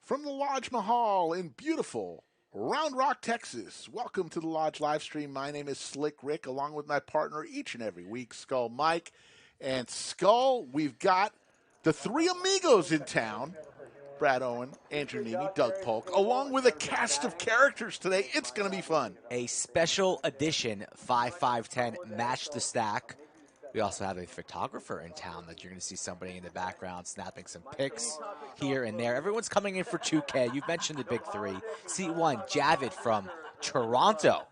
From the Lodge Mahal in beautiful Round Rock, Texas. Welcome to the Lodge live stream. My name is Slick Rick, along with my partner each and every week, Skull Mike. And Skull, we've got the three amigos in town. Brad Owen, Andrew Neeme, Doug Polk, along with a cast of characters today. It's going to be fun. A special edition 5-5-10 Match the Stack. We also have a photographer in town that you're going to see somebody in the background snapping some pics here and there. Everyone's coming in for 2K. You've mentioned the big three. Seat 1, Javed from Toronto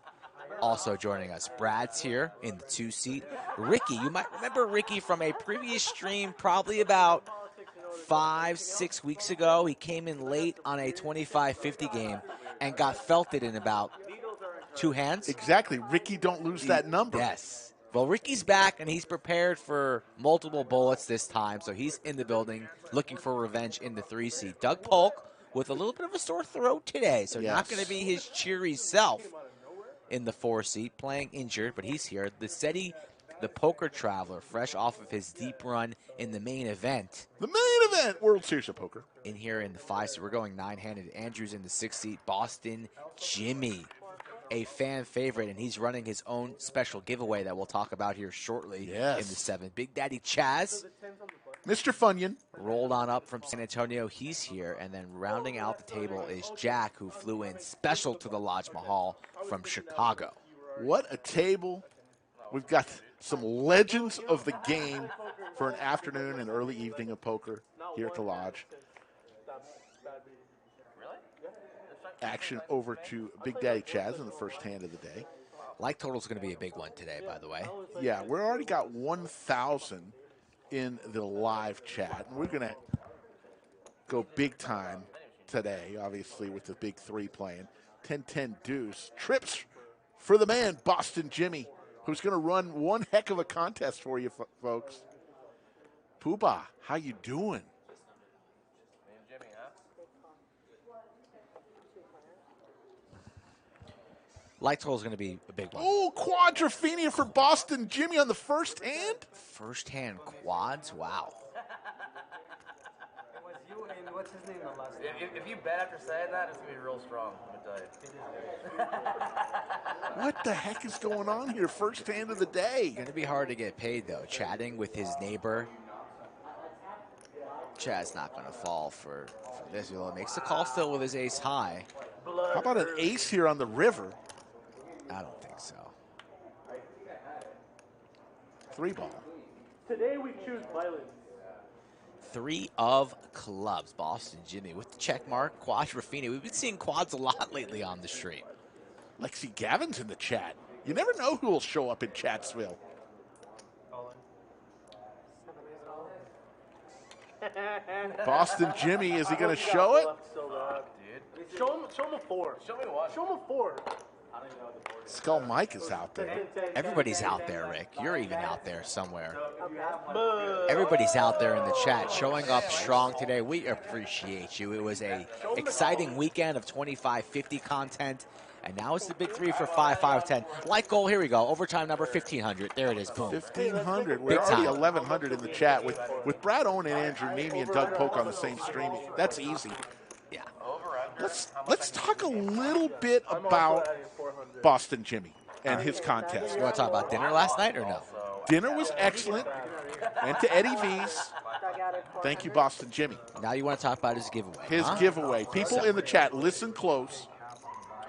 also joining us. Brad's here in the 2 seat. Ricky, you might remember Ricky from a previous stream probably about 5-6 weeks ago. He came in late on a 25-50 game and got felted in about 2 hands. Exactly. Ricky, don't lose that number. Yes. Well, Ricky's back, and he's prepared for multiple bullets this time, so he's in the building looking for revenge in the 3 seat. Doug Polk with a little bit of a sore throat today, so not going to be his cheery self in the 4 seat, playing injured, but he's here. The SETI, the poker traveler, fresh off of his deep run in the main event. The main event, World Series of Poker. In here in the 5 seat, we're going 9-handed. Andrew's in the 6 seat. Boston Jimmy, a fan favorite, and he's running his own special giveaway that we'll talk about here shortly in the 7. Big Daddy Chaz, Mr. Funyon, rolled on up from San Antonio. He's here, and then rounding out the table is Jack, who flew in special to the Lodge Mahal from Chicago. What a table. We've got some legends of the game for an afternoon and early evening of poker here at the Lodge. Action over to Big Daddy Chaz in the first hand of the day. Like total's going to be a big one today, by the way. Yeah, we're already got 1,000 in the live chat, and we're going to go big time today, obviously, with the big three playing. 10-10 deuce. Trips for the man, Boston Jimmy, who's going to run one heck of a contest for you, folks. Poobah, how you doing? Light total is going to be a big one. Oh, quadrophenia for Boston Jimmy on the first hand. First hand quads, wow. It was you and what's his name the last time? If you bet after saying that, it's going to be real strong. I'm going to tell you. What the heck is going on here? First hand of the day. Going to be hard to get paid, though. Chatting with his neighbor. Chad's not going to fall for this. He makes the call still with his ace high. How about an ace here on the river? I don't think so. 3-ball. Today we choose violence. 3 of clubs. Boston Jimmy with the check mark. Quadrophenia. We've been seeing quads a lot lately on the stream. Lexi Gavin's in the chat. You never know who will show up in Chatsville. Boston Jimmy, is he going to show it? Show him a 4. Show me what? Show him a 4. Skull Mike is out there. Everybody's out there, Rick. You're even out there somewhere. Everybody's out there in the chat showing up strong today. We appreciate you. It was a exciting weekend of 25-50 content. And now it's the big three for 5-5-10. Like goal, here we go. Overtime number 1,500. There it is, boom. 1,500. We're already 1,100 in the chat with Brad Owen and Andrew Neeme and Doug Polk on the same stream. That's easy. Yeah. Let's talk a little bit about Boston Jimmy and his contest. You want to talk about dinner last night or no? Dinner was excellent. Went to Eddie V's. Thank you, Boston Jimmy. Now you want to talk about his giveaway. His giveaway. People in the chat, listen close.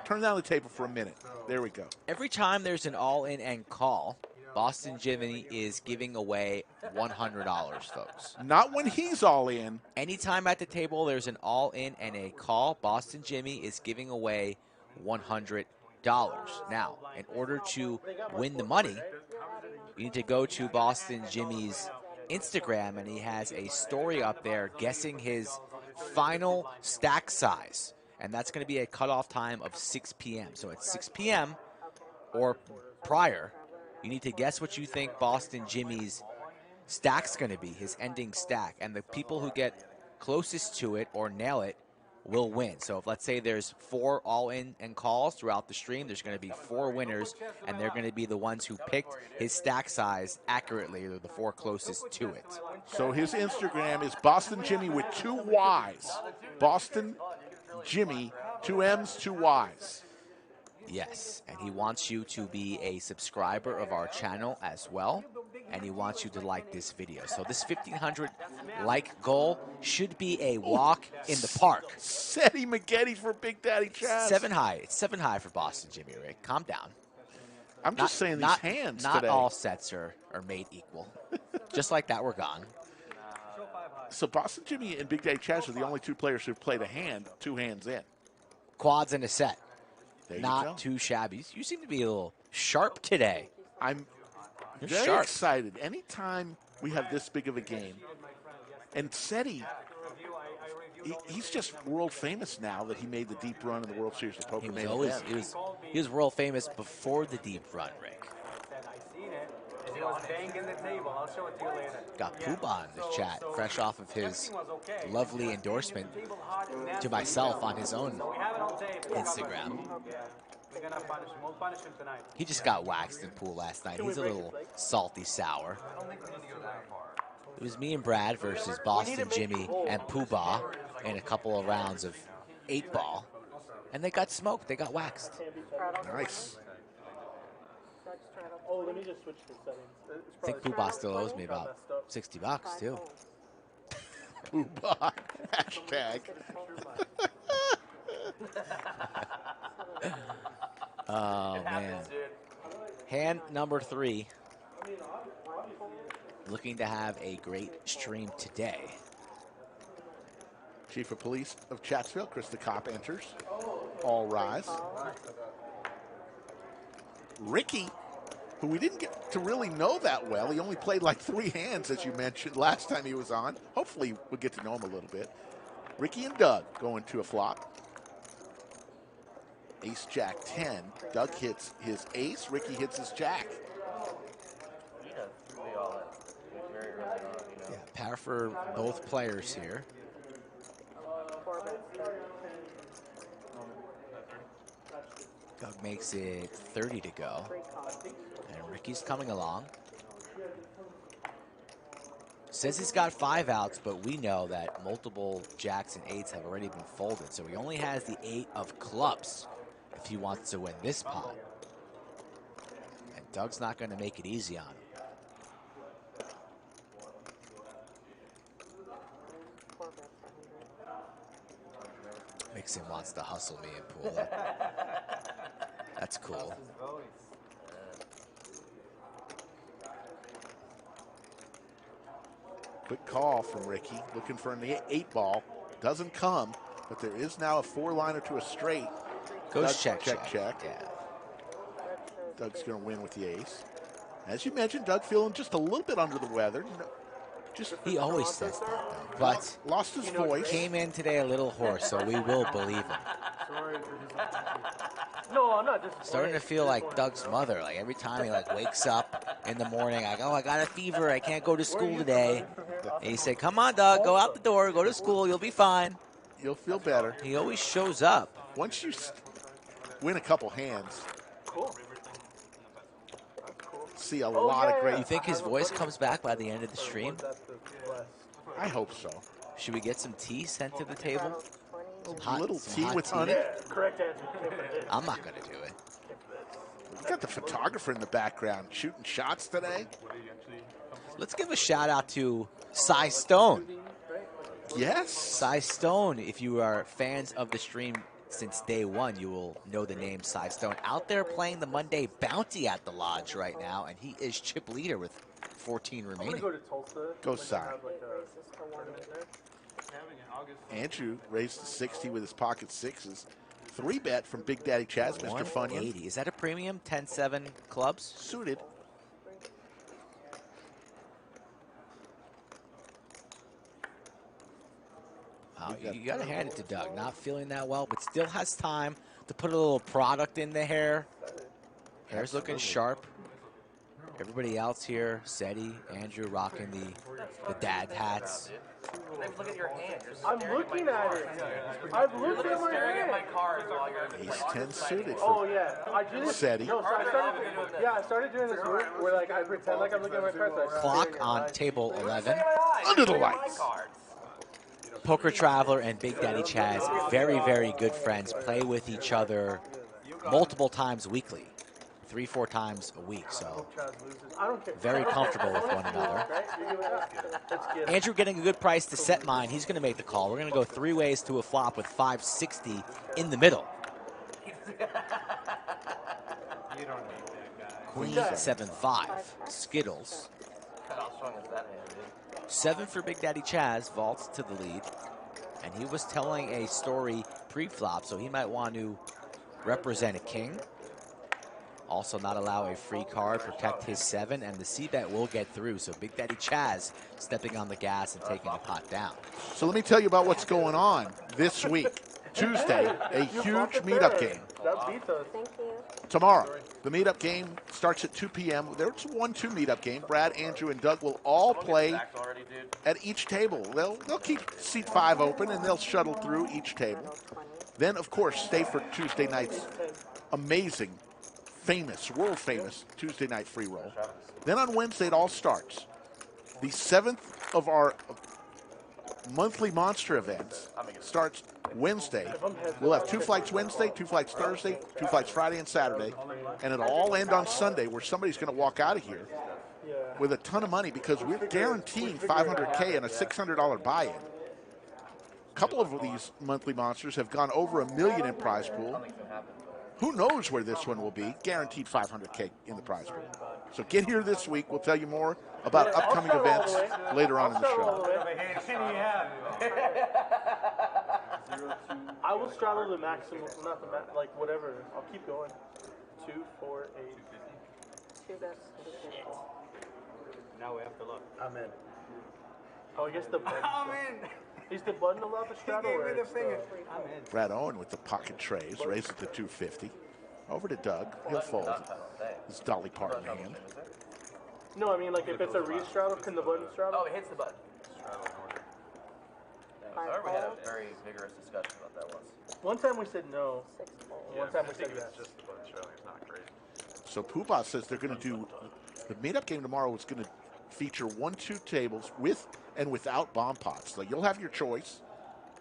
Turn down the table for a minute. There we go. Every time there's an all-in and call, Boston Jimmy is giving away $100, folks. Not when he's all in. Anytime at the table there's an all-in and a call, Boston Jimmy is giving away $100. Now, in order to win the money, you need to go to Boston Jimmy's Instagram, and he has a story up there guessing his final stack size. And that's going to be a cutoff time of 6 p.m. So at 6 p.m. or prior, you need to guess what you think Boston Jimmy's stack's going to be, his ending stack. And the people who get closest to it or nail it will win. So if, let's say there's 4 all-in and calls throughout the stream, there's going to be 4 winners, and they're going to be the ones who picked his stack size accurately. They're the 4 closest to it. So his Instagram is Boston Jimmy with 2 Y's. Boston Jimmy, 2 M's, 2 Y's. Yes, and he wants you to be a subscriber of our channel as well, and he wants you to like this video. So this 1,500 like goal should be a walk in the park. Seti McGetty for Big Daddy Chaz. 7 high. It's 7 high for Boston Jimmy, Rick. Calm down. I'm just saying these hands not today. Not all sets are made equal. Just like that, we're gone. So Boston Jimmy and Big Daddy Chaz are the only 2 players who've played a hand, 2 hands in. Quads in a set. There Not too shabby. You seem to be a little sharp today. I'm You're very sharp. excited. Anytime we have this big of a game, and Seti, he's just world famous now that he made the deep run in the World Series of Poker. He was world famous before the deep run, Rick. Got Pooba in the chat, fresh off of his lovely endorsement to myself on his own Instagram. He just got waxed in pool last night. He's a little salty sour. It was me and Brad versus Boston Jimmy and Pooba in a couple of rounds of 8-ball. And they got smoked. They got waxed. Nice. Oh, let me just switch the settings. I think Pooba still owes me about $60 too. Pooba. Hashtag. Oh, man. Hand number 3. Looking to have a great stream today. Chief of Police of Chatsville, Chris the Cop, enters. All rise. Ricky, who we didn't get to really know that well. He only played like 3 hands, as you mentioned, last time he was on. Hopefully we'll get to know him a little bit. Ricky and Doug going to a flop. Ace, Jack, 10. Doug hits his ace. Ricky hits his jack. Yeah, par for both players here. Doug makes it 30 to go. And Ricky's coming along. Says he's got 5 outs, but we know that multiple jacks and 8s have already been folded. So he only has the 8 of clubs if he wants to win this pot. And Doug's not going to make it easy on him. Mixon wants to hustle me and pull up. That's cool. Quick call from Ricky, looking for an 8-ball. Doesn't come, but there is now a 4-liner to a straight. Goes Doug, check. Yeah. Doug's going to win with the ace. As you mentioned, Doug feeling just a little bit under the weather. He always says that, though. But lost his voice. Came in today a little hoarse, so we will believe him. No, I'm not disappointed. Starting to feel like Doug's mother. Like every time he wakes up in the morning, like, oh, I got a fever, I can't go to school today. And you say, come on, Doug, go out the door, go to school, you'll be fine. You'll feel better. He always shows up. Once you win a couple hands, see a lot of great. You think his voice comes back by the end of the stream? I hope so. Should we get some tea sent to the table? A little tea with honey? Correct answer. I'm not going to do it. We got the photographer in the background shooting shots today. Let's give a shout out to Cy Stone. Yes. Cy Stone, if you are fans of the stream since day one, you will know the name Cy Stone. Out there playing the Monday Bounty at the Lodge right now, and he is chip leader with 14 remaining. Go Cy. Andrew raised to 60 with his pocket 6s. 3-bet from Big Daddy Chaz, Mr. Funyun. Is that a premium? 10-7 clubs? Suited. Wow, you got to hand it to Doug. Not feeling that well, but still has time to put a little product in the hair. Hair's looking sharp. Everybody else here, Seti, Andrew, rocking the dad hats. Look at your hand. I'm looking at it. I've looked at my hand. Ace 10 suited Oh for yeah, I did it. Seti. No, so I started doing this move where I pretend like I'm looking at my cards. Clock on table 11. Under the lights. Poker Traveler and Big Daddy Chaz, very, very good friends, play with each other multiple times weekly, 3-4 times a week, so very comfortable with one another. Andrew getting a good price to set mine. He's going to make the call. We're going to go 3 ways to a flop with 560 in the middle. Queen 7-5, Skittles. 7 for Big Daddy Chaz, vaults to the lead. And he was telling a story pre-flop, so he might want to represent a king. Also not allow a free card, protect his 7, and the C-bet will get through. So Big Daddy Chaz stepping on the gas and taking the pot down. So let me tell you about what's going on this week. Tuesday, a huge meetup game. Thank you. Tomorrow, the meetup game starts at 2 p.m. There's a 1-2 meetup game. Brad, Andrew, and Doug will all play at each table. They'll keep seat 5 open, and they'll shuttle through each table. Then, of course, stay for Tuesday night's amazing, famous, world-famous Tuesday night free roll. Then on Wednesday, it all starts. The 7th of our monthly monster events starts Wednesday. We'll have 2 flights Wednesday, 2 flights Thursday, 2 flights Friday and Saturday, and it'll all end on Sunday where somebody's going to walk out of here with a ton of money because we're guaranteeing $500K and a $600 buy-in. A couple of these monthly monsters have gone over $1 million in prize pool. Who knows where this one will be? Guaranteed $500K in the prize pool. So get here this week. We'll tell you more about upcoming events later on in the show. I will straddle the maximum, not the max, like whatever. I'll keep going. 2, 4, 8. 2 bets. Now we have to look. I'm in. Oh, I guess the button. I'm in. Is the button allowed to straddle? He gave me the finger. I'm in. Brad Owen with the pocket trays, raises to 250. Over to Doug. He'll fold. It's Dolly Parton hand. No, I mean like if it's a re-straddle, can the button straddle? Oh, it hits the button. I remember we had a very vigorous discussion about that once. One time we said no. One time we said yes. Just the button straddling is not great. So Poobah says they're going to do, the meetup game tomorrow is going to feature 1-2 tables with and without bomb pots. So you'll have your choice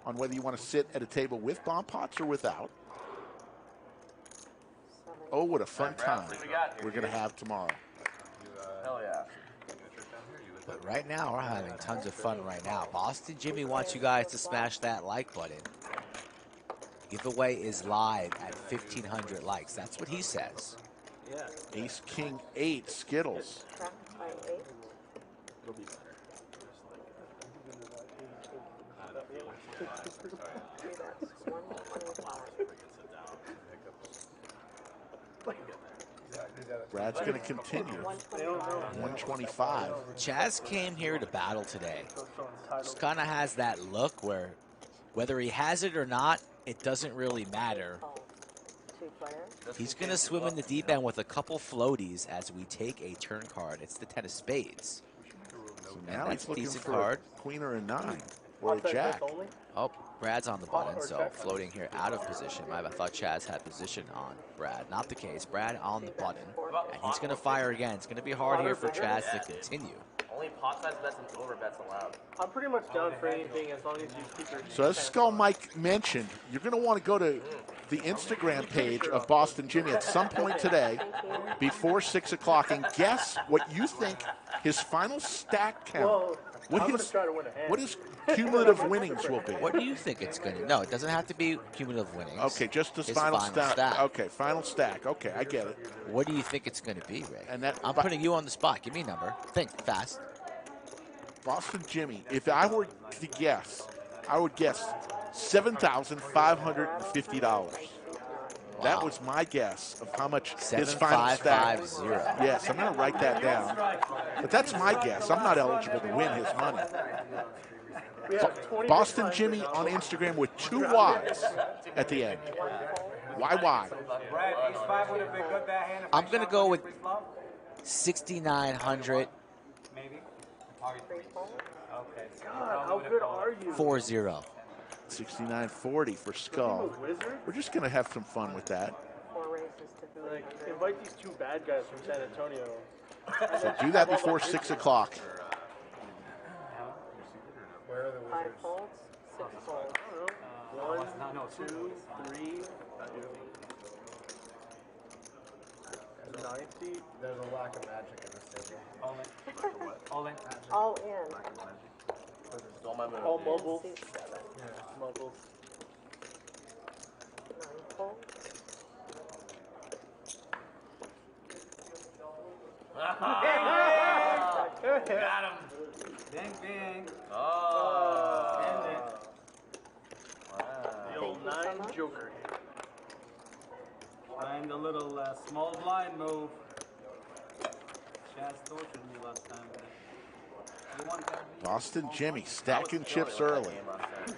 on whether you want to sit at a table with bomb pots or without. Oh, what a fun time we're going to have tomorrow. Hell yeah. But right now, we're having tons of fun right now. Boston Jimmy wants you guys to smash that like button. Giveaway is live at 1,500 likes. That's what he says. Yeah. Ace, King, 8, Skittles. Brad's going to continue. 125. Chaz came here to battle today. Just kind of has that look where whether he has it or not, it doesn't really matter. He's going to swim in the deep end with a couple floaties as we take a turn card. It's the 10 of spades. So now that's he's a looking decent for card. a queen or a 9 or a jack. Oh, Brad's on the button, so floating here out of position. I thought Chaz had position on Brad. Not the case. Brad on the button, and he's going to fire again. It's going to be hard here for Chaz to continue. Only pot size bets and over bets allowed. I'm pretty much down for anything as long as you keep your... So as Skull Mike mentioned, you're going to want to go to the Instagram page of Boston Jimmy at some point today before 6 o'clock and guess what you think his final stack count. Well, What his cumulative winnings will be. What do you think it's going to? No, it doesn't have to be cumulative winnings. Okay, just his His final stack. Okay, final stack. Okay, I get it. What do you think it's going to be, Ray? And that I'm putting you on the spot. Give me a number. Think fast. Boston Jimmy, if I were to guess, I would guess $7,550. That was my guess of how much his final stack. 7550. Yes, I'm going to write that down. But that's my guess. I'm not eligible to win his money. Boston Jimmy on Instagram with 2 Ys at the end. Why? I'm going to go with 6,900. Maybe. God, how good are you? 4-0. 69.40 for Skull. We're just going to have some fun with that. Like, invite these 2 bad guys from San Antonio. So do that before 6 o'clock. 6 folds. I don't know. 1, 2, 3. 90. There's a lack of magic in this table. All in. All in. All in. It's all my moves. All mobiles. Suit 7. Mobiles. 9 folds. Got him. Bang, bang. Oh. End it. The old Thank you so 9 much. Joker. Trying the little small blind move. Chaz tortured me last time. You want every, Boston Jimmy stacking chips early.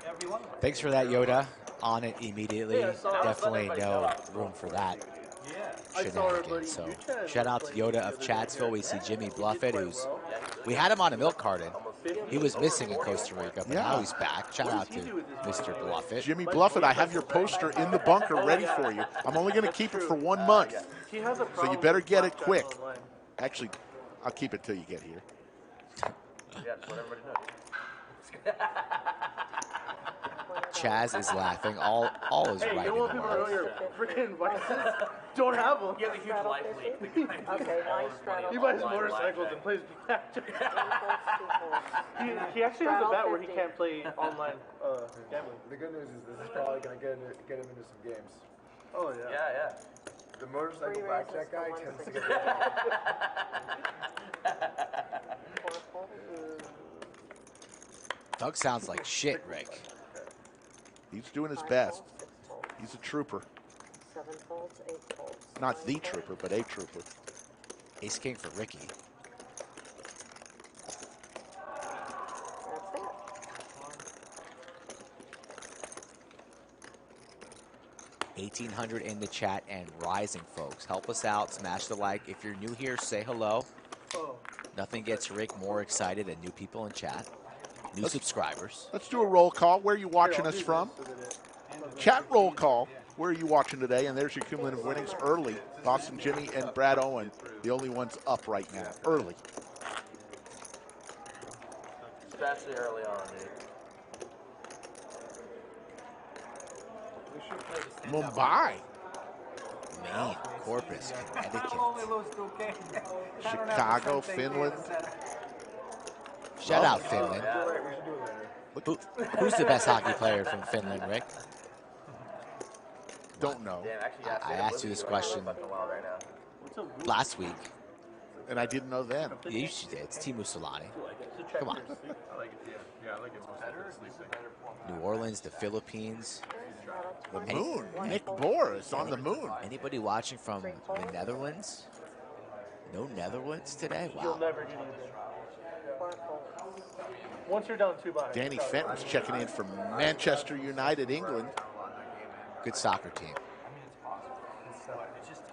every one? Thanks for that, Yoda. On it immediately. Yeah, I saw- Definitely no room for that Yeah. I saw our buddy shenanigans. So Uchan shout out to playing Yoda the of other day. Chatsville. We see Jimmy Bluff it, Quite who's well. we had him on a milk carton. 50. He was missing in Costa Rica, but Yeah. now he's back. Shout out to he do with his Mr. Bluffett. Jimmy Bluffett, I have your poster in the bunker ready for you. I'm only going to keep it for 1 month. He has a problem better with get it blackjack quick. online. Actually, I'll keep it till you get here. Yeah, just let everybody know. Chaz is laughing. All is Hey, right you in want the people to know world. your freaking vices? Don't have them. He has a huge Straddle life 50? lead. Okay, 9 straddle. He buys Online motorcycles blackjack. and plays blackjack. 3 folds, 2 folds. He actually has a Straddle bet where he 50. can't play online gambling. The good news is this is probably going to get him into some games. Oh, yeah. Yeah, yeah. The motorcycle Three blackjack raises guy for tends to 160. get 4 folds. Doug sounds like shit, Rick. He's doing his 5 best. folds, 6 folds. He's a trooper. 7 folds, 8 folds. Not 9 the folds. trooper, but a trooper. Ace King for Ricky. That's it. $1,800 in the chat and rising, folks. Help us out. Smash the like. If you're new here, say hello. Oh. Nothing gets Rick more excited than new people in chat. New subscribers. Let's do a roll call. Where are you watching us from? Chat roll call. Where are you watching today? And there's your cumulative winnings early. Boston Jimmy and Brad Owen, the only ones up right now. Early. Especially early on, dude. Mumbai. Maine, Corpus, Connecticut. Chicago, Finland. Shout out Finland. Who's the best hockey player from Finland, Rick? Don't know. Damn, actually, I asked you this question right now. last week. And I didn't know then. Yeah, you should. It's Teemu Solani. Come on. I like it, yeah. I like it most of the sleeping. New Orleans, the Philippines. The moon. Nick Boris on the moon. Anybody watching from the Netherlands? No Netherlands today? You'll Wow. never get either. 4 folds. Once you're down 2 behind. Danny Fenton's checking in from Manchester United, England. Good soccer team.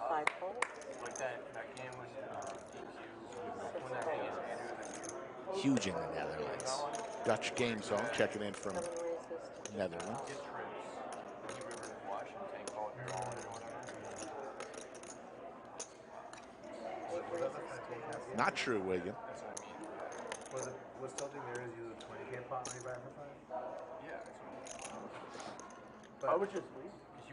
5 folds. Like that game was 6 folds. Huge in the Netherlands. Dutch Game Zone checking in from 7 raises. Netherlands. Not true, William. What's something there is use a 20K pot when you buy for 5? I would just leave.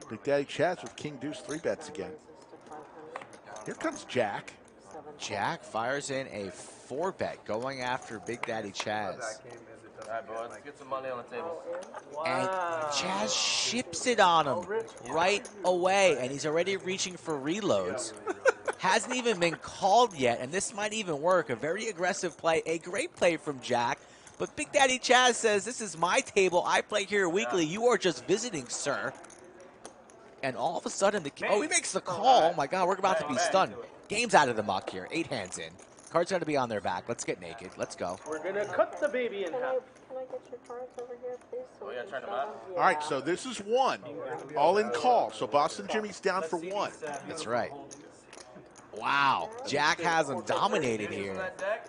Big Daddy Chaz with King Deuce 3-bets again. Raises to 500. Here comes Jack. 7 folds. Jack fires in a 4-bet going after Big Daddy Chaz. That game is it doesn't All right, boys, let's get some money on the table. All in. And Chaz ships it on him right away, and he's already reaching for reloads. Hasn't even been called yet, and this might even work. A very aggressive play, a great play from Jack. But Big Daddy Chaz says, this is my table. I play here weekly. You are just visiting, sir. And all of a sudden, he makes the call. Oh, my God, we're about to be stunned. Game's out of the muck here. 8 hands in. Cards going to be on their back. Let's get naked. Let's go. We're going to cut the baby in Can half. I get your cards over here, please? So we gotta can turn them show out? them? All right, Yeah. so this is 1. All in call. So Boston Jimmy's down for 1. That's right. Wow. Jack has him dominated Finish here. that deck.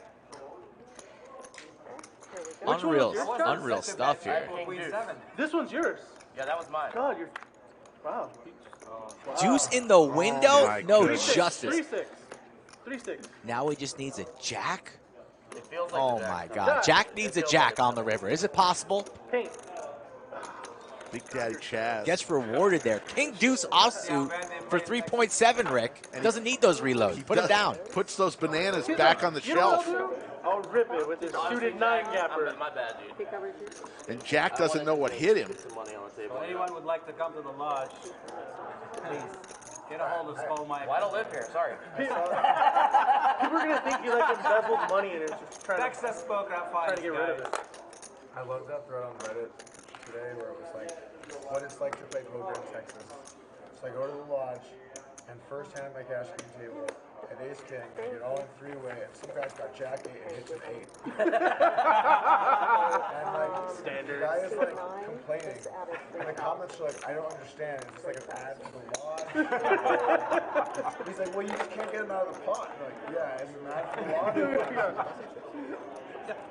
Here we go. Unreal stuff here. King Deuce. This one's yours. Yeah, that was mine. God, you're. Wow. Wow. Juice in the window? my No goodness. justice. 3-6. 3-6. Now he just needs a jack? It feels like Oh the my deck. God. Jack needs a jack on the river. Is it possible? Paint. Big Daddy Chaz. Gets rewarded there. King Deuce offsuit for 3.7, Rick. And doesn't need those reloads. Put him down. Puts those bananas back on the You know what shelf. I'll do? I'll rip it with this suited 9-gapper. My bad, dude. Peek over here. And Jack doesn't know what hit him. Put some money on the table. So anyone would like to come to the lodge, please get a hold of Skull Mike. Well, I don't live here. Sorry. People are gonna think you like embezzled money and it's just trying Text to, us spoke out trying to get rid of guys. it. I love that thread on Reddit today where it was like, what it's like to play poker in Texas. So I go to the lodge and first hand my cash on the table. At ace king, I get all in three-way, and some guy's got jack 8 and hits an 8. And like, the guy is like complaining. And the comments are like, I don't understand. It's just like an ad to the lodge. He's like, well, you just can't get him out of the pot. I'm like, yeah, it's an ad for the lodge.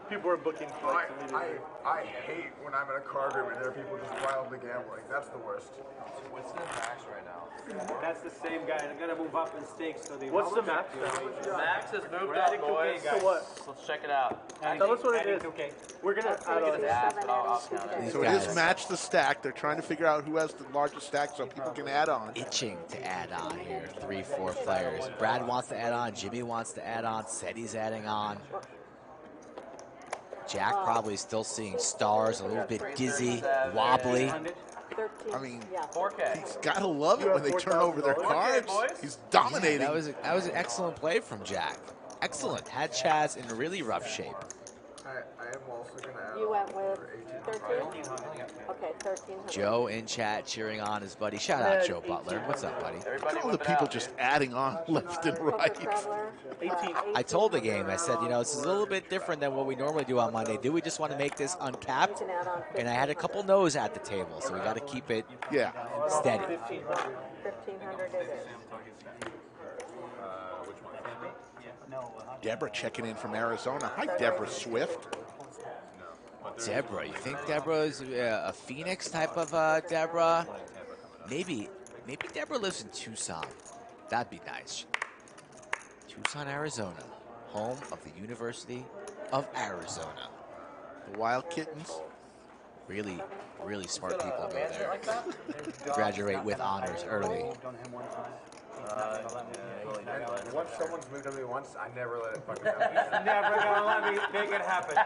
People are booking flights immediately. I hate when I'm at a card room and there are people just wildly gambling. That's the worst. What's the max right now? That's the same guy. They're gonna move up in stakes. So they What's the max now? Max has moved We're up, adding 2K, boys. guys. So what? Let's check it out. Tell us what it is. Okay. We're gonna add on. I'll count it. These So it is guys match the stack. They're trying to figure out who has the largest stack so people can add on. itching to add on here. 3-4 players. Brad wants to add on. Jimmy wants to add on. Said he's adding on. Jack probably still seeing stars, a little bit dizzy, wobbly. 13. I mean, Yeah. 4K. He's got to love it when they turn over their cards. He's dominating. That was an excellent play from Jack. Excellent. Had Chaz in really rough shape. I am also going to add You went with for 13? Okay, 1300. Joe in chat cheering on his buddy. Shout out Joe Butler. What's up, buddy? Look at all the people just adding on left and right. Traveler, 18. I told the game, I said, you know, this is a little bit different than what we normally do on Monday. Do we just want to make this you uncapped? can add on And I had a couple no's at the table, so we got to keep it Yeah. steady. 1500 it is. Deborah checking in from Arizona. Hi, Deborah Swift. Deborah, you think Deborah is a Phoenix type of Deborah? Maybe Deborah lives in Tucson. That'd be nice. Tucson, Arizona, home of the University of Arizona. The Wild Kittens. Really, really smart people go there. Graduate with honors early. And once someone's moved on me once, I never let it fucking happen. Never gonna let me make it happen.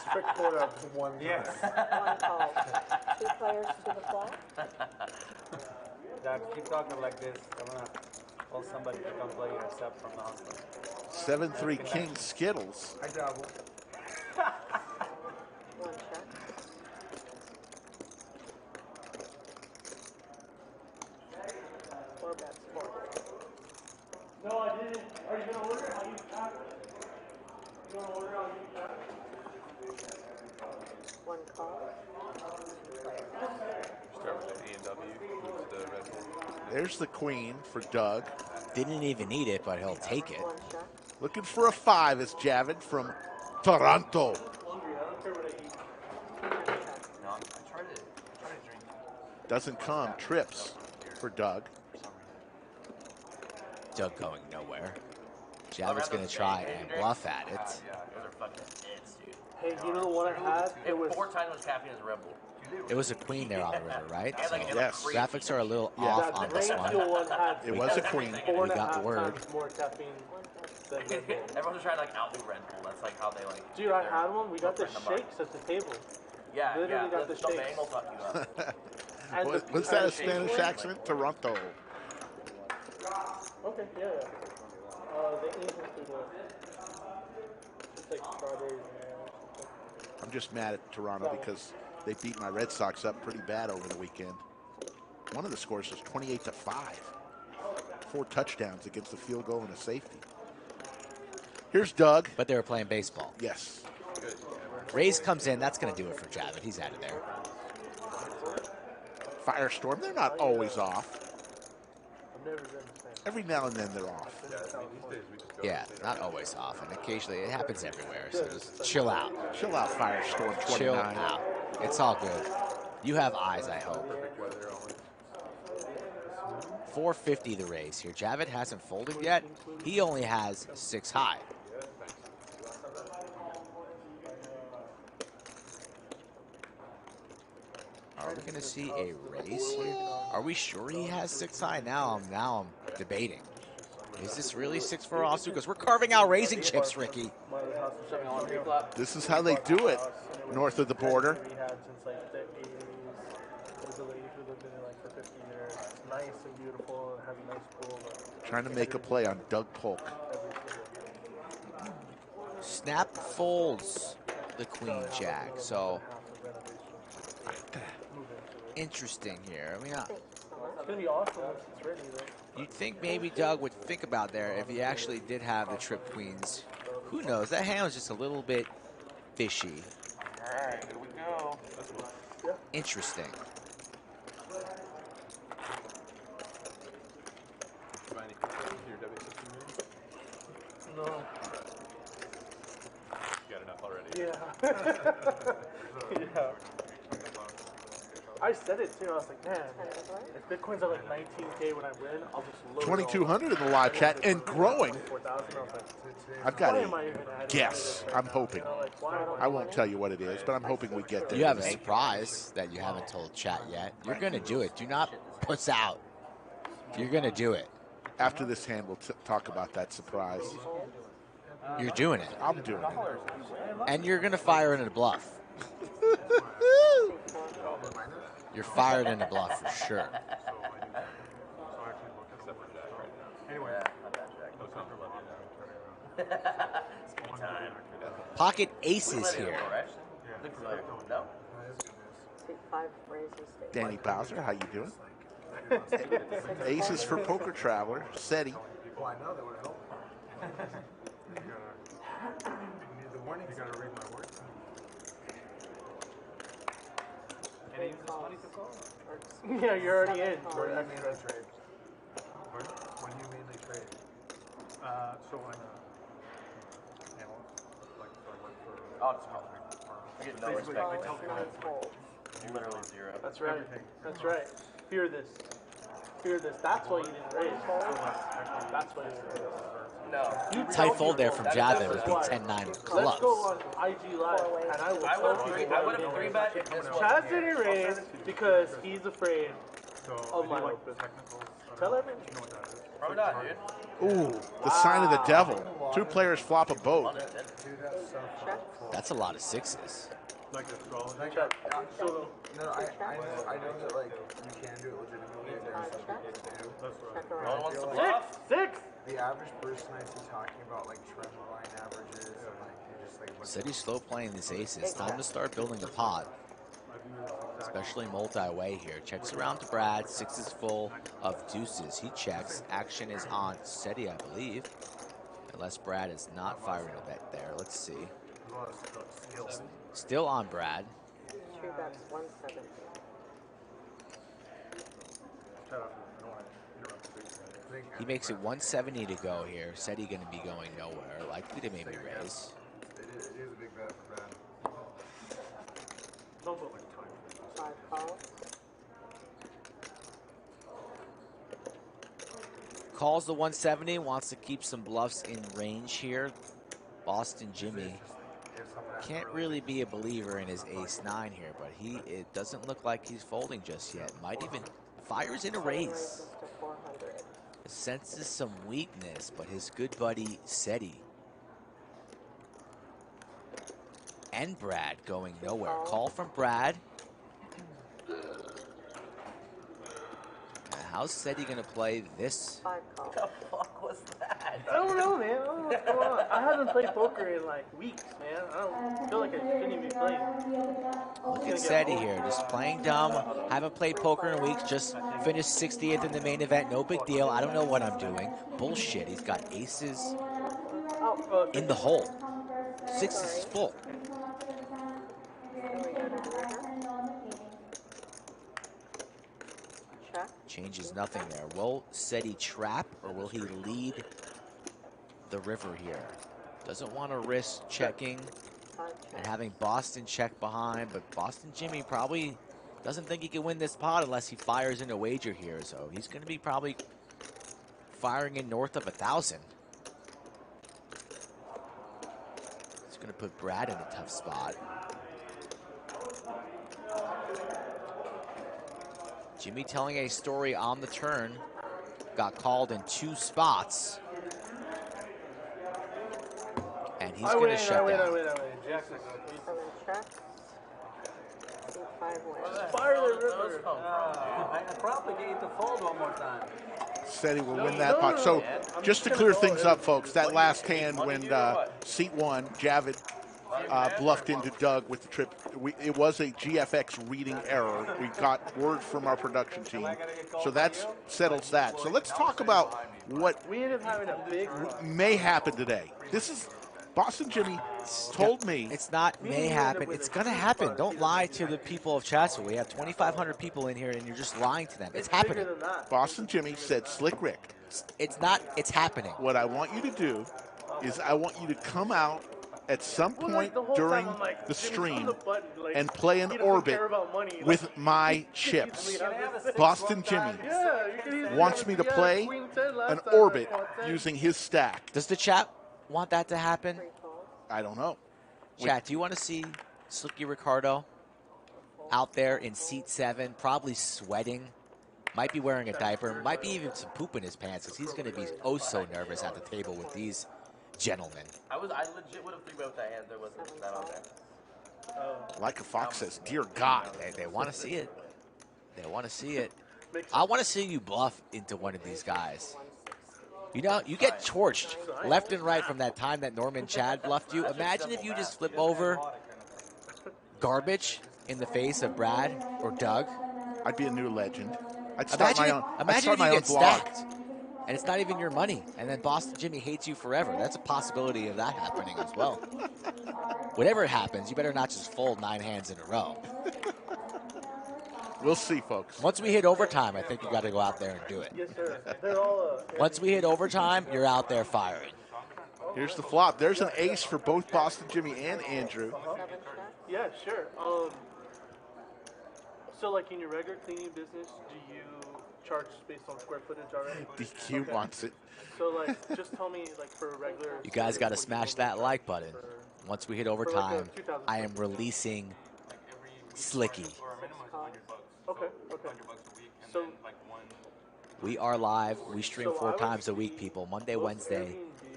Strict quota up to one Yes. time. One call. 2 players to the flop. Dad, keep talking like this. I'm gonna call somebody to come play your sub from the hospital. 7-3 King Skittles. I dabble. One check. Four bets, 4. No, I didn't. Are you gonna order? I'll use that. You wanna order? I'll use that. One call. 2 players. Start with the A&W, who's the Red Bull. There's the queen for Doug. Didn't even need it, but he'll take it. One check. Looking for a 5 is Javed from Toronto. Hungry. I don't care what I eat. No, I tried to drink. Doesn't come. Trips for Doug. Doug going nowhere. Javed's going to try and bluff at it. Yeah, those are fucking hits, dude. Hey, you know what I had? It was 4 times was caffeine as a Red Bull. It was a queen there on the river, right? So Yes. graphics are a little Yeah. off that on this Drain one. Fuel one had It was a queen. 4.5 word. times more caffeine than Red Bull. Everyone's trying to like outdo Red Bull. That's like how they like. Dude, I had one. We got the shakes at the table. Yeah, literally yeah. got the The shakes. bang will fuck you up. And What's that, a Spanish accent? Toronto. Okay, yeah. The Asian food one. It's like strawberries and something. I'm just mad at Toronto because they beat my Red Sox up pretty bad over the weekend. One of the scores was 28-5. 4 touchdowns against the field goal and a safety. Here's Doug. But they were playing baseball. Yes. Rays comes in. That's going to do it for Javed. He's out of there. Firestorm. They're not always off. I've never been the same. Every now and then they're off. Yeah, not always off. And occasionally it happens everywhere. So just chill out. Chill out, Firestorm 29. Chill out. It's all good. You have eyes, I hope. 450 the Rays here. Javed hasn't folded yet. He only has 6 high. All Are we going to see a raise here? Are we sure he has 6 high? Now I'm debating. Is this really 6 for offsuit? Because we're carving out raising chips, Ricky. This is how they do it north of the border. We had since like the 80s. There's a lady who lived in it like for 50 years. It's nice and beautiful. It has a nice pool. Trying to make a play on Doug Polk. Snap folds the queen jack. So interesting here. I mean, it's gonna be awesome once it's ready, though. you'd think maybe Doug would think about there if he actually did have the trip queens. Who knows? That hand was just a little bit fishy. All right, here we go. Interesting. No. You got enough already. Yeah. Yeah. I said it too. I was like, man, if Bitcoin's at like 19K when I win, I'll just load 2,200 in the live chat and growing. 4,000. I was like, I've got why a am I even adding guess. to this I'm right now? hoping. You know, like, why am I won't tell you what it is, but I'm hoping we get there. You have a today. surprise that you haven't told chat yet. You're going to do it. Do not puss out. You're going to do it. After this hand, we'll talk about that surprise. You're doing it. I'm doing it. And you're going to fire in a bluff. You're fired in a bluff for sure. Pocket aces here. No? Take 5 raises. Danny Bowser, how you doing? Aces for Poker Traveler, SETI. Well, I know that would help. You need the warning. You gotta read my words. Yeah, you're already in. Where do you mainly trade? When do you mainly trade? So when analyst, like, so I went for. Oh, it's called. I get no Basically, respect. I tell clients, Literally zero. That's right. That's right. Fear this. Fear this. That's why you didn't raise. That's why you didn't raise. No. Tight fold there from Javed with the 10-9 Let's clubs. go on IG Live, and I will I tell would people I would have 3-bet if this was. Chaz didn't raise because he's afraid So of my like open. technicals. Tell everyone. You know what that is? Probably not, dude. Ooh, the sign of the devil. 2 players flop a boat. Dude, that's so fucking That's a lot of sixes. Like astrology. Check. So, No, I know that like you can do it legitimately. There's some people that do. That's right. Check No one around. wants to six, bluff. 6. The average person I see talking about like trend line averages and like you just like what Said he's slow playing this aces. Time to start building a pot. Especially multi-way here. Checks around to Brad. 6 is full of deuces. He checks. Action is on SETI, I believe. Unless Brad is not firing a bet there. Let's see. Still on Brad. 2 bets, 170. He makes it 170 to go here. SETI going to be going nowhere. Likely to maybe raise. it is a big bet for Brad. Don't put like time. 5 calls. Calls the 170. Wants to keep some bluffs in range here. Boston Jimmy can't really be a believer in his ace-9 here, but it doesn't look like he's folding just yet. Might even fires in a raise. Raises to 400. Senses some weakness, but his good buddy SETI and Brad going nowhere. Call from Brad. How's SETI gonna play this? 5 calls. What the fuck was that? I don't know, man. I don't know what's going on. I haven't played poker in like weeks, man. I don't feel like I shouldn't even be playing. Look at SETI here, just playing dumb. Haven't played poker in weeks. Just finished 60th in the main event. No big deal. I don't know what I'm doing. Bullshit. He's got aces in the hole. 6 is full. Can we go to the river? Check. Changes nothing there. Will SETI trap or will he lead the river here? Doesn't want to risk checking 5 and check. having Boston check behind, but Boston Jimmy probably doesn't think he can win this pot unless he fires in a wager here. So he's going to be probably firing in north of 1,000. It's going to put Brad in a tough spot. Jimmy telling a story on the turn. Got called in 2 spots. And he's going to shut down. I win. Jack. 7 checks. 5 wins. Fire the river. I probably get you to fold one more time. Said he will win that pot. So just to clear things up, folks, that last hand when seat 1, Javed bluffed into Doug with the trip, it was a GFX reading error. We got word from our production team. So that settles that. So let's talk about what We ended up having a big may happen today. This is Boston Jimmy told me. It's not may happen. It's going to happen. Don't lie to the people of Chatsworth. We have 2,500 people in here, and you're just lying to them. It's happening. Boston Jimmy said, Slick Rick, It's not. It's happening. what I want you to do is I want you to come out at some point during the stream and play an orbit with my chips. Boston Jimmy wants me to play an orbit using his stack. Does the chat want that to happen? I don't know. Chat, do you want to see Slicky Ricardo out there in seat 7, probably sweating, might be wearing a diaper, might be even some poop in his pants, because he's going to be oh so nervous at the table with these gentlemen. I legit would have 3-bet with that hand. There wasn't that on there. Like a fox says, dear God. They want to see it. They want to see it. I want to see you bluff into one of these guys. You know, you get torched left and right from that time that Norman Chad bluffed you. Imagine if you just flip over garbage in the face of Brad or Doug. I'd be a new legend. I'd start my own, I'd Imagine start if my you own get blog. stacked and it's not even your money, and then Boston Jimmy hates you forever. That's a possibility of that happening as well. Whatever happens, you better not just fold 9 hands in a row. We'll see, folks. Once we hit overtime, I think you got to go out there and do it. Yes, sir. They're all. Once we hit overtime, you're out there firing. Here's the flop. There's an ace for both Boston Jimmy and Andrew. Yeah, sure. So, like in your regular cleaning business, do you charge based on square footage already? DQ wants it. So, like, just tell me, like, for a regular. You guys got to smash that like button. Once we hit overtime, I am releasing Slicky. Okay. So We are live. We stream 4 times a week, people. Monday, Wednesday,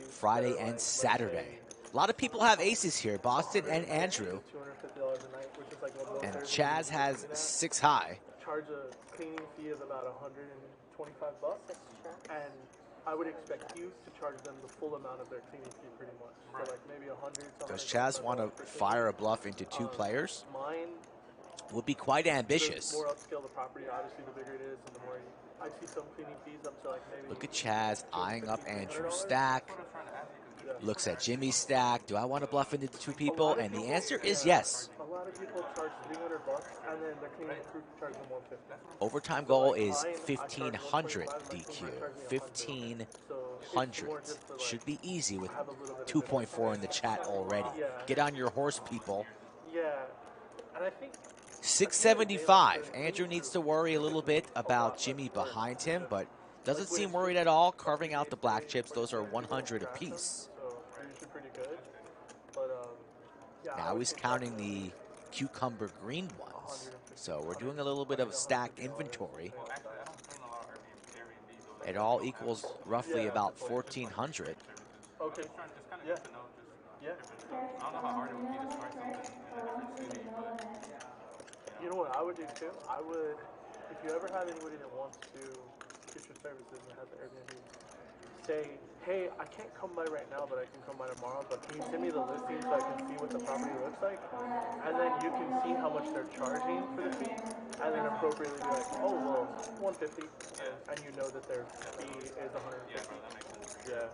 Friday, and Saturday. A lot of people have aces here. Boston and Andrew. $250 a night, which is like And Chaz has 6 high. charge a cleaning fee of about $125, and I would expect you to charge them the full amount of their cleaning fee, pretty much. So like maybe 100. Does Chaz want to fire a bluff into 2 players? Mine Would be quite ambitious. the more upscale the property, obviously, the bigger it is, and the more I see some cleaning fees up to like maybe. Look at Chaz eyeing up Andrew's stack. Looks at Jimmy's stack. Do I want to bluff into 2 people? And the answer is yes. A lot of people charge $300, and then their cleaning crew charges them $150. Overtime goal is 1,500 DQ. 1,500. Should be easy with 2.4 in the chat already. Get on your horse, people. Yeah, and I think 675. Andrew needs to worry a little bit about Jimmy behind him, but doesn't seem worried at all. Carving out the black chips. Those are 100 apiece. so they're usually pretty good. But yeah. Now he's counting the cucumber green ones. So we're doing a little bit of stack inventory. It all equals roughly about 1,400. Okay. Yeah. Yeah. You know what I would do too? I would, if you ever have anybody that wants to get your services and has an Airbnb, say, hey, I can't come by right now, but I can come by tomorrow, but can you send me the listing so I can see what the property looks like? And then you can see how much they're charging for the fee, and then appropriately be like, oh, well, 150, and you know that their fee is 150. Yeah.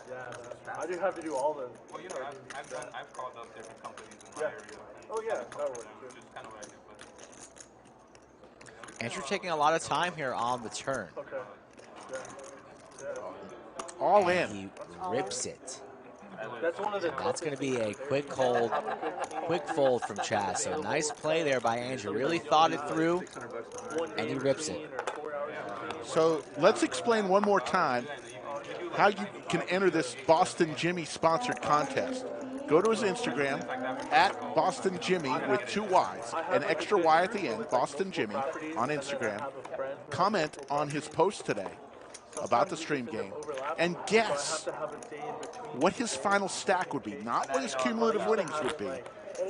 Yeah, I do have to do all the. Well, you know, I've called up different companies in my area. Oh yeah, that works. Which is kind of what I do, but Andrew taking a lot of time here on the turn. Okay. Yeah. All And in. he rips it. That's one of the. That's going to be a quick fold from Chaz. So nice play there by Andrew. Really thought it through, and he rips it. So let's explain one more time how you can enter this Boston Jimmy sponsored contest. Go to his Instagram, at Boston Jimmy with 2 Y's, an extra Y at the end, Boston Jimmy, on Instagram. Comment on his post today about the stream game and guess what his final stack would be, not what his cumulative winnings would be.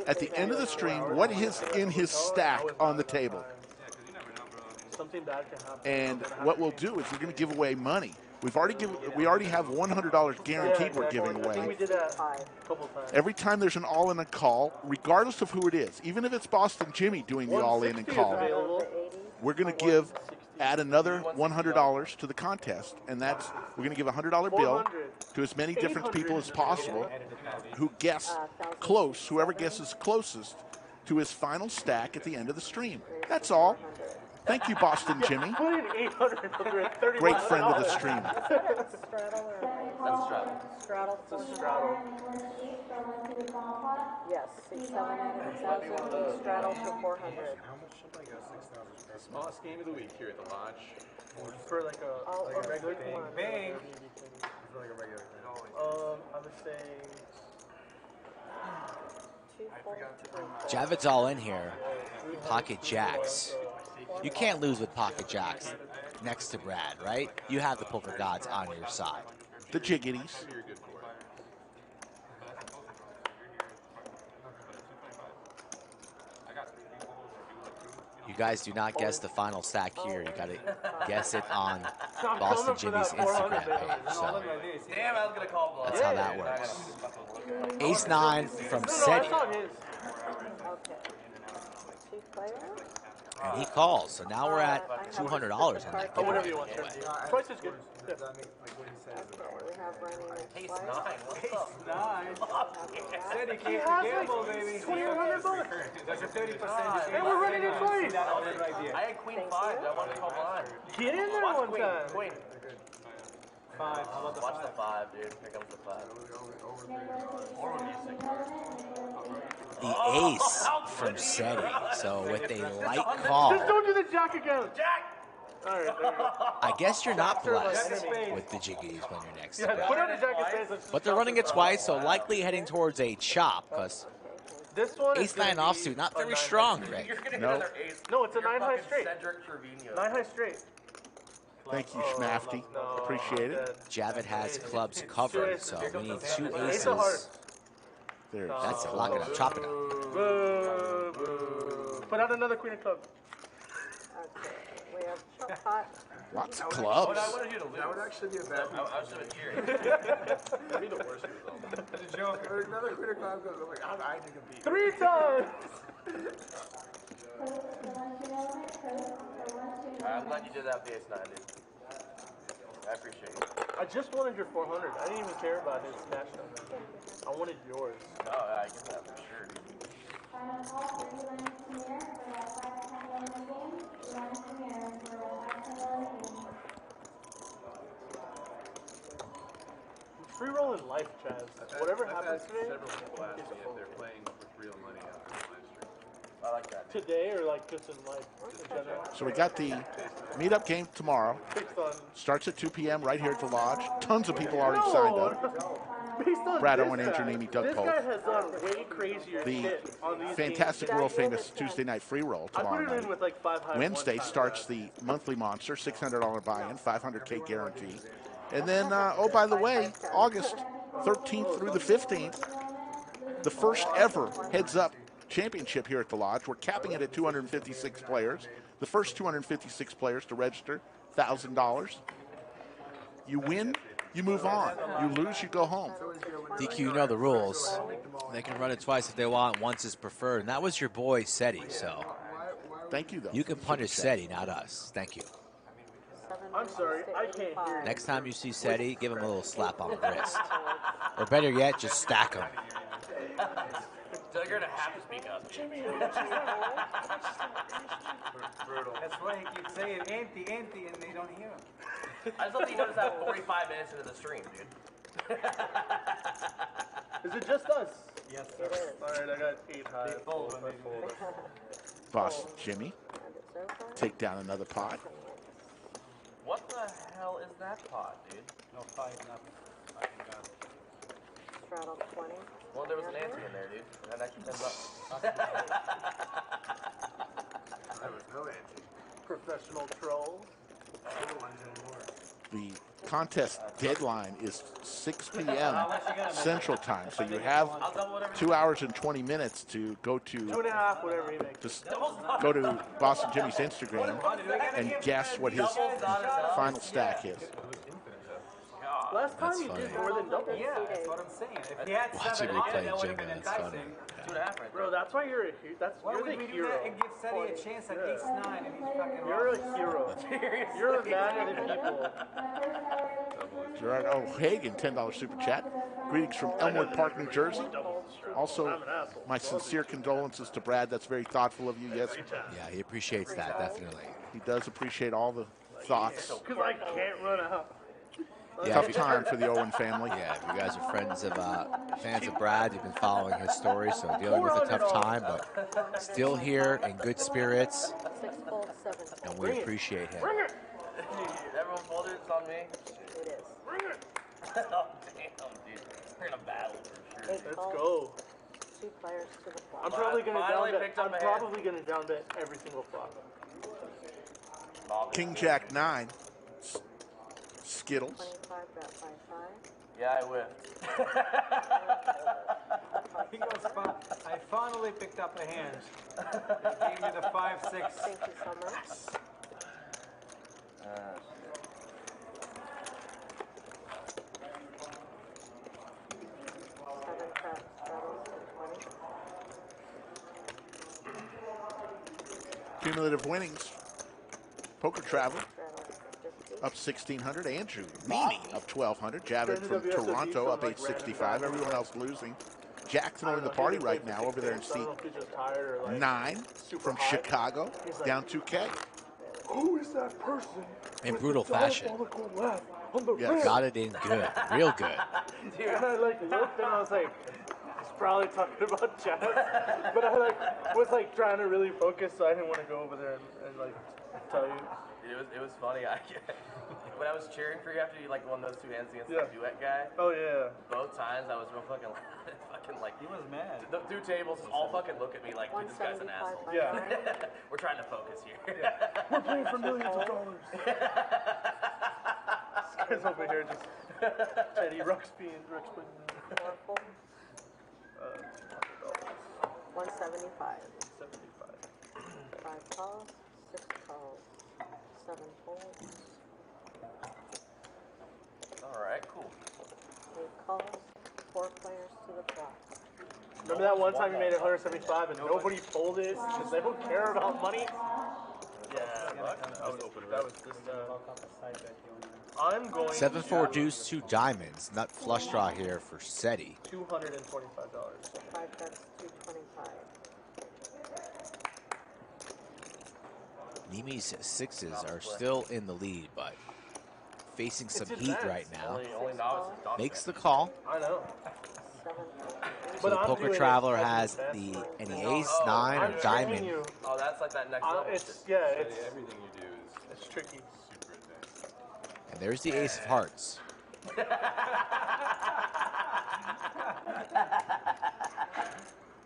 At the end of the stream, what is in his stack on the table. And what we'll do is we're going to give away money. We already have $100 guaranteed we're giving away. Every time there's an all-in and call, regardless of who it is, even if it's Boston Jimmy doing the all-in and call, we're going to add another $100 to the contest, and we're going to give a $100 bill to as many different people as possible who guess close, whoever guesses closest to his final stack at the end of the stream. That's all. Thank you, Boston Jimmy. Great friend of the stream. Straddle or? That's Straddle. Straddle. It's a straddle. Yes, 6,700,000. Straddle for 400. How much should I go? 6,000. Smallest game of the week here at the lodge. For like a regular thing. Bang. For like a regular thing. I would say 243. Javed's all in here. Pocket jacks. You can't lose with pocket jacks next to Brad, right? You have the poker gods on your side. The jiggities. You guys do not guess the final stack here. You got to guess it on Boston Jimmy's Instagram page. So Damn, I was gonna call bluff. that's how that works. Ace-9 from Seti. Okay. 2 players? And he calls. So now we're at $200 on that. oh, whatever you want. Sure. Twice is good. Yeah. Okay, we have running Ace twice. 9. What's up? Nice. Said he He can't has gamble, like baby. $2,100. That's a 30%. Hey, we're running it twice. That already right there. I had queen 5. I wanted to call blind. Get in there Watch one queen. time. Queen. 5. How about the Watch the 5? 5, dude. Here comes the 5. Or would be a 6. The ace from Seti. So with a light call, Just don't do the jack again. Jack! All right, there you go. I guess you're not blessed with the jiggies when you're next to Yeah, Brad. put on the jack and face. But they're running it twice, so likely heading towards a chop, because This one is Ace-9 gonna offsuit, be not a very 9 strong, high Greg. You're gonna hit No. another ace. No, it's a You're 9 high fucking straight. Cedric Trevino. 9 high straight. Thank you, Schmafty. No, Appreciate it. dead. Javed has clubs covered, so we need 2 Ace of hearts. aces. There's That's it. Lock it up. Chop it up. Boo, boo. Put out another queen of clubs. Okay, we have chop pot. lots of What clubs. I wanted you to lose. That would actually be a bad I was just cheering. That'd be the worst result. That's a joke. Or another queen of clubs goes, I'm like, I think a beat. 3 times. I'm glad you did that with the ace 9, dude. I appreciate it. I just wanted your 400. I didn't even care about his national. I wanted yours. Oh, yeah, I get that for sure, dude. Free roll in life, Chaz. Whatever I've happens had today, several people ask me if they're playing with real money after the live stream. I like that. Dude. today or like just in life in general. So we got the meetup game tomorrow. Based on Starts at 2 p.m. right here at the lodge. Tons of people already signed up. Based on Brad this Owen, Andrew guy. Neeme, Doug This Polk. guy has done way crazier The shit on these fantastic games. world famous Tuesday night free roll I put tomorrow it in night. with like 5 high. Wednesday starts the monthly monster, $600 buy-in, $500K guarantee. And then, oh, by the way, August 13th through the 15th, the first ever heads-up championship here at the lodge. We're capping it at 256 players. The first 256 players to register, $1,000. You win, you move on. You lose, you go home. DQ, you know the rules. They can run it twice if they want. Once is preferred. And that was your boy, Seti, so Thank you, though. you can punish Seti, not us. Thank you. I'm sorry, I can't hear you. Next time you see Seti, give him a little slap on the wrist. Or better yet, just stack him. Doug, you're gonna have to speak up. That's why he keeps saying empty, empty, and they don't hear him. I just don't think you noticed that 45 minutes into the stream, dude. Is it just us? Yes, It sir. is. All right, I got 8 high. They fold when they fold. Boss Jimmy, And it's over. take down another pot. What the hell is that pot, dude? No fight, nothing. Straddle 20. Well, there was an ante in there, dude. An extra $10. There was no ante. Professional troll. The contest deadline is 6 p.m. Central Time, so you have 2 hours and 20 minutes to go to 2.5, whatever he makes. just go to Boston Jimmy's Instagram and guess what his final stack is. Last time That's you funny. did more than double. Yeah, that's what I'm saying. If he had Watching 7 me off, play that would have Jenga, been that's funny. enticing. 2.5 right Bro, that's why you're a hero. Why You're would the we do hero. that and give Seti a chance at ace-9 and he's fucking You're rough? a hero. You're a man of the people. Gerard O'Hagan, $10 super chat. Greetings from Elmwood Park, New Jersey. Also, my sincere condolences to Brad. That's very thoughtful of you. Yes, Yeah, he appreciates that, definitely. he does appreciate all the thoughts. Because I can't run out. Yeah, Tough if you- time for the Owen family. Yeah, if you guys are fans of Brad, you've been following his story, so dealing with a tough time, but still here in good spirits, 6 fold 7. and we appreciate him. Bring it. Everyone folded, it's on me. It is. Bring it. Oh, damn, dude. We're in a battle for sure. 8 Let's calls, go. 2 players to the flop. I'm probably gonna Finally down picked bet. up I'm a hand. probably gonna down bet every single flop. King Jack 9. Skittles. 25, bet by 5. Yeah, I whiffed. He goes, I finally picked up a hand. He gave me the 5-6. Thank you so much. Seven traps, straddles, and 20. Cumulative winnings. Poker Traveler Straddles, 50. up 1,600. Andrew Neeme up 1,200. Javed from Toronto up 865. Everyone else losing. Jack throwing the party right now over there in seat 9 from Chicago, down 2K. Who is that person? In brutal fashion. Yes. Got it in good, real good. And I like looked and I was like, he's probably talking about Chaz. But I was trying to really focus, so I didn't want to go over there and like tell you. It was funny. When I was cheering for you after you won those 2 hands against Yeah. the duet guy, Oh yeah. both times I was real fucking like He was mad. the 2 tables just all fucking look at me like, dude, this guy's an 175 asshole. by Yeah. 5. We're trying to focus here. We're playing for millions of dollars. This guy's over here just Teddy Ruxpin. 4 fold, 175. 75. 5 calls, 6 calls, 7 folds, All right, cool. 8 calls, 4 players to the flop. Remember that one time you made it 175 and nobody folded because they don't care about money? Yeah, that was just. I'm going 7-4 deuce, 2 diamonds. Nut flush draw here for Seti. $225. 5 bets, 225. Neeme's 6s are still in the lead, but facing some It's heat advanced. right now. Only novices don't. Makes the call. I know. 7 So the I'm Poker doing it Traveler as has advanced. any ace, 9, I'm or training diamond. you. Oh, that's like that next level. It's Everything you do is it's tricky. super advanced. And there's the ace of hearts.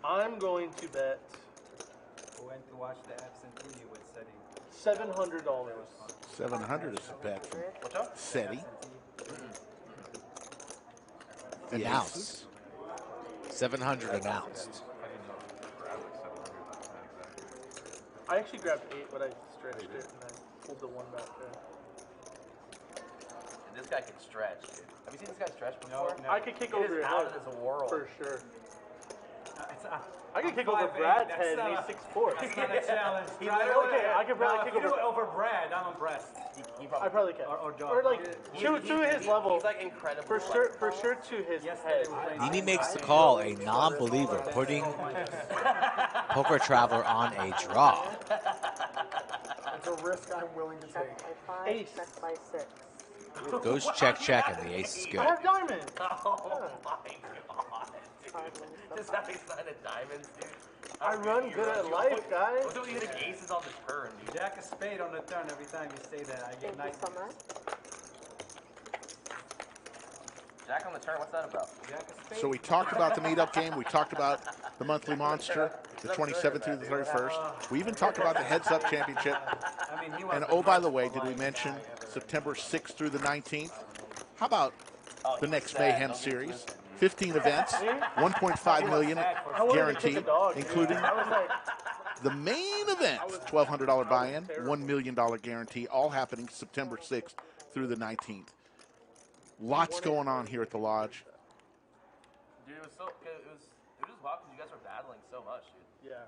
I'm going to bet We went to watch the absentee with Seti. $700. 700 is a bet from Seti. An ounce. 700 announced. I actually grabbed 8, but I stretched it and I pulled the 1 back there. This guy can stretch, dude. Have you seen this guy stretch before? No. I could kick He over is your out head. of this world. For sure. I could kick over Brad's head and he's 6'4". That's not a challenge. He Brad, literally- Okay, I could probably kick if you do over. it over Brad, I'm impressed. He I probably can. Or John. Or like to his level. He's like incredible. For sure to his head. Neeme makes the call, a non-believer, putting Poker Traveler on a draw. It's a risk I'm willing to take. Check by 5, Ace. check by 6. Goes check, check, and the ace is I good. have diamond. Oh my god. 5 wins the Just flop. having signed a diamonds, dude. I run good at life, guys. What do you think aces on the turn, dude? Jack a spade on the turn every time you say that. I get Thank you so much. Jack on the turn, what's that about? So we talked about the meetup game. We talked about the monthly monster, the 27th through the 31st. We even talked about the heads-up championship. And oh, by the way, did we mention September 6th through the 19th? How about the next Mayhem series? 15 events, 1.5 million guaranteed, including the main event, $1,200 buy-in, $1 million guarantee, all happening September 6th through the 19th. Lots going on here at the lodge. Dude, it was just wild because you guys were battling so much, dude. Yeah.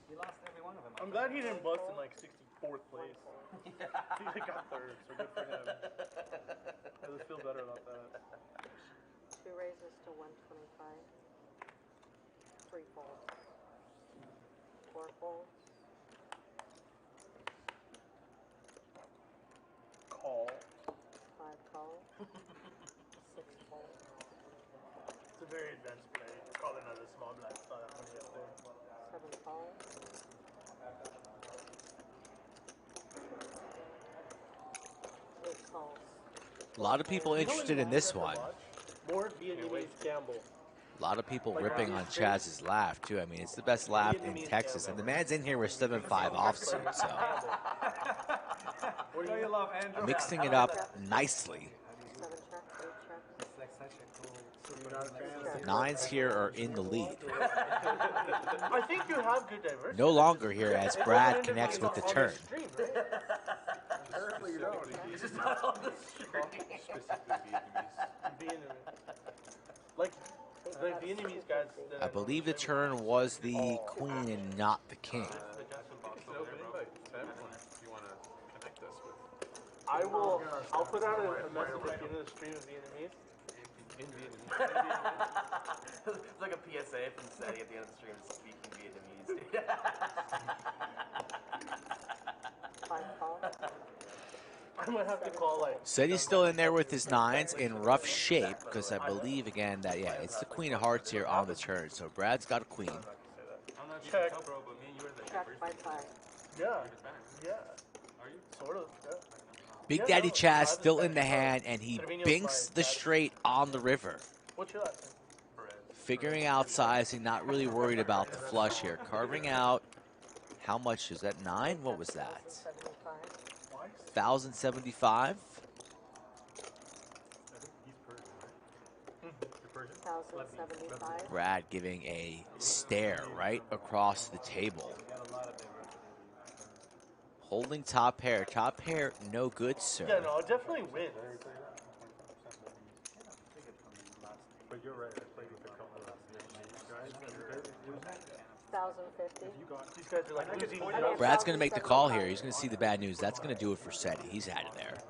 He lost every one of them. I'm glad he didn't bust in like 64th place. He got third, so good for him. I just feel better about that. 2 raises to 125. 3 folds. 4 folds. Call. 5 calls. 6 folds. It's a very advanced play. Call another small blind. Saw that money up there. 7 calls. 8 calls. A lot of people interested in this one. More Vietnamese gamble. A lot of people ripping on Chaz's laugh, too. I mean, it's the best laugh in Texas. And the man's in here with 7.5 offsuit, so mixing it up nicely. 7 checks, 8 checks. Nines here are in the lead. I think you have good diversity. No longer here as Brad connects with the turn. Apparently you don't. He's just not on the stream. Like the Vietnamese guys. I believe the turn was the queen and not the king. I'll put out a message at the end of the stream in Vietnamese. It's like a PSA from Seti at the end of the stream, speaking Vietnamese, dude. 5 calls. I'm gonna have to call like. Said he's still in there with his nines in rough shape because I believe again that it's the queen of hearts here on the turn. So Brad's got a queen. Check. Check by 5. Yeah. Yeah. Sort of. Yeah. Big Daddy Chaz still in the hand, and he binks the straight on the river. What's your last name? Figuring out sizing, not really worried about the flush here. Carving out, how much is that? 9? What was that? 1,075? 1,075. Brad giving a stare right across the table. Holding top pair. Top pair, no good, sir. Yeah, no, I'll definitely win. But you're right. I played with a couple of 1,050. These guys are like losing. Brad's going to make the call here. He's going to see the bad news. That's going to do it for Seti. He's out of there.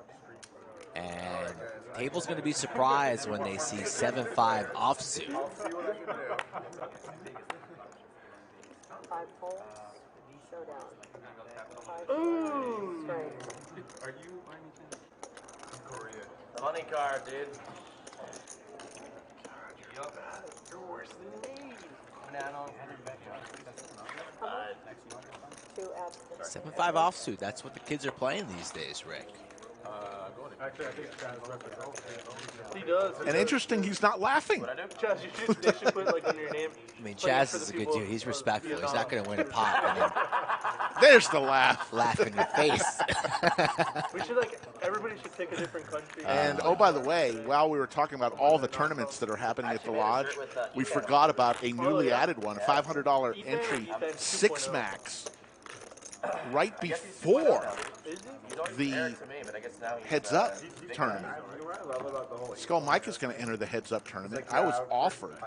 And table's going to be surprised when they see 7.5 offsuit. 5 folds. Showdown. 5 Ooh. straight. Are you by any chance? Korea. The money card, dude. You're worse than me. 2 absent. 7.5 offsuit. That's what the kids are playing these days, Rick. Actually, I think Chaz represents. He does. And interesting, he's not laughing. Chaz, they should put like under your name. I mean, Chaz is a good dude. He's respectful. He's not going to win a pop and then There's the laugh. laugh in your face. We should everybody should pick a different country. And oh, by the way, while we were talking about all the tournaments that are happening at the lodge, we forgot about a newly added one, $500 entry, 6 max, right before the heads up tournament. Skull Mike is going to enter the heads up tournament. I was offered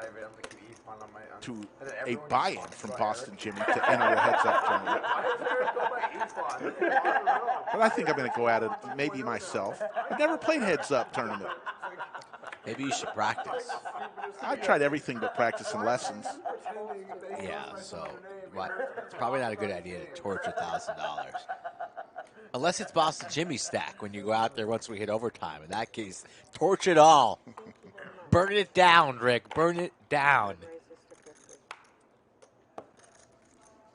to a buy-in from Boston Jimmy to enter the heads up tournament. But I think I'm going to go at it maybe myself. I've never played heads up tournament. Maybe you should practice. I've tried everything but practicing lessons. Yeah, so it's probably not a good idea to torch $1,000. Unless it's Boston Jimmy's stack when you go out there once we hit overtime. In that case, torch it all. Burn it down, Rick. Burn it down. Raises to 50.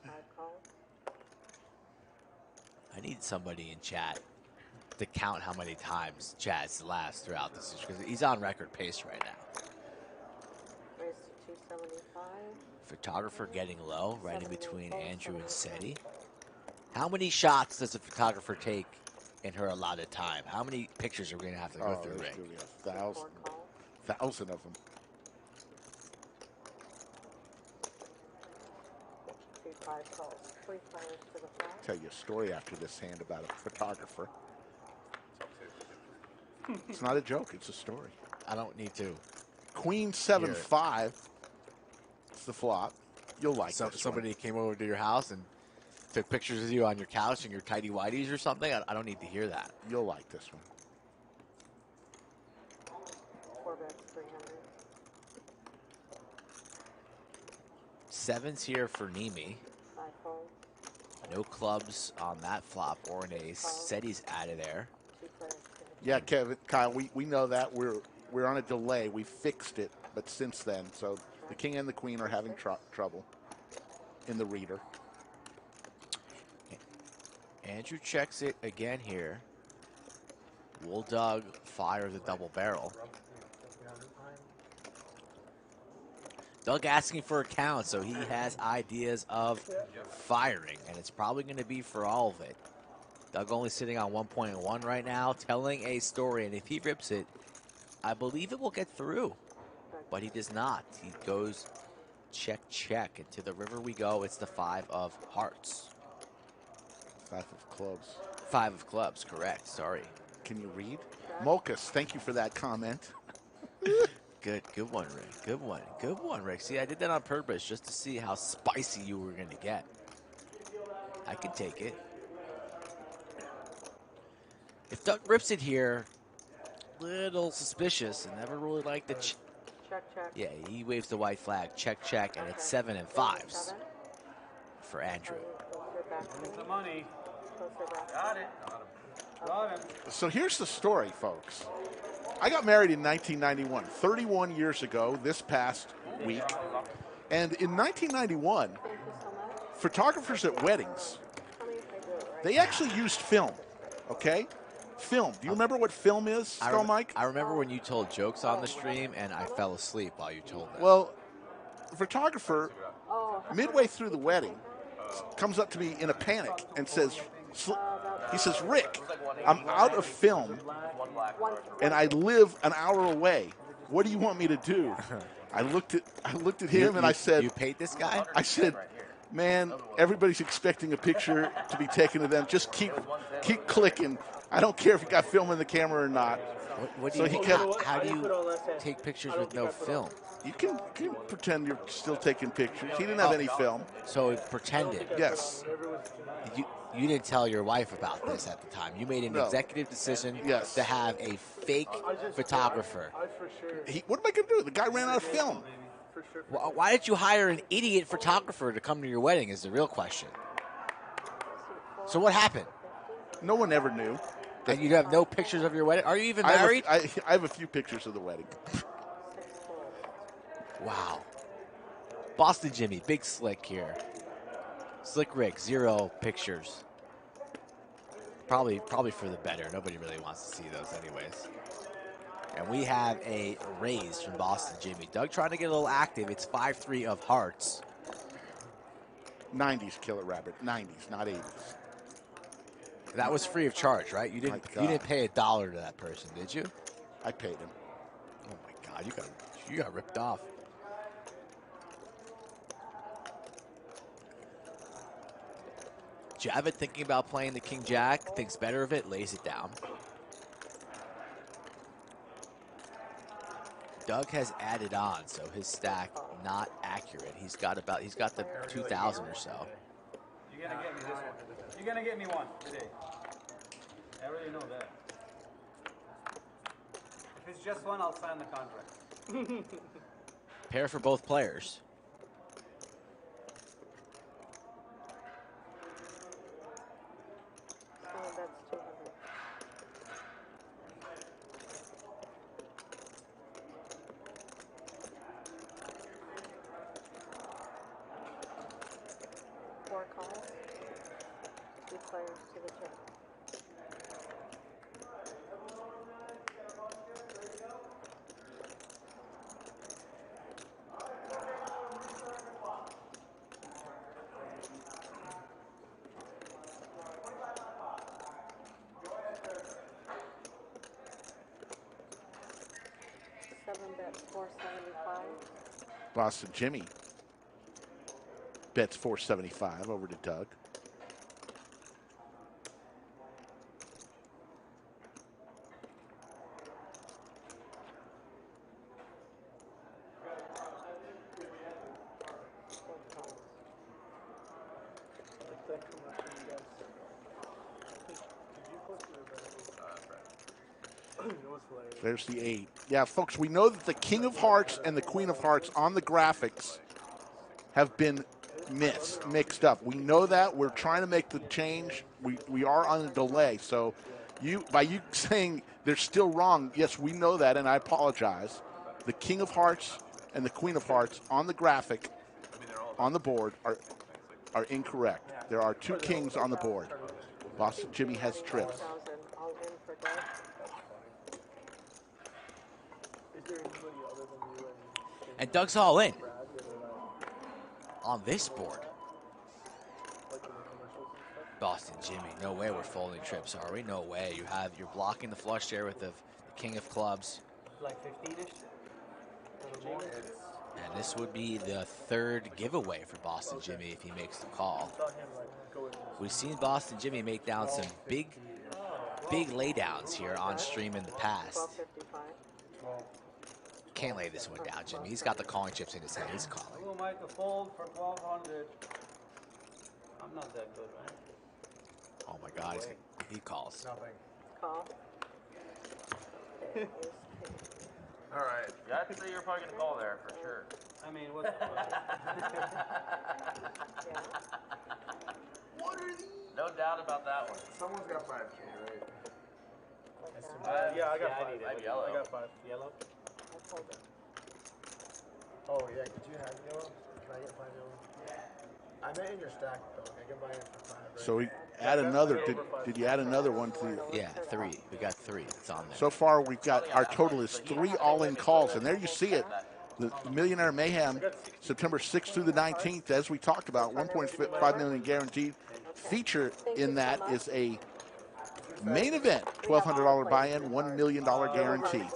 5 calls. I need somebody in chat to count how many times Chaz laughs throughout this because he's on record pace right now. Raise to 275. Photographer getting low, right in between Andrew and Seti. How many shots does a photographer take in her allotted time? How many pictures are we going to have to go through, there's Rick? gonna be 1,000. 1,000 of them. 5 calls. 3 players to the flag. Tell you a story after this hand about a photographer. It's not a joke, it's a story. I don't need to. Queen 7-5. It's the flop. You'll like this Somebody one. came over to your house and took pictures of you on your couch in your tidy whities or something? I don't need to hear that. You'll like this one. 4 bets, 300. Sevens here for Neeme. 5 folds. No clubs on that flop or an ace. Seti's out of there. 2 players to the Yeah, Kyle, we know that. We're on a delay. We fixed it, but since then, so the king and the queen are having trouble in the reader. Andrew checks it again here. Will Doug fire the double barrel? Doug asking for a count, so he has ideas of firing, and it's probably going to be for all of it. Doug only sitting on 1.1 right now, telling a story, and if he rips it, I believe it will get through, but he does not. He goes check, check, and to the river we go. It's the 5 of hearts. 5 of clubs. 5 of clubs, correct. Sorry. Can you read? Mokus, thank you for that comment. Good one, Rick. Good one, Rick. See, I did that on purpose just to see how spicy you were going to get. I can take it. If Doug rips it here, little suspicious, and never really liked the. check, check. Yeah, he waves the white flag. Check, check, and it's 7 and 5s 7. for Andrew. Closer back to Here's me. the money. Closer back. Got it. Got him. So here's the story, folks. I got married in 1991, 31 years ago, this past week. And in 1991, Thank you so much. photographers at weddings, Tell me if I do it right. they actually used film, okay? Film. Do you remember what film is, Skull Mike? I remember when you told jokes on the stream, and I fell asleep while you told them. Well, the photographer, Oh, midway through the wedding, comes up to me in a panic and says, he says, Rick, I'm out of film and I live an hour away. What do you want me to do? I looked at him and I said, you paid this guy? I said, man, everybody's expecting a picture to be taken of them. Just keep clicking. I don't care if you got film in the camera or not. What do So you, he kept- how do you take pictures with no film? You can pretend you're still taking pictures. He didn't have any film. So he pretended. Yes. You didn't tell your wife about this at the time. You made an No. executive decision Yes. to have a fake photographer. I for sure. What am I going to do? The guy ran out of film. For sure. Why did you hire an idiot photographer to come to your wedding is the real question. So what happened? No one ever knew. And you have no pictures of your wedding? Are you even married? I have a few pictures of the wedding. Wow. Boston Jimmy, big slick here. Slick Rick, 0 pictures. Probably for the better. Nobody really wants to see those anyways. And we have a raise from Boston Jimmy. Doug trying to get a little active. It's 5-3 of hearts. 90s Killer Rabbit. 90s, not 80s. That was free of charge, right? You didn't pay $1 to that person, did you? I paid him. Oh my God, you got ripped off. Javed thinking about playing the King Jack, thinks better of it, lays it down. Doug has added on, so his stack not accurate. He's got the 2,000 or so. You're gonna get me this one. You're gonna get me one today. I already know that. If it's just one, I'll sign the contract. Pair for both players. Oh, that's 200. Four calls. 2 players to the check. bets 475. Boston Jimmy bets 475 over to Doug. There's the 8. Yeah, folks, we know that the King of Hearts and the Queen of Hearts on the graphics have been mixed up. We know that. We're trying to make the change. We are on a delay. So by you saying they're still wrong, yes, we know that, and I apologize. The King of Hearts and the Queen of Hearts on the graphic on the board are incorrect. There are 2 kings on the board. Boston Jimmy has trips. All in for Doug. And Doug's all in on this board. Boston Jimmy, no way we're folding trips, are we? No way. You're blocking the flush there with the king of clubs. Like 15-ish? And this would be the 3rd giveaway for Boston Jimmy if he makes the call. We've seen Boston Jimmy make down some big laydowns here on stream in the past. 1255. Can't lay this one down, Jimmy. He's got the calling chips in his hand. He's calling. We'll make a fold for 1200. I'm not that good, right? Oh my God, he calls. Nothing. Call. All right. Yeah, I'd say you're probably going to call there for sure. I mean, what's What are these? No doubt about that one. Someone's got 5K, right? Yeah, I got 5. I have yellow. I got 5. Yellow? Oh, yeah, could you have yellow? Can I get 5 yellow? I meant in your stack, though. I can buy it for 5, right? So we add another. Did you add another one to? Yeah, 3. We got 3. It's on there. So far, we've got our total is 3 all-in calls, and there you see it. The Millionaire Mayhem, September 6th through the 19th, as we talked about, 1.5 million guaranteed. Feature in that is a main event, $1,200 buy-in, $1 million guarantee.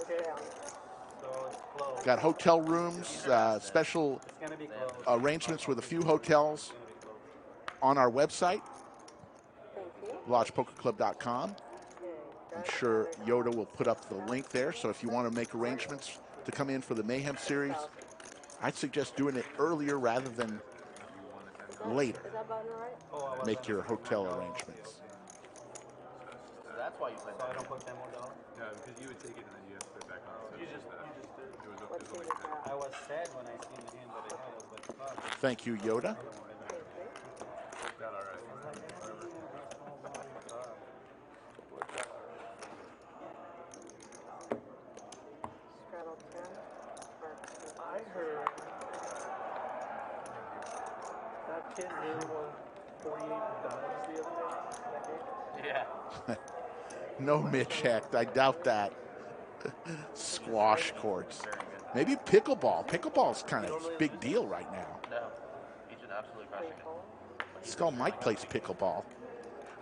Got hotel rooms, special arrangements with a few hotels on our website, lodgepokerclub.com. I'm sure Yoda will put up the link there, so if you want to make arrangements to come in for the Mayhem series, I'd suggest doing it earlier rather than later. Make your hotel arrangements. So that's why you played that. I don't put $10 more. No, because you would take it and then you have to put it back on. So You just did. I was sad when I seen the hand that I had. I was like, fuck. Thank you, Yoda. Straddle 10. I heard that kid really won 48 dimes the other day in that game. Yeah. No Mitch Hecht, I doubt that. Squash courts. Maybe pickleball. Pickleball's kind of a big deal right now. No. He's been absolutely crushing it. Skull Mike plays pickleball.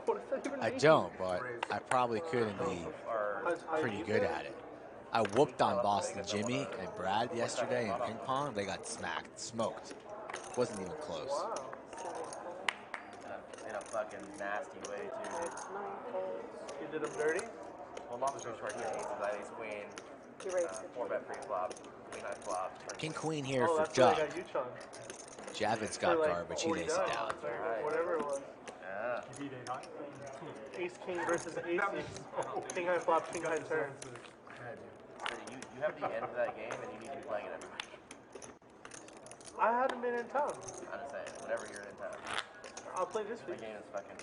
What does that even I mean? don't, but I probably could and be pretty good at it. I whooped on Boston Jimmy and Brad yesterday in ping pong. They got smoked. Wasn't even close. Wow. In a fucking nasty way, too. You did him dirty? Well, long story short, he had aces, I had ace queen, 4-bet pre-flop, queen high flop. King Queen here Oh, for that's why I Doug. got you, Chun. Javed's For got like garbage. He 40 lays it dimes, down. or whatever it was. Yeah. Ace king versus ace. King high flop, king high turn. So you have the end of that game, and you need to be playing it every week. I haven't been in town. I'm just saying, whenever you're in town. I'll play this The week. game is fucking...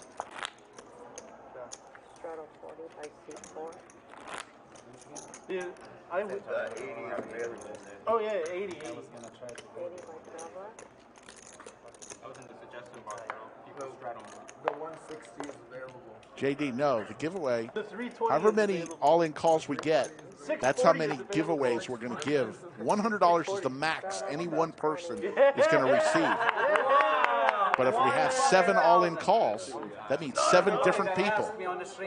Straddle 40 by C4. Dude, I would. 80 is available. Oh yeah, 80. 80 by Traveler. I was in the suggestion box, bro. People straddle more. The 160 is available. JD, no, the giveaway, The 320. however is many available. all-in calls we get, that's how 640 many is available. giveaways we're going to give. $100 is the max any one person is going to receive. Yeah. But if we have 7 all-in calls, that means 7 different people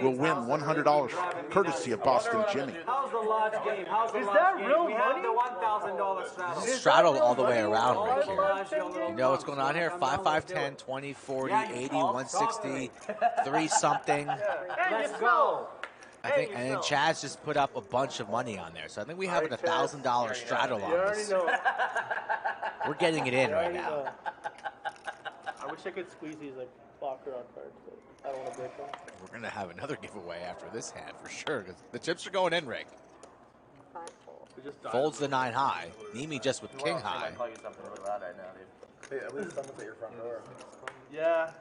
will win $100 courtesy of Boston Jimmy. How's the large game? How's the Is large that game? real We have money? the $1,000 straddle. This is Straddle all the way around All right the here. large, your little You know what's bumps. going on here? Come 5, down, 5, let's do 10, it. 20, 40, Yeah, you 80, talk, 160, 3 something. Let's go. I think, and then Chaz just put up a bunch of money on there. So I think we have a $1,000 straddle You on already this. know. We're getting it in You right already now. know. I wish I could squeeze these like blocker on cards, but I don't want to break them. We're going to have another giveaway after this hand for sure. 'Cause the chips are going in, Rick. We just died. Folds the 9 high. Neeme just with king I high. might call you something really loud right now, dude. Hey, at least someone's at your front door. Yeah.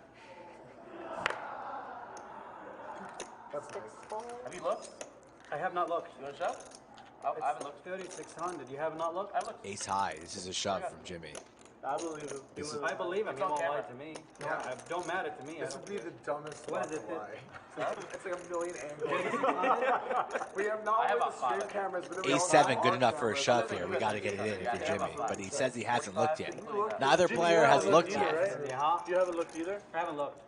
That's nice. Have you looked? I have not looked. You want to shove? I haven't looked. 3,600. You have not looked? I've looked. Ace high. This is a shove from Jimmy. I believe it. This I believe him. He on won't camera. lie to me. No, it don't matter to me. I This don't would be the dumbest What one is to it? lie. It's like a million angles. We have I not have with a the stream five. cameras, but we Ace all 7 have good our enough for a cameras. shove here. We got to get it in if you're Jimmy. But he says he hasn't looked yet. Neither player has looked yet. Yeah. You haven't looked either? I haven't looked.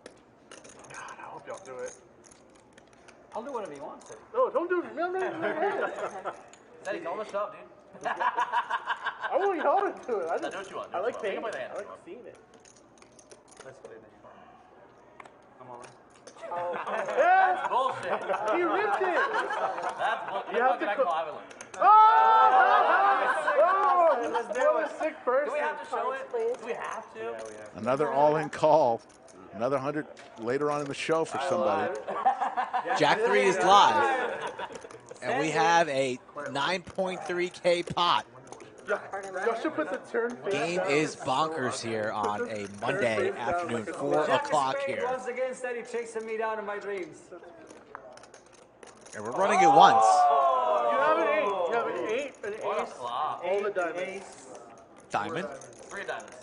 God, I hope y'all do it. I'll do whatever you want to. No, don't do it. No. Said he's on the shove, dude. I want y'all to do it. No, do what you want. I like Take paying it by it. the hand. I like seeing it. Let's play this. Come on. Yeah, Bullshit. he ripped it. That's bullshit. You have to I cook- call Ivan. Oh, Let's do what it. a sick person. Do we have to show it? Please. Do we have to? Another all-in call. Another 100 later on in the show for somebody. Jack 3 is live. And we have a 9.3K pot. Y'all should put the turn face Game down. is bonkers here on a Monday afternoon, 4 o'clock here. Once again said he chasing me down in my dreams. And we're running it once. You have an 8. You have an 8, an What a ace, flop. all the diamonds. Diamond. 3 diamonds.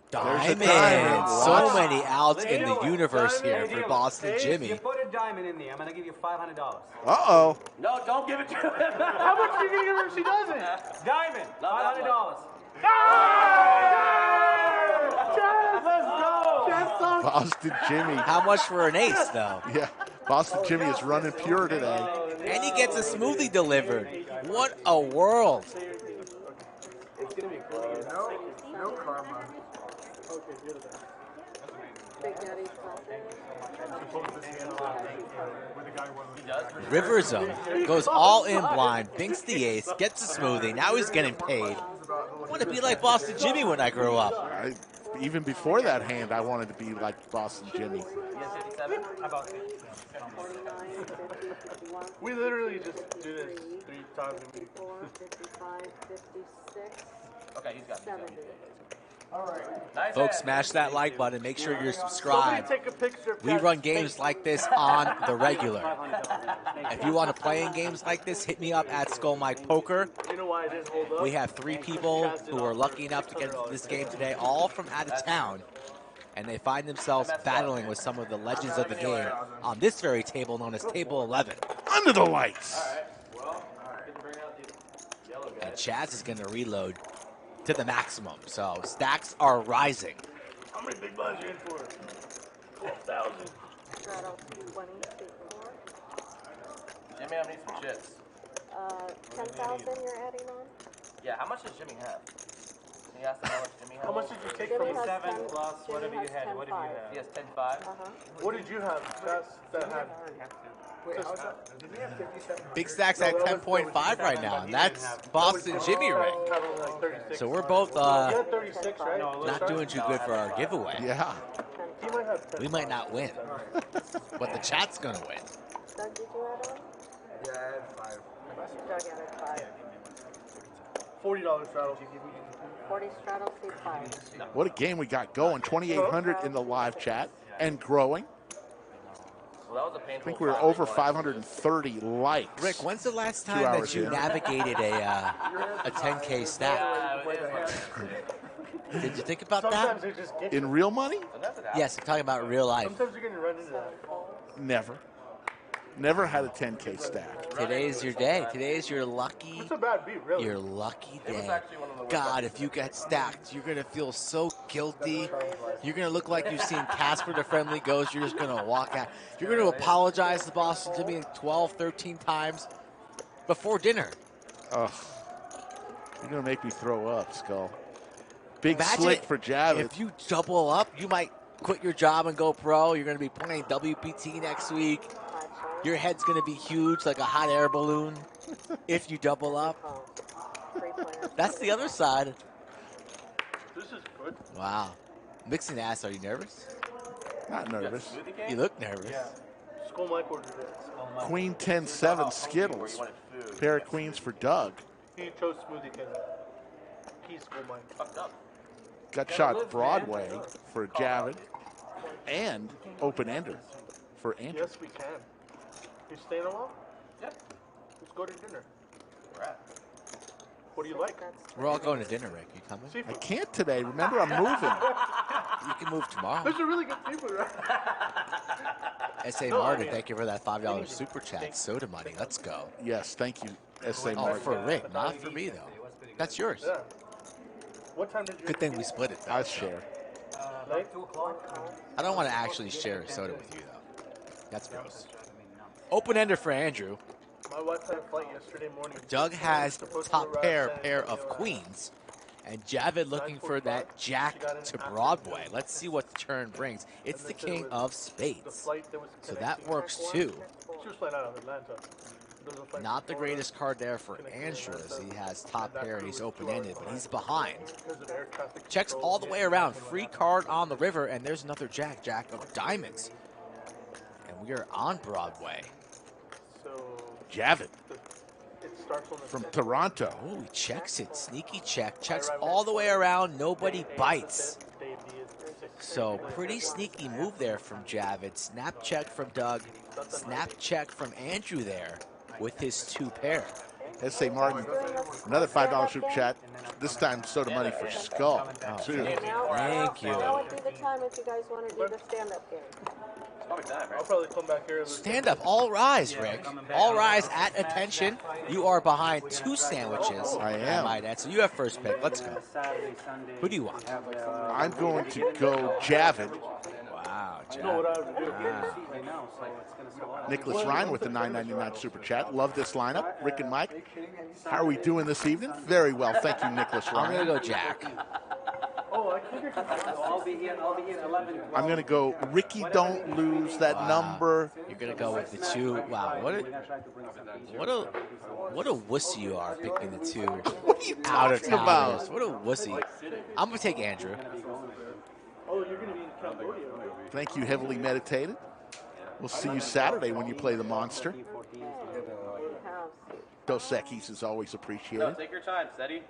Diamond. diamond. So Watch. many outs in the universe here for Boston You Jimmy. put a diamond in there. I'm going to give you $500. Uh-oh. No, don't give it to him. How much are you going to give her if she doesn't? Diamond. $500. Let's go. Boston Jimmy. How much for an ace, though? Yeah, Boston Jimmy is running pure today. And he gets a smoothie delivered. What a world. No karma. Big Daddy Chaz. Rivers him. Goes all in blind. Binks the ace. Gets a smoothie. Now he's getting paid. I want to be like Boston Jimmy when I grow up. Even before that hand, I wanted to be like Boston Jimmy. You have 57? About 49, 50, 51, We literally just do this 3 times a week. 54, 55, 56, Okay, he's got 70. Nice Folks, hand. smash that like button. Make sure you're Somebody subscribed. take a picture. We run games like this on the regular. If you want to play in games like this, hit me up at Skull Mike Poker. You know why I didn't hold up? We have 3 people who are lucky enough to get into this game today, all from out of town. And they find themselves battling with some of the legends of the game on this very table known as Table 11. Under the lights. And Chaz is going to reload to the maximum. So stacks are rising. How many big bucks you in for? 12,000. Straddle 20, 4. Jimmy, I need some chips. 10,000 you're adding on? Yeah, how much does Jimmy have? Can you ask him how much Jimmy has? How much did you take Jimmy from has me? 7 10, plus whatever Jimmy you has had. What did you 10.5. have? He has 10-5. What did you have? That had. Wait, how's that? Did we have 57? Big stacks at 10.5 right now. And that's Boston Jimmy Ray. Like 36. So we're both You had 36, right? not doing too good for our giveaway. Yeah. He might have 10. We might not win, but the chat's going to win. Doug, did you add on? Yeah, I had 5. Doug added 5. $40 straddle. 40 straddle, C5. What a game we got going. 2,800 in the live chat and growing. Well, that was a painful I think we were flop. over 530 likes. Rick, when's the last 2 time that hours you in. navigated a 10K stack? Yeah, it is what it Did you think about Sometimes that? they just get In real money? is. Sometimes it happens. Yes, I'm talking about real life. Sometimes you're going to run into that. Never. Never had a 10K stack. Today's your day. Today's your lucky. It's a bad beat, really. Your lucky It was day. actually one of the worst God, episodes. if you get stacked, you're gonna feel so guilty. You're gonna look like you've seen Casper the Friendly Ghost. You're just gonna walk out. You're gonna apologize to Boston Jimmy 12, 13 times before dinner. Ugh. You're going to make me throw up, Skull. Big Imagine slick for Javed. If you double up, you might quit your job and go pro. You're gonna be playing WPT next week. Your head's gonna be huge like a hot air balloon if you double up. That's the other side. This is good. Wow. Mixing ass, are you nervous? Not nervous. You look nervous. Skull Mike ordered it. Queen 10-7 Skittles. Pair of queens for Doug. He chose Smoothie King. He's Skull Mike. Fucked up. Got shot Broadway for Javed. And open ender for Andrew. Yes, we can. You staying a while? Yeah. Let's go to dinner. We're at. What do you like? We're all going to dinner, Rick. You coming? I Seafood. can't today. Remember, I'm moving. You can move tomorrow. There's a really good seafood, right? S.A. No, I Martin, mean- thank you for that $5 super chat. Soda money. Let's go. Yes, thank you, S.A. Oh, Martin. for Rick, not for me, though. That's yours. Yeah. What time did you? Good thing we split it, though. I share. Like 2 o'clock. I don't want to actually share a soda with you, though. That's gross. Open ender for Andrew. My wife had a flight yesterday morning. Doug has Supposed to top arrive at pair of queens. And Javed looking for that jack to Broadway. Let's see what the turn brings. It's the king of The spades. flight that was So that connecting works her. too. She was flying out of Atlanta. There was a flight Not the from Florida. greatest card there for Andrew as he has top pair and he's open-ended, but he's behind. There's an air traffic Checks control all the way around. Free card on the river, and there's another jack of diamonds. And we are on Broadway. So Javed it starts on the from 10th. Toronto. Oh, he checks it. Sneaky check. Checks all the way around. Nobody bites. Day B is the 6th. So pretty sneaky move there from Javed. Snap check from Doug. Snap check from Andrew there with his 2 pair. S.A. Martin, another $5 super chat. This time soda money for Skull, too. Thank you. Now would be the time if you guys want to do the stand-up game. Probably time, I'll right? probably come back here. Stand up. All rise, Rick. All rise at attention. You are behind 2 sandwiches. I am. might add. So you have first pick. Let's go. Saturday, Sunday. Who do you want? I'm going to go Javed. Wow, You know what Jack. I would do? Right now, so it's gonna sell out. Nicholas Ryan with the $9.99 super chat. Love this lineup. Rick and Mike, how are we doing this evening? Very well. Thank you, Nicholas I'm going Ryan. to go Jack. Oh, I figured I'll be here 11. I'm going to go Ricky Don't Lose that number. You're going to go with the 2. Wow, what a wussy you are picking the 2 What are you out of talking towners. about? What a wussy. I'm going to take Andrew. Oh, you're going to be in Cambodia. Thank you, Heavily Meditated. We'll see you Saturday when you play the Monster. Dos Equis is always No, appreciated. take your time, steady.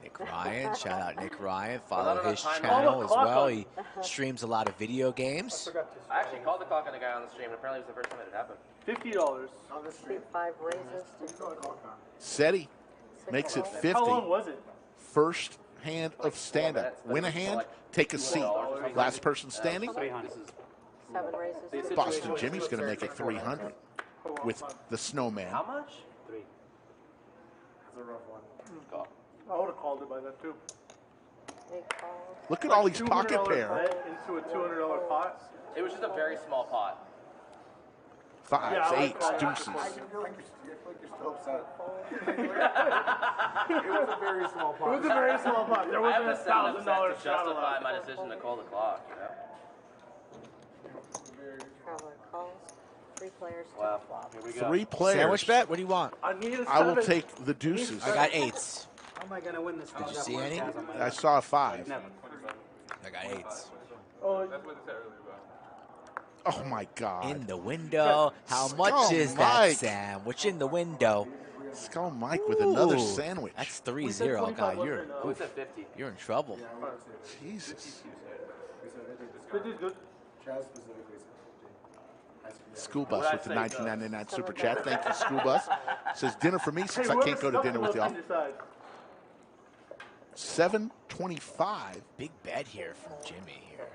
Nick Ryan, shout out Nick Ryan. Follow his channel as well. He streams a lot of video games. I actually called the clock on the guy on the stream, and apparently it was the first time it had happened. $50. 5 raises. SETI makes it 50. How long was it? First hand of stand-up. Win a hand, take a seat. Last person standing, 7 raises. Boston Jimmy's going to make it 300 with the snowman. How much? 3. That's a rough one. I would have called it by then, too. 8 calls. Look at all these $200 pocket pair. bet into a $200 pot. It was just a very small pot. Fives, Yeah, eights, deuces. I feel like you're still upset. It was a very small It pot. was a very small pot. There I have wasn't to a sound upset $1,000 to shot justify allowed. my decision to call the clock, you know? Traveler calls. 3 players. Wow. Here we go. 3 players. Sandwich bet? What do you want? I needed I will 7. take the deuces. I got 8s. How am I gonna win this? Did you see any? I saw a 5. Never. I got 8s. Oh, That's what it said earlier, bro. Oh my God. In the window. How much Oh, is that Mike. sandwich in the window? Skull Mike with another Ooh, sandwich. That's 3-0. God, Who said 50? you're in trouble. Jesus. 50 is good. Chaz specifically said 50. School Bus with the 1999 super chat. Thank you, School Bus. Says dinner for me since I can't go to dinner with y'all. 725. Big bet here from Jimmy here.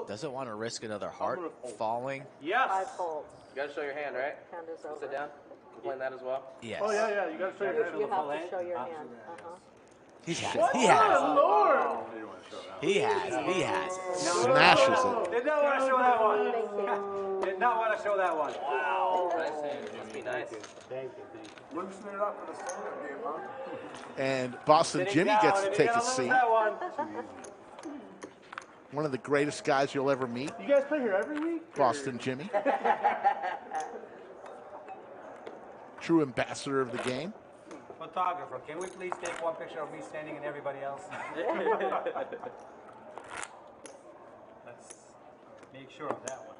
Doesn't want to risk another heart falling. Yes. 5 folds. You gotta show your hand, right? Hand is over. Sit down. You playing that as well? Yes. Oh, yeah, you gotta show your You have to show your hand. He has. What? He has. Lord! He has. He has. Smashes it. Did not want to show that one. Thank you. Did not want to show that one. Wow. Nice hand. Must be nice. Thank you. Loosening it up for the solo game, huh? And Boston Jimmy gets to take a seat. That one. One of the greatest guys you'll ever meet, You guys play here every week? Boston Jimmy. True ambassador of the game. Photographer, can we please take one picture of me standing and everybody else? Let's make sure of that one.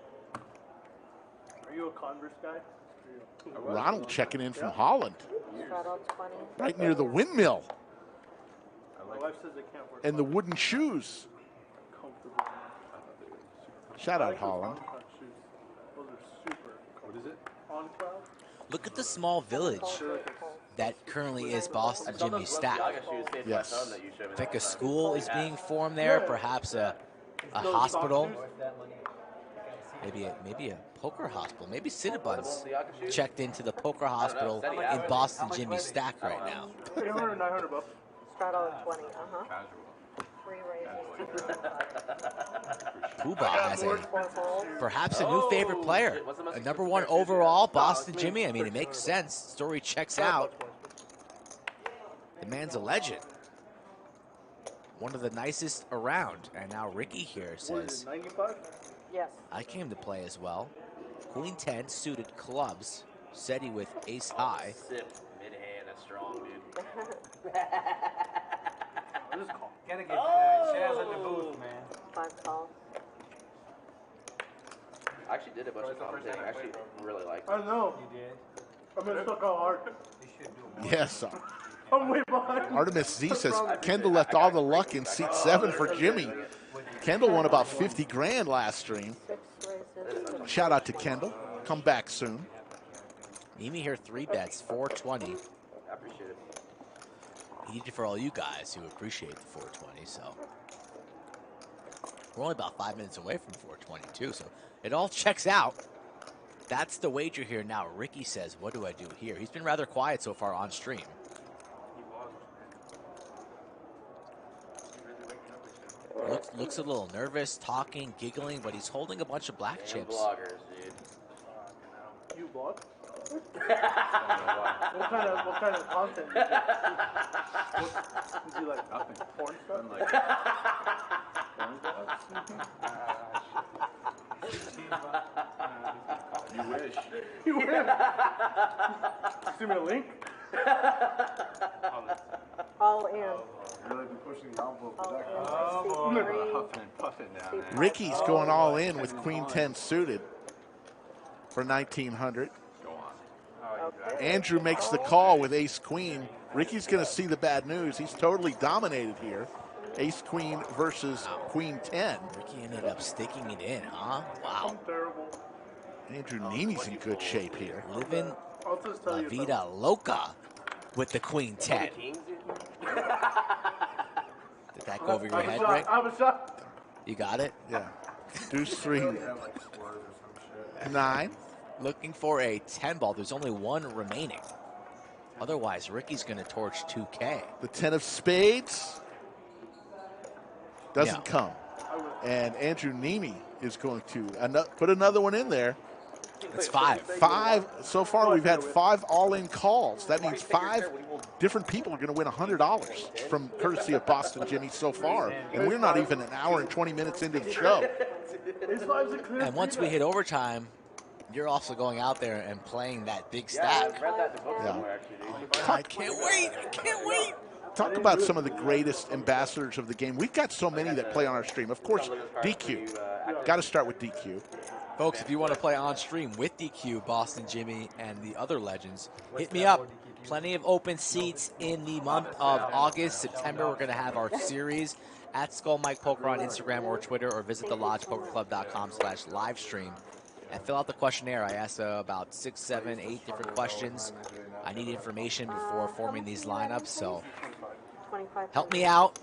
Are you a Converse guy? Ronald checking in from Holland, Straddle 20. right near the windmill My wife says they can't wear and the wooden shoes. comfortable. Shout I out like those Holland. on-cloud shoes. Those are super. What is it? On cloud? Look at the small village that currently is Boston Jimmy's stack. Yes. I think a school is being formed there, perhaps a hospital, maybe a poker hospital, maybe Cinnabons checked into the poker hospital in Boston Jimmy's stack right now. 800, 900 bucks. Straddle 20. 3 raises. Kuba has 4 folds. perhaps a new favorite player, a #1 overall, Boston Jimmy. I mean, it makes sense. Story checks out. The man's a legend. One of the nicest around. And now Ricky here What is says, it, 95? Yes. I came to play as well. Queen 10 suited clubs. SETI with ace high. Sip mid-hand. That's strong, dude. What is it called? Gotta get Chaz in the booth, man. 5 calls. I actually did a bunch of commentating. I actually really liked it. I know. You did. I'm gonna suck how hard. You should do more. Yes. I'm way behind. Artemis Z says Kendall left all the luck in seat 7 for Jimmy. Kendall won about 50 grand last stream. 6 raises. Shout out to Kendall. Come back soon. Neeme here 3 bets, 420. I appreciate it. He did it for all you guys who appreciate the 420, so. We're only about 5 minutes away from 420 too, so it all checks out. That's the wager here now. Ricky says, what do I do here? He's been rather quiet so far on stream. Looks a little nervous, talking, giggling, but he's holding a bunch of black And chips. bloggers, dude. You vlog? What kind of content do you do? Is he like porn stuff? You wish. You win. Send me a link. All in. Really been pushing the envelope for All that. in. Oh, C3. Puffing and puffing down there. Ricky's going all in with Queen 10 suited for 1900. Go on. Okay. Andrew makes the call with ace queen. Ricky's going to see the bad news. He's totally dominated here. Ace queen versus queen 10. Ricky ended up sticking it in, huh? Wow. I'm terrible. Andrew Neme's in good shape here. Living I'll just La tell you. Vida Loca with the Queen 10. Kings, dude. Did that go over your I have a head, shot. Rick? I have a shot. You got it? Yeah. Deuce 3, Have like swerves or some shit. 9. Looking for a 10 ball. There's only 1 remaining. Otherwise, Ricky's going to torch 2K. The 10 of spades doesn't Yeah. come. And Andrew Neeme is going to put another one in there. It's 5. 5 so far. We've had 5 all-in calls. That means 5 different people are going to win $100 from courtesy of Boston Jimmy so far, and we're not even an hour and 20 minutes into the show. And once we hit overtime, you're also going out there and playing that big Yeah, I've stack. read that in the book Yeah. somewhere, actually, dude. I can't wait. I can't wait. Talk about some of the greatest ambassadors of the game. We've got so many that play on our stream. Of course, DQ. Got to start with DQ. Folks, if you want to play on stream with DQ, Boston Jimmy, and the other legends, hit me up. Plenty of open seats in the month of August. September, we're going to have our series at Skull Mike Poker on Instagram or Twitter, or visit thelodgepokerclub.com/livestream and fill out the questionnaire. I asked about 6, 7, 8 different questions. I need information before forming these lineups, so 25. help me out.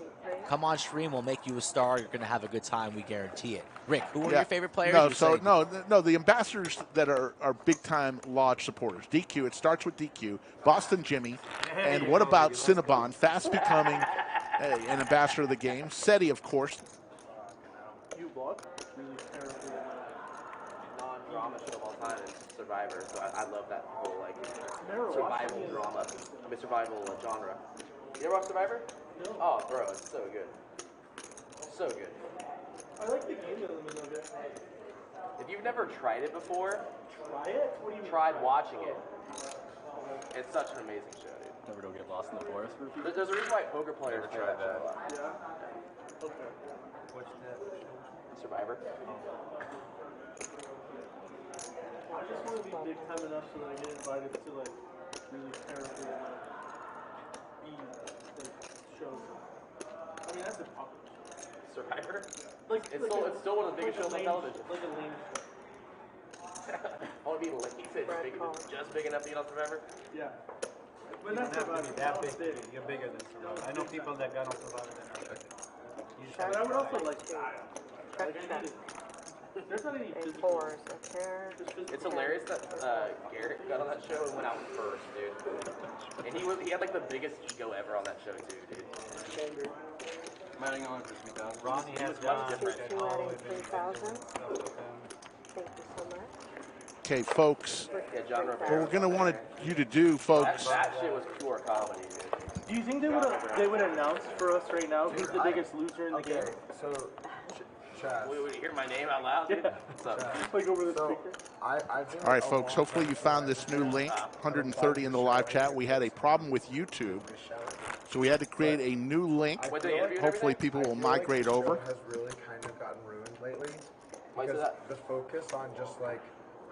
Come on stream, we'll make you a star. You're going to have a good time. We guarantee it. Rick, who are your favorite players? No, You so say- no, the ambassadors that are big-time Lodge supporters. DQ, it starts with DQ, Boston Jimmy, and what about Cinnabon, fast becoming an ambassador of the game. SETI, of course. You block? Really terribly. Non-drama show of all time is Survivor, so I love that whole like survival drama. I mean survival genre. You ever watch Survivor? No. Oh, bro, it's so good. So good. I like the game element of it. If you've never tried it before, Try it? What do you mean? tried watching it. It's such an amazing show, dude. Never don't get lost in the forest. There's a reason why poker players play that show a lot. Yeah. Okay. What's that? Survivor. I just want to be big time enough so that I get invited to like really terribly shows. I mean that's impossible. Survivor? Like It's still one of the biggest shows on television. Like a lame show. I want to be just big enough to get on Survivor. Yeah. But You that's don't have to be that Survivor. big. You're bigger than Survivor. I know people that got on Survivor that are bigger. You just But I would also like to. Check, Like I check. need it. There's not any And physical. fours, a pair. It's hilarious that Garrett got on that show and went out first, dude. And he had like the biggest ego ever on that show too, dude. Mining on for 3,000. Ronnie has was much done different. that Two always adding been 3,000. stuff with him. Thank you so much. Okay, folks, Yeah, John what Rivera. we're going to want you to do, folks, That shit was pure comedy, dude. Do you think they would announce for us right now who's the biggest loser in the game? So, Chaz. Would you hear my name out loud, dude? What's up? Like over the So, speaker? I've been all right, a folks, long hopefully time you found this new link, 130 in the live chat. We had a problem with YouTube, so we had to create a new link. What did they interview and Hopefully everything? people will I feel like migrate the show over. has really kind of gotten ruined lately. Why is Because that? the focus on just like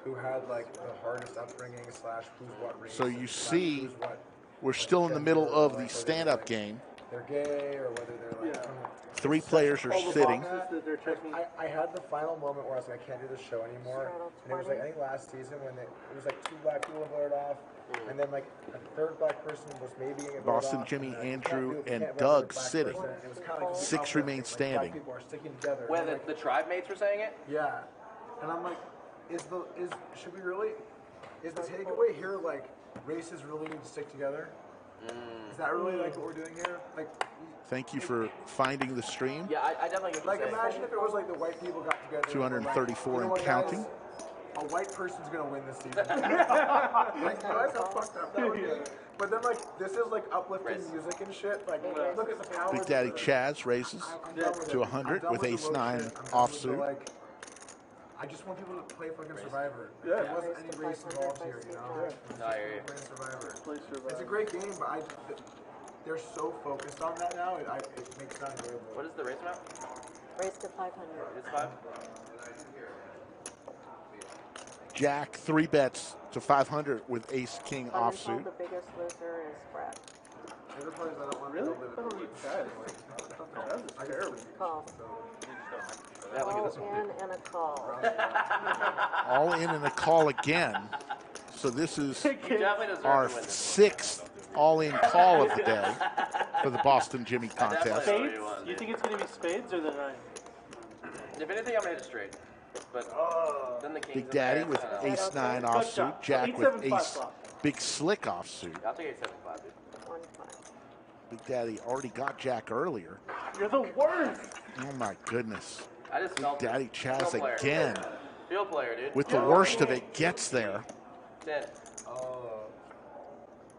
who had like the hardest upbringing slash who's what race. So you slash see, who's what we're still in the middle gender, of or, the like, whether stand-up like, game. They're gay or whether they're like. Yeah. Three players are All the sitting. boxes that they're checking. I had the final moment where I was like, I can't do this show anymore. Straddle And it was like, I think last season when it was like 2 black people voted off, and then like a third black person was maybe getting voted Boston, off, Jimmy, and then Andrew, black people and can't vote for a Doug black sitting. person. It was kind of like this 6 uplift, remain like, standing. Black people are sticking together. When And I'm the like, tribe mates were saying it? yeah, and I'm like, should we really? Is the takeaway here like races really need to stick together? Is that really like what we're doing here? Like. Thank you for finding the stream. Yeah, I definitely get what Like, you're saying. imagine if it was like the white people got together. and were like, 234 you know and what, counting. guys? A white person's gonna win this season. Like, guys, how fucked up that would be. But then, like, this is like uplifting music and shit. Like, look at the power. Big Daddy Chaz raises I'm done with to it. 100 I'm done with the ace road 9 shit. I'm done with the, offsuit. like, I just want people to play fucking Survivor. Yeah. There wasn't any race involved here, you know? No, I hear you. Playing Survivor. Play Survivor. It's a great game, but they're so focused on that now. It makes it unenjoyable. What is the race amount? Raise to 500. It's 5? Jack 3 bets to 500 with ace king Until offsuit. the biggest loser is Brad. Other players I don't want Really? to I thought it was Chaz. Chaz is terrible. Call. Yeah, look at All this one. in and a call. All in and a call again. So this is You definitely deserve our to win this. 6th all-in call of the day for the Boston Jimmy contest. definitely- Spades? Everyone, You dude. think it's gonna be spades or the 9? If anything, I'm gonna hit it straight. But then the kings. Big in Daddy there, with I don't know. ace 9 Touch offsuit. shot. Jack with 8-7-5 ace flop. big slick offsuit. I'll take 875, dude. 1-5. Big Daddy already got Jack earlier. You're the worst! Oh my goodness. I just Big felt it. Daddy Chaz Field player. again. Field player, dude. With the worst of it, gets there. 10. Oh.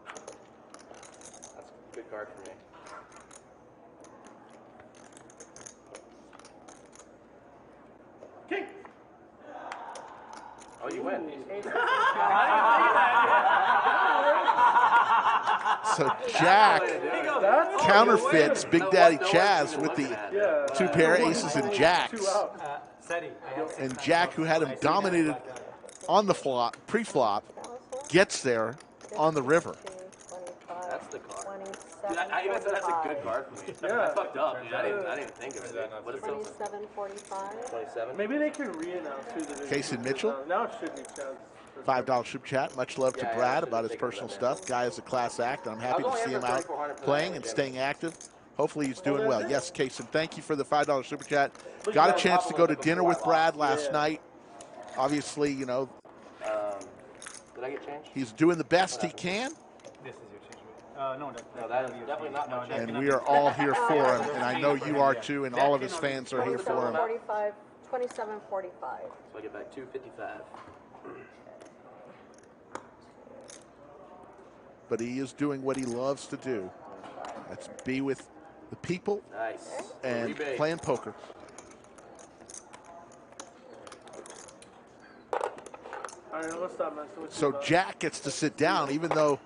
That's a good card for me. King! Oh, you win. Ace So Jack That's counterfeits Big Daddy Chaz with the yeah. 2 pair aces and jacks. 2 out. Seti, I have And Jack, who had him dominated on the flop, pre-flop, gets there on the river. 25, That's the card. 27, Dude, I even said that's a good 45. card for me. Yeah. I fucked up, dude. I didn't think of it. What is it? 27, 45. 27? Maybe they can re-announce who the division Casey is. Mitchell? Now it should be Chaz. $5 super chat. Much love to Yeah, Brad I about his should've personal taken that, stuff. Guy is a class act, and I'm happy I was to only see in him for out 3,400 for playing that and game. staying active Hopefully he's doing well. Yes, Kason, thank you for the $5 super chat. Got a chance to go to dinner with Brad last night. Obviously, you know, did I get changed? he's doing the best he can. This is your change. No, that is definitely not my change. And we are all here for him, and I know you are too, and all of his fans are here for him. 45, 27.45. So I get back 255. But he is doing what he loves to do. That's be with the people and playing poker. All right, let's stop messing with So Jack gets to sit down, even though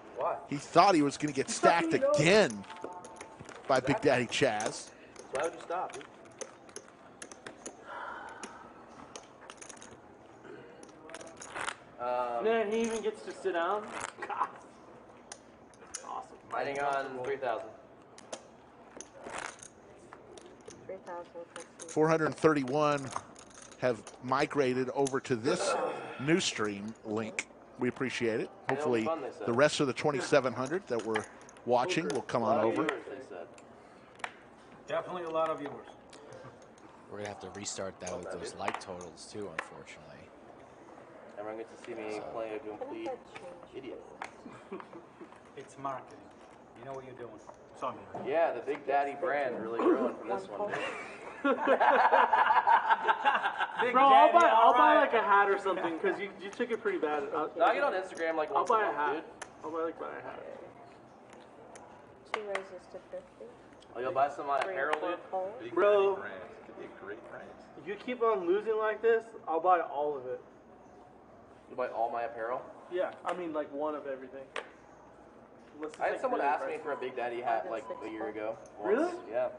he thought he was going to get stacked again by Big Daddy Chaz. So why would you stop, dude? Man, he even gets to sit down. God. Awesome. Fighting on 3,000. 3,050. 431 have migrated over to this new stream link. We appreciate it. Hopefully the rest of the 2,700 that we're watching will come on over. Definitely a lot of viewers. We're gonna have to restart that with those like totals too, unfortunately. Everyone gets to see me play a complete idiot. It's marketing. You know what you're doing. Yeah, the Big Daddy brand really growing from this one. Bro, I'll buy like a hat or something because you took it pretty bad. No, I get on Instagram like I'll once buy a a month, hat. dude. I'll buy a hat. 2 raises to 50. Oh, you'll buy some of my apparel, dude? Bro, Could be a great brand. if you keep on losing like this, I'll buy all of it. You buy all my apparel? Yeah, I mean like one of everything. Unless it's, I had like, someone really ask me pricey. for a Big Daddy hat like a year ago. Really? Once. Yeah.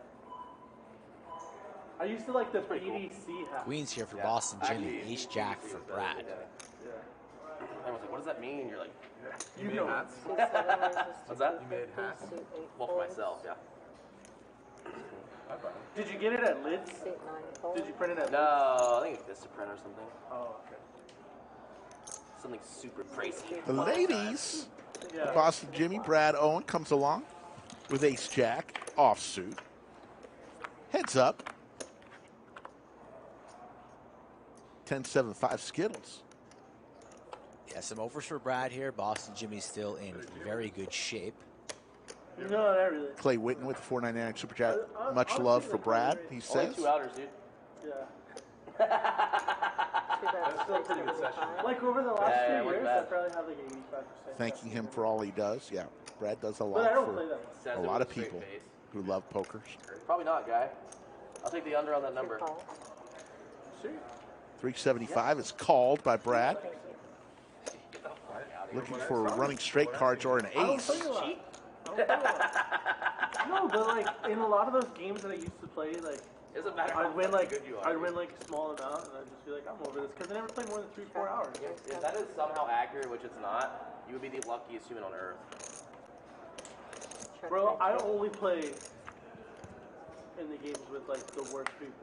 I used to like the pretty cool. BDC hat. Queen's here for Boston Jimmy, Actually, Ace Jack for Brad. Yeah. Everyone's like, what does that mean? You're like, You know hats? Suit 7 raises to What's that? 250, You made hats? suit 8 well, for folds, myself, yeah. Did you get it at Lids? Suit 9 folds. Did you print it at Lids? No, I think it's Vistaprint or something. Oh, okay. Something super crazy. The ladies, Yeah. Boston Jimmy, Brad Owen comes along with Ace Jack, offsuit. Heads up. 10-7-5 Skittles. Yeah, some overs for Brad here. Boston Jimmy's still in very good shape. No, not really. Clay Witten with the $4.99 super chat. Much love for Brad, he Only says. 2 outers, dude. Yeah. That's still a pretty good session. Like over the last Yeah, few we're years, bad. I probably have like 85%. Thanking him for all he does. Yeah, Brad does a But I lot don't play for that much. Says a it lot with of straight people face. who love pokers. Probably not, guy. I'll take the under on that number. Call. Sure. 375 is called by Brad. Looking for running straight cards or an I don't ace. play a lot. I don't play a lot. No, but like in a lot of those games that I used to play, like Doesn't matter how I'd win like good you are. I'd win like a small amount, and I'd just be like, I'm over this because I never played more than 3-4 hours. If that is somehow accurate, which it's not, you would be the luckiest human on earth. Check Bro, I raise. only play in the games with like the worst people.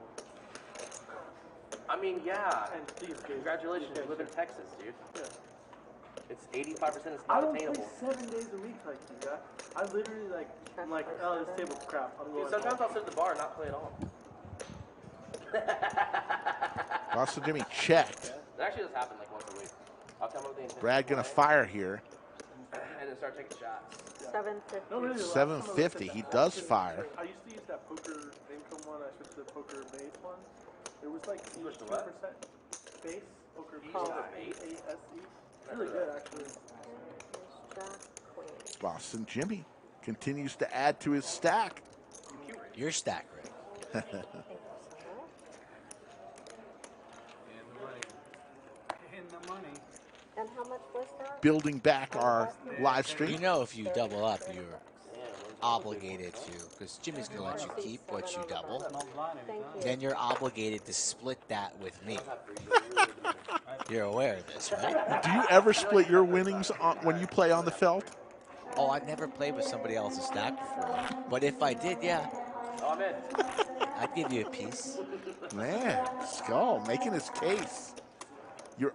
I mean, yeah. And these guys, Congratulations, these you live in guys Texas, dude. are- yeah. It's 85% is I not don't play attainable. 7 days a week like you got. I literally like, I'm like, oh, this table's crap. I'm going Dude, sometimes home. I'll sit at the bar and not play at all. Boston Jimmy checked. It actually does happen like once a week. I'll come up with the intention Brad to gonna play, fire here. and then start taking shots. 750. No, really, the last time I looked at 750, that, he does because fire. I used to use that poker income one. I switched to the poker base one. It was like switched to 2% what? base poker Call. B-A-S-E. Really good, actually. Ace, Jack, Queen. Boston Jimmy continues to add to his stack. Your stack, Rick. Thank you so much. In the money. And how much was that? Building back our live You stream. know if you double up, you're obligated to, because Jimmy's going to let you keep what you double. Small blind. Thank you. Then you're obligated to split that with me. You're aware of this, right? Do you ever split your winnings when you play on the felt? Oh, I've never played with somebody else's stack before. But if I did, yeah, Oh, I'm in. I'd give you a piece. Man, Skull making his case. Your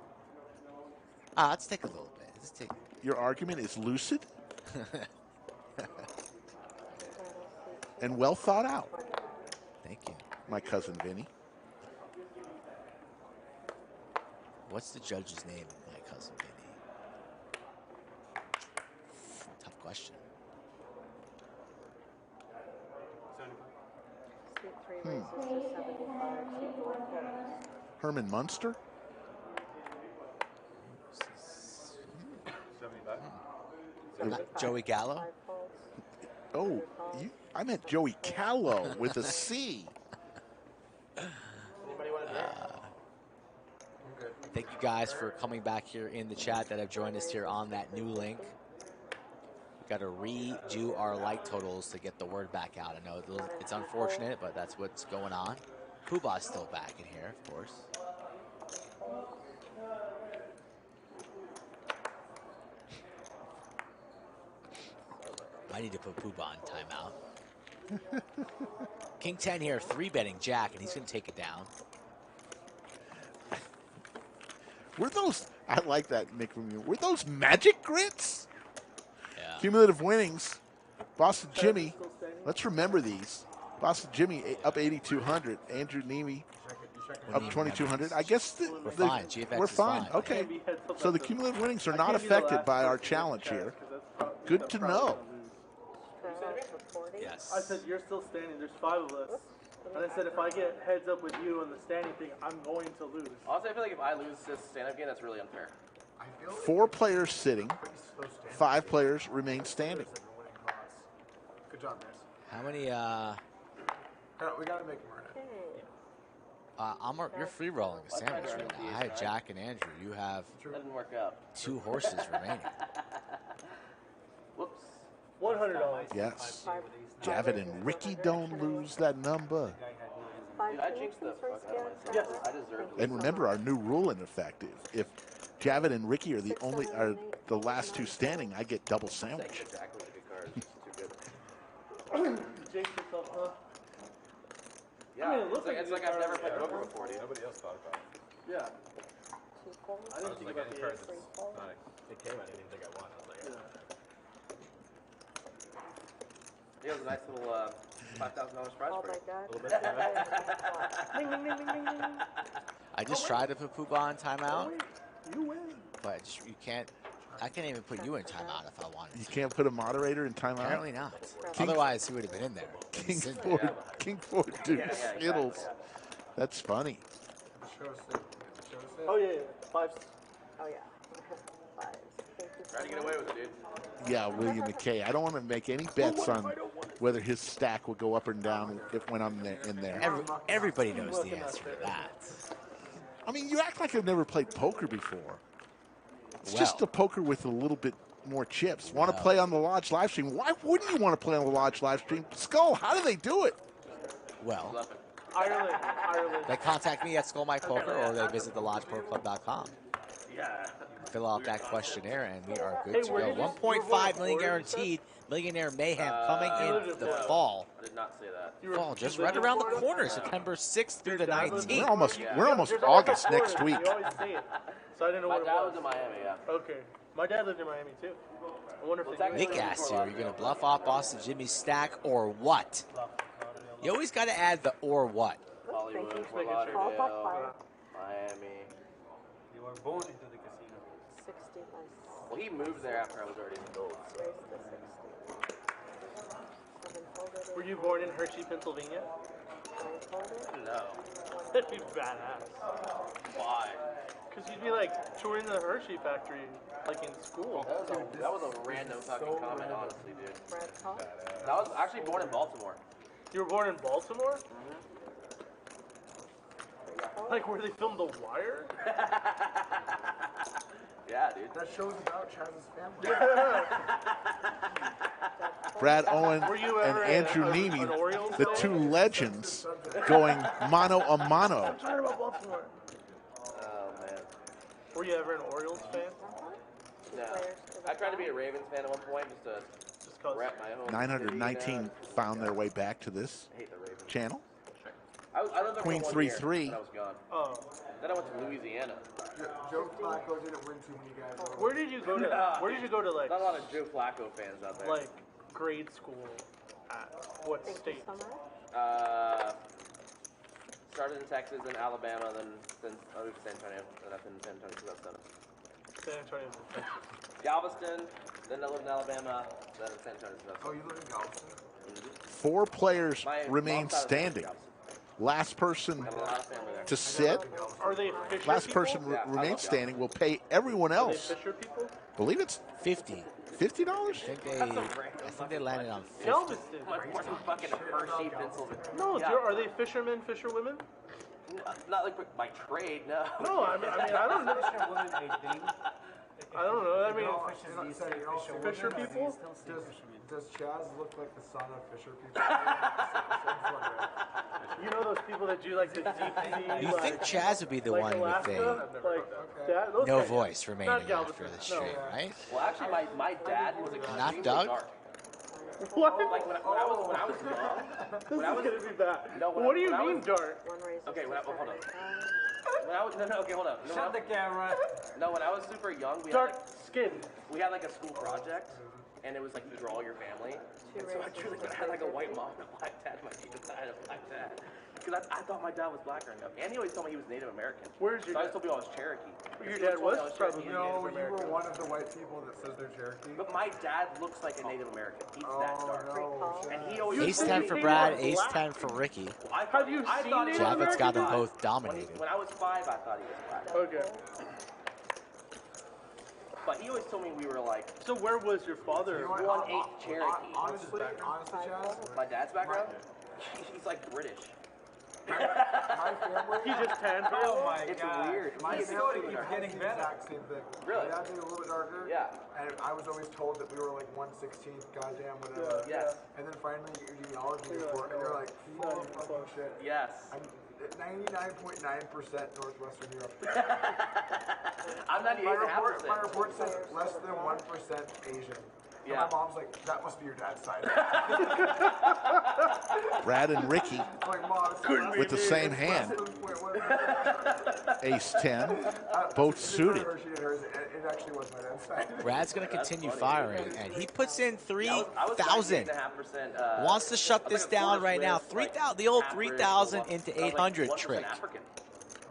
Let's take a little bit. Let's take. your argument is lucid. Straddle, suit 2. and well thought out. Thank you. My cousin Vinny. What's the judge's name, my cousin Vinny? Tough question. Seat 3 raises to 75. Seat 4 folds. Herman Munster. 75. Not Joey Gallo? 5 folds. Oh, I meant Joey Callow with a C. Anybody want to drink? Thank you guys for coming back here in the chat that have joined us here on that new link. We got to redo our like totals to get the word back out. I know it's unfortunate, but that's what's going on. Poobah's still back in here, of course. I need to put Poobah on timeout. King 10 here, 3-betting Jack, and he's going to take it down. Were those, I like that, Nick, from you. Were those magic grits? Yeah. Cumulative winnings. Boston Jimmy, let's remember these. Boston Jimmy up 8,200. Andrew Neeme up 2,200. I guess We're fine. GFX we're is fine. fine. Okay. So the cumulative winnings are not affected by our challenge here. Good to know. Straddle for 40. Yes. I said, you're still standing. There's 5 of us. And I said, if I get heads up with you on the standing thing, I'm going to lose. Honestly, I feel like if I lose this stand-up game, that's really unfair. 4 players sitting. 5 players remain standing. Good job, guys. How many, We gotta make more in it. you're free rolling a sandwich right now. I had Jack and Andrew. You have That didn't work out. 2 horses remaining. Whoops. $100. Yes. Javed and Ricky don't lose that number. 5 Dude, I jinxed the penalties fuck out right of there. myself. I deserve it. And remember our new rule in effect. If Javed and Ricky are the last 2 standing, I get double sandwich. Jack was a good card. It's too good. Jinx yourself, huh? Yeah, I mean, it looks it's like I've never played poker before, dude. Nobody else thought about it. Yeah. 2 folds. I didn't think Like about any the cards ace. that's not, it came, I didn't even think I won. I was like, Yeah, it was a nice little $5,000 prize Oh for my you. god. Little bit. Ding, ding, ding, ding, ding, ding. I just tried to put Poobah on timeout, You win. but you can't. I can't even put you in timeout if I wanted You to. can't put a moderator in timeout. Apparently not. King- Otherwise, he would have been in there. King He's in there. 4, King 4 Deuce exactly, Skittles. yeah. That's funny. Show us it. Show us it. Oh, yeah. 5. Oh yeah. 5s. Thank you so Try to get much. away with it, dude. Yeah, William McKay. I don't want to make any bets on whether his stack will go up and down when I'm in there. Everybody knows the answer to that. I mean, you act like I've never played poker before. It's Well. just a poker with a little bit more chips. Want to Well. play on the Lodge live stream? Why wouldn't you want to play on the Lodge live stream? Skull, how do they do it? Well, Love it. Ireland. they contact me at Skull Mike Poker or they visit thelodgepokerclub.com. Yeah. Fill out that questionnaire and we are good Hey, to where go. did you- 1.5 where million did you guaranteed. Millionaire Mayhem coming in the yeah. fall. I did not say that. You were- Fall just you right lived in around the Florida? corner, September 6th through the Your dad lives in- 19th. We're almost There's August always next Florida. week. You always say it. So I didn't know My what it dad was. was in Miami, yeah. Okay. My dad lived in Miami too. I wonder if Well, they knew Nick it. asked you, are you going to bluff off Boston Jimmy's stack or what? You always got to add the or what. Hollywood, Thank you. Fort Call back Lauderdale, fire. Miami. You were born into the casino. 60 by Well, he moved there after I was already an adult. So. raise to 60. 7 folded. Were you born in Hershey, Pennsylvania? 9 folded. No. That'd be badass. Why? Because you'd be like touring the Hershey factory, like in school. That was a random fucking comment, honestly, dude. Brad Owen. I was actually born in Baltimore. You were born in Baltimore? Like where they filmed The Wire? Yeah, dude. That show's about Chaz's family. Brad Owen Were you and ever Andrew an Neeme, Orioles the fan? 2 legends, going mano a mano. I'm talking about Baltimore. Oh, man. Were you ever an Orioles fan? No. I tried to be a Ravens fan at one point just to Just cause. rep my home. 919 city, you know? found their way back to this I hate the Ravens. channel. I lived there Queen for 1 year, 3-3. and I was gone. Oh. Then I went to Louisiana. Joe Flacco didn't win too many guys over. Where did you go to? Where did you go to like Not a lot of Joe Flacco fans out there. like grade school? at? What Thank state? you so much. Started in Texas and Alabama, then I moved to San Antonio, and I've been in San Antonio since I was 7. San Antonio's in Texas. Galveston, then I lived in Alabama, then in San Antonio since I was 7. Oh, you live in Galveston? 4 players My remain mom's side was standing. Galveston. Last person I have a lot of family there. to sit, Are they Fisher last people? person Yeah, I remains love standing will pay everyone Are they else. Fisher people? Believe it's 50. $50. I think they landed on 50. Galveston. We're from fucking Hershey, Pennsylvania. No, Yeah. are they fishermen, fisherwomen? Not like by trade, no. No, I mean, I don't know. I don't know. I mean, Fisher people? Does Chaz look like the son of Fisher people? You know those people that do like the deep sea? You think Chaz would be the like one Alaska? with Like that? Those no guys. voice Not remaining Galveston, after the stream, right? Well, actually, my dad was extremely Doug? dark. What? Like when I was young. This is gonna be bad. No, What do you when I mean was- dark? One raise. Okay, hold on. When I was okay, hold on. No, Shut the camera. No, when I was super young, Dark skin. we had like a school project, and it was like you draw your family. And so I drew like I had like a white mom and a black dad. My teacher had a black dad. Because I thought my dad was black growing up. And he always told me he was Native American. Where's So your I dad? always told people I was Cherokee. Your He dad told me was I probably Cherokee. No, Native you were American. one of the white people that says they're Cherokee. But my dad looks like a Native American. He's that Oh, dark. no. And he always Ace told 10 me- for He Brad, was ace black. 10 for Ricky. Have you I seen thought he Native was Javed's got them American? both dominated. When I was 5, I thought he was black. Okay. But he always told me we were like So where was your father? You know what? 1/8 Cherokee. Honestly, Chaz, My dad's background? He's like British. my family, He just tanned for Oh you? my It's god. weird. my He is family super keeps dark. getting the better. exact same thing. Really? My dad's a little bit darker. Yeah. And I was always told that we were like 1/16th, goddamn whatever. Yes. And then finally your genealogy report, and you're like, holy fucking shit. Yes. I'm 99.9% Northwestern Europe. I'm not even My half report, my percent. report says less than 1% Asian. And Yeah. my mom's like, that must be your dad's side. Brad and Ricky I'm like, Mom, it's with the same hand. Ace 10, both suited. It actually was my dad's side. Brad's going to continue firing, and he puts in I was 3,000. 98.5%. Wants to shut I was this like a down quarter right now. Swiss, 3,000, the old half 3,000 British, into I was like 800 1% trick. African.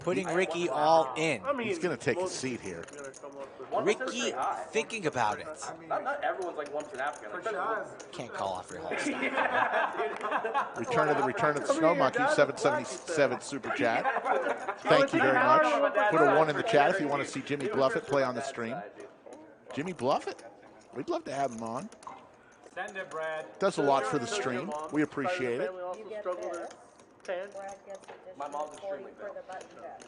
Putting Ricky all in. I mean, He's going to take a most seat here. people are gonna come up with- 1% is Ricky pretty high. thinking about it. I mean, Not everyone's like 1% African. for Like, Chaz, Can't call off your whole stuff. Return of the Snow Monkey, 777 super chat. Thank you very much. Put a 1 in the chat if you want to see Jimmy Bluffett play on the stream. Jimmy Bluffett? We'd love to have him on. Send it, Brad. Does a lot for the Does your stream. mom, We side of the appreciate it. family also You get struggle to this. tan? Brad gets My mom's additional 40 extremely for built. the button check.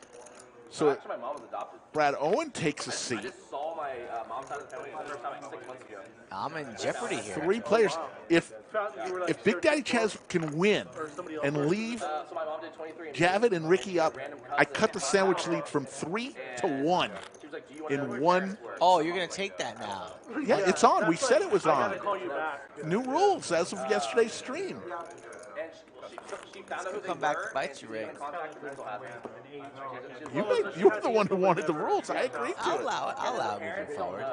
So actually, my mom was adopted. Brad Owen takes a I seat. just saw my mom's side of the family for the first time like 6 months ago. I'm in jeopardy here. 3 players. If You were like if Big Daddy searching Chaz can win or somebody else and was. leave So my mom did 23 and Javed and Ricky up, I cut the sandwich lead from 3 to 1 she was like, "Do you want to know where in your one. parents were?" Oh, you're going to take that now. Yeah, it's on. We That's said like, it was I on. gotta call you back. New rules as of yesterday's stream. And she found out who they come back were, to bite and you, she Rick. was in contact with mental admin. You were the one who wanted the rules. I agreed I'll to it. allow it. I'll allow it moving forward.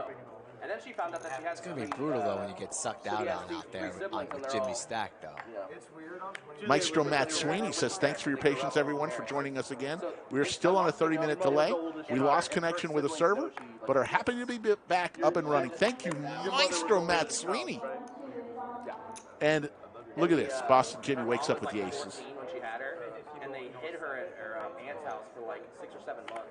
And then she found out that she had It's going to be brutal, though, when you get sucked out on out there with Jimmy Stack, though. it's weird on 20. Maestro Matt Sweeney says, thanks for your patience, everyone, for joining us again. We're still on a 30-minute delay. We lost connection with a server, but are happy to be back up and running. Thank you, Maestro Matt Sweeney. And look at this. Boston Jimmy wakes up with the aces. When she had her, and they hid her at her aunt's house for like 6 or 7 months.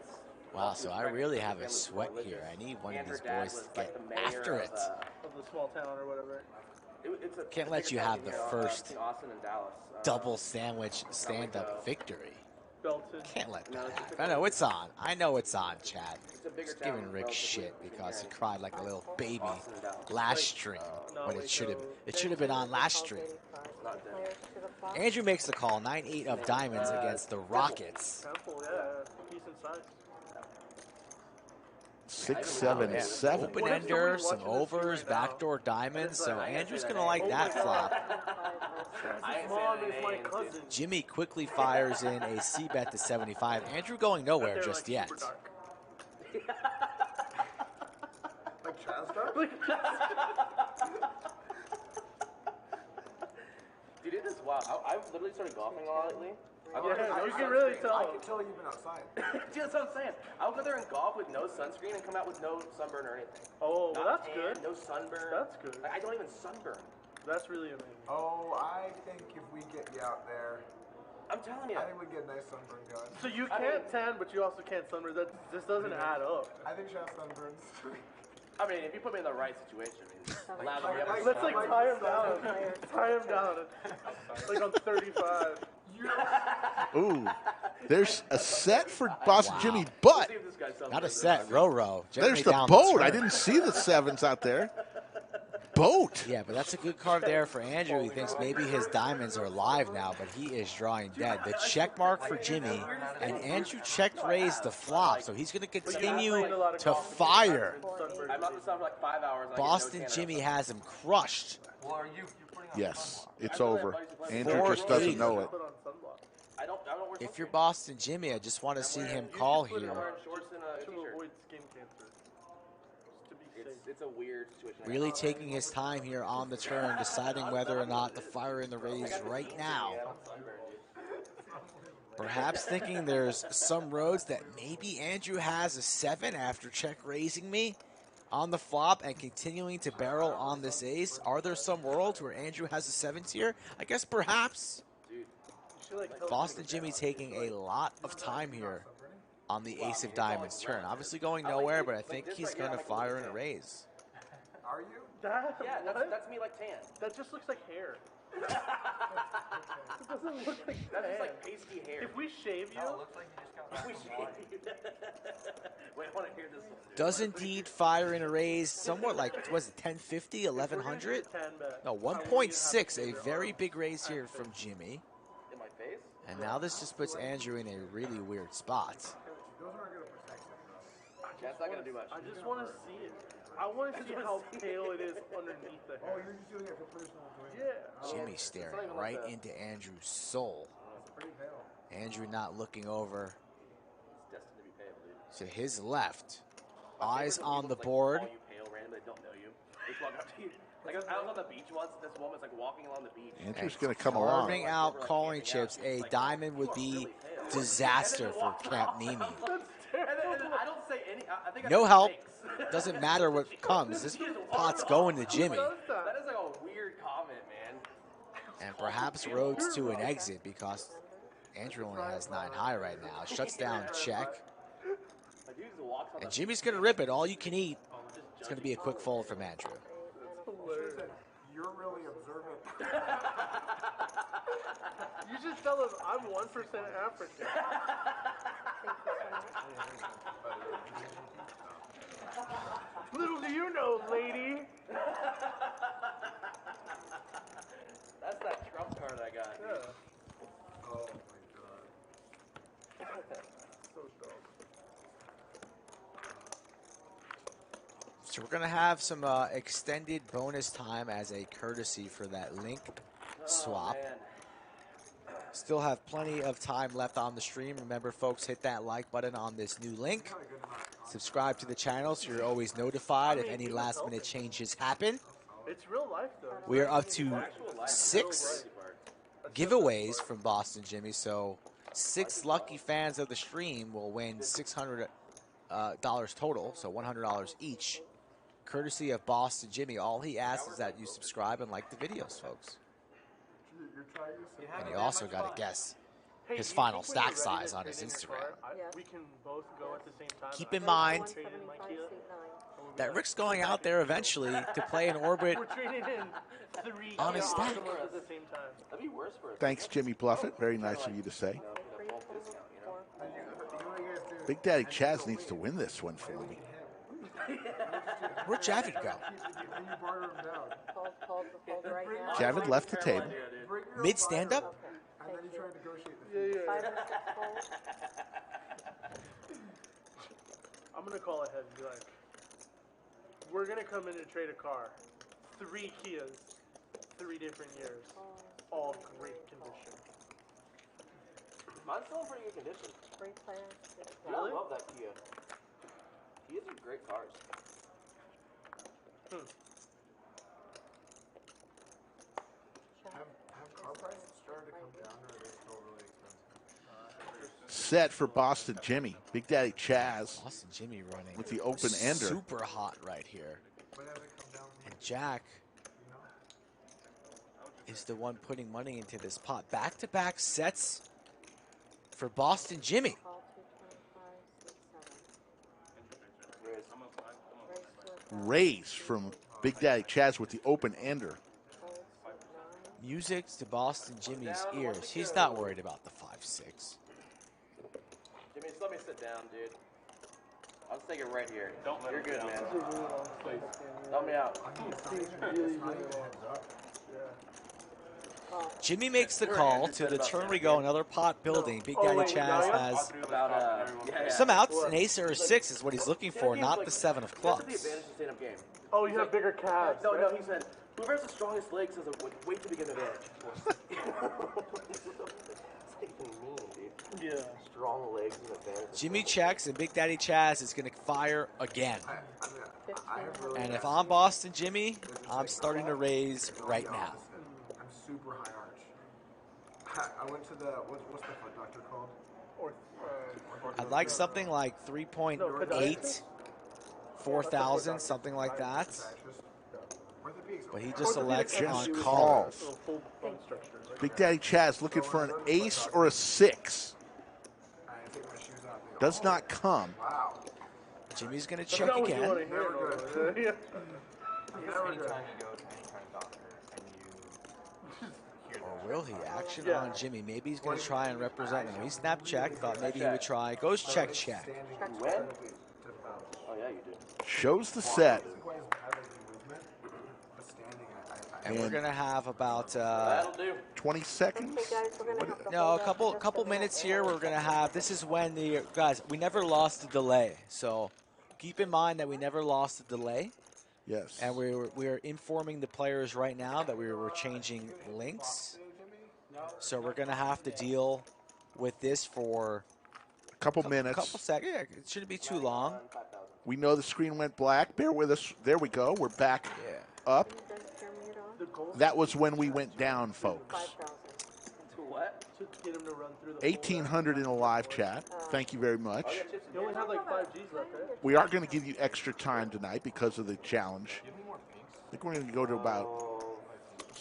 Wow, so I really have a sweat here. I need one of these boys to get after it. Of the small town or whatever. Can't let you have the first Austin and Dallas. double sandwich stand-up victory. Belted. Can't let that happen. I know it's on. I know it's on, Chad. Just giving Rick shit because he cried like a little baby last stream, but it should have been on last stream. Players to the flop. Andrew makes the call. 9-8 of diamonds against the Rockets. Temple, yeah. Decent size. 6, 7, 7. Open ender, some overs, backdoor diamonds. So Andrew's gonna like that flop. His mom is my cousin. Jimmy quickly fires in a C bet to 75. Andrew going nowhere They're, just like, yet. super dark. Like Chaz does? Dude, it is wild. I've literally started golfing a lot lately. Yeah, you can really I tell. can tell you've been outside. Dude, that's what I'm saying. I'll go there and golf with no sunscreen and come out with no sunburn or anything. Oh, well, Not that's tan, good. No sunburn. That's good. I don't even sunburn. That's really amazing. Oh, I think if we get you out there, I'm telling you. I think we get a nice sunburn going. So you can't tan, but you also can't sunburn. That just doesn't add up. I think Chaz sunburns. I mean, if you put me in the right situation, I mean, allow me to Let's like tie him down. Tie him down. Like on 35. Ooh, there's a set for Boston Jimmy, but Not a set, row. there's Gently the down boat. turn. I didn't see the sevens out there. Boat. Yeah, but that's a good card there for Andrew. He thinks maybe his diamonds are live now, but he is drawing dead. The check mark for Jimmy, and Andrew checked raised the flop, so he's going to continue to fire. I'm out the sun for like 5 hours. Boston Jimmy has him crushed. Yes, it's over. Andrew just doesn't know it. I don't wear If you're Boston Jimmy, I just want to see him call here. shorts and a To t-shirt. avoid skin cancer. Just to be safe. It's a weird situation. Really taking his time here on the turn, deciding whether or not to fire in the raise right now. Perhaps thinking there's some roads that maybe Andrew has a 7 after check raising me on the flop and continuing to barrel on this ace. Are there some worlds where Andrew has a 7 tier? I guess perhaps. Boston Jimmy taking a lot of time here on the ace of diamonds turn. Obviously going nowhere, but I think he's going to fire in a raise. Are you? That, Yeah, what? that's me like tan. That just looks like hair. It doesn't look like That's just tan. like pasty hair. If we shave you, If we shave you. Wait, I want to hear this one. Does indeed fire in a raise somewhat like, was it 1050, we're gonna 1100? get tan back. No, I want you to have 1.6, to a shave your very arm. big raise here from Jimmy. In my face? And now this just puts Andrew in a really weird spot. Those aren't going to protect you. That's not going to do much. I just want to see it. I want to see how pale it is underneath the Oh, hair. you're just doing it for personal enjoyment. Yeah. Jimmy staring right into Andrew's soul. It's pretty pale. Andrew not looking over It's destined to be pale, dude. to his left. My Eyes favorite when on the people, board. Like, call you pale randomly, they don't know you. They just walk up to you. Like I was on the beach once. This woman's like walking along the beach. Andrew's going to come along. Carving out calling chips. A diamond would be disaster for Camp Neeme. And then I don't say any. I think I No said help. thanks. Doesn't matter what comes. This pot's going to Jimmy. That is like a weird comment, man. And perhaps roads to an exit because Andrew only has 9 high right now. Shuts down check. Like, dude just walks on And the Jimmy's going to rip it. All you can eat. It's going to be a quick fold from Andrew. You're really observant. You just tell us I'm 1% African. Little do you know, lady. That's that Trump card I got. Yeah. Oh my god. So dumb. So we're going to have some extended bonus time as a courtesy for that link swap. Man. Still have plenty of time left on the stream. Remember, folks, hit that like button on this new link. Subscribe to the channel so you're always notified if any last-minute changes happen. It's real life, though. We are up to 6 giveaways from Boston Jimmy, so 6 lucky fans of the stream will win $600 total, so $100 each, courtesy of Boston Jimmy. All he asks is that you subscribe and like the videos, folks. You're trying to And you also got to guess Hey, his do you final think when you're stack ready to size on trade his in your Instagram. car, we can both go at the same time. Keep in mind Trade in my Kia, that Rick's going out there eventually to play an orbit we're trading in 3 on his Kia stack. Optimas at the same time. That'd be worse for us. Thanks, Jimmy Bluffett. Very nice of you to say. You know, bulk discount, you know? Big Daddy Chaz needs to win this one for me. Where'd Javed go? you barter him down. Hold right now. Javed left the table. Mid stand-up? And then you try to negotiate the fee. 5 or 6 folds. I'm gonna call ahead and be like, we're gonna come in and trade a car. 3 Kias, 3 different years, all great condition. Mine's still in pretty good condition. Great plans. Dude, I love that Kia. Kias are great cars. Have car set for Boston Jimmy. Big Daddy Chaz Boston Jimmy running with the open ender. Super hot right here. And Jack is the one putting money into this pot. Back-to-back sets for Boston Jimmy. Raise from Big Daddy Chaz with the open ender. Music to Boston Jimmy's ears. He's not worried about the 5-6. Jimmy, just let me sit down, dude. I'll just take it right here. You're good, man. Help me out. Jimmy makes the call. To the turn we go. Another pot building. Big Daddy Chaz has some outs. An ace or a 6 is what he's looking for, not the 7 of clubs. Oh, you have bigger calves. No, he said, whoever has the strongest legs has a way too big an advantage. Yeah. Strong legs and advantage. Jimmy checks, and Big Daddy Chaz is going to fire again. And if I'm Boston Jimmy, I'm starting to raise right now. I'm super high arch. I went to the, what's the foot doctor called? I'd like something like 3.8, 4,000, something like that. But he just elects on calls. Big Daddy Chaz looking for an ace or a 6. Does not come. Jimmy's going to check again. Or will he? Action on Jimmy. Maybe he's going to try and represent him. He snap check. Thought maybe he would try. Goes check, check. Oh, yeah, you do. Shows the set. And we're going to have about 20 seconds. no, a couple minutes here. We're going to have, this is when the guys, we never lost a delay. So keep in mind that we never lost a delay. Yes. And we're informing the players right now that we were changing links. So we're going to have to deal with this for a couple minutes. Couple seconds. Yeah, it shouldn't be too long. We know the screen went black. Bear with us. There we go. We're back up. That was when we went down, folks. To what? To get him to run through the 1,800 in the live chat. Thank you very much. You only have like 5 Gs left, right? We are going to give you extra time tonight because of the challenge. I think we're going to go to about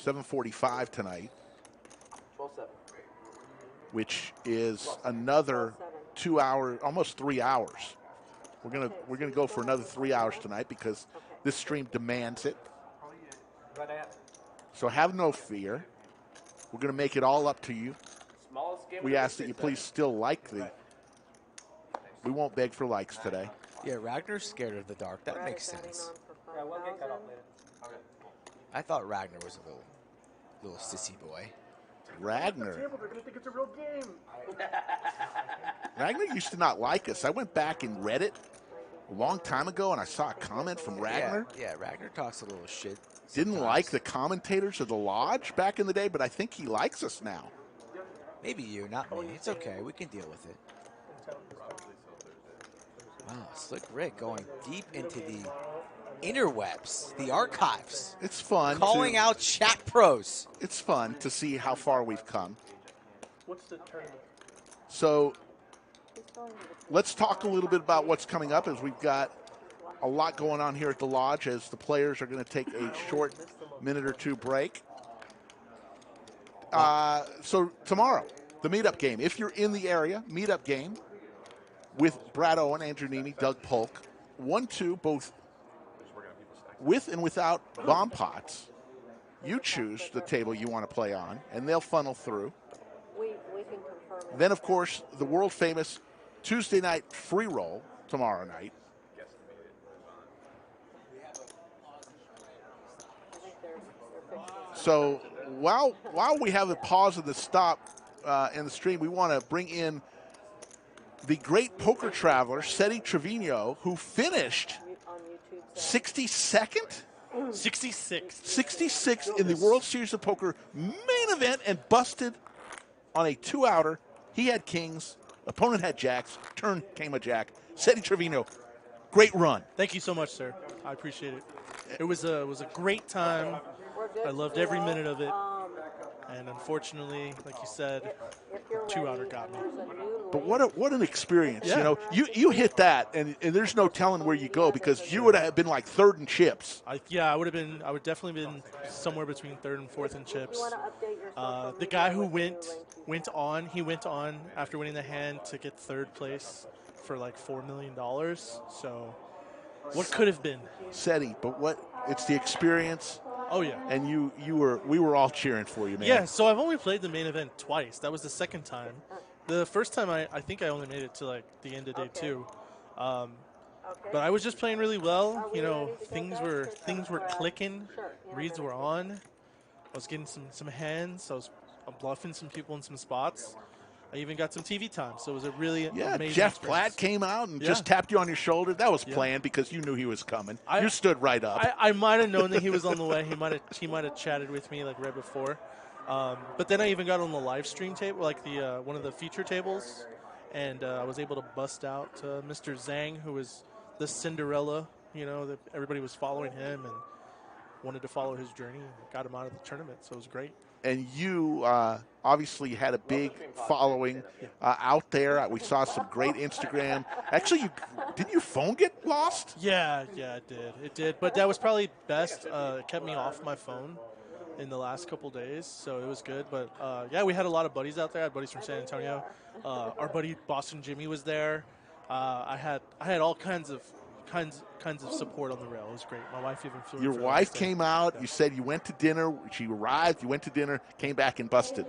7:45 tonight, 12-7. which is another 2 hours, almost 3 hours. We're gonna go for another 3 hours tonight because this stream demands it. So have no fear. We're going to make it all up to you. We ask that you please still like the. We won't beg for likes today. Yeah, Ragnar's scared of the dark. That makes sense. Yeah, we'll get cut off later. I thought Ragnar was a little sissy boy. Ragnar. They're going to think it's a real game. Ragnar used to not like us. I went back and read it a long time ago, and I saw a comment from Ragnar. Yeah, Ragnar talks a little shit. Didn't like the commentators of the Lodge back in the day, but I think he likes us now. Maybe you, not me. It's okay. We can deal with it. Wow, Slick Rick going deep into the interwebs, the archives. It's fun. Calling out chat pros. It's fun to see how far we've come. What's the tournament? So let's talk a little bit about what's coming up, as we've got a lot going on here at the Lodge as the players are going to take a short minute or two break. So tomorrow, the meetup game. If you're in the area, meetup game with Brad Owen, Andrew Neeme, Doug Polk. 1-2, both with and without bomb pots. You choose the table you want to play on, and they'll funnel through. We can confirm. Then, of course, the world-famous Tuesday night free roll tomorrow night. So while we have a pause and the stop in the stream, we want to bring in the great poker traveler, Seti Trevino, who finished 62nd? 66th in the World Series of Poker main event and busted on a 2-outer. He had kings, opponent had jacks, turn came a jack. Seti Trevino, great run. Thank you so much, sir. I appreciate it. It was a great time. I loved every minute of it. And unfortunately, like you said, two-outer got me. But what an experience, Yeah. you know. You hit that, and there's no telling where you go because you would have been like third in chips. I would definitely been somewhere between third and fourth in chips. The guy who went on after winning the hand to get third place for like $4 million. So what could have been? SETI, but it's the experience. Oh yeah. And we were all cheering for you, man. Yeah, so I've only played the main event twice. That was the second time. The first time I think I only made it to like the end of day 2. But I was just playing really well. You know, things were clicking. Reads were on. I was getting some hands. I'm bluffing some people in some spots. I even got some TV time, so it was a really amazing Jeff experience. Platt came out and just tapped you on your shoulder. That was planned because you knew he was coming. You stood right up. I might have known that he was on the way. He might have chatted with me like right before. But then I even got on the live stream table, like the one of the feature tables, and I was able to bust out Mr. Zhang, who was the Cinderella. You know, that everybody was following him and wanted to follow his journey, and got him out of the tournament. So it was great. And you obviously had a big following out there. We saw some great Instagram. Actually, didn't your phone get lost? Yeah, it did. It did. But that was probably best. It kept me off my phone in the last couple days, so it was good. But yeah, we had a lot of buddies out there. I had buddies from San Antonio. Our buddy Boston Jimmy was there. I had all kinds of support on the rail. It was great. My wife even flew in. Your for wife the came out. You said you went to dinner. She arrived. You went to dinner, came back and busted.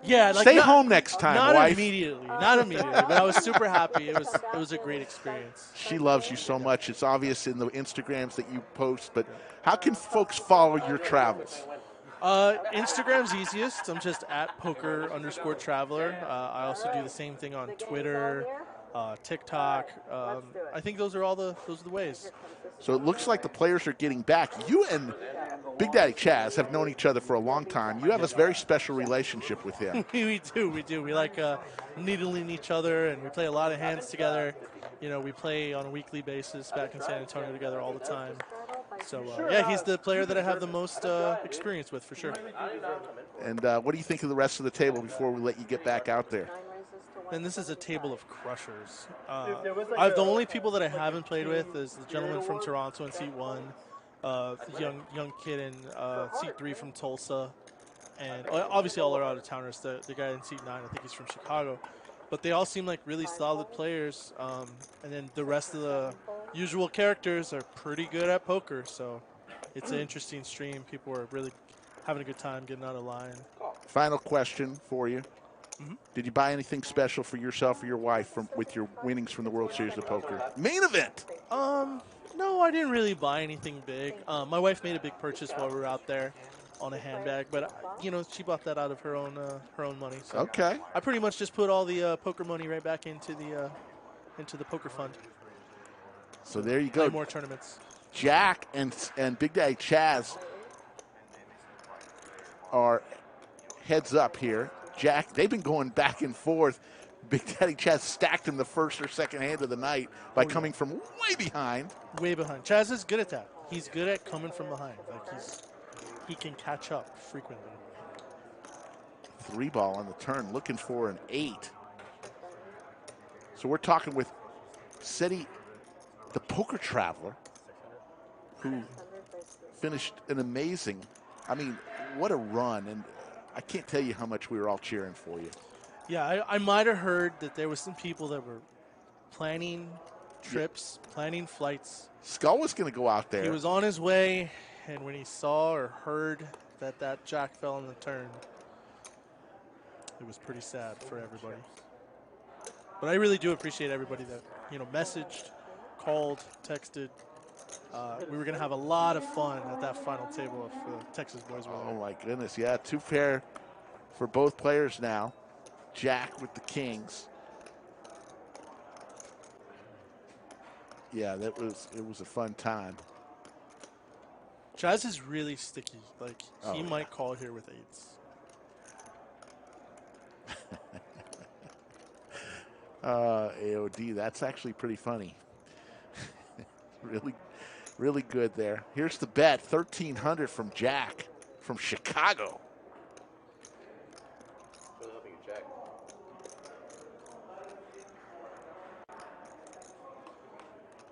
Yeah, like stay home next time, not wife. Not immediately, but I was super happy. It was a great experience. She loves you so much. It's obvious in the Instagrams that you post. But how can folks follow your travels? Instagram's easiest. I'm just at poker_traveler. I also do the same thing on Twitter, TikTok. I think those are the ways. So it looks like the players are getting back. You and Big Daddy Chaz have known each other for a long time. You have a very special relationship with him. We do. We like needling each other, and we play a lot of hands together. You know, we play on a weekly basis back in San Antonio together all the time. So, yeah, he's the player that I have the most experience with, for sure. And what do you think of the rest of the table before we let you get back out there? And this is a table of crushers. The only people that I haven't played with is the gentleman from Toronto in seat 1, the young kid in seat 3 from Tulsa, and obviously all our out-of-towners. The guy in seat 9, I think he's from Chicago. But they all seem like really solid players. And then the rest of the usual characters are pretty good at poker. So it's an interesting stream. People are really having a good time getting out of line. Final question for you. Mm-hmm. Did you buy anything special for yourself or your wife with your winnings from the World Series of Poker? Main event! No, I didn't really buy anything big. My wife made a big purchase while we were out there on a handbag, but you know, she bought that out of her own money. So okay. I pretty much just put all the poker money right back into the poker fund. So there you go. Play more tournaments. Jack and Big Daddy Chaz are heads up here. Jack, they've been going back and forth. Big Daddy Chaz stacked him the first or second hand of the night by coming from way behind. Way behind. Chaz is good at that. He's good at coming from behind. Like he can catch up frequently. 3-ball on the turn, looking for an 8. So we're talking with SETI, the poker traveler, who finished an amazing, I mean, what a run. And I can't tell you how much we were all cheering for you. Yeah, I might have heard that there was some people that were planning trips, planning flights. Skull was going to go out there. He was on his way, and when he saw or heard that Jack fell on the turn, it was pretty sad for everybody. But I really do appreciate everybody that, you know, messaged, called, texted. We were going to have a lot of fun at that final table if the Texas boys were there. Oh, my goodness. Yeah, 2 pair for both players now. Jack with the kings. Yeah, it was a fun time. Chaz is really sticky. Like, he might call here with 8s. AOD, that's actually pretty funny. Really good there. Here's the bet, 1,300 from Jack from Chicago.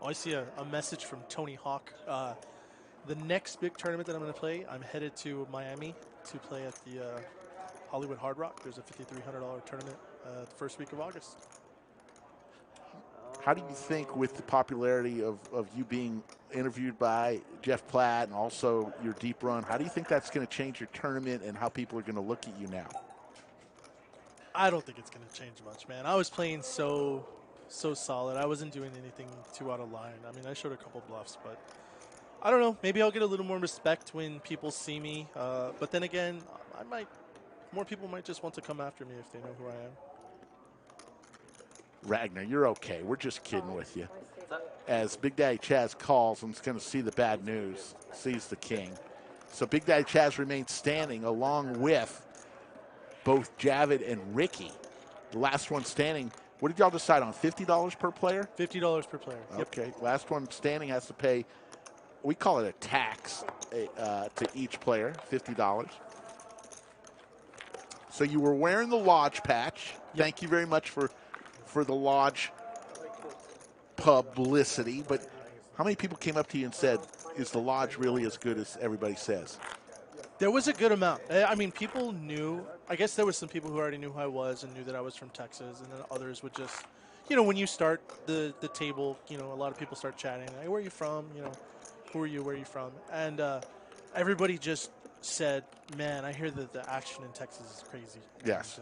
Oh, I see a message from Tony Hawk. The next big tournament that I'm going to play, I'm headed to Miami to play at the Hollywood Hard Rock. There's a $5,300 tournament the first week of August. How do you think, with the popularity of you being interviewed by Jeff Platt and also your deep run, how do you think that's going to change your tournament and how people are going to look at you now? I don't think it's going to change much, man. I was playing so solid. I wasn't doing anything too out of line. I mean, I showed a couple bluffs, but I don't know. Maybe I'll get a little more respect when people see me. But then again, more people might just want to come after me if they know who I am. Ragnar, you're okay. We're just kidding with you. As Big Daddy Chaz calls and is going to see the bad news, sees the king. So Big Daddy Chaz remains standing along with both Javed and Ricky. The last one standing. What did y'all decide on? $50 per player? $50 per player. Okay. Yep. Last one standing has to pay, we call it a tax to each player, $50. So you were wearing the Lodge patch. Yep. Thank you very much for the Lodge publicity. But how many people came up to you and said, is the Lodge really as good as everybody says? There was a good amount. I mean, people knew. I guess there was some people who already knew who I was and knew that I was from Texas, and then others would just, when you start the table, a lot of people start chatting. Hey, where are you from? Who are you? Where are you from? And everybody just said, man, I hear that the action in Texas is crazy. Yes.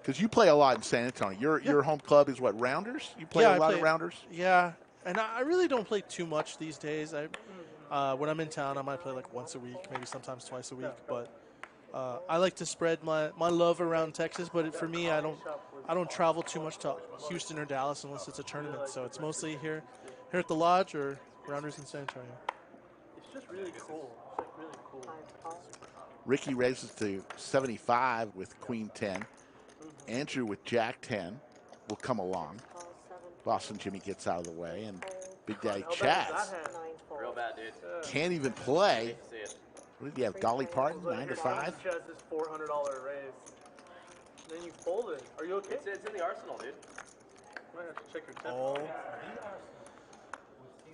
Because you play a lot in San Antonio. Your home club is what, Rounders? You play a lot of Rounders? Yeah, and I really don't play too much these days. When I'm in town, I might play like once a week, maybe sometimes twice a week. But I like to spread my love around Texas. But for me, I don't travel too much to Houston or Dallas unless it's a tournament. So it's mostly here at the Lodge or Rounders in San Antonio. It's just really cool. It's like really cool. Ricky raises to 75 with Queen 10. Andrew with Jack 10 will come along. Boston Jimmy gets out of the way, and Big Daddy Chaz Real bad, dude. can't even play. What did he have, Dolly Parton, 9 to 5? Chaz's $400 raise. Then you fold it. Are you okay? It's in the arsenal, dude. Might have to check your tip.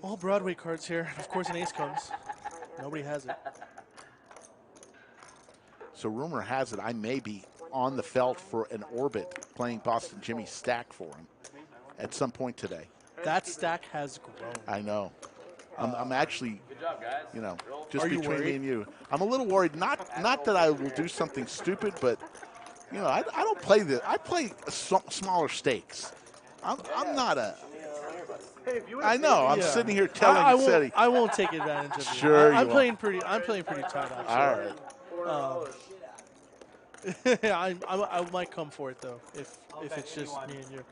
All Broadway cards here. Of course, an ace comes. Nobody has it. So rumor has it I may be on the felt for an orbit playing Boston Jimmy's stack for him at some point today. That stack has grown. I know. I'm actually, Good job, guys. just Are you between me worried? and you. I'm a little worried. Not that I will do something stupid, but I don't play this. I play smaller stakes. I'm not a. I know. I'm sitting here telling Seti. I won't take advantage of it. Sure, I'm playing pretty tight, actually. All right. I might come for it though if it's just me and you.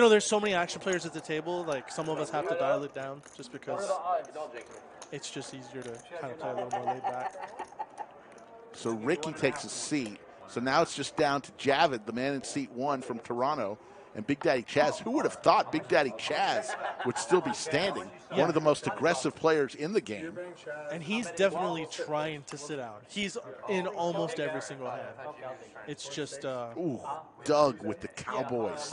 There's so many action players at the table. Like some of us have to dial it down just because it's just easier to kind of play a little more laid back. So Ricky takes a seat. So now it's just down to Javed, the man in seat 1 from Toronto, and Big Daddy Chaz. Who would have thought Big Daddy Chaz would still be standing? Yeah. One of the most aggressive players in the game. And he's definitely trying to sit out. He's in almost every single hand. It's just... Ooh, Doug with the Cowboys.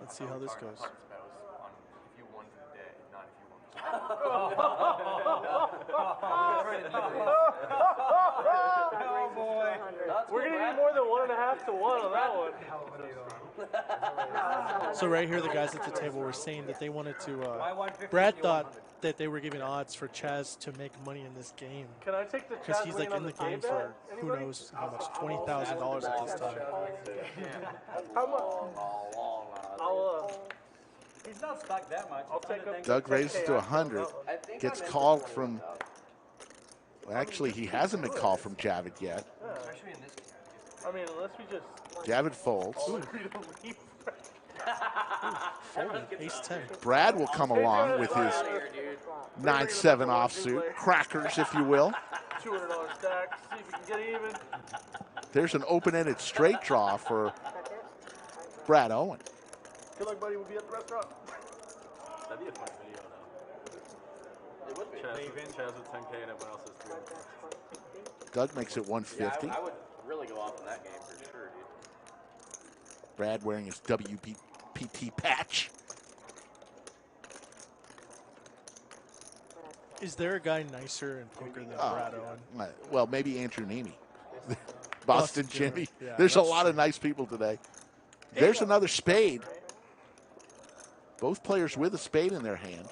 Let's see how this goes. We're going to need more than 1.5 to 1 on that one. So right here, the guys at the table were saying that they wanted to... Brad thought that they were giving odds for Chaz to make money in this game. Can I take the because he's like in the game for who knows how much, $20,000 at this time. How much? He's not stuck that much. Doug raises to 100. Gets called from... Well, actually, he hasn't been called from Javed yet. Especially in this game. I mean, unless we just... Javed folds. Folded, ace-10. Brad will come along with his 9-7 offsuit. Crackers, if you will. $200 stack. See if we can get even. There's an open-ended straight draw for Brad Owen. Feel like Buddy will be at the restaurant. That'd be a fun video, though. It would be. Chaz with 10K and everyone else is 3. Doug makes it 150. Yeah, I would really go off in that game for sure, dude. Brad wearing his WP PT patch. Is there a guy nicer in poker than Brad Owen? Well, maybe Andrew Neeme. Boston Jimmy. Yeah, There's a that's lot true. of nice people today. There's another spade. Both players with a spade in their hand.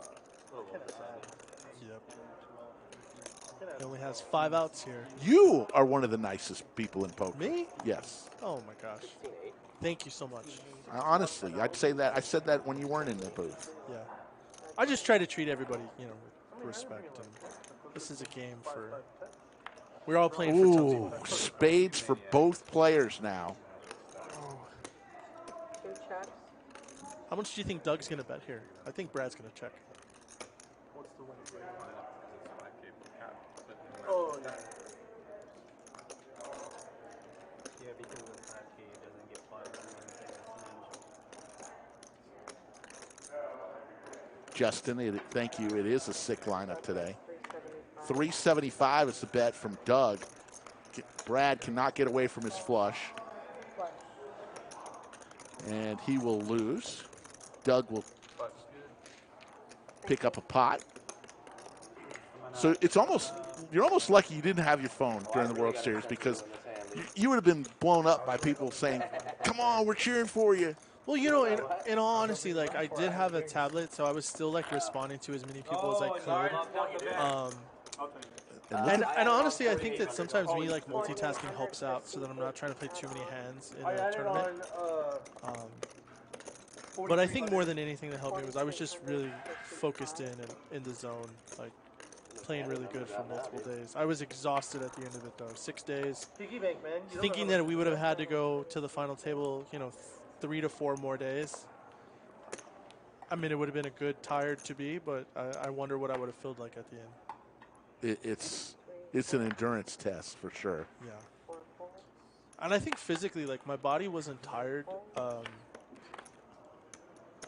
Yep. He only has 5 outs here. You are one of the nicest people in poker. Me? Yes. Oh my gosh. Thank you so much. Honestly, I'd say that. I said that when you weren't in the booth. Yeah. I just try to treat everybody, with respect. And this is a game for. We're all playing for Ooh, spades for both players now. 2 checks. How much do you think Doug's going to bet here? I think Brad's going to check. What's the win? Oh, yeah. Yeah, because of the 5K, it doesn't get 5 on Justin, thank you. It is a sick lineup today. 375 is the bet from Doug. Brad cannot get away from his flush. And he will lose. Doug will pick up a pot. So it's you're almost lucky you didn't have your phone during the World Series, because you would have been blown up by people saying, come on, we're cheering for you. Well, in all honesty, like, I did have a tablet, so I was still, like, responding to as many people as I could. And honestly, I think that sometimes me, like, multitasking helps out so that I'm not trying to play too many hands in a tournament. But I think more than anything that helped me was I was just really focused in the zone, like, playing really good for multiple days. I was exhausted at the end of it, though. 6 days. Thinking that we would have had to go to the final table, 3 to 4 more days. I mean, it would have been a good tired to be, but I wonder what I would have felt like at the end. It's an endurance test for sure. Yeah. And I think physically, like, my body wasn't tired,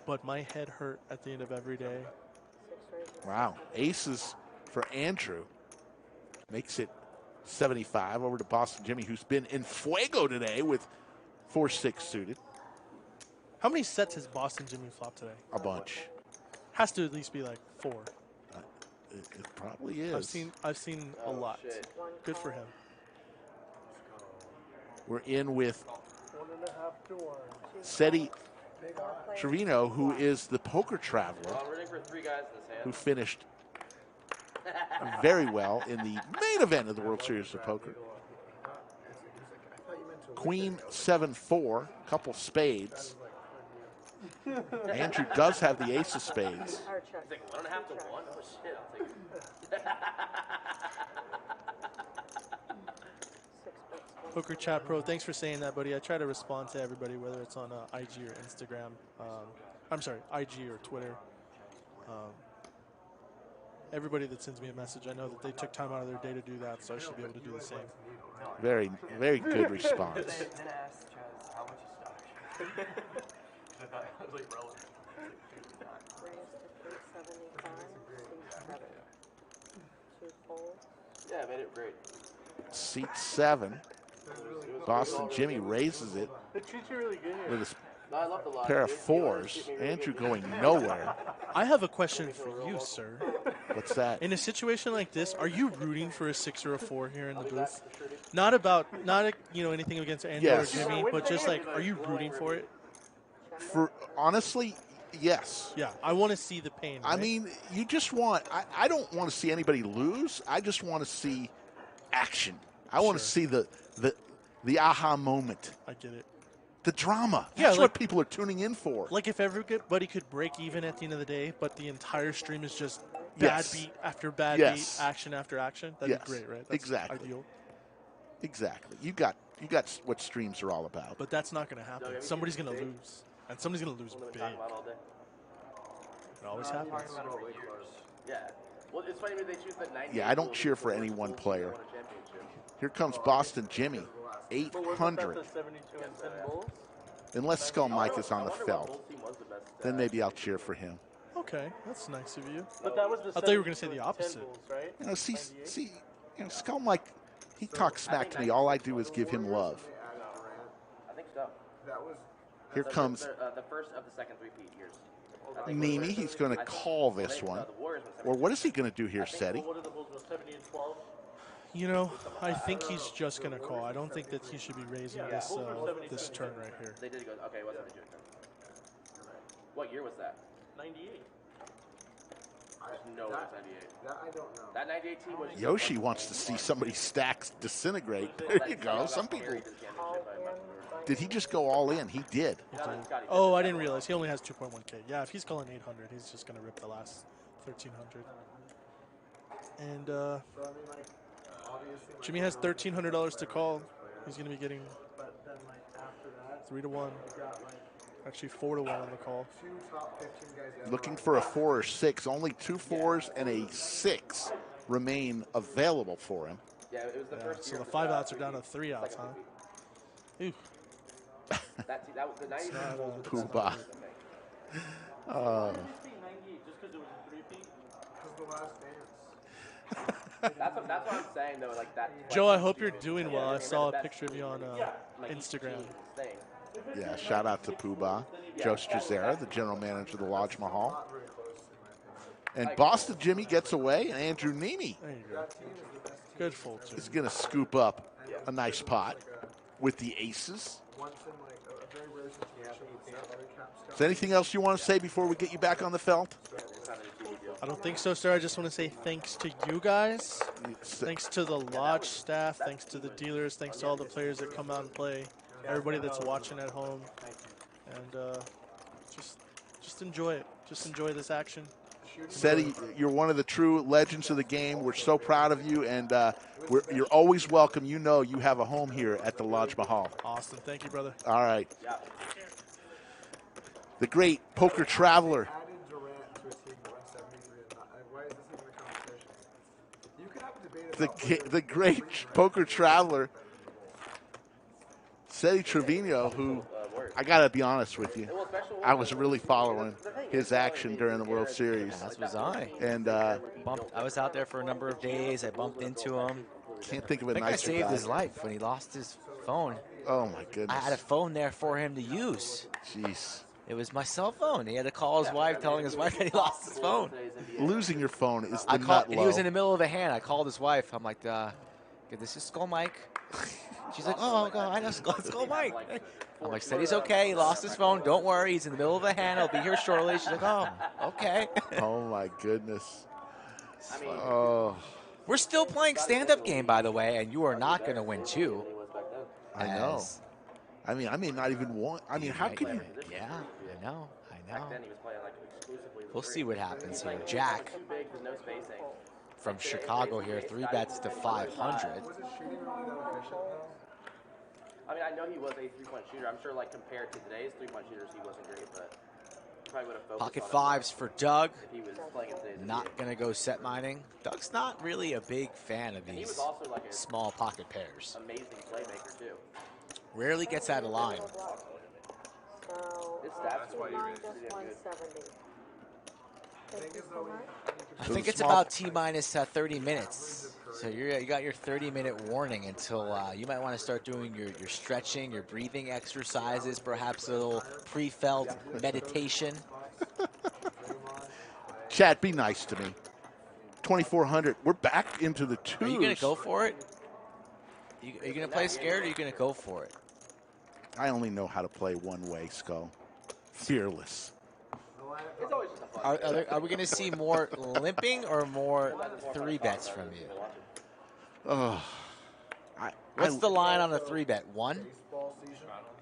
but my head hurt at the end of every day. Wow. Aces for Andrew. Makes it 75 over to Boston Jimmy, who's been in fuego today with 4-6 suited. How many sets has Boston Jimmy flopped today? A bunch. Has to at least be like 4. It probably is. I've seen a lot. Good for him. We're in with Seti Trevino, who is the poker traveler, who finished very well in the main event of the World Series of Poker. Queen 7-4, couple spades. Andrew does have the ace of spades. He's like 1.5 to 1. Oh shit! I'll take it. Poker Chat Pro, thanks for saying that, buddy. I try to respond to everybody, whether it's on IG or Instagram. I'm sorry, IG or Twitter. Everybody that sends me a message, I know that they took time out of their day to do that, so I should be able to do the same. Very, very good response. Then ask Chaz how much is stock. I thought it was like relevant. Yeah, I made it great. Seat 7. Boston Jimmy raises it It treats you really good here. with No, I love the a lot. pair of 4s. Andrew going nowhere. I have a question for you, sir. What's that? In a situation like this, are you rooting for a 6 or a 4 here in the booth? Not anything against Andrew Yes. or Jimmy, but just like, are you rooting for it? For honestly, yes. Yeah, I want to see the pain. I right? mean, you just want, I don't want to see anybody lose. I just want to see action. I want to see the aha moment. I get it. The drama. Yeah, That's like- what people are tuning in for. Like if everybody could break even at the end of the day, but the entire stream is just bad Yes. beat after bad Yes. beat, action after action. That'd Yes. be great, right? That's Exactly. ideal. Exactly. You got what streams are all about. But that's not going to happen. Somebody's going to lose. And somebody's going to lose big. Talk about all day. It always happens. Yeah. Well, it's funny when they choose the 90. Yeah, I don't cheer for any one player. Here comes Boston Jimmy, 800. Unless Skull Mike is on the felt, then maybe I'll cheer for him. Okay, that's nice of you. But that was the I thought you were going to say the opposite. right? You know, see, Skull Mike, he talks smack to me. All I do is give him love. I think so. That was Here comes the first of the second three-peat years. Neeme. He's going to call this one. Or what is he going to do here, Seti? What are the Bulls with 70 and 12? You know, I think he's just going to call. I don't think that he should be raising this this turn right here. They did go. Okay, what's the turn? What year was that? 98. No, it was 98. That I don't know. That 98 team was. Yoshi wants to see somebody's stacks disintegrate. There you go. Some people. Did he just go all in? He did. Oh, I didn't realize. He only has 2.1K. Yeah, if he's calling 800, he's just going to rip the last 1,300. And Jimmy has $1,300 to call. He's going to be getting 3 to 1. Actually, 4 to 1 on the call. Looking for a 4 or 6. Only 2 4s and a 6 remain available for him. Yeah, it was the first so the 5 outs are down to 3 outs, huh? Ooh. that was the 98 Bulls. Poobah. Just because it was a three-peat? Because the last dance. That's what I'm saying though. Like that. Joe, I hope you're doing well. I saw a picture of you on Instagram. Yeah, shout out to Poobah. Joe Strazzera, the general manager of the Lodge Mahal. And Boston Jimmy gets away, and Andrew Neeme There you go. Good fold, too. is going to scoop up a nice pot with the aces. Is there anything else you want to say before we get you back on the felt? I don't think so, sir. I just want to say thanks to you guys. Thanks to the Lodge staff. Thanks to the dealers. Thanks to all the players that come out and play. Everybody that's watching at home. And just enjoy it. Just enjoy this action. Seti, you're one of the true legends of the game. We're so proud of you, and you're always welcome. You know you have a home here at the Lodge Mahal. Awesome. Thank you, brother. All right. The great poker traveler. The great poker traveler, Seti Trevino, who, I got to be honest with you, I was really following his action during the World Series. As was I. And I was out there for a number of days. I bumped into him. Can't think of a I think nicer I saved guy. his life when he lost his phone. Oh, my goodness. I had a phone there for him to use. Jeez. It was my cell phone. He had to call his wife, telling his wife that he lost his phone. Losing your phone is the nut low. He was in the middle of a hand. I called his wife. I'm like, this is Skull Mike. She's like, oh, God, I know Skull Mike. I'm like, said he's okay. He lost his phone. Don't worry. He's in the middle of a hand. He'll be here shortly. She's like, oh, okay. Oh, my goodness. Oh. We're still playing stand-up game, by the way, and you are not going to win two. I know. I mean, I may not even want. I mean, how could you? Yeah, I know. We'll see what happens here. Jack from Chicago here, 3 bets to 500. I mean, I know he was a three-point shooter. I'm sure, like, compared to today's three-point shooters, he wasn't great, but probably would have focused Pocket on fives for Doug. if he was playing in today's Not going to go set mining. Doug's not really a big fan of he these was also like a small pocket pairs. amazing playmaker, too. Rarely gets out of line. So, His stats that's were minus pretty good. 170. Thank you so much. I So think the it's small- about T-minus 30 minutes. So you got your 30-minute warning until you might want to start doing your stretching, your breathing exercises, perhaps a little pre-felt meditation. Chad, be nice to me. 2,400. We're back into the twos. Are you going to go for it? Are you going to play scared, or are you going to go for it? I only know how to play one way, Skull. Fearless. It's always just a fun Are we going to see more limping or more 3-bets from you? Oh, What's the line on a 3-bet? 1?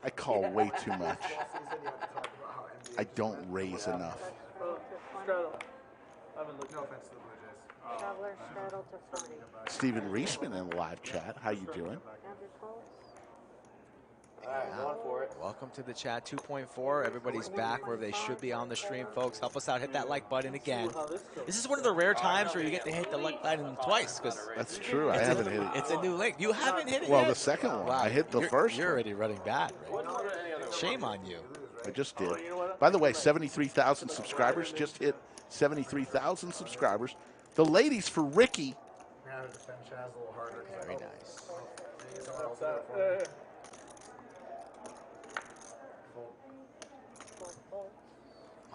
I call way too much. I don't raise enough. Straddle. I haven't looked. No offense to the Blue Jays. Traveler straddle to 40. Stephen Reisman in the live chat. How you doing? Average calls. going for it. Welcome to the chat 2.4. Everybody's back where they should be on the stream, folks. Help us out. Hit that like button again. This is one of the rare times where you get to hit the like button twice. That's true. I haven't hit it. It's a new link. You haven't hit it Well, yet? the second one. Wow, I hit the first You're one. already running bad. Right? Shame on you. I just did. By the way, 73,000 subscribers. Just hit 73,000 subscribers. The ladies for Ricky. I had to defend Chaz a little harder. Very nice.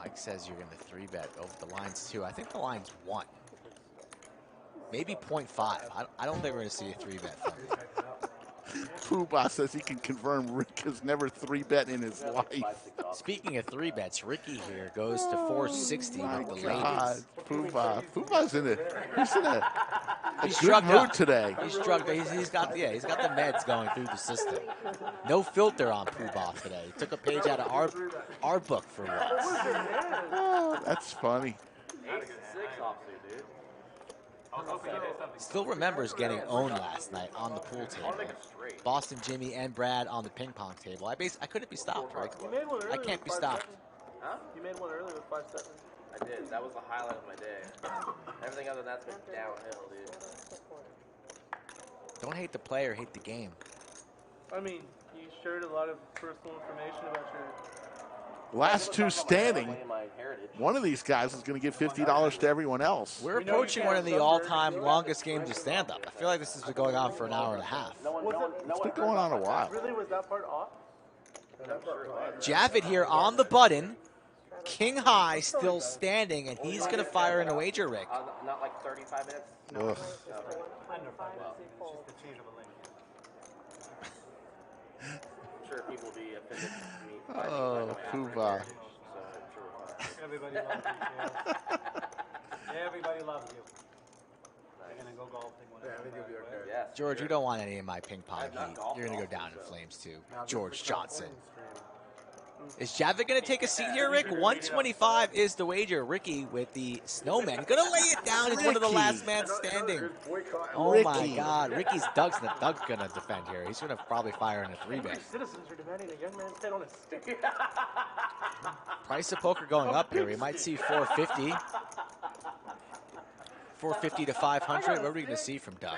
Mike says you're going to 3-bet over the lines, too. I think the line's 1. Maybe 0.5. I don't think we're going to see a 3-bet from him. Poobah says he can confirm Rick has never 3-bet in his life. Speaking of 3-bets, Ricky here goes to 460 My with the God, ladies. Poobah. Poobah's in a He's good drugged mood up today. He's drugged. He's got the meds going through the system. No filter on Poobah today. He took a page out of our book for once. Oh, that's funny. Still remembers getting owned last night on the pool table. Boston Jimmy and Brad on the ping pong table. I couldn't be stopped, right? You made one earlier. I can't be stopped. Huh? You made one earlier with 5-7. I did. That was the highlight of my day. Everything other than that's been downhill, dude. Don't hate the player, hate the game. I mean, you shared a lot of personal information about your... Last two standing. One of these guys is going to give $50 to everyone else. We're approaching one of the all-time longest games of stand-up. I feel like this has been going on for an hour and a half. It's been going on a while. Really, was that part off? Javed here on the button. King high, still standing, and he's going to fire in a wager, Rick. Not like 35 minutes? Ugh. Under 5 minutes. It's just the change of a link. I'm sure people will be offended to me. Oh, Poobah. Everybody loves you, Chaz. Everybody loves you. They're going to go golfing Yeah, I think you'll be okay. Yes. George, you don't want any of my ping pong heat. You're going to go down in flames, too. George Johnson. Is Javed going to take a seat here, Rick? 125 is the wager. Ricky with the snowman. Going to lay it down. He's one of the last man standing. Oh, my God. Doug's going to defend here. He's going to probably fire in a 3-bet. Citizens are demanding a young man's head on a stick. Price of poker going up here. We might see 450. 450 to 500. What are we going to see from Doug?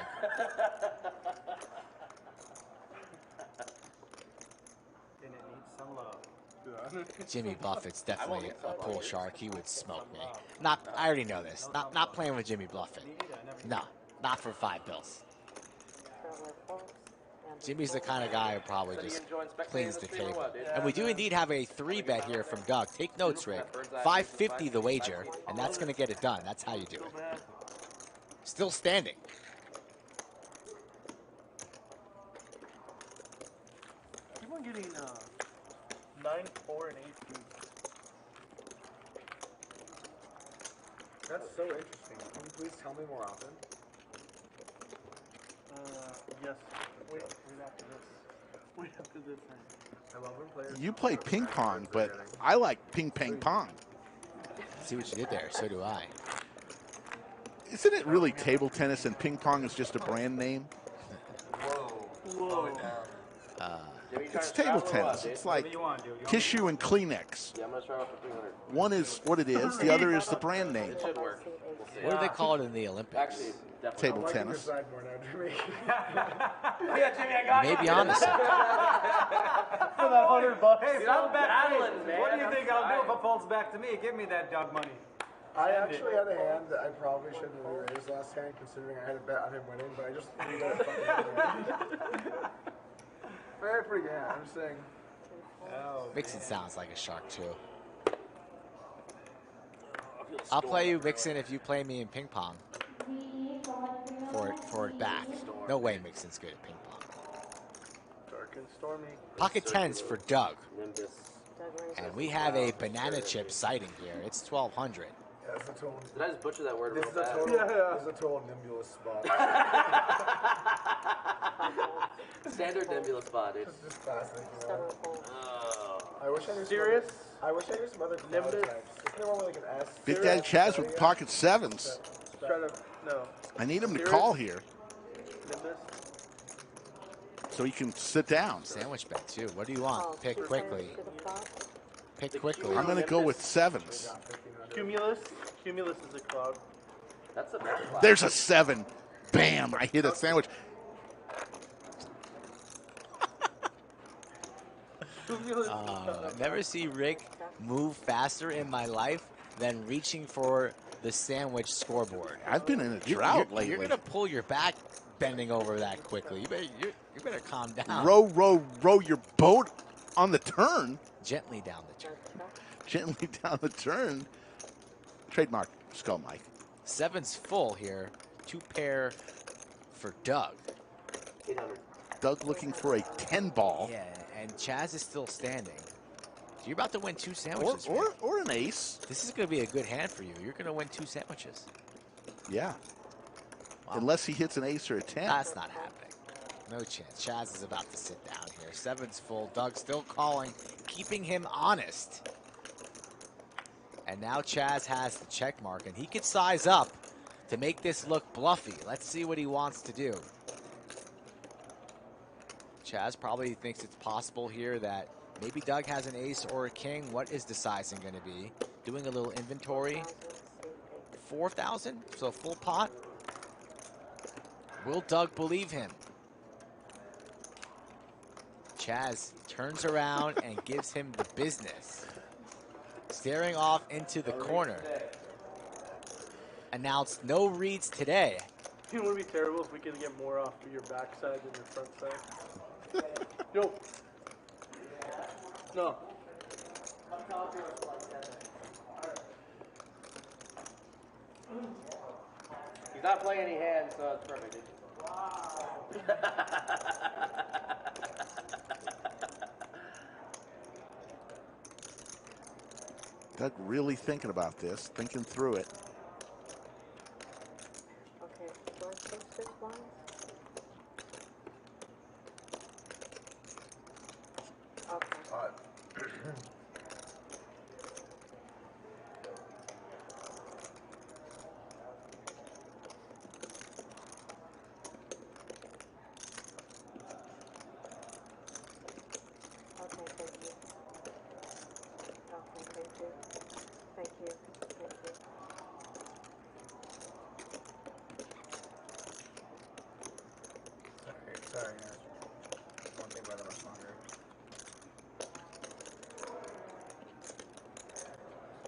Didn't it need some love? Jimmy Buffett's definitely a pool shark. He would smoke me. I already know this. Not playing with Jimmy Buffett. No, not for $5 bills. Jimmy's the kind of guy who probably just cleans the table. And we do indeed have a 3-bet here from Doug. Take notes, Rick. 550 the wager, and that's going to get it done. That's how you do it. Still standing. Keep on getting 9, 4, and 8 feet. That's so interesting. Can you please tell me more often? Yes. Wait after this. Wait after this. I love when players. You play ping pong, but I like ping pong. See what you did there. So do I. Isn't it really table tennis and ping pong is just a brand name? Whoa. It's table tennis. It's like tissue and Kleenex. Yeah, I'm going to try out for 300. One is what it is. The other is the brand name. It should work. We'll see. What do they call it in the Olympics? Actually, definitely. Table tennis. Side more now, Jimmy. Yeah, Jimmy, I got Maybe on the side. For that $100. Hey, Dude, fall I'm back battling, to me. man. What do you I'm think I'll do if trying. it falls back to me? Give me that dog money. I actually had a hand that I probably shouldn't have raised last hand, considering I had a bet on him winning, but I just threw that fucking hand. Very pretty good hand, I'm just saying. Oh, Mixon sounds like a shark, too. I'll play you, Mixon, if you play me in ping pong. For it back. No way Mixon's good at ping pong. Dark and stormy. Pocket 10s for Doug. Nimbus. And we have a banana chip sighting here. It's 1,200. Yeah, it's a total. Did I just butcher that word This real is a bad? total. This is a total nebulous spot. Standard nebula spot, dude. It's just fascinating. You know? Oh. I wish I knew. Serious? I wish I knew some other cloud Nimbus? types. Isn't there one with like an S? Big Daddy Chaz with pocket 7s. Try to, no. I need him to call here Nimbus? so he can sit down. Sandwich bet, too. What do you want? Pick quickly. Pick quickly. I'm going to go with 7s. Cumulus? Cumulus is a cloud. That's a bad class. There's a 7. Bam! I hit a sandwich. Never see Rick move faster in my life than reaching for the sandwich scoreboard. I've been in a drought lately. You're going to pull your back bending over that quickly. You better calm down. Row your boat on the turn. Gently down the turn. gently down the turn. Trademark skull Mike. 7's full here. 2 pair for Doug. 800. Doug looking for a 10 ball. Yeah, and Chaz is still standing. So you're about to win 2 sandwiches. Or an ace. This is going to be a good hand for you. You're going to win 2 sandwiches. Yeah. Wow. Unless he hits an ace or a 10. That's not happening. No chance. Chaz is about to sit down here. 7's full. Doug still calling, keeping him honest. And now Chaz has the check mark, and he could size up to make this look bluffy. Let's see what he wants to do. Chaz probably thinks it's possible here that maybe Doug has an ace or a king. What is the sizing going to be? Doing a little inventory. 4,000, so full pot. Will Doug believe him? Chaz turns around and gives him the business. Staring off into the corner. Announced no reads today. You know what would be terrible if we could get more off of your backside than your front side? Yo. No. He's not playing any hands, so it's perfect. Doug really thinking about this, thinking through it. Okay, do I take 6 blinds? Okay. Sorry, guys. One thing by the much longer.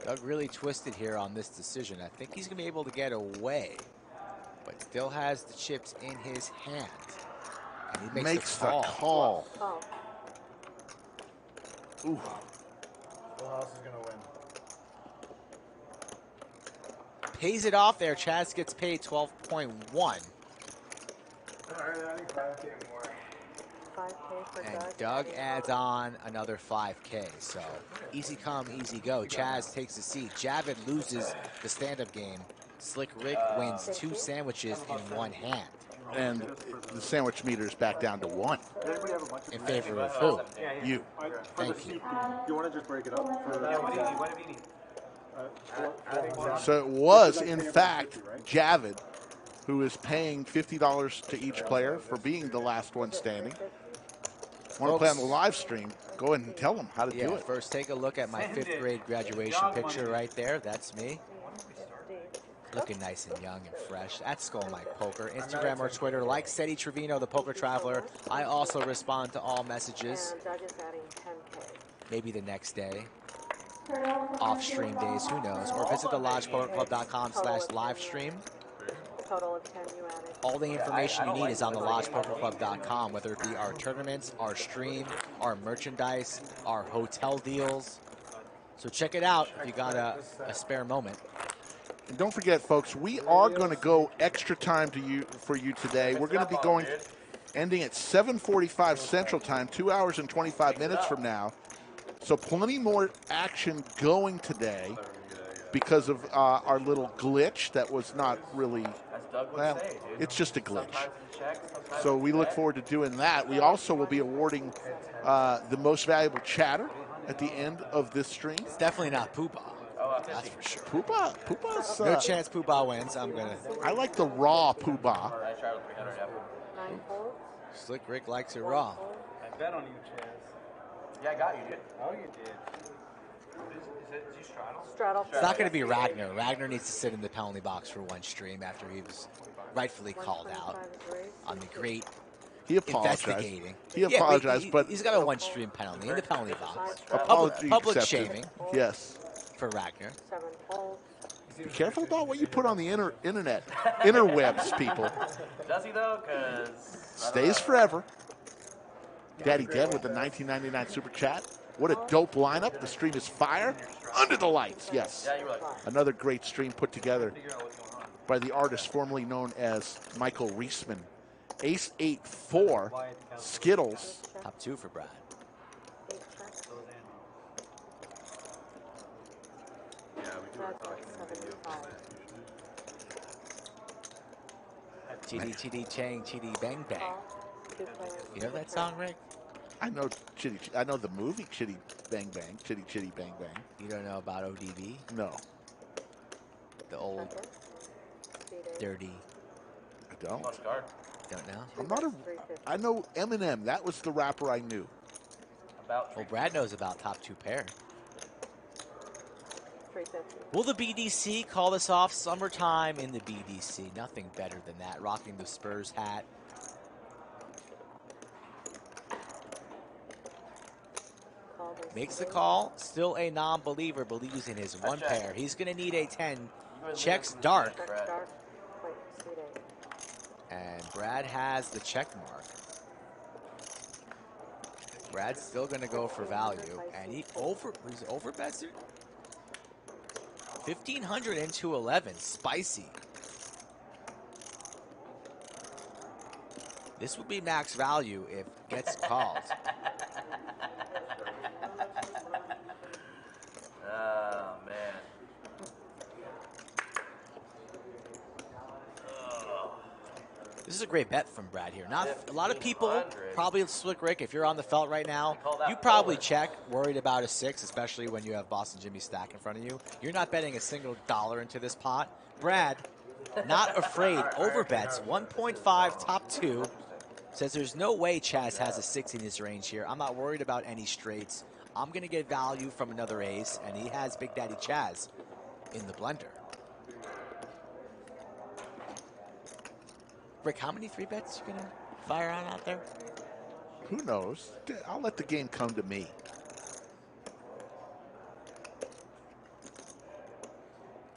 Doug really twisted here on this decision. I think he's going to be able to get away, but still has the chips in his hand. And he makes the call. Oh. Ooh. Full house is going to win. Pays it off there. Chaz gets paid 12.1. Alright, I need 5K more. 5K for And Doug. Doug adds on another 5K. So easy come, easy go. Chaz takes a seat. Javed loses the stand-up game. Slick Rick wins 2 sandwiches in one hand. And the sandwich meter is back down to 1. In favor of who? You. Thank you. You want to just break it up? What do you need? So it was, in fact, Javed, who is paying $50 to each player for being the last one standing. Want to play on the live stream? Go ahead and tell them how to do it. First take a look at my 5th grade graduation picture right there. That's me. Looking nice and young and fresh. At Skull Mike Poker. Instagram or Twitter, like Seti Trevino, the Poker Traveler. I also respond to all messages. And Doug is adding 10K. Maybe the next day. Off stream days, who knows? Or visit thelodgepokerclub.com/livestream. Total of 10 you added. All the information you need is on thelodgepokerclub.com, whether it be our tournaments, our stream, our merchandise, our hotel deals. So check it out if you got a spare moment. And don't forget, folks, we are going to go extra time for you today. We're going to be going ending at 7:45 Central Time, 2 hours and 25 minutes from now. So plenty more action going today because of our little glitch that was not really, well, it's just a glitch. So we look forward to doing that. We also will be awarding the most valuable chatter at the end of this stream. It's definitely not Poopa. That's for sure. Poopa's no chance Poopa wins. I like the raw Poopa. 9 folds. Slick Rick likes it raw. I bet on you, Chaz. Yeah, I got you, dude. Oh, you did. Is you Straddle? Straddle. It's not going to be Ragnar. Ragnar needs to sit in the penalty box for one stream after he was rightfully called out on the great He apologized. investigating. He apologized, but he's got a 1 stream penalty in the penalty box. Apology Public accepted. shaming. Yes. For Ragnar. 7 folds. Be careful about what you put on the internet. Interwebs, people. Does he, though? Because Stays forever. Daddy Dead with the 1999 Super Chat. What a dope lineup. The stream is fire. Under the lights, yes. Yeah, you were like, Another great stream put together by the artist formerly known as Michael Reisman. Ace 8-4, Skittles. Top 2 for Brad. Yeah, we were talking in the video. TD, TD, Chang, TD, Bang Bang. You know that song, Rick? I know I know the movie Chitty Bang Bang, Chitty Chitty Bang Bang. You don't know about ODB? No, The old, dirty. I don't. punch guard. Don't know? I'm not a. I know Eminem. That was the rapper I knew. About Well, Brad knows about top 2 pair. 350. Will the BDC call this off? Summertime in the BDC. Nothing better than that. Rocking the Spurs hat. Makes the call. Still a non-believer. Believes in his one pair. He's going to need a 10. Checks dark. Check dark. Wait, suit 8. And Brad has the check mark. Brad's still going to go for value. And he's over bets it. 1,500 into 11. Spicy. This would be max value if gets called. Oh, man. This is a great bet from Brad here. Not a lot of people probably Slick Rick. If you're on the felt right now, you probably check, worried about a 6, especially when you have Boston Jimmy stack in front of you. You're not betting a single dollar into this pot. Brad, not afraid. Overbets 1.5 top 2. Says there's no way Chaz has a 6 in his range here. I'm not worried about any straights. I'm gonna get value from another ace, and he has Big Daddy Chaz in the blender. Rick, how many 3 bets you gonna fire on out there? Who knows? I'll let the game come to me.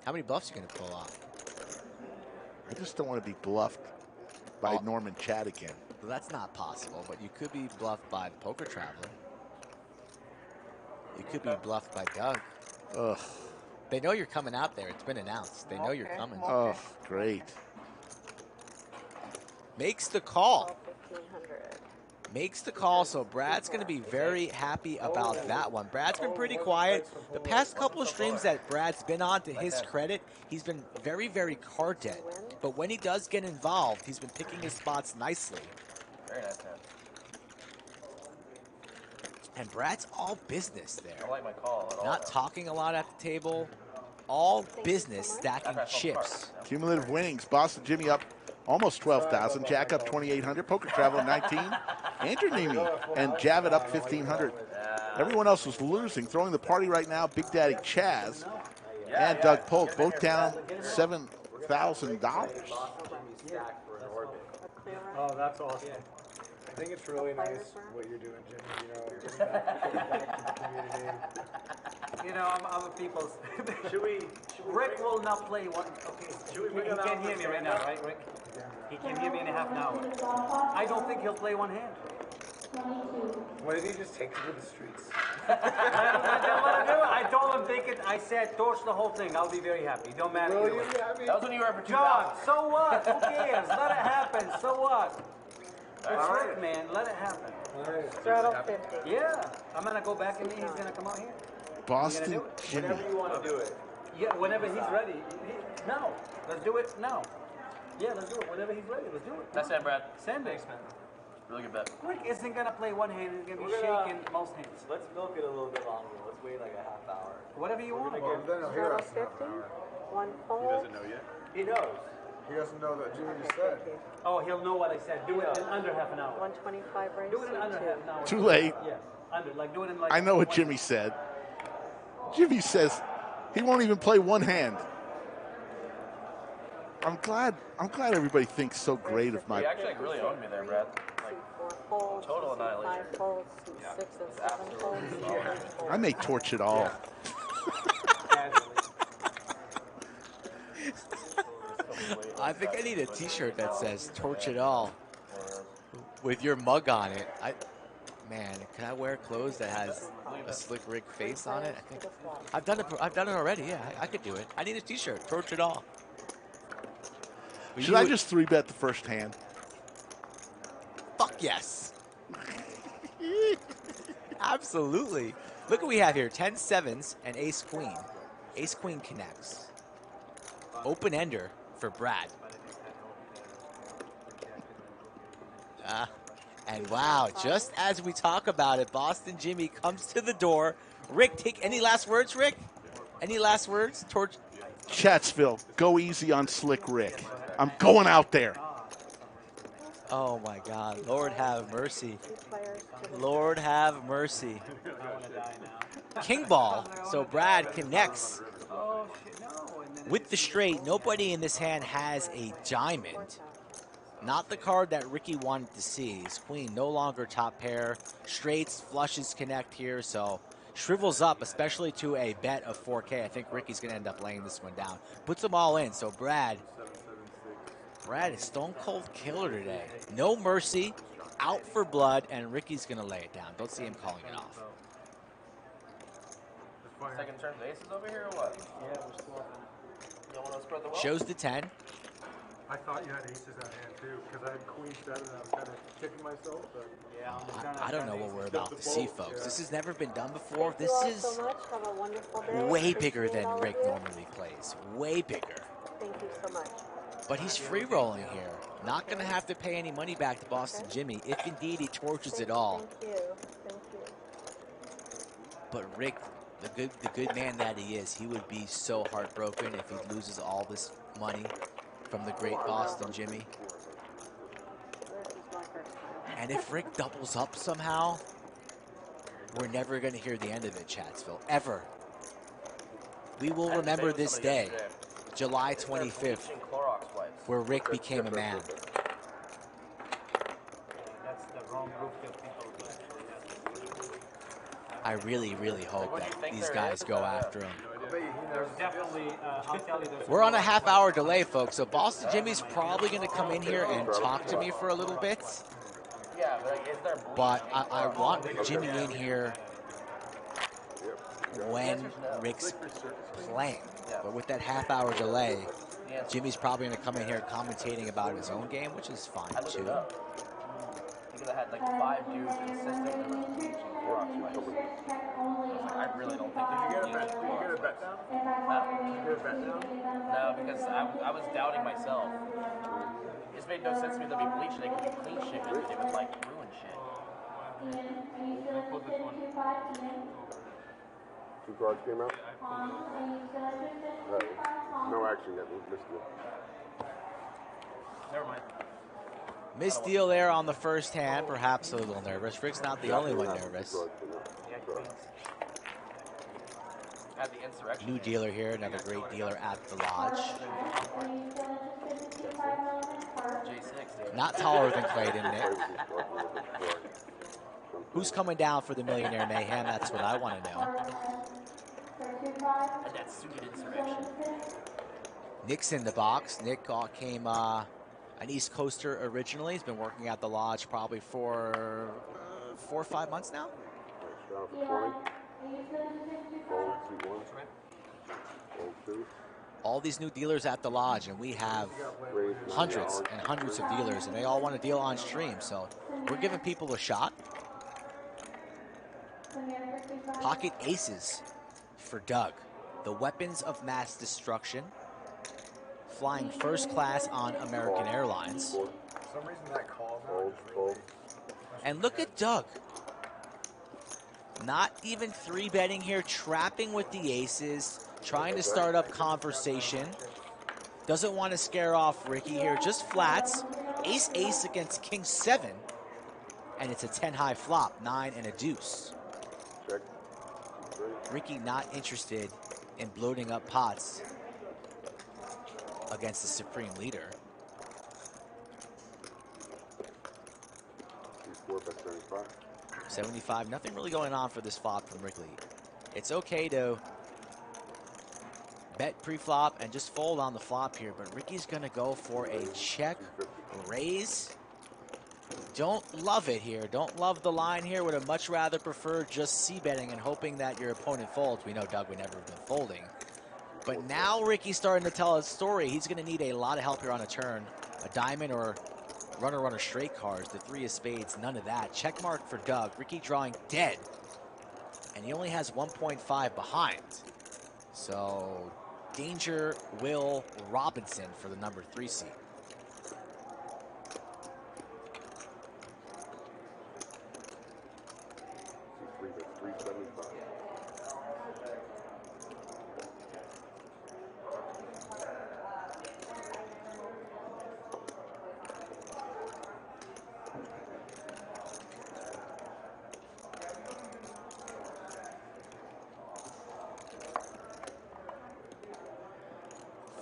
How many bluffs you gonna pull off? I just don't want to be bluffed by Norman Chad again. Well, that's not possible, but you could be bluffed by the Poker Traveler. You could be bluffed by Doug. Ugh. They know you're coming out there. It's been announced. They know you're coming. Oh, great. Makes the call. 1,500. Makes the call, so Brad's going to be very happy about that one. Brad's been pretty quiet. The past couple of streams that Brad's been on, to his credit, he's been very, very card dead. But when he does get involved, he's been picking his spots nicely. Very nice hand. And Brad's all business I there. don't like my call at all. Not talking a lot at the table. All business, stacking chips. Cumulative winnings. Boston Jimmy up almost 12,000. Jack up 2,800. Poker Traveler 19. Andrew Neeme and Javed up 1,500. Everyone else was losing. Throwing the party right now, Big Daddy Chaz and Doug Polk, both down $7,000. Oh, that's awesome. I think it's really nice what you're doing, Jimmy. You know, giving back to the community. You know, I'm a people's. Rick will not play one. Okay, he can't hear me right now, right, Rick? He can hear me in a half an hour. I don't think he'll play one hand. What if he just takes it to the streets? I told him take it. I said torch the whole thing. I'll be very happy. Don't matter. Will either you way. be happy? That was when you were for 2,000. John, so what? Who cares? Let it happen. So what? It's Rick, man. Let it happen. Straddle 50. Yeah. I'm going to go back and he's going to come out here. Boston Jimmy. Whenever you want to do it. Yeah, whenever he's ready. No. Let's do it now. Yeah, let's do it. Whenever he's ready, let's do it. That's it, Brad. Send it. Really good bet. Rick isn't going to play one hand. He's going to be shaking most hands. Let's milk it a little bit longer. Let's wait like a half hour. Whatever you want. Well, then he'll hear Straddle us in half 50. an hour. One He fold. doesn't know yet. He knows. He doesn't know that Jimmy just said. Oh, he'll know what I said. Do it in under half an hour. 125 raise. Do it in under half an hour. Too late. Yeah, under. Like do it in like. I know what Jimmy said. Jimmy says he won't even play one hand. I'm glad everybody thinks so great of my. You actually really owned me there, Brad. Like, Folds, total annihilation. 5 folds, 6 and 7 folds, 8 folds. I may torch it all. I think I need a t-shirt that says torch it all with your mug on it. Man, can I wear clothes that has a slick Rick face on it. I think I've done it. I've done it already. Yeah, I could do it. I need a T-shirt. Approach it all. Should I just 3-bet the first hand? Fuck yes. Absolutely. Look what we have here. 10 sevens and ace queen. Ace queen connects. Open ender for Brad. And wow, just as we talk about it, Boston Jimmy comes to the door. Rick, take any last words, Rick? Any last words towards Chatsville, go easy on Slick Rick. I'm going out there. Oh my God, Lord have mercy. Lord have mercy. King ball, so Brad connects with the straight. Nobody in this hand has a diamond. Not the card that Ricky wanted to see. His queen no longer top pair. Straights, flushes connect here, so shrivels up, especially to a bet of 4K. I think Ricky's going to end up laying this one down. Puts them all in, so Brad is stone cold killer today. No mercy, out for blood, and Ricky's going to lay it down. Don't see him calling it off. Second turn aces over here or what? Yeah, we're still up. You want to spread the wealth? Shows the 10. I thought you had aces at hand too, because I had queen seven and I was kind of kicking myself. But yeah, I don't know what we're about to see, folks. This has never been done before. This is way bigger than Rick normally plays. Way bigger. Thank you so much. But he's free rolling here. Not going to have to pay any money back to Boston Jimmy if indeed he torches it all. Thank you. Thank you. But Rick, the good man that he is, he would be so heartbroken if he loses all this money from the great Boston Jimmy. And if Rick doubles up somehow, we're never going to hear the end of it, Chatsville, ever. We will remember this day, July 25th, where Rick became a man. I really, really hope that these guys go after him. We're on a half-hour delay, folks, so Boston Jimmy's probably going to come in here and talk to me for a little bit. But I want Jimmy in here when Rick's playing. But with that half-hour delay, Jimmy's probably going to come in here commentating about his own game, which is fine, too. Because I had like 5 dudes insisting on teaching I really don't think there's a bet. Did you get a bet down? No, because I was doubting myself. It made no sense to me that we bleached it. It could be clean shit, but it was like ruin shit. 2 cards came out? No action yet. We missed it. Never mind. Missed deal there on the first hand, perhaps a little nervous. Rick's not the only one nervous. New dealer here, another great dealer at the lodge. Not taller than Clayton, Nick. Who's coming down for the Millionaire Mayhem? That's what I want to know. Nick's in the box. Nick came an East Coaster originally. He's been working at the lodge probably for 4 or 5 months now. All these new dealers at the lodge, and we have hundreds and hundreds of dealers, and they all want to deal on stream, so we're giving people a shot. Pocket aces for Doug. The weapons of mass destruction. Flying first class on American Airlines. For some reason that call. And look at Doug. Not even 3-betting here, trapping with the aces, trying to start up conversation. Doesn't want to scare off Ricky here, just flats. Ace-ace against King 7. And it's a 10-high flop, 9 and a deuce. Ricky not interested in bloating up pots against the supreme leader. 75, nothing really going on for this flop from Ricky. It's okay to bet pre-flop and just fold on the flop here, but Ricky's gonna go for a check raise. Don't love it here. Don't love the line here. Would have much rather preferred just c-betting and hoping that your opponent folds. We know Doug would never have been folding. But now Ricky's starting to tell his story. He's going to need a lot of help here on a turn. A diamond or runner straight cards. The 3 of spades, none of that. Check mark for Doug. Ricky drawing dead. And he only has 1.5 behind. So danger Will Robinson for the number 3 seed.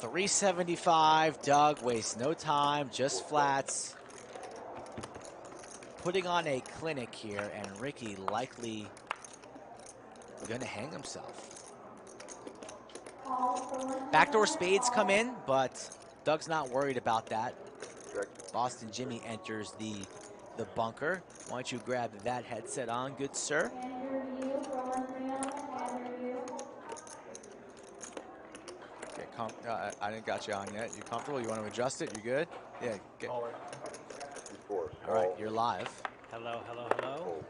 $375. Doug wastes no time, just flats. Putting on a clinic here, and Ricky likely gonna hang himself. Backdoor spades come in, but Doug's not worried about that. Boston Jimmy enters the bunker. Why don't you grab that headset on, good sir? I didn't got you on yet. You comfortable? You want to adjust it? You good? Yeah. Get. All right, you're live. Hello, hello, hello.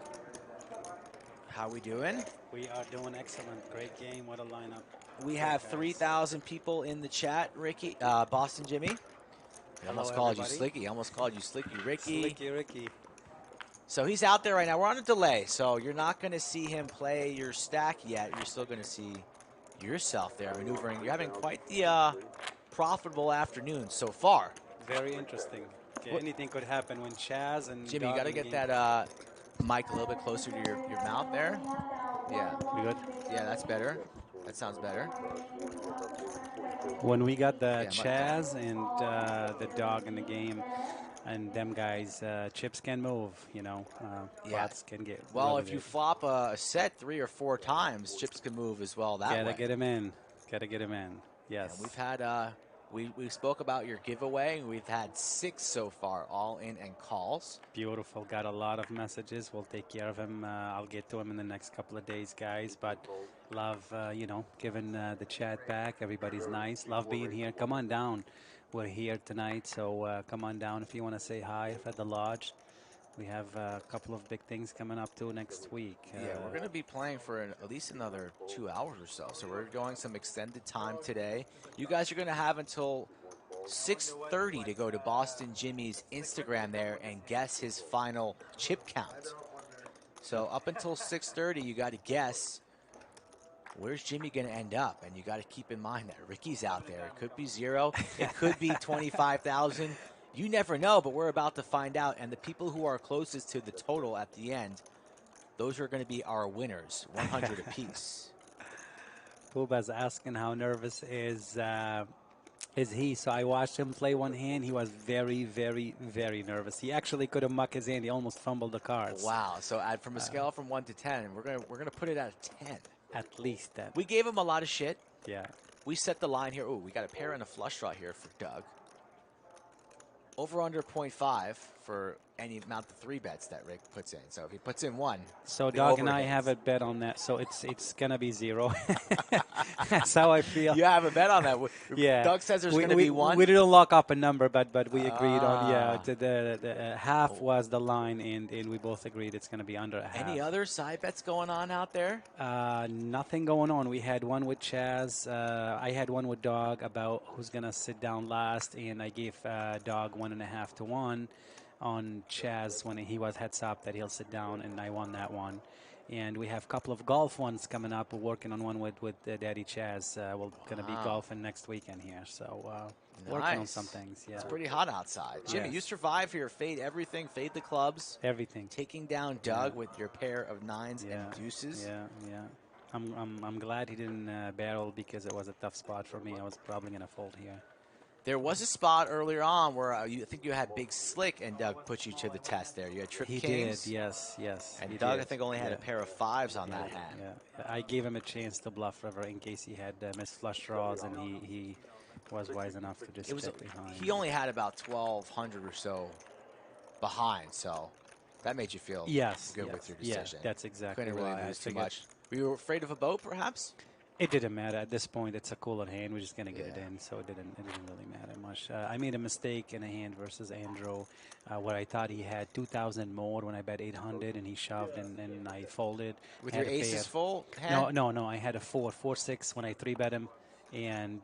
How we doing? We are doing excellent. Great game. What a lineup. We have 3,000 people in the chat, Ricky. Boston Jimmy. He almost called you Slicky. He almost called you Slicky Ricky. Slicky Ricky. So he's out there right now. We're on a delay, so you're not going to see him play your stack yet. You're still going to see yourself there maneuvering. You're having quite the profitable afternoon so far. Very interesting. Okay, anything could happen when Chaz and Jimmy, you got to get that mic a little bit closer to your mouth there. Yeah. We good? Yeah, that's better. That sounds better. When we got the Chaz and the dog in the game, and them guys, chips can move, you know. Pots can get. Well, if you flop a set 3 or 4 times, chips can move as well that way. Gotta get him in. Gotta get him in. Yes. And we've had we spoke about your giveaway. We've had 6 so far, all in and calls. Beautiful. Got a lot of messages. We'll take care of him. I'll get to him in the next couple of days, guys. But love, you know, giving the chat back. Everybody's nice. Love being here. Come on down. We're here tonight, so come on down if you want to say hi at the lodge. We have a couple of big things coming up too next week. Yeah, we're going to be playing for at least another 2 hours or so. So we're going some extended time today. You guys are going to have until 6:30 to go to Boston Jimmy's Instagram there and guess his final chip count. So up until 6:30, you got to guess where's Jimmy going to end up? And you got to keep in mind that Ricky's out there. It could be 0. It could be 25,000. You never know, but we're about to find out. And the people who are closest to the total at the end, those are going to be our winners, 100 apiece. Booba's asking how nervous is he. So I watched him play one hand. He was very, very, very nervous. He actually could have mucked his hand. He almost fumbled the cards. Wow. So from a scale from 1 to 10, we're gonna put it at a 10. At least that. We gave him a lot of shit. Yeah. We set the line here. Oh, we got a pair and a flush draw here for Doug. Over under 0.5 for any amount of 3 bets that Rick puts in. So if he puts in 1. So Doug and I have a bet on that. So it's gonna be 0. That's how I feel. You have a bet on that. Yeah. Doug says there's gonna be 1. We didn't lock up a number, but we agreed on the half was the line, and we both agreed it's gonna be under a half. Any other side bets going on out there? Nothing going on. We had one with Chaz. I had one with Dog about who's gonna sit down last, and I gave Dog 1.5 to 1 on Chaz when he was heads up that he'll sit down, and I won that one. And we have a couple of golf ones coming up. We're working on one with Daddy Chaz. We're going to be golfing next weekend here. So working on some things. Yeah. It's pretty hot outside. Jimmy, you survive here. Fade everything. Fade the clubs. Everything. Taking down Doug with your pair of 9s and deuces. Yeah. I'm glad he didn't barrel because it was a tough spot for me. I was probably going to fold here. There was a spot earlier on where I think you had Big Slick and Doug put you to the test there. You had Trip Kings. He did, yes. And Doug, I think, only had a pair of 5s on that hand. Yeah. I gave him a chance to bluff River in case he had missed flush draws, and he was wise enough to just check behind. He only had about 1,200 or so behind, so that made you feel good with your decision. Yeah, that's exactly Couldn't really why lose I too much. Were you afraid of a boat, perhaps? It didn't matter at this point. It's a cooler hand. We're just gonna get it in, so it didn't really matter much. I made a mistake in a hand versus Andrew, where I thought he had 2,000 more when I bet 800, and he shoved and I folded. With Had your to pay aces a- full No, hand? no. I had a 4-6 when I 3-bet him, and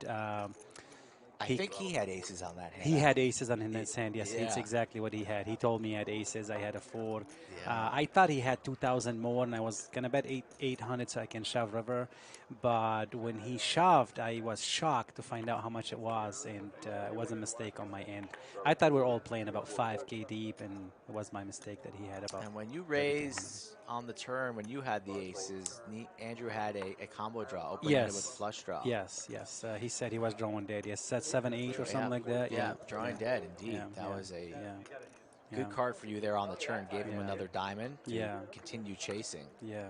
I think he had aces on that hand. he had aces on his hand. Yes, it's Yeah. exactly what he had. He told me he had aces. I had a 4. Yeah. I thought he had 2,000 more, and I was gonna bet 800 so I can shove river. But when he shoved, I was shocked to find out how much it was, and it was a mistake on my end. I thought we were all playing about 5K deep, and it was my mistake that he had about. And when you raised on the turn, when you had the aces, Andrew had a combo draw, opening it with flush draw. Yes. He said he was drawing dead. Yes, said 7-8 or something like that. Yeah, drawing dead, indeed. Yeah, that was a good Yeah. card for you there on the turn. Gave him another diamond to continue chasing. Yeah.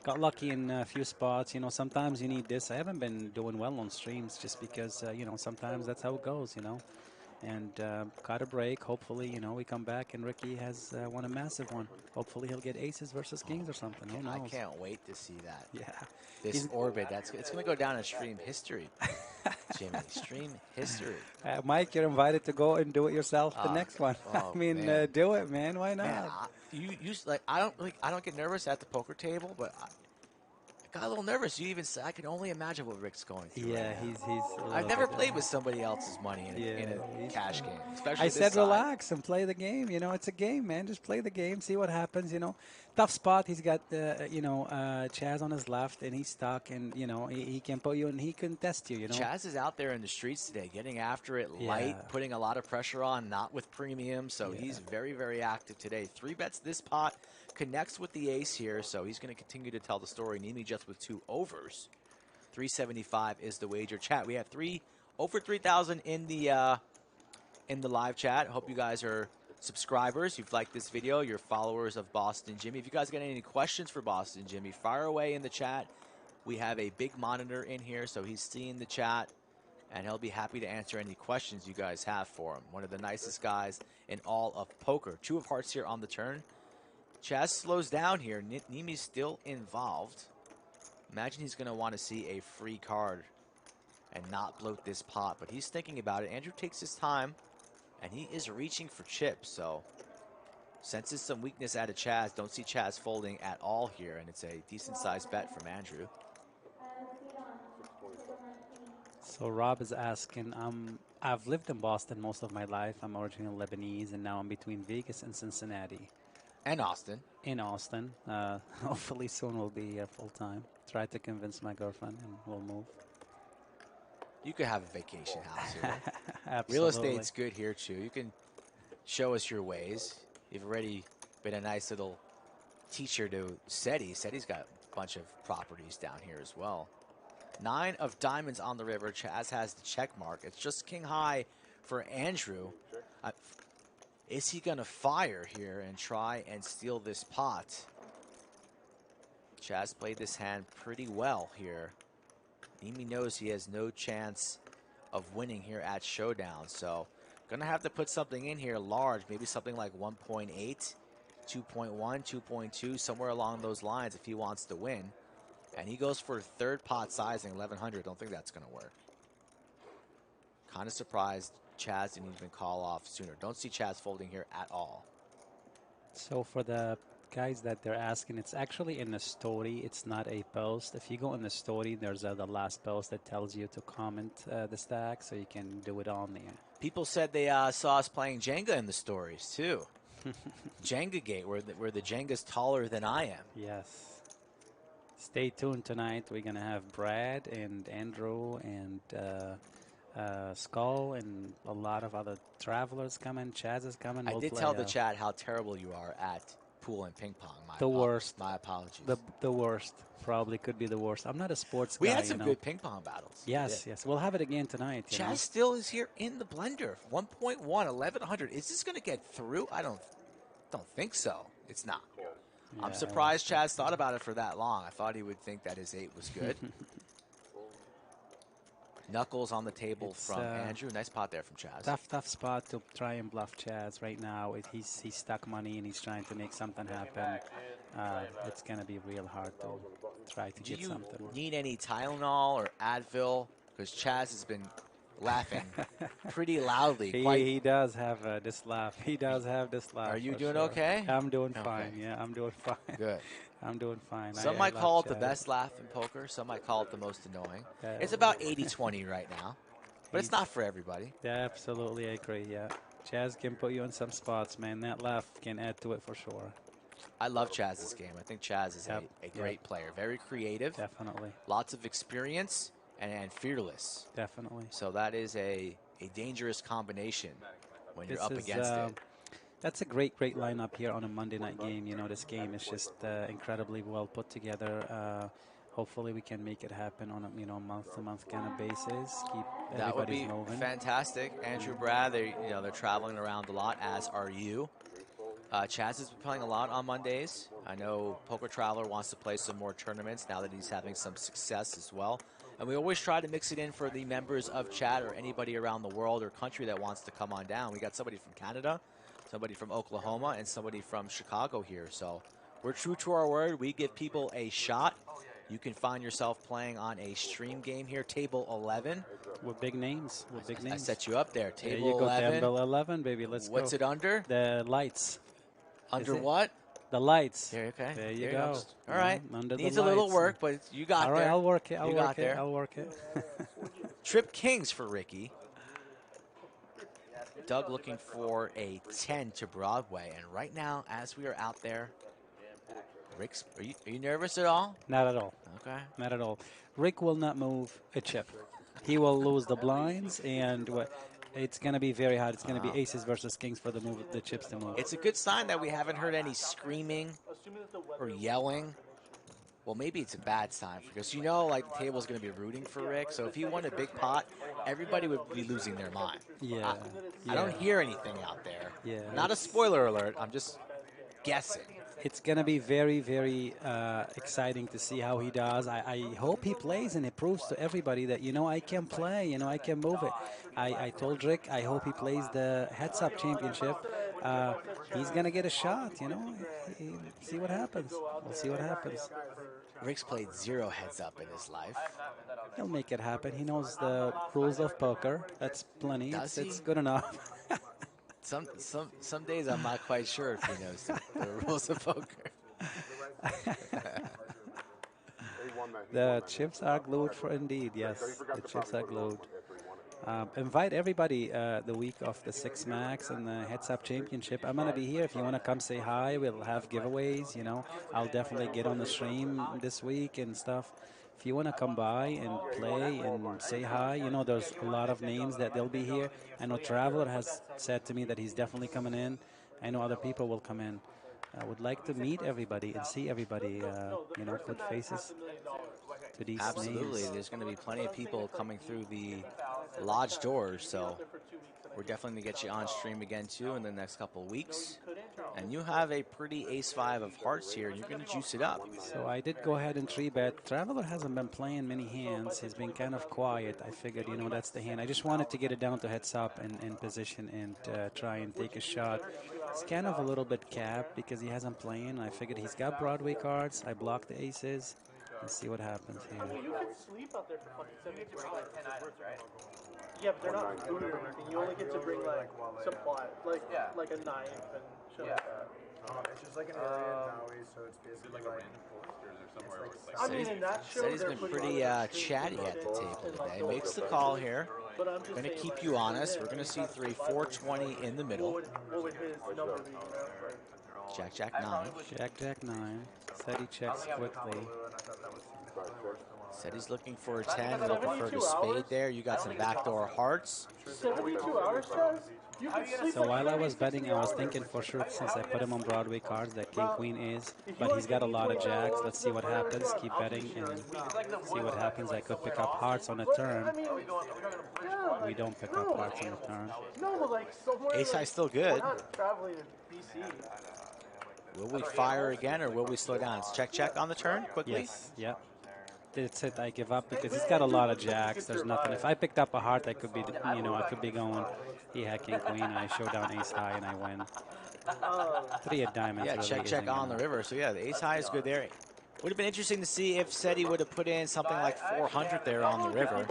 Got lucky in a few spots. You know, sometimes you need this. I haven't been doing well on streams just because, sometimes that's how it goes, And got a break. Hopefully, we come back and Ricky has won a massive one. Hopefully he'll get aces versus kings or something. Who knows? I can't wait to see that. Yeah. This orbit, it's going to go down in stream history, Jimmy. Stream history. Mike, you're invited to go and do it yourself the next one. Oh, I mean, man. do it, man. Why not? Man, I don't get nervous at the poker table, but I got a little nervous. You even said I can only imagine what Rick's going through. Yeah, right now. he's. I've never played with somebody else's money in a cash game, especially. I this said side. relax and play the game. It's a game, man. Just play the game, see what happens. Tough spot. He's got Chaz on his left, and he's stuck, and he can put you and he can test you. Chaz is out there in the streets today, getting after it light, putting a lot of pressure on, not with premium. So he's very, very active today. 3 bets this pot, connects with the ace here, so he's going to continue to tell the story. Neeme just with 2 overs. 375 is the wager. Chat, we have over 3,000 in the live chat. Hope you guys are subscribers. You've liked this video. You're followers of Boston Jimmy. If you guys got any questions for Boston Jimmy, fire away in the chat. We have a big monitor in here, so he's seeing the chat, and he'll be happy to answer any questions you guys have for him. One of the nicest guys in all of poker. 2 of hearts here on the turn. Chaz slows down here. Neeme's still involved. Imagine he's going to want to see a free card and not bloat this pot, but he's thinking about it. Andrew takes his time, and he is reaching for chips, so senses some weakness out of Chaz. Don't see Chaz folding at all here, and it's a decent-sized bet from Andrew. So Rob is asking, I've lived in Boston most of my life. I'm originally Lebanese, and now I'm between Vegas and Cincinnati. And Austin. In Austin. Hopefully soon we'll be here full time. Try to convince my girlfriend and we'll move. You could have a vacation house here. Absolutely. Real estate's good here, too. You can show us your ways. You've already been a nice little teacher to Seti. Seti's got a bunch of properties down here as well. 9 of diamonds on the river. Chaz has the check mark. It's just king high for Andrew. Is he going to fire here and try and steal this pot? Chaz played this hand pretty well here. Neeme knows he has no chance of winning here at Showdown, so going to have to put something in here large, maybe something like 1.8, 2.1, 2.2, somewhere along those lines if he wants to win. And he goes for 3rd pot sizing, 1,100. Don't think that's going to work. Kind of surprised Chaz didn't even call off sooner. Don't see Chaz folding here at all. So for the guys that they're asking, it's actually in the story. It's not a post. If you go in the story, there's the last post that tells you to comment the stack, so you can do it on there. People said they saw us playing Jenga in the stories too. Jenga Gate, where the Jenga's taller than I am. Yes. Stay tuned tonight. We're gonna have Brad and Andrew and Skull and a lot of other travelers coming. Chaz is coming. I did tell the chat how terrible you are at pool and ping pong. Worst. My apologies. The worst. Probably could be the worst. I'm not a sports guy. We had some good ping pong battles. Yes. We'll have it again tonight. Chaz still is here in the blender. 1.1, 1,100. Is this going to get through? I don't think so. It's not. I'm surprised Chaz thought about it for that long. I thought he would think that his 8 was good. Knuckles on the table from Andrew. Nice pot there from Chaz. Tough spot to try and bluff Chaz right now. He's stuck money and he's trying to make something happen. It's going to be real hard to try to get something. Do you need any Tylenol or Advil? Because Chaz has been laughing pretty loudly. He does have this laugh. He does have this laugh. Are you doing okay? I'm doing fine. Yeah, I'm doing fine. Good. I'm doing fine. Some might call it the best laugh in poker. Some might call it the most annoying. It's about 80-20 right now. But it's not for everybody. Yeah, absolutely. I agree. Yeah. Chaz can put you in some spots, man. That laugh can add to it for sure. I love Chaz's game. I think Chaz is a great player. Very creative. Definitely. Lots of experience and fearless. Definitely. So that is a dangerous combination when you're up against it. That's a great lineup here on a Monday night game. You know, this game is just incredibly well put together. Hopefully we can make it happen on a month-to-month kind of basis. Keep that would be moving. Fantastic. Andrew, Brad, they're traveling around a lot, as are you. Chaz has been playing a lot on Mondays. I know Poker Traveler wants to play some more tournaments now that he's having some success as well. And we always try to mix it in for the members of chat or anybody around the world or country that wants to come on down. We got somebody from Canada, somebody from Oklahoma, and somebody from Chicago here. So we're true to our word. We give people a shot. You can find yourself playing on a stream game here, table 11. With big names. I set you up there. Table there you go, 11. Table 11, baby. Let's What's it under? The lights. Under what? The lights. There, okay. There you go. All right. Under Needs the a little lights. work, but you got All right, there. I'll work it. I'll work it. Trip Kings for Ricky. Doug looking for a 10 to Broadway. And right now, as we are out there, Rick's, are you nervous at all? Not at all. Okay. Not at all. Rick will not move a chip. He will lose the blinds, and it's going to be very hard. It's going to be aces versus kings for the chips to move. It's a good sign that we haven't heard any screaming or yelling. Well, maybe it's a bad sign because like the table's going to be rooting for Rick. So if he won a big pot, everybody would be losing their mind. Yeah. I don't hear anything out there. Yeah. Not a spoiler alert. I'm just guessing. It's going to be very, very exciting to see how he does. I hope he plays and it proves to everybody that, I can play, I can move it. I told Rick, I hope he plays the heads-up championship. He's going to get a shot, See what happens. We'll see what happens. Rick's played 0 heads-up in his life. He'll make it happen. He knows the rules of poker. That's plenty. It's good enough. Some days I'm not quite sure if he knows the rules of poker. The chips are glued for indeed, yes. The chips are glued. Invite everybody the week of the 6 Max and the Heads Up Championship. I'm going to be here. If you want to come say hi, we'll have giveaways, I'll definitely get on the stream this week and stuff. If you want to come by and play and say hi, there's a lot of names that they'll be here. I know Traveler has said to me that he's definitely coming in. I know other people will come in. I would like to meet everybody and see everybody, put faces to these Absolutely. names. There's going to be plenty of people coming through the lodge doors, so we're definitely going to get you on stream again, too, in the next couple of weeks. And you have a pretty ace-5 of hearts here. You're going to juice it up. So I did go ahead and 3-bet. Traveler hasn't been playing many hands. He's been kind of quiet. I figured, that's the hand. I just wanted to get it down to heads up and in position and try and take a shot. It's kind of a little bit capped because he hasn't played. I figured he's got Broadway cards. I blocked the aces. Let's see what happens here. You can sleep out there for fucking 7 days. 10 items, right? Yeah, but they're not food or anything. You only get to bring supply, like a knife and shit like that. It's just like an area in Maui, so it's basically like a random posters or somewhere where it's I mean, in that show, Said he's been pretty chatty at the table today. Makes the call here. Going to keep you honest. We're going to see 3, 420 in the middle. What would his number be? Jack, Jack 9. Jack, Jack 9. Said he checks quickly. Said he's looking for a 10, looking for the spade there. You got some backdoor hearts. 72 hours, Chaz? So while I was betting, I was thinking for sure, since I put him on Broadway cards, that King Queen is. But he's got a lot of jacks. Let's see what happens. Keep betting and see what happens. I could pick up hearts on a turn. We don't pick up hearts on a turn. No, like somewhere. Ace-high still good. We're not traveling in BC. Will we fire again or will we slow down? It's check, check on the turn quickly. Yes. Yep. that's it. I give up because he's got a lot of jacks. There's nothing. If I picked up a heart, I could be, you know, I could be going. He had king queen. I show down ace high and I win. 3 of diamonds. Yeah, really check on the river. So yeah, the ace high is good there. Would have been interesting to see if Seti would have put in something like 400 there on the river.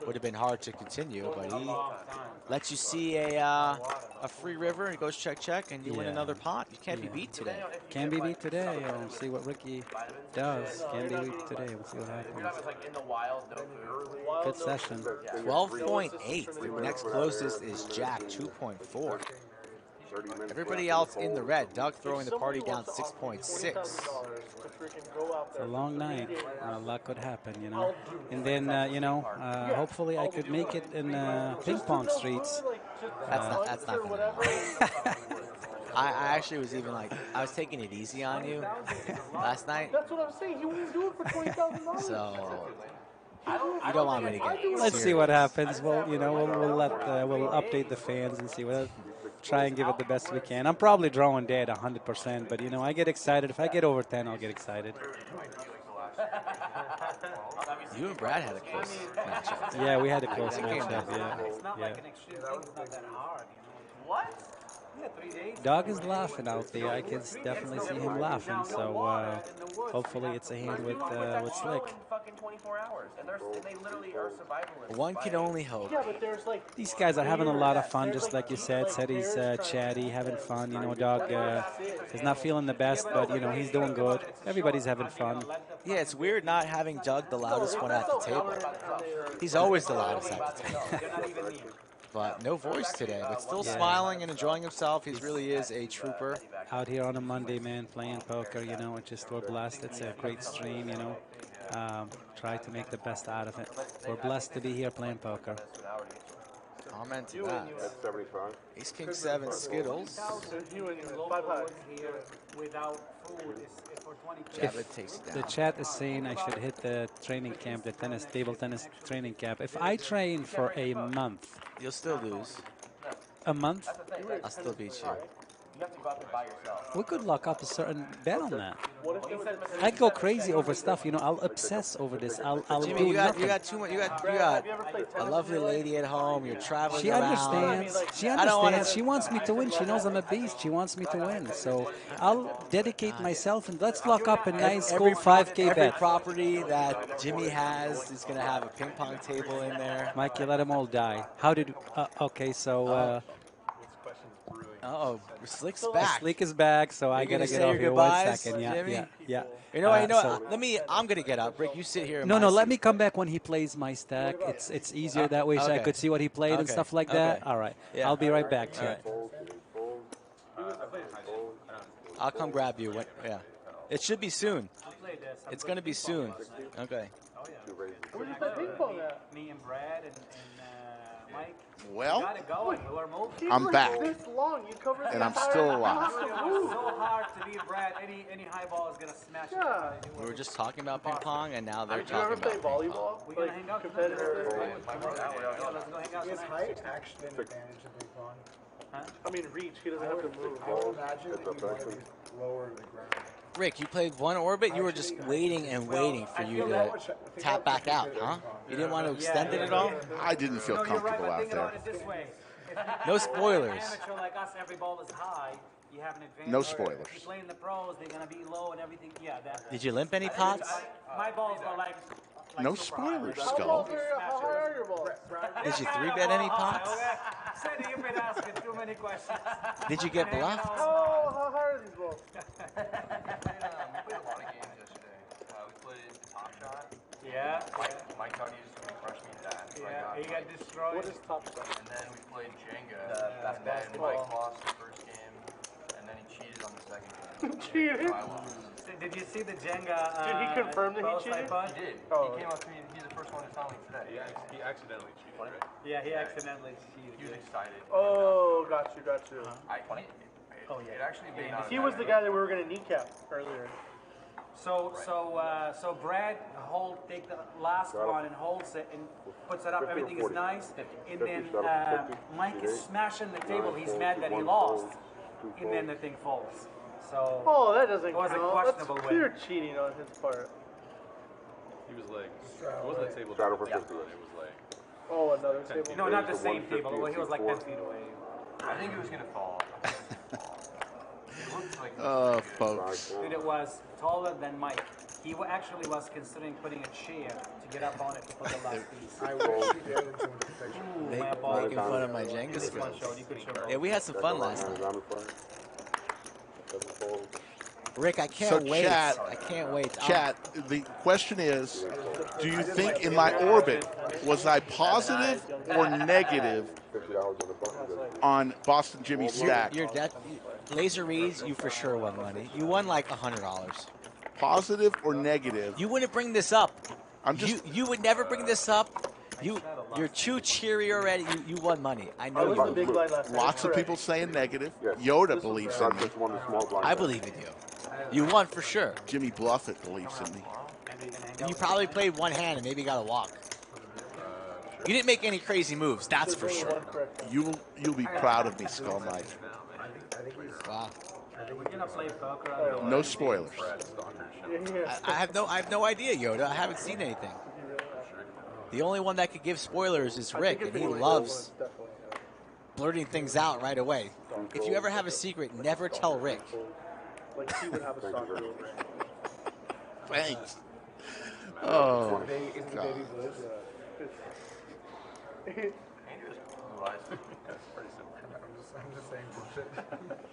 Would have been hard to continue, but he lets you see a free river and goes check, and you win another pot. You can't be beat today. Can't be beat today. We'll see what Ricky does. Can't be beat today. We'll see what happens. Good session. 12.8. The next closest is Jack, 2.4. Everybody else in the red. Doug throwing the party down 6.6. It's a long night. A lot could happen, you know. And then, you know, hopefully I could make it in ping pong streets. That's not going to happen. I actually was even like, I was taking it easy on you last night. That's what I'm saying. He won't do it for $20,000. So you don't want me to get Let's see what happens. Well, you know, we'll update the fans and see what. Try and give it the best we can. I'm probably drawing dead 100%, but you know, I get excited. If I get over 10, I'll get excited. You and Brad had a close matchup. Yeah, we had a close matchup. Yeah. It's not like an extreme thing. It's not that hard. You know? What? Yeah, 3 days. Dog is laughing out there. I can definitely see him laughing. So hopefully it's a hand with Slick. One can only hope. These guys are having a lot of fun, just like you said. Seti's chatty, having fun. You know, Dog is not feeling the best, but you know he's doing good. Everybody's having fun. Yeah, it's weird not having Doug the loudest one at the table. He's always the loudest at the table. But no voice today, but still smiling and enjoying himself. He really is a trooper. Out here on a Monday, man, playing poker, you know, we're blessed. It's a great stream, you know. Try to make the best out of it. We're blessed to be here playing poker. Comment to that. Ace King 7 Skittles. Javed takes it down. The chat is saying I should hit the training camp, the table tennis training camp. If I train for a month, you'll still lose. A month? I'll still beat you. You have to go out there by yourself. We could lock up a certain bet on that. I'd go crazy over stuff, you know. I'll obsess over this. I'll Jimmy, do you got nothing. you got a lovely lady at home. You're traveling She around. understands. She understands. She wants me to win. She knows I'm a beast. She wants me to win. So I'll dedicate myself and let's lock up a nice cool 5K bet. Every property that Jimmy has is going to have a ping pong table in there. Mike, you let them all die. How did? Okay, so. Uh-oh, Slick's back. Slick is back, so I gotta get off here 1 second. Yeah. You know what? I'm gonna get up. Rick, you sit here. No, let me come back when he plays my stack. It's easier that way, so I could see what he played and stuff like that. All right, I'll be right back, chat. I'll come grab you. Yeah, it should be soon. It's gonna be soon. Okay. Where did you play ping pong at? Me and Brad and Mike. Well, I'm back, and I'm still alive. It's so hard to beat Brad. Any high ball is going to smash it. We were just talking about ping pong, and now they're Did you ever talking play about volleyball? We're going to hang out competitively? Let's go hang out Is tonight. height actually an advantage of ping pong? I mean, reach. He doesn't have to move. I would imagine that you want to be lower to the ground. Rick, you played one orbit. You were just waiting and waiting for you to tap back out, huh? You didn't want to extend it at all? I didn't feel comfortable out there. No spoilers. Amateur like us, every ball is high. You have an advantage. No spoilers. If you play in the pros, they're going to be low and everything. Yeah, that. Did you limp any pots? My balls are like No spoilers, Skull. How high are your balls? Did you 3-bet any pots? Sandy, you've been asking too many questions. Did you get bluffed? How high are these balls? We played a lot of games yesterday. We played Top Shot. Yeah. Mike thought he was going to crush me at that. So Yeah, he got destroyed. What is Top Shot? And then we played Jenga. And then Mike lost the first game. And then he cheated on the second game. Cheated? I lost. Did you see the Jenga? Did he confirm that he cheated? He did. Oh. He came up to me. He's the first one to tell me today. He accidentally cheated, right? Yeah, he accidentally cheated. He was excited. Oh, got you. It actually made He was the guy that we were going to kneecap earlier. So Brad take the last one and holds it and puts it up. Everything is nice, and then Mike is smashing the table. He's mad that he lost, and then the thing falls. So that doesn't it was count. a questionable That's win. clear cheating on his part. was like, it wasn't a table. Straddle for Yeah. 50. It was like. Oh, another table. No, not the same table. He was like 10 feet away. I think it was gonna fall. It looked like. Oh, folks. Dude, it was taller than Mike. He actually was considering putting a chair to get up on it to put the last piece. I wish he did until the picture. Ooh, my ball. Making fun of my Jenga skills. Yeah, we had some fun last night. Rick, I can't wait. Chat, I can't wait. Chat, the question is, do you think in my orbit, was I positive or negative on Boston Jimmy's stack? Laser reads, you for sure won money. You won like $100. Positive or negative? You wouldn't bring this up. I'm just. You would never bring this up. You're too cheery already. You won money. I know you would. Lots of people saying negative. Yoda believes in me. I believe in you. You won for sure. Jimmy Bluffett believes in me. And you probably played one hand and maybe got a walk. You didn't make any crazy moves, that's for sure. You'll be proud of me, Skull Knight. Wow. No spoilers. I have no idea, Yoda. I haven't seen anything. The only one that could give spoilers is Rick, and he loves blurting things out right away. If you ever have a secret, never tell Rick. Like he would have a soccer over. Thanks. Oh, God.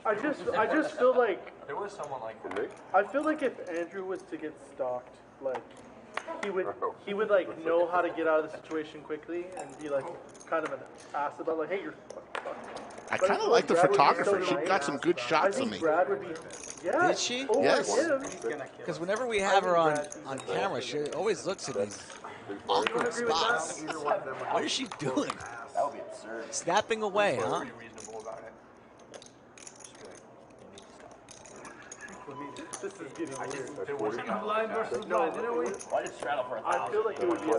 I just feel like there was someone like that. I feel like if Andrew was to get stalked, like he would like know how to get out of the situation quickly and be like kind of an ass about like, hey, you're I kind of like the photographer. She got some good shots of me. Brad would be, yeah. Did she? Yes. Because whenever we have her on camera, she always looks at these awkward spots. What is she doing? That would be absurd. Snapping away, huh? Pretty reasonable about it. This is getting weird. Blind versus blind, didn't we? Why did Straddle for 1,000? I feel like it would be I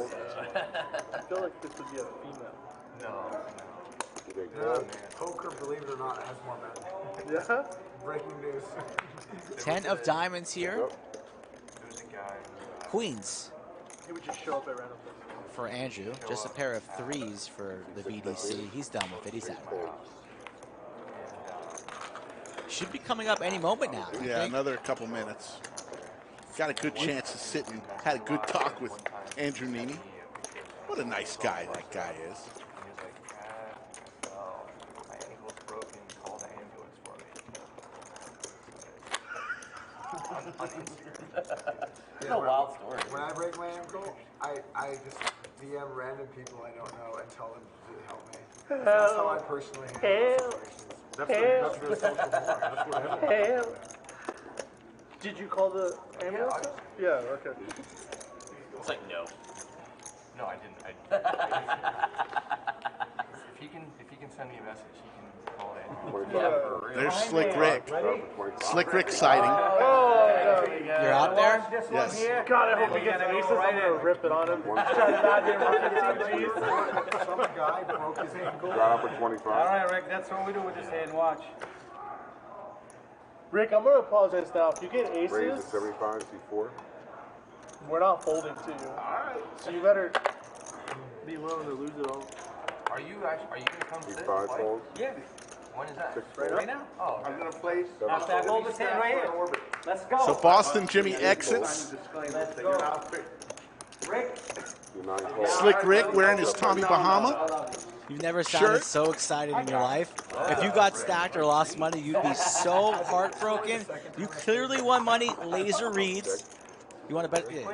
feel like this would be a female. No. Poker, believe it or not, has more men. Yeah? Breaking news. 10 of diamonds here. There's a guy. Queens He would just show up at random places. for Andrew. Just a pair of threes for the BDC. He's done with it. He's out. Should be coming up any moment now. I Yeah, think. another couple minutes. Got a good chance to sit and had a good talk with Andrew Neeme. What a nice guy that guy is. My ankle's broken. Call the ambulance for me. It's a wild story. When I break my ankle, I just DM random people I don't know and tell them to help me. That's how I personally handle situations. That's the social more. That's what Hell. Did you call the ambulance? Yeah, okay. It's like no. No, I didn't. If he can send me a message, he can call it. There's Slick Rick. Slick Rick sighting. You're out there? Yes. God, I hope he gets aces. I'm going to rip it on him. Some guy broke his ankle. Got up for 25. All right, Rick, that's what we do with this hand. Watch. Rick, I'm going to apologize now. If you get Raise to aces, 75, C4. we're not folding to you. Alright. So you better be willing to lose it all. Are you going to come sit? C5 folds. Yeah. When is that? Right now? Oh, I'm going to place. After I hold this hand right here. Let's go. So Boston Jimmy exits. Let's go. Rick. Slick Rick wearing his Tommy Bahama. You've never sounded so excited in your life. If you got stacked or lost money, you'd be so heartbroken. You clearly won money. Laser reads. You want to bet? Yeah.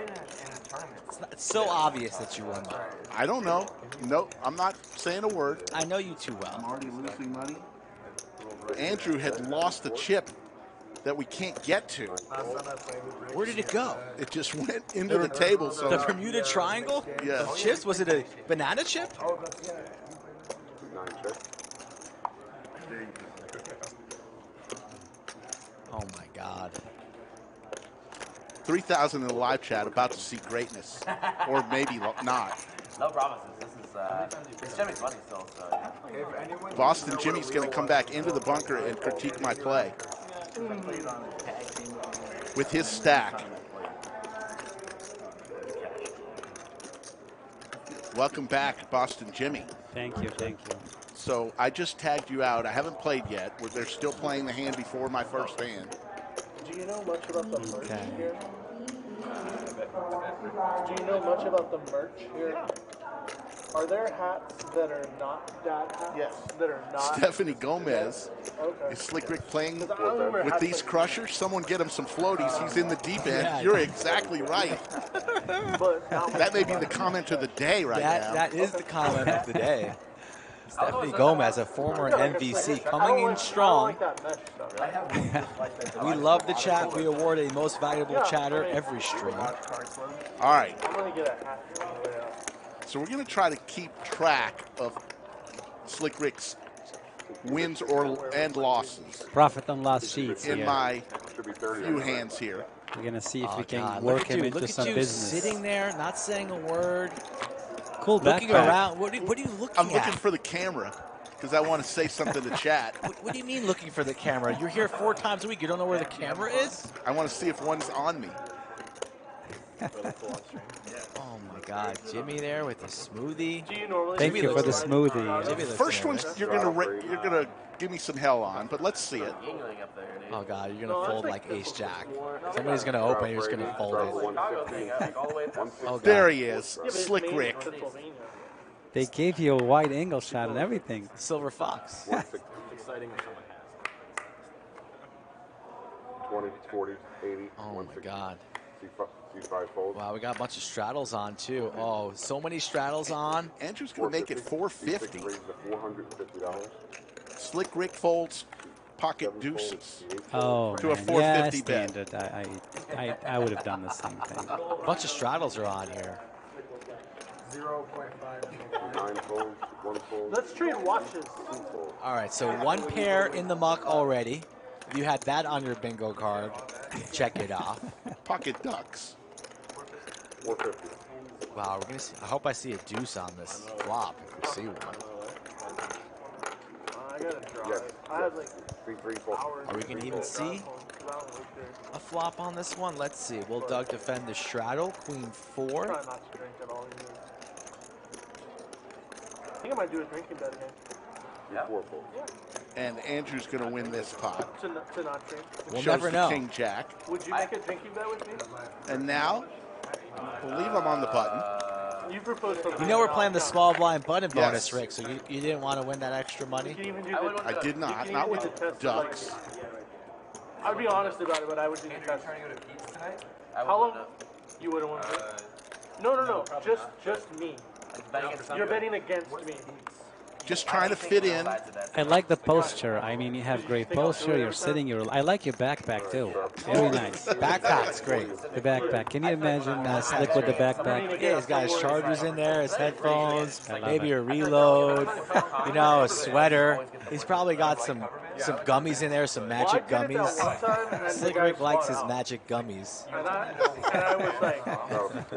It's so obvious that you won money. I don't know. Nope, I'm not saying a word. I know you too well. I'm already losing money. Andrew had lost a chip that we can't get to. Where did it go? It just went into the table. So the Bermuda Triangle? Yes. Of chips? Was it a banana chip? Oh my God. 3,000 in the live chat, about to see greatness, or maybe not. No promises. This is Jimmy's money still. So yeah. Boston Jimmy's going to come back into the bunker and critique my play with his stack. Welcome back, Boston Jimmy. Thank you, thank you. So I just tagged you out. I haven't played yet. They're still playing the hand before my first hand. Do you know much about the merch Okay. here? Do you know much about the merch here? Are there hats that are not dad hats? Yes. That are not. Stephanie Gomez. Okay. Is Slick Rick playing Because I remember with hats these like- crushers? Someone get him some floaties. He's in the deep end. Yeah. You're exactly right. But That may be the comment of the day right now. That is the comment of the day. Stephanie Gomez, a former MVC, coming in strong. We love the chat. We award a most valuable chatter every stream. All right. I'm gonna get a hat on the way out. So we're going to try to keep track of Slick Rick's wins and losses Profit and loss sheets. in here. my few hands here. We're gonna see if we can God, work look at him you, into look some at you business. sitting there, not saying a word, Cool looking backpack. around. What are you looking I'm at? looking for the camera because I want to say something to chat. What do you mean looking for the camera? You're here 4 times a week. You don't know where the camera is? I want to see if one's on me. Oh my God, Jimmy there with the smoothie. Do you normally? Thank Jimmy you for the looks- smoothie. Jimmy looks First nervous. one's you're gonna give me some hell on, but let's see it. Yingling up there, dude. Oh God, you're gonna fold like Ace Jack. Somebody's gonna open, you're just gonna fold it. Chicago thing, like all the way to Oh God. There he is, Yeah, but it's Slick made in Rick. Pennsylvania. They gave you a wide angle shot and everything. Silver Fox. Exciting when someone has. 20, 40, 80, Oh my 160. God. C5 fold. Wow, we got a bunch of straddles on too. Oh, so many straddles on. Andrew's gonna make it 450. C6 raises to $450. Slick Rick folds pocket deuces. Oh, To a man. 450 yeah, bet. standard. I would have done the same thing. A bunch of straddles are on here. 0.5. 9 folds, 1 fold, Let's trade watches. 2 folds. All right, so 1 pair in the muck already. If you had that on your bingo card, check it off. Pocket ducks. 450. Wow, we're gonna see. I hope I see a deuce on this flop if we see one. I gotta draw Yes, it. I had like C3 fold. hours. Are we gonna even see I don't look there. a flop on this one? Let's see. Will Doug defend the straddle? Queen 4. Try not to drink at all. Either. I think I might do a drinking bet again. C4 fold. And Andrew's gonna win this pot. To not drink. We'll Shows never the know. King Jack. Would you make a drinking bet with me? And now, I believe I'm on the button. You proposed something. You know we're playing the small blind button Yes. bonus, Rick, so you didn't want to win that extra money? You can even do I did not. you can Not even with do the test of, ducks. Like, I'd be honest about it, but I would do the test. Trying to go to Pete's tonight? How long? You wouldn't want to. No. Just me. You're betting against me. Just trying to fit in. I like the posture. I mean, you have great posture. You're sitting. I like your backpack too. Very nice. Backpack's great. The backpack. Can you imagine Slick with the backpack? Yeah, he's got his chargers in there, his headphones, I love maybe it. a reload, you know, a sweater. He's probably got some gummies in there, some magic gummies. Slick Rick likes his magic gummies. And I was like,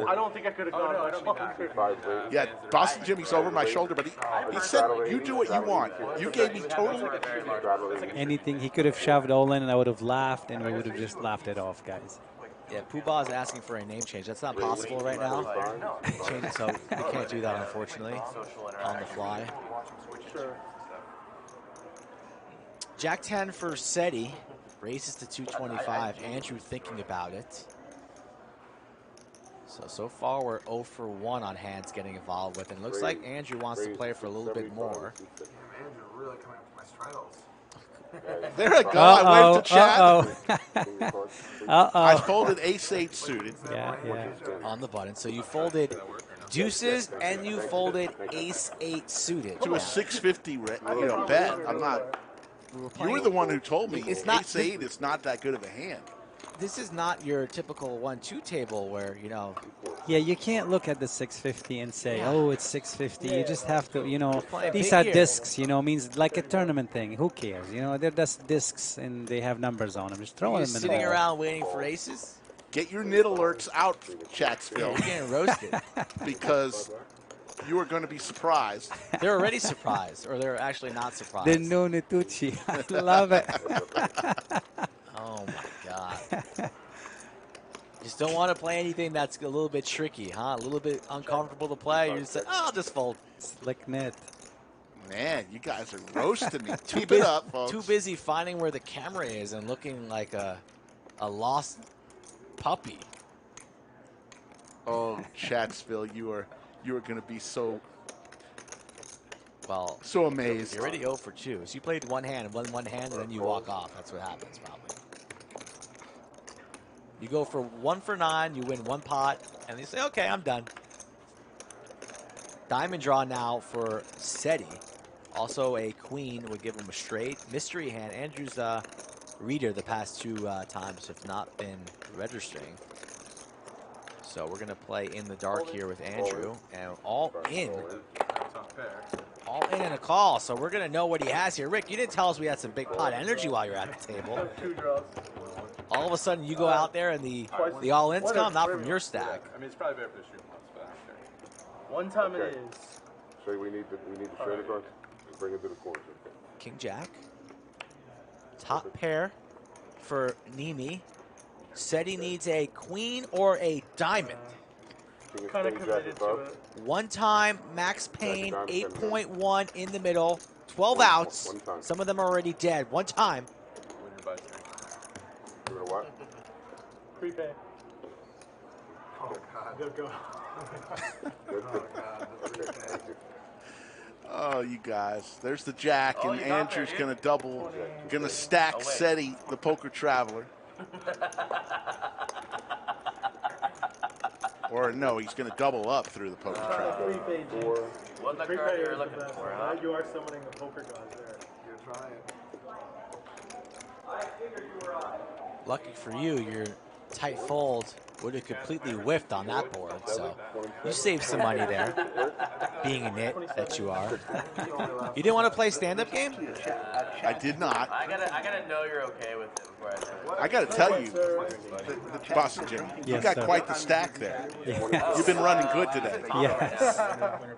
I don't think I could have gone much longer. 5 raises. Yeah, Boston Jimmy's over my shoulder, but he said, you do what you want. You gave me total. Straddle 80. Anything he could have shoved all in, and I would have laughed, and we would have just laughed it off, guys. Yeah, Poobah is asking for a name change. That's not possible right now. Change, so we can't do that, unfortunately, on the fly. Sure. Jack 10 for SETI. Raises to 225. Andrew thinking about it. So far we're 0 for 1 on hands getting involved with. And it looks like Andrew wants to play for a little bit more. Andrew really coming up with my straddles. There I go. I waved to chat. Uh-oh. I folded ace-8 suited. Yeah. On the button. So you folded deuces and you folded ace-8 suited. To a 650 bet. I'm not. You were the one who told me It's not- ace-8 is not that good of a hand. This is not your typical 1-2 table where, you know. Yeah, you can't look at the 650 and say, oh, it's 650. You just have to, playing these big are here. discs, means like a tournament thing. Who cares? They're just discs and they have numbers on them. Just throw You're them in sitting the around waiting for aces. Get your nit alerts out, Yeah, Chatsville, you're getting roasted. because you are going to be surprised. They're already surprised, or they're actually not surprised. The Nonitucci. I love it. Oh my God. Just don't want to play anything that's a little bit tricky, huh? A little bit uncomfortable to play. You just say, oh, I'll just fold. Slick net. Man, you guys are roasting me. Keep busy, it up, folks. Too busy finding where the camera is and looking like a lost puppy. Oh, Chatsville, you are going to be so amazed. You're already 0 for 2. So you played one hand and one hand, and then you walk off. That's what happens, probably. You go for 1 for 9, you win 1 pot, and you say, okay, I'm done. Diamond draw now for SETI. Also a queen would give him a straight. Mystery hand. Andrew's reader the past 2 times have not been registering. So we're going to play in the dark here with Andrew. And all in. All in and a call. So we're going to know what he has here. Rick, you didn't tell us we had some big pot energy while you're at the table. All of a sudden you go out there and the all-ins come, not from your stack. I mean, it's probably better for the shoot once, but I don't care. One time it is. So we need to show the cards and bring it to the corners. Okay. King Jack. Top pair for Neeme. SETI needs a queen or a diamond. Kind of committed to it. One time, Max Payne, 8.1 in the middle, 12 outs. Some of them are already dead. One time. You know what? Prepay. Oh, God. Go. Oh, you guys. There's the Jack, and Andrew's going to double, going to stack SETI, the poker traveler. Or no, he's going to double up through the poker traveler. What's the card you're looking for, huh? You are summoning the poker gods there. You're trying. Lucky for you, your tight fold would have completely whiffed on that board. So you saved some money there, being a nit that you are. You didn't want to play stand-up game? I did not. I gotta know you're okay with it before I do it. I got to tell you, Boston Jim, you got quite the stack there. You've been running good today. Yes.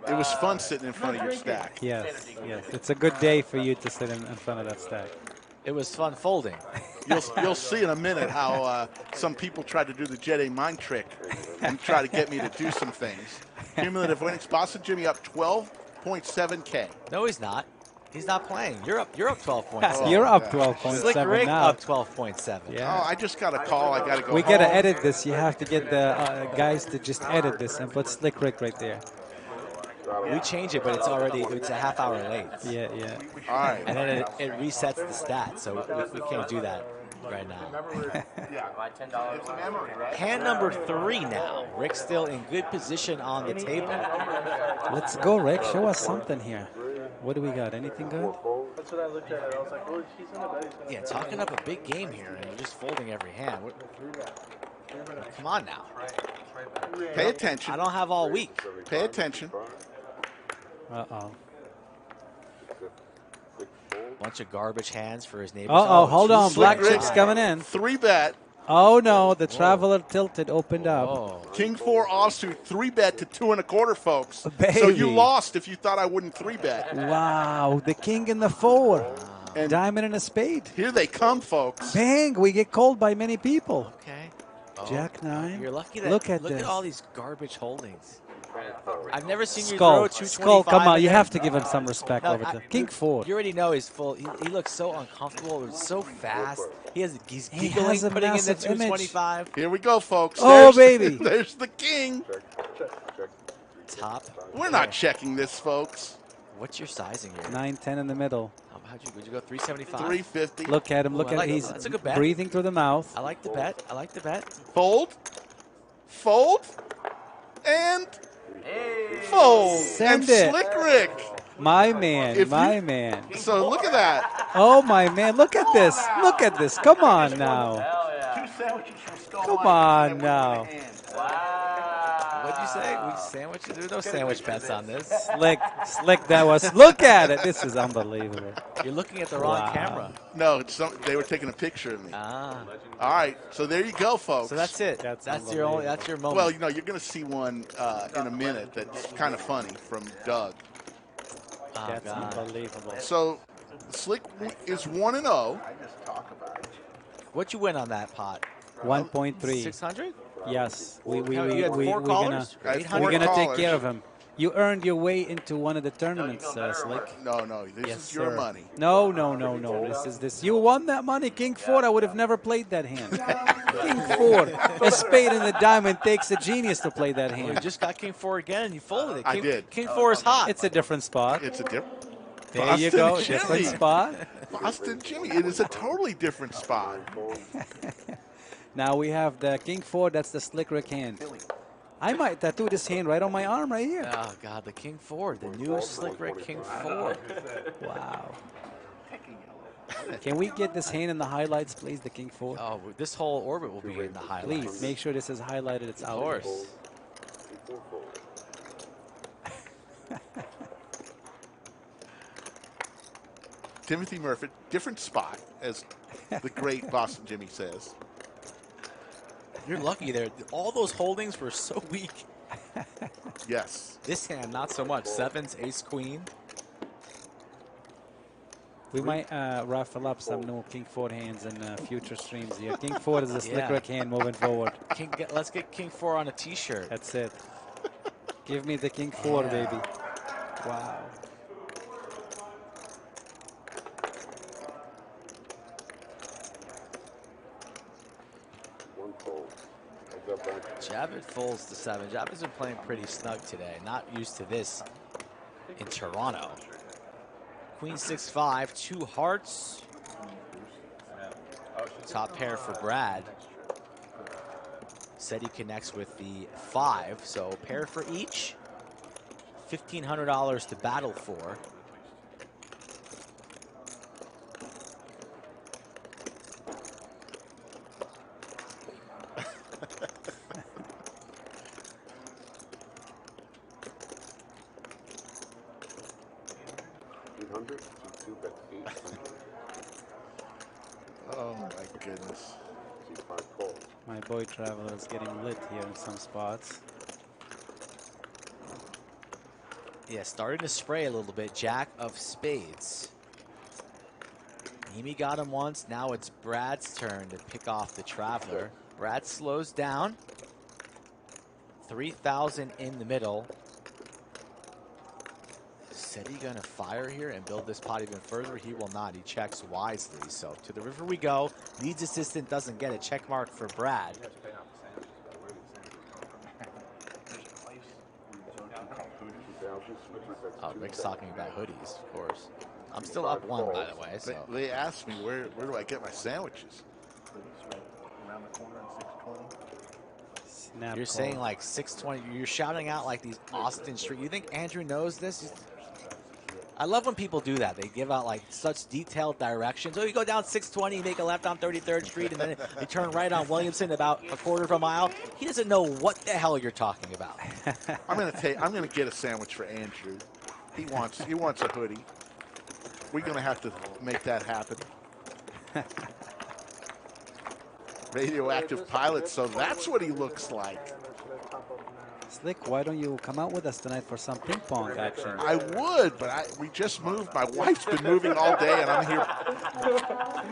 It was fun sitting in front of your stack. Yes. It's a good day for you to sit in front of that stack. It was fun folding. You'll see in a minute how some people tried to do the Jet A mind trick and try to get me to do some things. Cumulative winnings, Boston Jimmy up 12.7K. No, he's not. He's not playing. You're up 12.7. You're up 12.7 Slick Rick now. up 12.7. Yeah. Oh, I just got a call. I got to go We home. got to edit this. You have to get the guys to just edit this and put Slick Rick right there. We change it, but it's a half hour late. Yeah. All right. And then it resets the stats, so we can't do that right now. My $10. Hand number 3 now. Rick's still in good position on the table. Let's go, Rick. Show us something here. What do we got? Anything good? That's what I looked at. I was like, oh, he's in the bet. Yeah, talking up a big game here, and you're just folding every hand. Come on now. Pay attention. I don't have all week. Pay attention. Uh-oh. Bunch of garbage hands for his neighbors. Uh-oh, hold on. Black Rick. chips coming in. 3-bet. Oh, no. The Traveler tilted opened up. Oh. King 4 offsuit 3-bet to 2 1/4, folks. Baby. So you lost if you thought I wouldn't 3-bet. Wow. The king and the 4. And Diamond and a spade. here they come, folks. Bang. We get called by many people. Okay. Jack 9. You're lucky that Look at look this. at all these garbage holdings. I've never seen you Skull. throw 225. Skull, come on. You again. have to give him some respect No, over there. King 4. You already know he's full. He looks so uncomfortable. It's so fast. He's He giggling, has a putting in the massive image. 225. Here we go, folks. Oh, There's- baby. There's the king. Top. We're not checking this, folks. What's your sizing here? 9-10 in the middle. Would you go 375? 350. Look at him. Look Ooh, I at like he's that's a good bet. breathing through the mouth. I like the bet. I like the bet. Fold. Fold. And fold. Send and it. Slick Rick. My man. If My you- man. So look at that. Oh, my man. Look at this. Look at this. Come on now. Come on now. What'd you say? We sandwiches? There's no sandwich bets on this. Slick, that was. Look at it. This is unbelievable. You're looking at the wrong camera. No, they were taking a picture of me. Ah. All right, so there you go, folks. So that's it. That's your moment. Well, you're going to see one in a minute that's kind of funny from Doug. Oh, That's God. unbelievable. So Slick is 1-0. What'd you win on that pot? 1.3. 600? Yes, You had four callers? we're gonna take care of him. You earned your way into one of the tournaments, Slick. No, this is your money. No. This. You won that money, King 4. I would have never played that hand. King 4. A spade and a diamond takes a genius to play that hand. You just got King 4 again, and you folded it. I did. King 4 is hot. It's a different spot. It's a different. There you go, different spot. Boston Jimmy. It is a totally different spot. Now we have the King 4. That's the Slick Rick hand. I might tattoo this hand right on my arm right here. Oh, God, the King 4, the new Slick Rick King 4. Wow. Can we get this hand in the highlights, please, the King 4? Oh, this whole orbit will be in the highlights. Please, make sure this is highlighted. It's out. Of course. Timothy Murphy, different spot, as the great Boston Jimmy says. You're lucky there. All those holdings were so weak. Yes. This hand, not so much. Sevens, ace, queen. We might raffle up some new King 4 hands in future streams here. King 4 is a Slick Rick hand moving forward. Let's get King 4 on a T-shirt. That's it. Give me the King 4, baby. Wow. Javed folds to 7. Javed's been playing pretty snug today. Not used to this in Toronto. Queen 6-5, 2 hearts. Top pair for Brad. Said he connects with the 5, so pair for each. $1,500 to battle for. Oh my goodness. My boy Traveler is getting lit here in some spots. Yeah, starting to spray a little bit. Jack of spades. Neeme got him once. Now it's Brad's turn to pick off the Traveler. Brad slows down. 3,000 in the middle. Said he gonna fire here and build this pot even further? He will not. He checks wisely. So to the river we go. Needs assistant, doesn't get it. Check mark for Brad. Oh, Rick's talking about hoodies, of course. I'm still up 1, by the way. So they asked me where do I get my sandwiches? You're saying like 620. You're shouting out like these Austin Street. You think Andrew knows this? I love when people do that. They give out like such detailed directions. Oh, you go down 620, you make a left on 33rd Street, and then you turn right on Williamson about a quarter of a mile. He doesn't know what the hell you're talking about. I'm gonna get a sandwich for Andrew. He wants a hoodie. We're gonna have to make that happen. Radioactive pilot, so that's what he looks like. Slick, why don't you come out with us tonight for some ping pong action? I would, but we just moved. My wife's been moving all day, and I'm here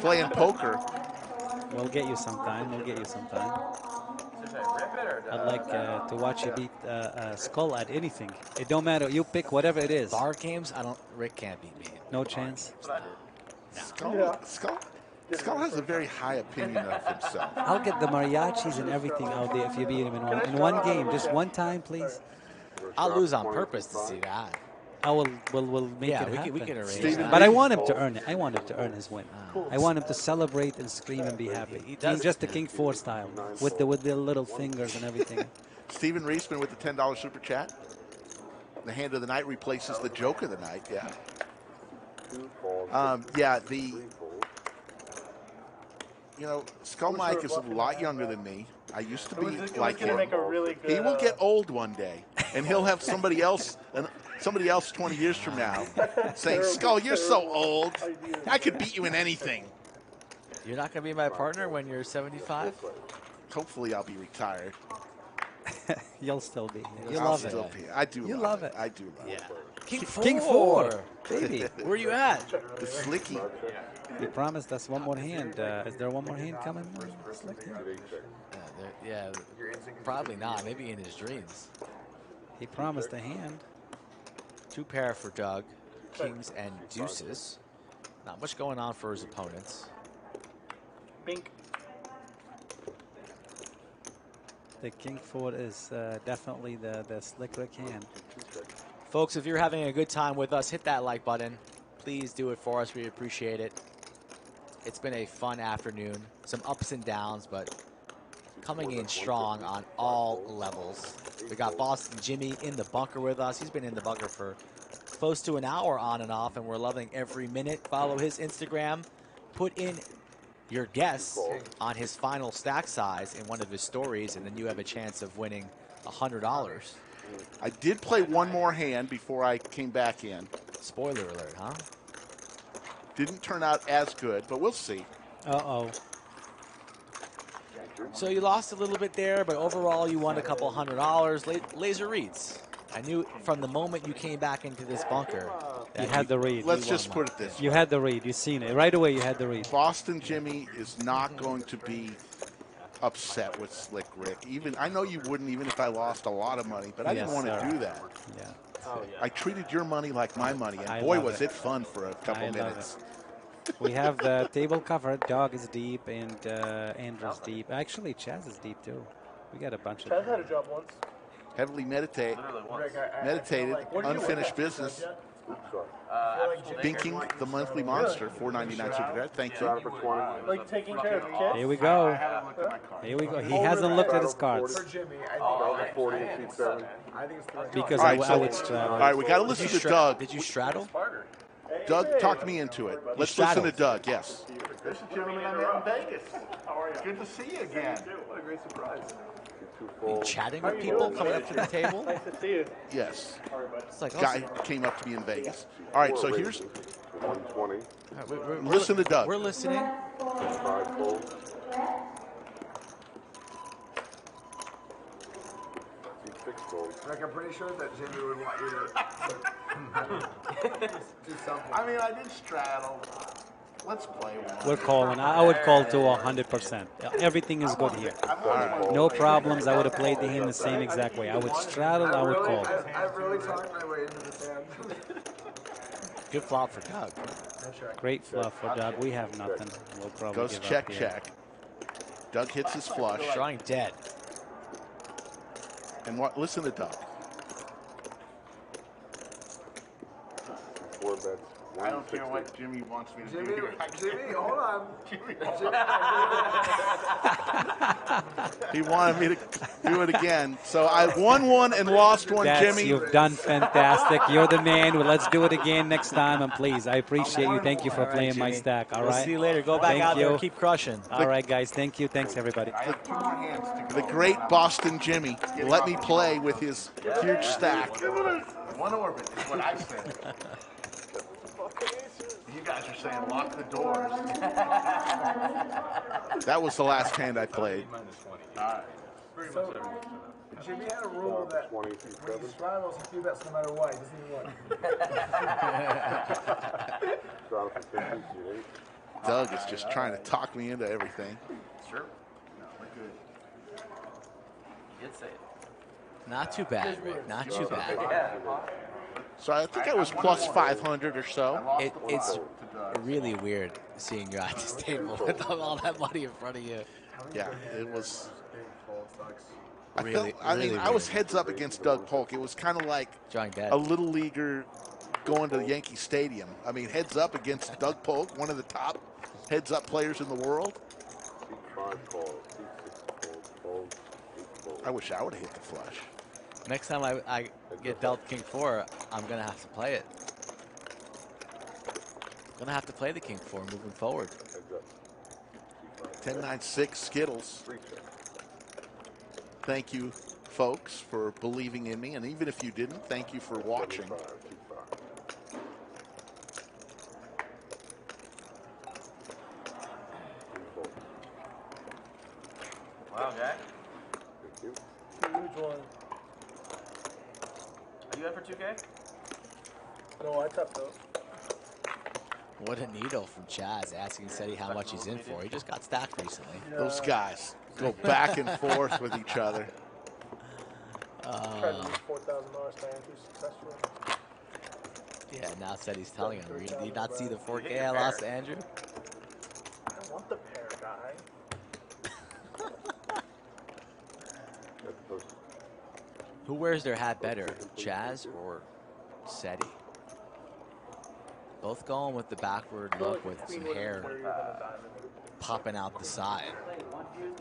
playing poker. We'll get you sometime. I'd like to watch you beat Skull at anything. It don't matter. You pick whatever it is. Bar games, Rick can't beat me. No chance. No. Skull has a very high opinion of himself. I'll get the mariachis and everything out there if you beat him in one game. Just one time, please. I'll lose on purpose to see that. We'll make it happen. We can arrange that. But I want him to earn it. I want him to earn his win. I want him to celebrate and scream and be happy. He does. Just the King 4 style with the little fingers and everything. Stephen Reisman with the $10 super chat. The hand of the night replaces the joke of the night. Yeah. Skull Mike is a lot younger than me. I used to be like him. He will get old one day, and he'll have somebody else 20 years from now saying, "Skull, you're so old. I could beat you in anything." You're not going to be my partner when you're 75? Hopefully, I'll be retired. You'll still be. You love it. I do. You love it. I do love it. King 4. King 4. Baby. Where are you at? The Slicky. You promised us one more hand. Is there one more hand coming? Yeah, probably not. Maybe in his dreams. He promised a hand. 2 pair for Doug. Kings and deuces. Not much going on for his opponents. Bink. The king four is definitely the slick Rick hand. Folks, if you're having a good time with us, hit that like button. Please do it for us. We appreciate it. It's been a fun afternoon. Some ups and downs, but coming in strong on all levels. We got Boston Jimmy in the bunker with us. He's been in the bunker for close to an hour on and off, and we're loving every minute. Follow his Instagram. Put in your guess on his final stack size in one of his stories, and then you have a chance of winning $100. I did play one more hand before I came back in. Spoiler alert, huh? Didn't turn out as good, but we'll see. Uh-oh. So you lost a little bit there, but overall you won a couple $100. Laser reads. I knew from the moment you came back into this bunker. You had the read. Let's just put it this way. You had the read. You seen it. Right away you had the read. Boston Jimmy is not going to be upset with Slick Rick. Even I know you wouldn't, even if I lost a lot of money, but I didn't want to do that. Yeah. I treated your money like my money, and I boy, love was it fun for a couple minutes. We have the table covered. Dog is deep, and Andrew's deep. Actually, Chaz is deep, too. We got a bunch of... Chaz had a job once. Heavily meditated, unfinished business. Binking the monthly monster, $4.99 super chat. Thank you. Like taking care of the kids. Here we go. Here we go. He hasn't looked at his cards. For Jimmy, I think 40 and 7. I think it's Because all right, I would straddle. All right, we got to listen to Doug. Did you straddle? Doug talked me into it. Let's listen to Doug, yes. This is gentleman I met in Vegas. How are you? Good to see you again. What a great surprise. Are you chatting with people coming up to the table? Nice to see you. Yes. It's like, Guy came up to me in Vegas. All right, so here's... 120. Listen to Doug. We're listening. 5 folds. Rick, I'm pretty sure that Jimmy would want you to do something. I mean, I did straddle. Let's play one. We're calling. I would call to 100%. Everything is good here. No problems. I would have played the hand the same exact way. I would straddle. I would call. I really talked my way into this hand. Good flop for Doug. Great fluff for Doug. We have nothing. We'll probably Goes give check, up here. check. Doug hits his flush. Drawing dead. And what? Listen to Doug. 4 bets. I don't care what Jimmy wants me to do. Jimmy, hold on. He wanted me to do it again. So I won one and lost one, Jimmy. You've done fantastic. You're the man. Well, let's do it again next time. And please, I appreciate you. Thank you for playing my stack. All right. We'll see you later. Go back out there and keep crushing. All right, guys. Thank you. Thanks, everybody. The great Boston Jimmy let me play with his huge stack. One orbit is what I said. You guys are saying lock the doors. That was the last hand I played. All right. So, Jimmy had a rule that when he straddles, he bets no matter what. He doesn't even win. Doug is just trying to talk me into everything. Sure. No, we're good. You did say it. Not too bad, Rick. Not too bad. So I think I was plus 500 or so. It's really weird seeing you at this table with all that money in front of you. Yeah, it was. Really, I was heads up against Doug Polk. It was kind of like a little leaguer going to Yankee Stadium. I mean, heads up against Doug Polk, one of the top heads up players in the world. I wish I would have hit the flush. Next time I get dealt King 4, I'm going to have to play it. I'm going to have to play the King 4 moving forward. 10-9-6 Skittles. Thank you, folks, for believing in me. And even if you didn't, thank you for watching. Wow, Jack. Huge one. Are you in for 2K? No, I tapped out. What a needle from Chaz asking Seti how much he's in for. He just got stacked recently. Those guys. Go back and forth with each other. Tried to use $4,000 to Andrew successfully. Yeah, now said he's telling him. Did you not see the 4K I lost to Andrew? I want the pair guy. Who wears their hat better, Chaz or Seti? Both going with the backward look with some hair popping out the side.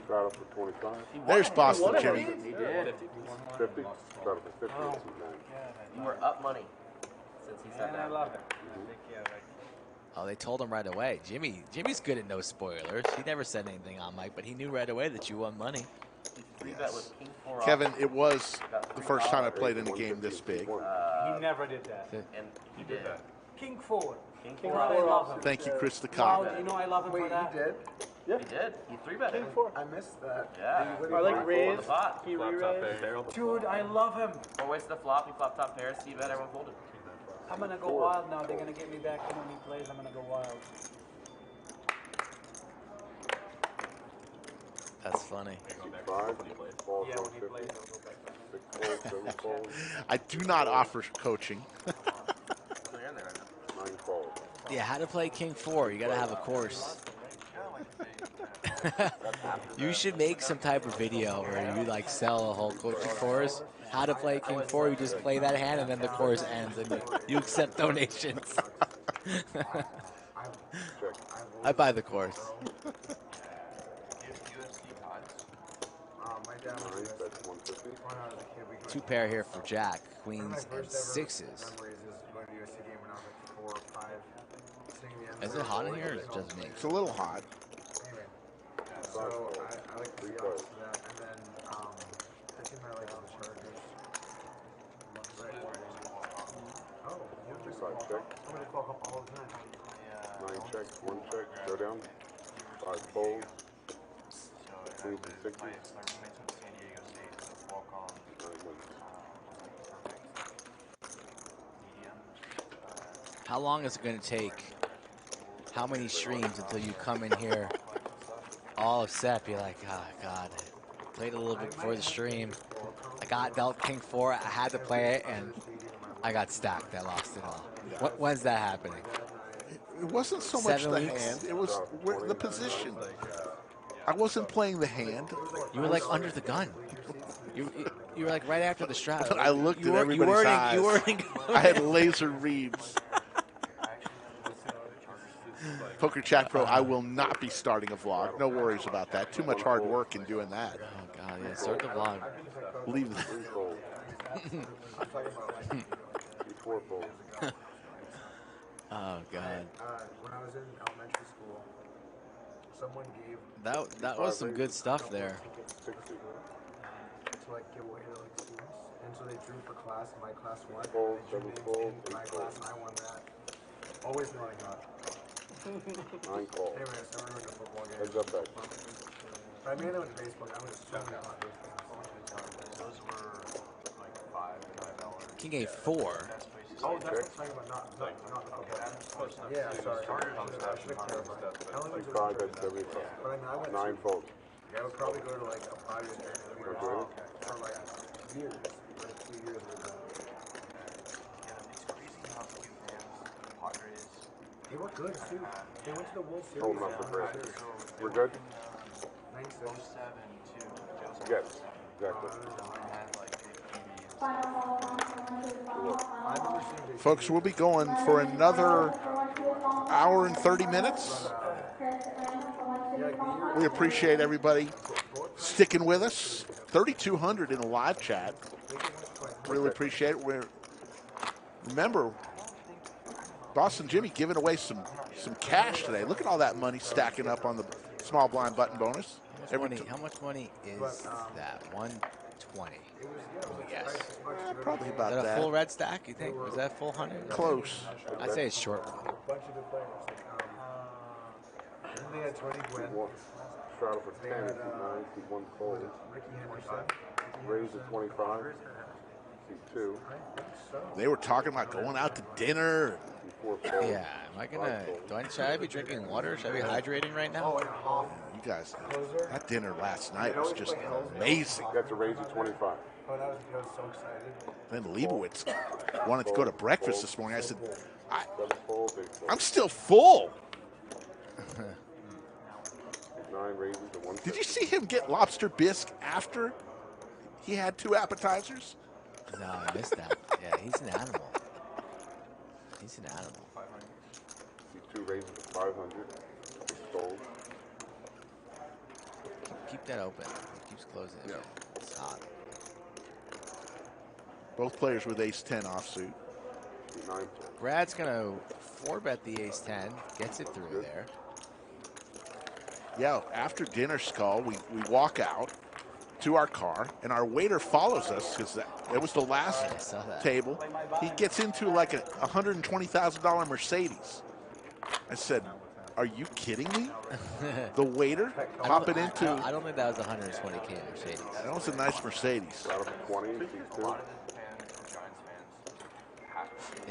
Straddle for 25. There's Boston Jimmy. He did. 50. Straddle for 50. You were up money since he said that. I love it. Oh, they told him right away. Jimmy's good at no spoilers. He never said anything on mic, but he knew right away that you won money. Yes. Kevin, it was the first time I played in a game this big. He never did that. And he did. King 4. King King 4. I love him. Thank you, Chris the Wow, Cop. you know I love him for that. He did? Yeah. He did. He 3-betted. King 4. I missed that. Yeah. I like raised. the pot. He re-raised. Dude, I love him. 4 ways to the flop. He flop top pair. C-bet. Everyone folded. I'm going to go wild now. They're going to get me back in when he plays. I'm going to go wild. That's funny. 5. Falls Yeah, on when he 50. plays, I'll go back. 6 folds, 7 folds. I do not offer coaching. 9 folds. Yeah, how to play King 4. You got to have a course. You should make some type of video where you like sell a whole coaching course. How to play King 4. You just play that hand and then the course ends and you accept donations. I buy the course. That's 150. 2 pair here for Jack. Queens and 6s. Is it hot in here or is it just me? It's a little hot. So I like to see odds to that, and then the team I like is the Chargers. Oh, you just Five check. somebody call up all the time. 9 check, 1 check, go down. 5 folds. Queens and 6s. How long is it going to take? How many streams until you come in here all upset? Be like, oh, God, I played a little bit before the stream. I got dealt King 4. I had to play it, and I got stacked. I lost it all. When's that happening? It wasn't so much 7 the weeks? hand. It was the position. I wasn't playing the hand. You were like under the gun. You were like right after the straddle. But I looked at everybody's eyes. I had laser reads. Poker Chat Pro, I will not be starting a vlog. No worries about that. Too much hard work in doing that. Oh, God, yeah. Start the vlog. Leave the... 3 folds. 4 folds. Oh, God. When I was in elementary school, someone gave That was some good stuff there. 60. to like give away to like students, and so they drew for class, and my class won. Fold, They drew 7 me folds, in my 8 class, folds. and I won that. Always wanting that. 9 calls. Anyways, I remember the football game. Heads up back. But I mainly went to baseball. I went to so many hot baseball games. Those were like $5 King A4. Oh, that's what I'm talking about. Not okay. Yeah, sorry. I should have clarified. How long was Like it? 5 at 75. But I mean, I went 9 folds. Yeah, I would probably go to like a 5-year tournament for like years, like 2 years ago. It's crazy how few fans the Padres. They were good too. They went to the World Series. Hold them up for break. We're good? 96. 07 too. Joseph Yes, exactly. had like Folks, we'll be going for another hour and 30 minutes. We appreciate everybody sticking with us. 3,200 in a live chat. Really appreciate it. Remember, Boston Jimmy giving away some cash today. Look at all that money stacking up on the small blind button bonus. How much money is that? 120. Yes. Probably about Is that a that. full red stack, you think? Was that full 100? Close. I'd say it's short. Bunch of good players. They had 20 win. Straddle for 10, 9, 1 fold. Ricky Henderson. Raise to 25. 2. They were talking about going out to dinner. 4 folds. Yeah, should I be drinking water? Should I be hydrating right now? You guys, that dinner last night was just amazing. That's a raise of 25. Oh, that was because I was so excited. Then Leibowitz wanted to go to breakfast this morning. I said, I'm still full. 9 raises to 1. Did you see him get lobster bisque after he had 2 appetizers? No, I missed that. Yeah, he's an animal. He's an animal. See 2 raises to 500. Sold. Keep that open. It keeps closing. Yeah. It's hot. Both players with ace-10 offsuit. Brad's going to 4-bet the ace-10. Gets it through there. Yeah, after dinner, Skull, we walk out to our car, and our waiter follows us because that was the last table. He gets into like a $120,000 Mercedes. I said, are you kidding me? The waiter hopping into... I don't think that was 120K Mercedes. That was a nice Mercedes.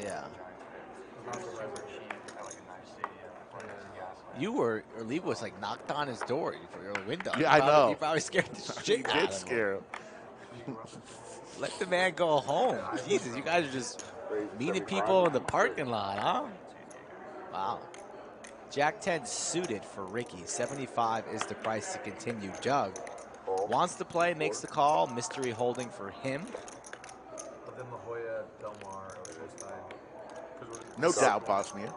Yeah. You were, or Lee was like knocked on his door for your window. Yeah, I know. You probably scared the shit out of him. Did scare him. Let the man go home. Jesus, you guys are just meeting people in the parking lot, huh? Wow. Jack 10 suited for Ricky. 75 is the price to continue. Doug wants to play, makes the call. Mystery holding for him. But then La Jolla, Del Mar, this time. No doubt, Bosnia.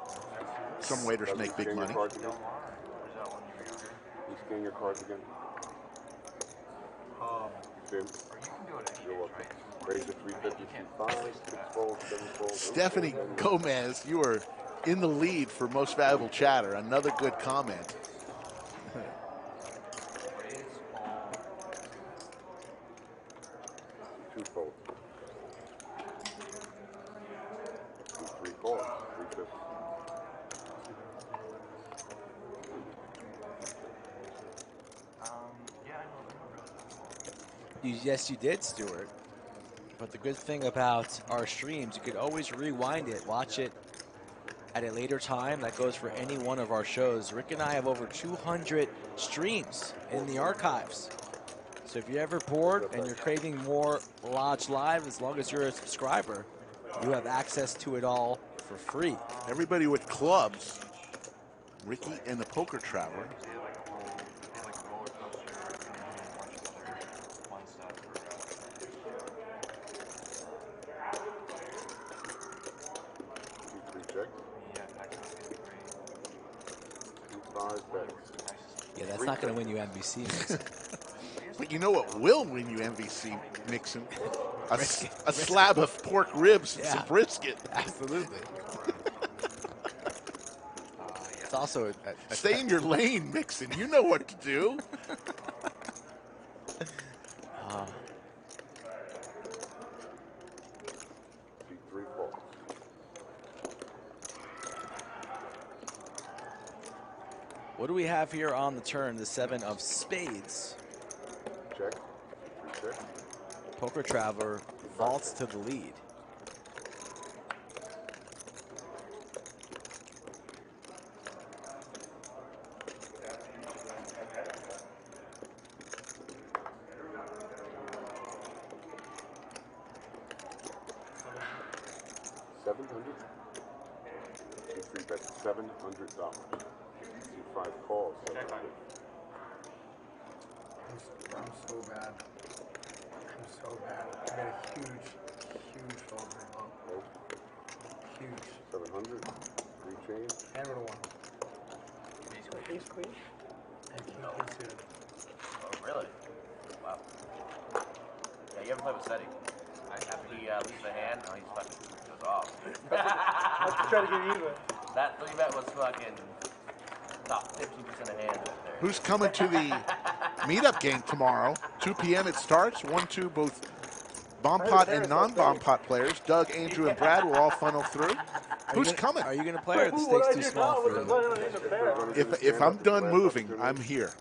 Some waiters make big money. You scan your cards again. You're welcome. Raise to 355, 6 fold, 7 fold. Stephanie Gomez, you are in the lead for most valuable chatter. Another good comment. Two fold. 3 fold. 350. Yes, you did, Stuart. But the good thing about our streams, you could always rewind it, watch it at a later time. That goes for any one of our shows. Rick and I have over 200 streams in the archives. So if you're ever bored and you're craving more Lodge Live, as long as you're a subscriber, you have access to it all for free. Everybody with clubs, Ricky and the Poker Traveler. Yeah, that's not going to win you MVC. But you know what will win you MVC, Mixon? A slab of pork ribs and some brisket. Absolutely. It's also stay in your lane, Mixon. You know what to do. What do we have here on the turn? The 7 of spades. Check. Check. Poker Traveler vaults to the lead. $700. 5 calls. I'm so bad. I'm so bad. I made a huge fold right now. Huge. 700. 3 chains. Hammer to 1. Ace queen. And king suited. Oh, really? Wow. Yeah, you haven't played with Seti. After he loses a hand, no, he's fucking goes off. Let's try to get even. That 3-bet was fucking top 15% of hands right there. Who's coming to the meetup game tomorrow? 2 p.m. it starts. 1-2, both bomb pot and non-bomb pot players. Doug, Andrew, and Brad will all funnel through. Who's coming? Are you going to play, or the stakes too small for you? If I'm done moving, I'm here.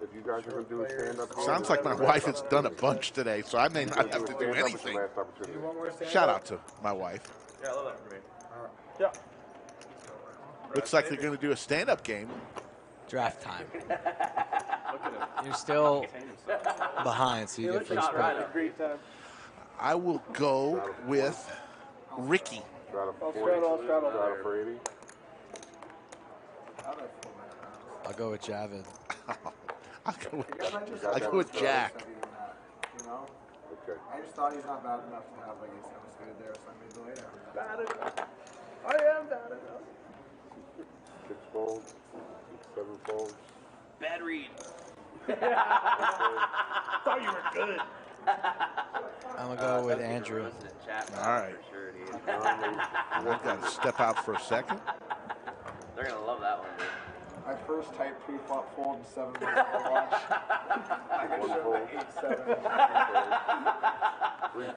If you guys are going to do a stand-up, sounds like my wife has done a bunch today, so I may not have to do anything. Shout out to my wife. Yeah, I love that for me. Yeah. Looks like they're going to do a stand-up game. Draft time. You're still behind, so you get first pick. I will go with Ricky. Straddle for 40. Straddle. Straddle for 80. I'll go with Javed. I'll go with Jack. You know? Okay. I just thought he's not bad enough to have like a 7-suited there, so I made the laydown. Bad enough. I am bad enough. 6 folds. 7 folds. Bad read. Thought you were good. I'm going to go with Andrew. All right. I've got to step out for a second. They're going to love that one, dude. My first type pre-flop fold in 7 months on the watch. I got shown the 8-7. Wait,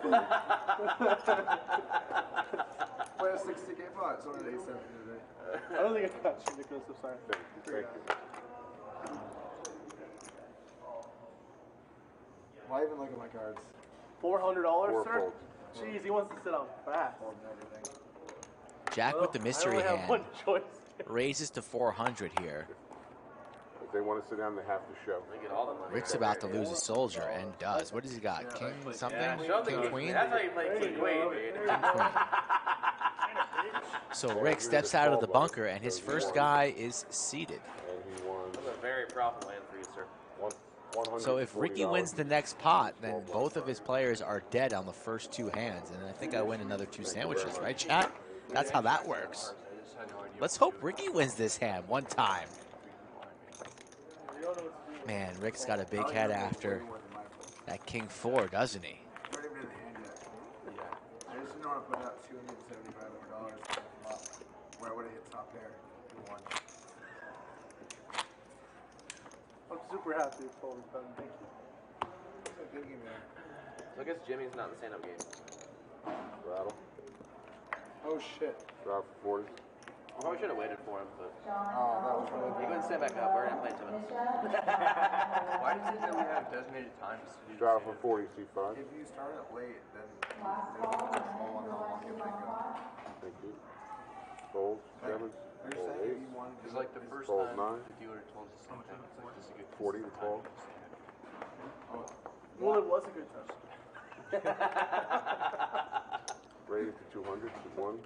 a 60K pot. It's only an 8-7 today. I don't think I got you, Nicholas. I'm sorry. Thank you. Why even look at my cards? $400, sir? folds. Jeez, he wants to sit on fast. Fold and everything. Jack with the mystery I only have hand one choice. raises to 400 here. If they want to sit down, they have to show. They get all the money. Rick's about to lose a soldier and does. What does he got? King something? King queen? That's how you play King Queen, dude. King queen. So Rick steps out of the bunker and his first guy is seated. And he won. That's a very profitable hand for you, sir. So if Ricky wins the next pot, then both of his players are dead on the first 2 hands. And I think I win another 2 sandwiches, right, chat? That's how that works. Let's hope Ricky wins this hand one time. Man, Rick's got a big head after that King 4, doesn't he? Not even in the hand yet. Yeah. I just didn't want to put out $275 more where I would have hit top pair and won. I'm super happy with what we've done. Thank you. It's a good game there. So I guess Jimmy's not in the stand-up game. Straddle. Oh shit. Straddle for 40. I probably should have waited for him, but Oh, that was really you bad. go and stand back up. We're gonna play 2 minutes. Why does it that we have designated times to do Straddle for 40, C5. If you start it late, then there's no control on how long you make it. Thank you. Fold 7. You're Fold saying 8. if you wanted to It's like the first Fold time 9. the dealer told us the same thing. It's like, this is a good 40 to 12. Well, it was a good touch. Raise to 200 to 1.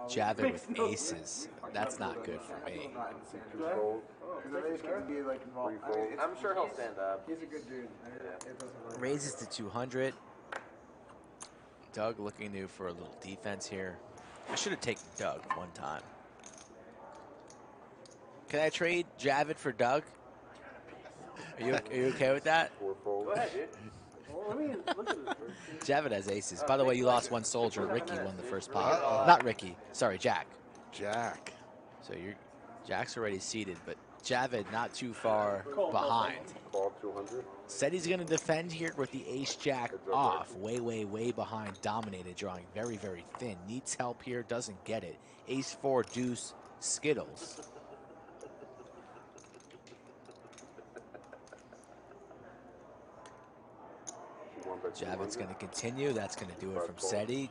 Javed with aces. That's not good for me. 2 fold. Because the ace can be like involved. I mean, I'm sure he'll stand up. he's a good dude. It doesn't really Raises to 200. Doug looking new for a little defense here. I should have taken Doug one time. Can I trade Javed for Doug? Are you okay with that? 4 fold. Go ahead, dude. Well, I mean, look at this. Javed has aces. By the way, you lost 1 soldier. Ricky won the first pot. Not Ricky. Sorry, Jack. Jack. So Jack's already seated, but Javed not too far behind. Call 200. Said he's going to defend here with the ace-jack off. Way, way, way behind. Dominated, drawing very, very thin. Needs help here, doesn't get it. Ace-4, deuce, Skittles. Javed's going to continue. That's going to do it from SETI.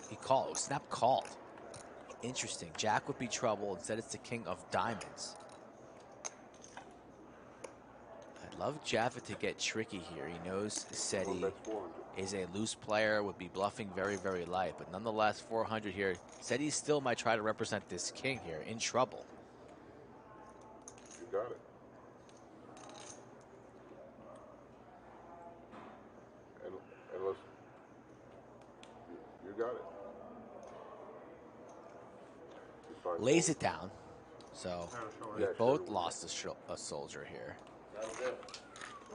He called. Snap called. Interesting. Jack would be trouble. Instead, it's the king of diamonds. I'd love Javed to get tricky here. He knows SETI is a loose player, would be bluffing very, very light. But nonetheless, 400 here. SETI still might try to represent this king here. In trouble. You got it. And listen, you got it. Lays it down. So we've both lost a soldier here. That'll do.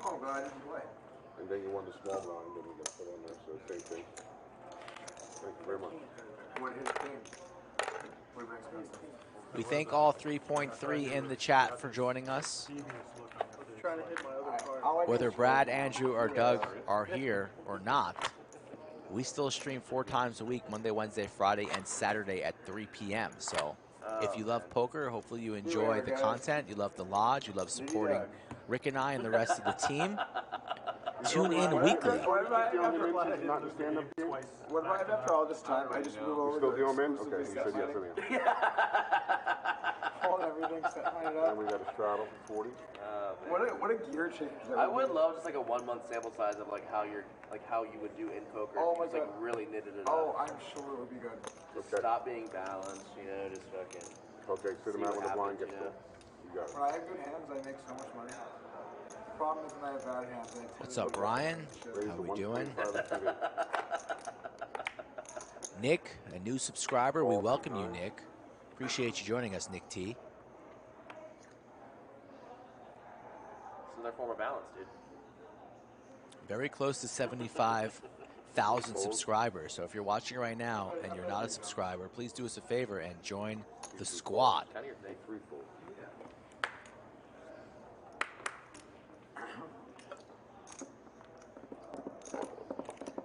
Oh, but I didn't play. And then you won the small blind, and you got put on there, so same thing. Thank you very much. What his thing? What makes best? We thank all 3.3 in the chat for joining us. Trying to hit my other card. Whether Brad, Andrew, or Doug are here or not, we still stream 4 times a week, Monday, Wednesday, Friday, and Saturday at 3 p.m. So if you love poker, hopefully you enjoy the content, you love the lodge, you love supporting Rick and I and the rest of the team. Tune in weekly. What if I, after all this time, I just move over Still to the old man? exclusively Okay, he said yes Saturday? anyhow. Hold every everything's lined up. And we got a straddle for 40. What a gear change. I would love just like a 1 month sample size of like how you would do in poker. Oh my just like God. really knitted it Oh, up. I'm sure it would be good. Just Okay. stop being balanced, you know, just fucking. Okay, sit him see out what when the blind happens, gets you know? full. You got it. When I have good hands, I make so much money. The problem is when I have bad hands, I tend What's to up, Brian? Raise How the we doing? 125 and Nick, a new subscriber. We welcome you, Nick. Appreciate you joining us, Nick T. It's another form of balance, dude. Very close to 75,000 subscribers. So if you're watching right now and you're not a subscriber, please do us a favor and join the squad. Kind of your thing. Threefold.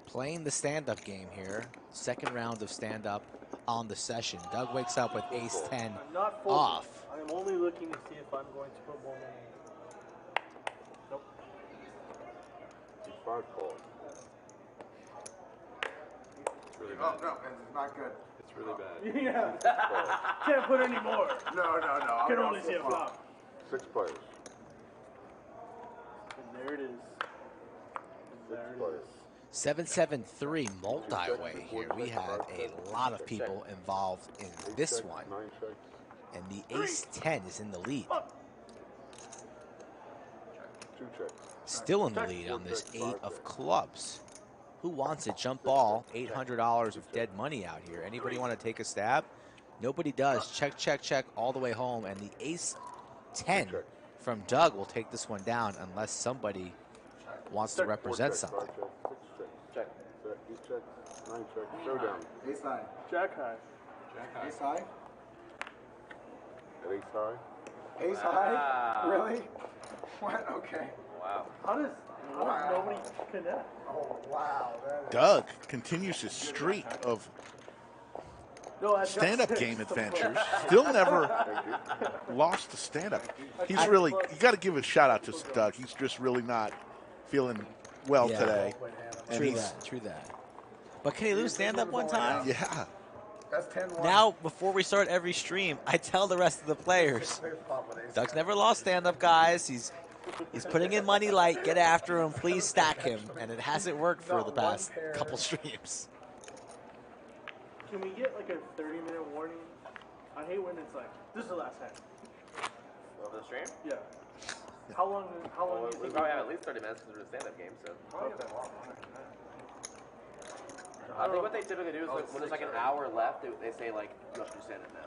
Playing the stand-up game here. Second round of stand-up on the session. Doug wakes up with ace-10 I'm not folding. off. I'm only looking to see if I'm going to put more money. Nope. He's 5 calls. It's really Oh, bad. no, it's not good. It's really bad. Yeah. Can't put any more. No. Can only see a flop. 6 players. And there it is. There it Players. is. 773 multi-way here. We have a lot of people involved in this one. 9 checks. And the ace-10 is in the lead. 2 checks. Still in the lead on this 8 of clubs. Who wants it? Jump ball. $800 of dead money out here. Anybody want to take a stab? Nobody does. Check, check, check all the way home. And the ace-10 from Doug will take this one down unless somebody wants to represent something. 6 checks. Check. 8 checks. 9 checks. Showdown. Ace high. Jack high. Ace high? At ace high. Ace high? Really? What? Okay. Wow. How does nobody connect? Oh, wow. Doug continues his streak of stand-up game adventures. Still never lost a stand-up. He's really, you got to give a shout out to Doug. He's just really not feeling well today. And True that. But can he lose stand-up one time? Yeah. That's 10-1. Now, before we start every stream, I tell the rest of the players, Doug's never lost stand-up, guys. He's putting in money light. Get after him. Please stack him. And it hasn't worked for the past couple streams. Can we get like a 30-minute warning? I hate when it's like, this is the last hand. Over the stream? Yeah. How long do you We think? probably have at least 30 minutes because we're a stand-up game, so. I think what they typically do is like, when there's like an hour left, they say like, you have to do stand-up now.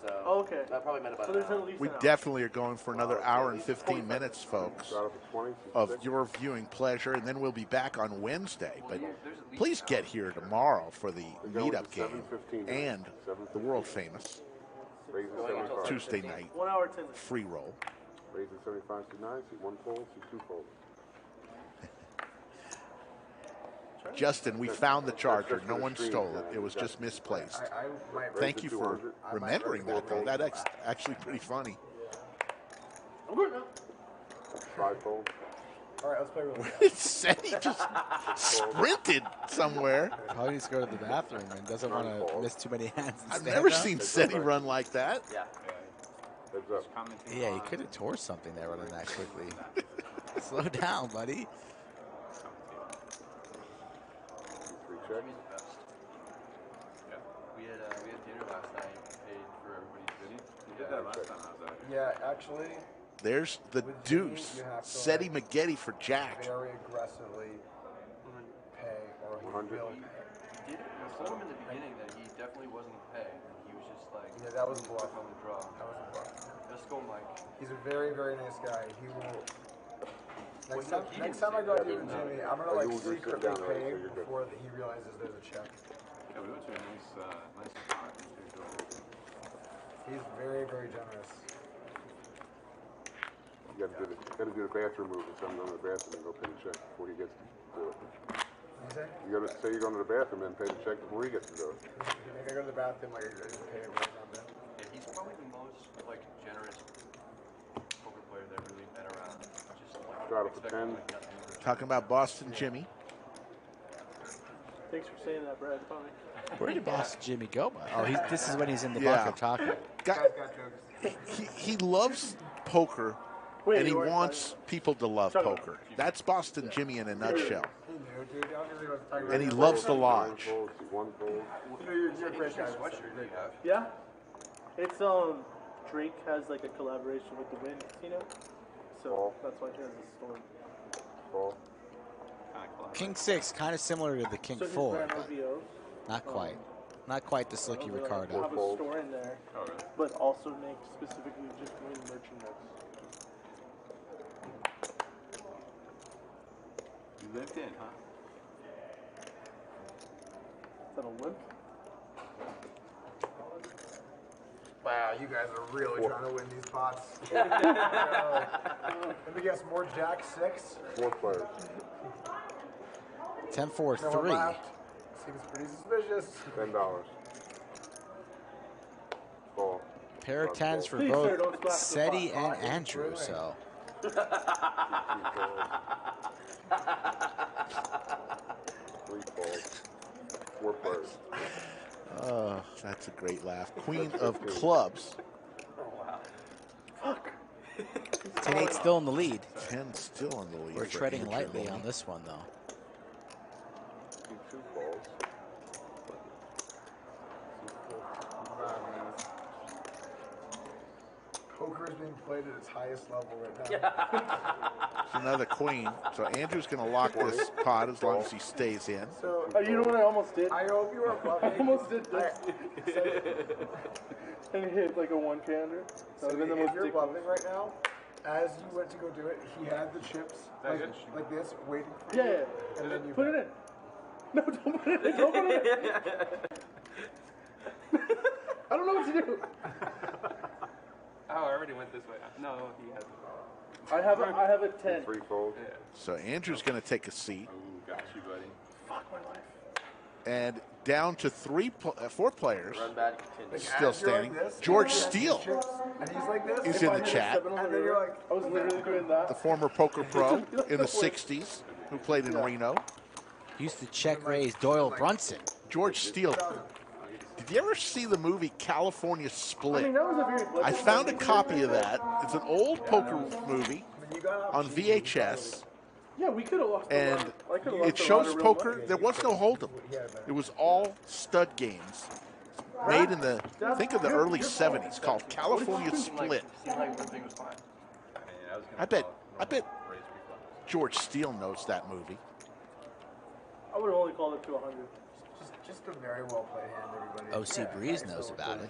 So Okay. that probably meant about So an there's hour. at least We an hour. definitely are going for another hour and 15 minutes, folks, Straddle for 20. of your viewing pleasure, and then we'll be back on Wednesday. But please get here tomorrow for the meetup game and the world-famous Raising 75. Tuesday night 1 hour 10 minutes. free roll. Raising 75 to 9. See 1 fold. See 2 fold. Justin, we found the charger. No one stole it. It was just misplaced. Thank you for remembering that, though. That's actually pretty funny. I'm good now. 5 fold. All right, let's play real It said he just sprinted somewhere. Probably needs to go to the bathroom and doesn't want to miss too many hands. I've never seen Seti run like that. Yeah. Heads up. Yeah, he could have tore something there running that quickly. Slow down, buddy. 3 checks. We had dinner last night, paid for everybody's goodies. We did that last time I was out here. Yeah, actually, There's the deuce. Seti Maggette for Jack. very aggressively pay or he 100. will pay. I told him in the beginning that he definitely wasn't pay. He was just like, Yeah, that was a bluff. on the draw. That was a bluff. Let's go, Mike. He's a very, very nice guy. He will. Well, Next time I go to you and Jimmy, I'm gonna like You will just sit secretly down already, pay so you're good. before he realizes there's a check. Yeah, we went to a nice spot. He's very, very generous. You got to do the bathroom move and send him to the bathroom and go pay the check before he gets to do it. You say? You got to say you're going to the bathroom and pay the check before he gets to do it. You think I go to the bathroom like I just pay it right now? Yeah, he's probably the most like generous poker player that really been around. Just like Straddle for 10. Talking about Boston Jimmy. Thanks for saying that, Brad. Funny. Where did Boston Jimmy go? Oh, this is when he's in the Yeah. bunker talking. Got, Guys got jokes. he loves poker, and he wants people to love poker. That's Boston Jimmy in a nutshell. And he loves the lodge. Yeah. It's Drake has like a collaboration with the Wynn Casino, so that's why he has this store. King 6, kind of similar to the King So his 4, brand but OVO, not quite. Not quite the Slicky They Ricardo. have a store in there, but also make specifically just Wynn merchandise. You lived in, huh? Is that a limp? Wow, you guys are really trying to win these pots. Let me guess, more Jack 6? 4 players. 10-4-3. Seems pretty suspicious. $10. Call. Pair of 10s for Please, sir, don't both splash the Seti pot. and Andrew, so. 3 calls. 4 players. Oh, that's a great laugh. Queen of clubs. Oh, wow. 10-8 still in the lead. 10 still in the lead. We're for treading Andrew lightly Neeme. on this one, though. 2 calls. Poker is being played at its highest level right now. It's another queen. So Andrew's going to lock this pot as long as he stays in. So, you know what I almost did? I hope you are bluffing. I almost did this. And hit like a 1K under. So if you're bluffing right now, as you went to go do it, he had the chips like this, waiting for you. Yeah. And then you Put it in. No, don't put it in. Don't put it in. I don't know what to do. Oh, I already went this way. No, he hasn't. I have a 10. 3 calls. Yeah. So Andrew's going to take a seat. Ooh, got you, buddy. Fuck my life. And down to 4 players. Run bad continues. Still standing. George Steele And he's like this. is in the chat. And then you're like, I was literally doing that. The former poker pro in the 60s who played in Reno. Used to check raise Doyle Brunson. George Steele. Did you ever see the movie California Split? I mean, that was a very I found a copy of that. It's an old poker movie on VHS, Yeah, we could have lost and I could've lost it a lot shows of real poker. money. There was no hold'em. It was all stud games made in the, think of the early 70s, called California Split. Seemed like everything was fine. I bet George Steele knows that movie. I would have only called it to 100. just a very well played hand, everybody. OC Breeze knows about it.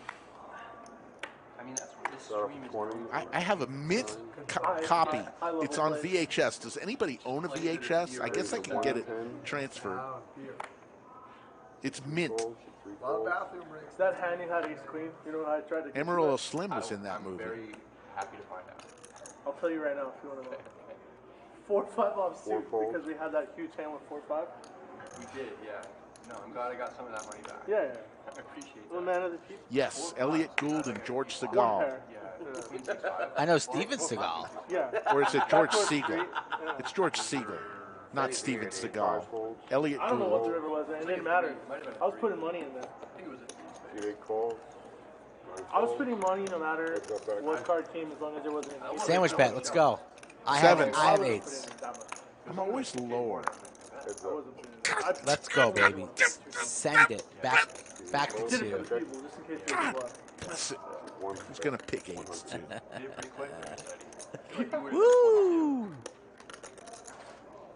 I mean, that's what this stream is. 20. I have a mint copy. It's on VHS. Does anybody own a VHS? I guess I can get it transferred. It's mint. A lot of bathroom breaks. That hand you had ace queen, you know, I tried to. Emerald Slim was in that movie. Very happy to find out. I'll tell you right now if you want to know. 4-5 offsuit because we had that huge hand with 4-5. We did, yeah. No, I'm glad I got some of that money back. Yeah. I appreciate Little that. man of the people. Yes, Elliot Gould and George One Segal. pair. I know Steven Seagal. Yeah. Or is it George Backdoor Siegel? street, yeah. It's George Siegel, not Steven Seagal. Elliot I don't know what the Gould. river was. It didn't matter. I was putting money in there. I think it was a 8 calls. I was putting money no matter what card came as long as there wasn't an ace. Sandwich bet, let's go. I Sevens. have I eights. wouldn't put in that much. I'm always lower. I wasn't putting in. Let's go, baby. Send it. Back to I did it for 2. the people, just in case you didn't bluff. Bless it. Who's going to pick eights, too? Woo!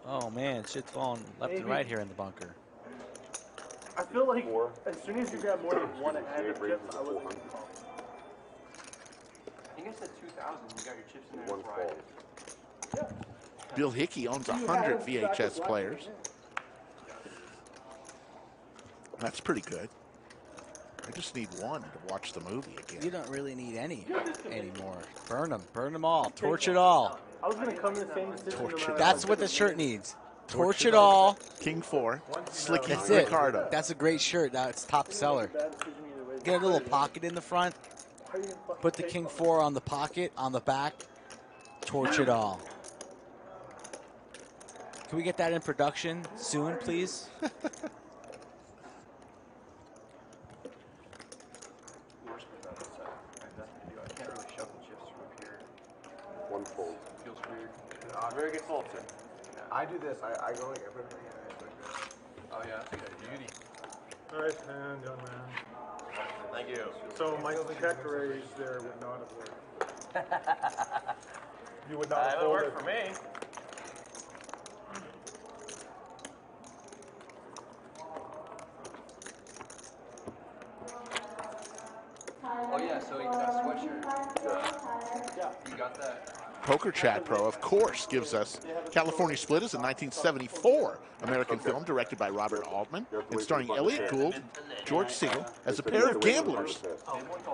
Oh, man. Shit's falling left and right here in the bunker. I feel like as soon as you grab more than one hand of chips, I wasn't going to call. I think I said 2,000. You got your chips in there before I did. Bill Hickey owns 100 VHS players. That's pretty good. I just need one to watch the movie again. You don't really need any anymore. Burn them all. Torch it all. I was going to come to the same decision no matter That's what. what the shirt needs. Torch it all. King 4, Slicky That's it. Ricardo. That's a great shirt. Now it's top seller. Bad decision either way. Get a little pocket in the front. How are you gonna fucking Put the take King off? 4 on the pocket, on the back. Torch it all. Can we get that in production soon, please? Worst part about this, I have nothing to do. I can't really Very good fold, sir. I do this. I go like every like this. Oh yeah, that's a good beauty. Nice hand, young man. Thank you. So my check raise there would not have worked. You would not have It would folded. work for me. Oh yeah, so that sweatshirt. Yeah. You got that. Poker Chat Pro, of course, gives us California Split is a 1974 American film directed by Robert Altman and starring Elliot Gould, George Siegel as a pair of gamblers,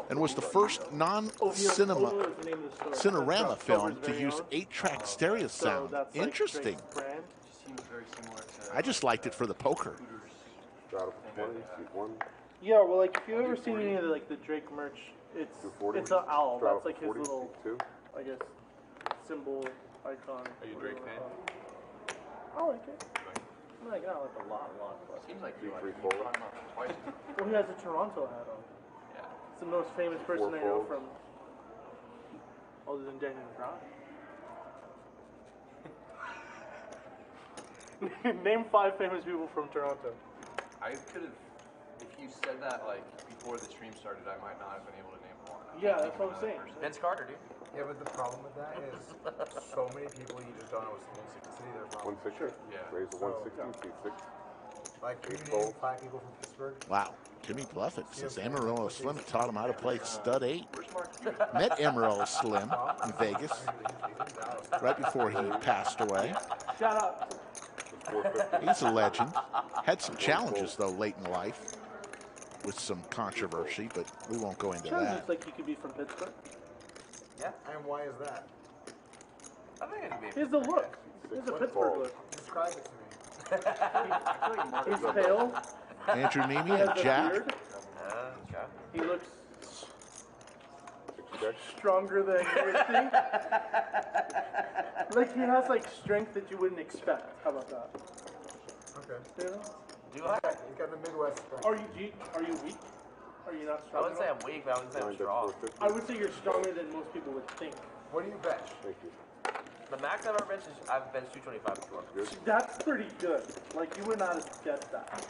and was the first non-cinerama film to use 8-track stereo sound. Interesting. I just liked it for the poker. Yeah, well, like if you've ever seen any of the Drake merch, it's an owl. That's like his little, I guess, symbol icon. Are you a Drake fan? I like it. I like it a lot. But Seems like you well, he has a Toronto hat on. Yeah. It's the most famous person I know from, other than Daniel Brown. Name 5 famous people from Toronto. I could have, if you said that like before the stream started, I might not have been able to name one. Yeah, that's what I'm saying. Vince Carter, dude. Yeah, but the problem with that is so many people you just don't know what's the city they're from. 160. Yeah. Raise the 160, T6. Like, can you name 5 people from Pittsburgh? Wow. Jimmy Bluffett says Amarillo Slim taught him how to play stud 8. Met Amarillo Slim in Vegas right before he passed away. Shut up. He's a legend. Had some challenges, though, late in life with some controversy, but we won't go into Chaz that. looks like he could be from Pittsburgh. Yeah. And why is that? I think it could be. Here's the look. Here's a Pittsburgh look. Describe it to me. He's pale. Andrew Neeme He has and a Jack. beard. Okay. He looks stronger than you would think. Like he has like strength that you wouldn't expect. How about that? Okay. You know? Do I? You got the Midwest strength. Are you weak? Are you not I strong? wouldn't say I'm weak, but I would say I'm strong. I would say you're stronger than most people would think. What do you bench? Thank you. The max I've ever benched is I've benched 225 before. That's pretty good. Like you would not have guessed that.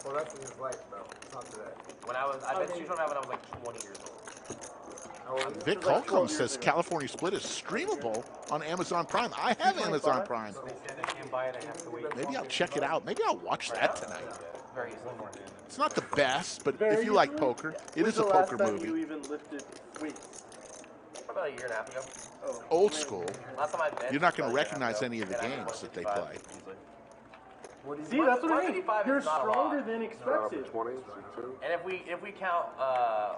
Well, that's in his life, though. It's not today. When I benched 225 when I was like 20 years old. Vic Holcomb says California Split is streamable on Amazon Prime. I have Amazon Prime. Maybe I'll check it out. Maybe I'll watch that tonight. Very easily. It's not the best, but if you like poker, it is a poker You movie. even lifted weights? About a year and a half ago. Oh. Old school. Last time I benched. You're not going to recognize any of the games that they play. See, that's what I mean. 185 You're is not a stronger lot. than expected. 20, And if we count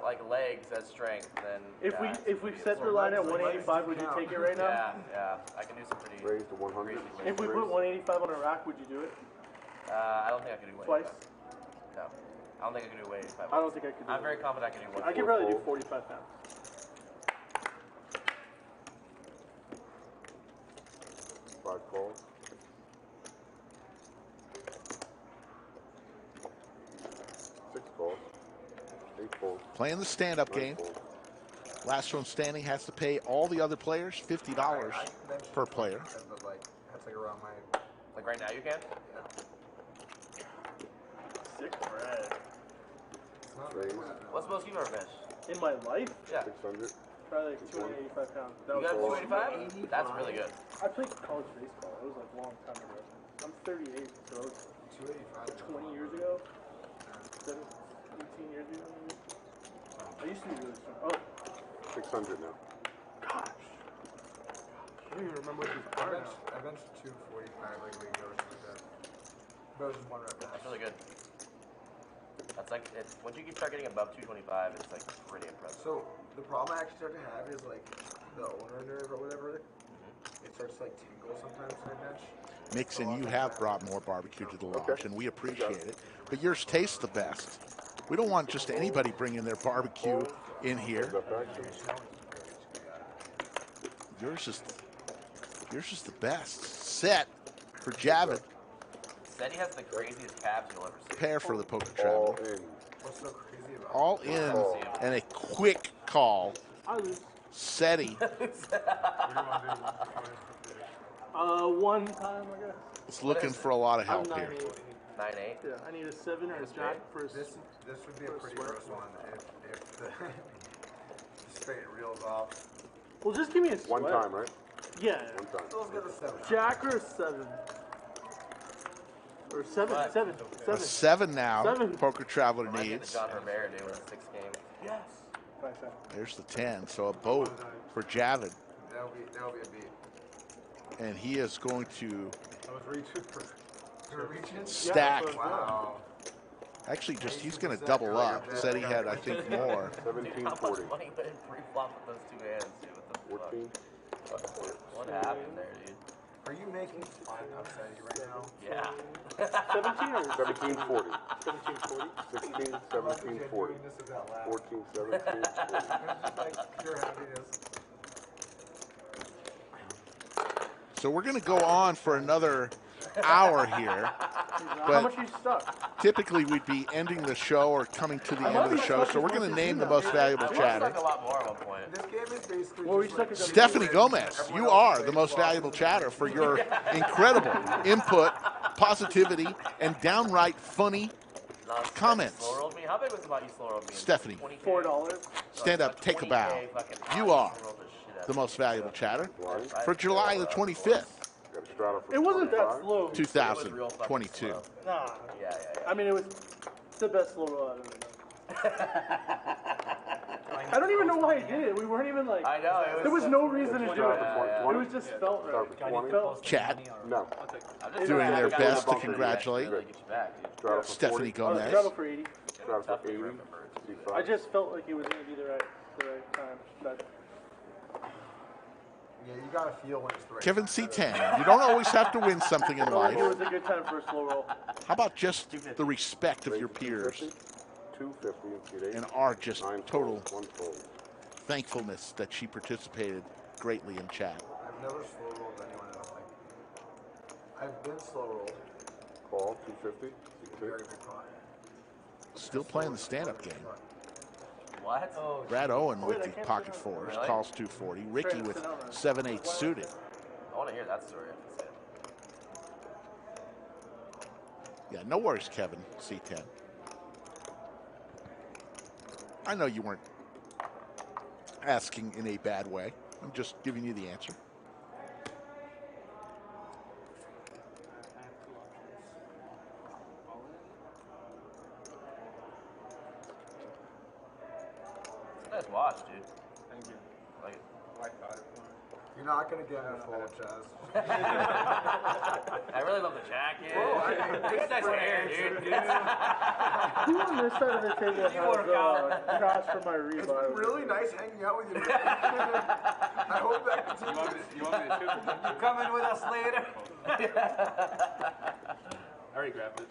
like legs as strength, then If we set the line at 185, would you take it right now? Yeah, I can do some pretty. Raise to 100. If we put 185 on a rack, would you do it? I don't think I could do Twice? No, I don't think I can do 185. I don't think I could do I'm very confident I can do one. I could probably do 45 pounds. Five calls. 6 calls. 8 calls. Playing the stand-up game. Last one standing has to pay all the other players $50 per player. But like, that's like around my. Like right now, you can. Sick bread. What's the most you've ever benched? In my life? Yeah. 600. Probably like 285 pounds. That You got was 285? That's really good. I played college baseball. It was like a long time ago. I'm 38, so it was 20 years ago. 18 years ago, maybe. I used to be really strong. Oh. 600 now. Gosh. I don't even remember what this I are benched 245 like a week ago or something like that. But it was just one rep. That's really good. That's like, once you start getting above 225, it's like pretty impressive. So the problem I actually start to have is like the owner nerve or whatever. It starts to like tingle sometimes when I bench. Mixon, you have brought more barbecue to the lodge, and we appreciate it. But yours tastes the best. We don't want just anybody bringing their barbecue in here. Yours is the best. Set for Javed. Said he has the craziest calves you'll ever see. Prepare for the poker travel. What's so crazy about All in and a quick call. I lose. SETI. One time, I guess. It's looking for a lot of help I'm here. 9-8. Yeah, I need a 7 or a jack for a This would be a pretty gross one if the, the straight reels off. Well, just give me a sweat. One time, right? Yeah. One time. Let's get a 7. Jack or a 7. Or 7. What? 7. A 7 now. 7. Poker Traveler I might get the needs. John Rivera dude with a 6 game. Yes. There's the 10. So a boat for Javed. That'll be a beat. And he is going to I was reaching for. stack. Wow. Actually, he's going to double up. Said he had, I think, more. 1740. Money went in pre-flop with those 2 hands, dude. What the 14. What happened there, dude? Are you making fun outside you right now? Yeah. 17 or 1740. 1740? 16, 1740. 14, 17, 40. It's like pure happiness. So we're going to go on for another hour here. How much But are you stuck? typically we'd be ending the show or coming to the end of the show. So we're going to name the most valuable chatter. Like a lot more at one point. This game is basically Well, we just stuck like at Stephanie Gomez, you are the most valuable chatter for your incredible input, positivity, and downright funny comments. Slow rolled me. How big was about you slow rolled me? Stephanie, $4. stand up, take a bow. You are the most valuable chatter for July the 25th, Got a Straddle for It wasn't that 25. slow. 2022. Nah. Yeah. I mean, it's the best slow roll I've ever done. I don't even know why I did it. We weren't even like. I know. There was no reason to do it. Yeah. It was just felt right. Start with 20. Felt- Chat No. doing their best to congratulate Get you back, dude. Straddle for Stephanie 40. Gomez. Straddle for 80. Straddle for 80. C5. I just felt like it was going to be the right time. But Yeah, you gotta feel when it's the right Kevin time. C10, you don't always have to win something in I felt like life. it was a good time for a slow roll. How about just the respect of your peers 250 and seat 8. and our just 9 total fold, 1 fold. thankfulness that she participated greatly in chat? I've never slow rolled anyone else. Like, I've been slow rolled. Call 250. Seat 2. Very big pot. Still playing the stand-up game. What? Brad Owen with the pocket fours, Really? calls 240. Ricky with 7-8 suited. I want to hear that story. Yeah, no worries, Kevin, C10. I know you weren't asking in a bad way. I'm just giving you the answer. Nice watch, dude. Thank you. Like it. You're not gonna get a full Chaz. I really love the jacket. Bro, It's nice hair, dude. Who on this side of the table has cross for my It's rebuy? been really nice hanging out with you. I hope that continues. You want me to shoot? You coming with us later? I already grabbed it.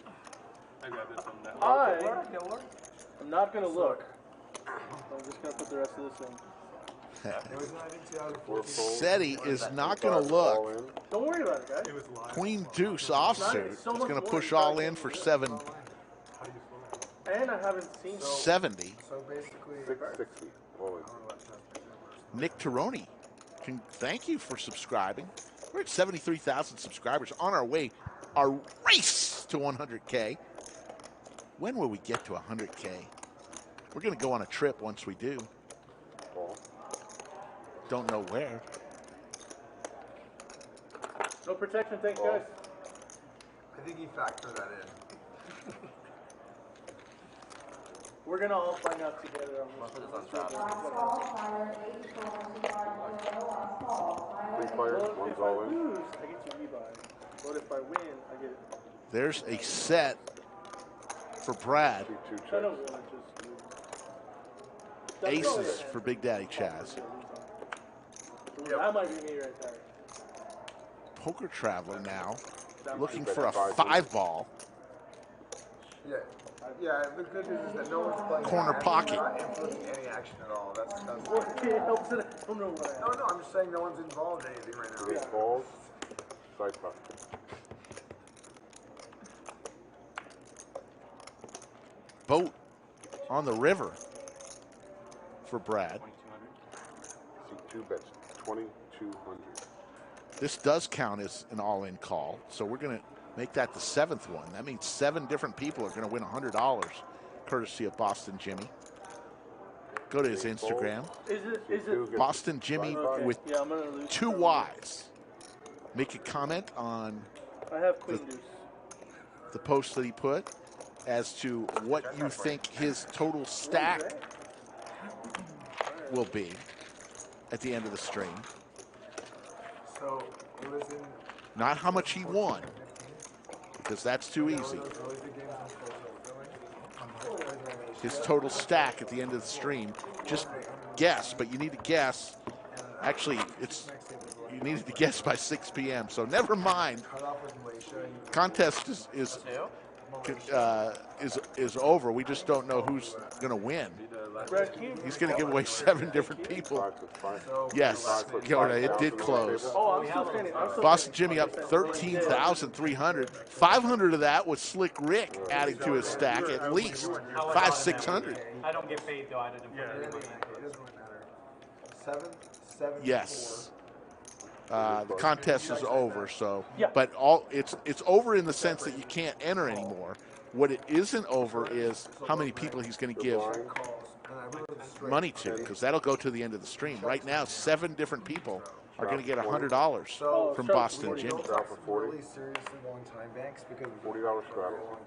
I grabbed it from that. I'm not going to look. I'm just going to put the rest of this in. It was 1914. Seti is not going to look. Don't worry about it, guys. Queen Deuce offsuit is going to push all in for 770. And I haven't seen 70. So basically, 660. All in. Nick Taroni, thank you for subscribing. We're at 73,000 subscribers on our way, our race to 100K. When will we get to 100K? We're going to go on a trip once we do. Don't know where. No protection, thanks, guys. I think he factored that in. We're going to all find out together on this. Three players, Well, one's if I all in. lose, I get to rebuy. But if I win, I get it. There's a set for Brad. I don't want to just lose. Aces for Big Daddy Chaz. That might be me right there. Poker Traveler now looking for a 5-ball. Yeah, the good news is that no one's playing. Corner pocket. Not influencing any action at all. That's it helps it. I don't know why. No, I'm just saying no one's involved in anything right now. 8 balls. Side pocket. Boat on the river for Brad. Seat 2 bets 2,200. This does count as an all-in call, so we're going to make that the 7th one. That means 7 different people are going to win $100, courtesy of Boston Jimmy. Go to his Instagram. Is it Boston Jimmy with 2 Ys. Make a comment on I have queen deuce. the post that he put as to what you think his total stack will be at the end of the stream. So it was in Not how much he won, because that's too easy. His total stack at the end of the stream. Just guess, but you need to guess. Actually, you needed to guess by 6 p.m. So never mind. Contest is over. We just don't know who's going to win. He's going to give away 7 different people. Yes, Yoda, it did close. Boston Jimmy up 13,300. 500 of that was Slick Rick adding to his stack, at least 600. I don't get paid though. I didn't put it in. Yes. The contest is over, so Yeah. but it's over in the sense that you can't enter anymore. What it isn't over is how many people he's going to give money to, because that'll go to the end of the stream. Right now, 7 different people are going to get $100 from Boston Jimmy. really seriously long time banks because $40 straddle.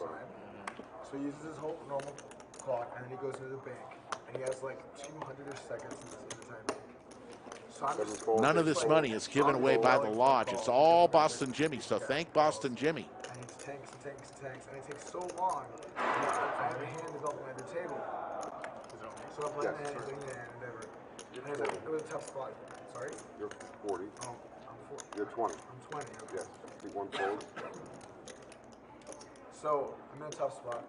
So he uses his whole normal clock and then he goes into the bank and he has like 200 seconds in the time bank. So I'm just, None of this money is given away by the lodge. It's all Boston Jimmy, so thank Boston Jimmy. and he tanks and tanks and tanks and it takes so long. I have a hand developing at the table. So I'm playing the hand, playing the hand, whatever. And it was a tough spot. Sorry? You're 40. Oh, I'm 40. You're 20. I'm 20. Okay. Yes. Take 1 fold. So I'm in a tough spot.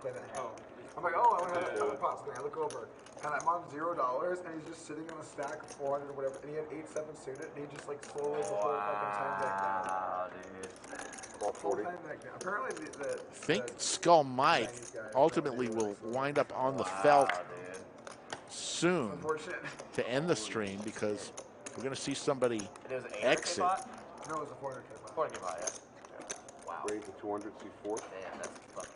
Play that hand. I'm like, oh, I want to have another pot spin. I look over, and I'm on $0, and he's just sitting on a stack of 400 or whatever, and he had 8-7 suited, and he just like slowly the whole fucking time back down. Wow, dude. Ball 40. Time back down. Apparently I think Skull Mike ultimately will wind up on the felt soon Unfortunate. to end the stream, because we're going to see somebody It was an 800K exit. pot? No, it was a 400K pot. 400K pot, yeah. Wow. Raise to 200, C4. Damn, that's fucking.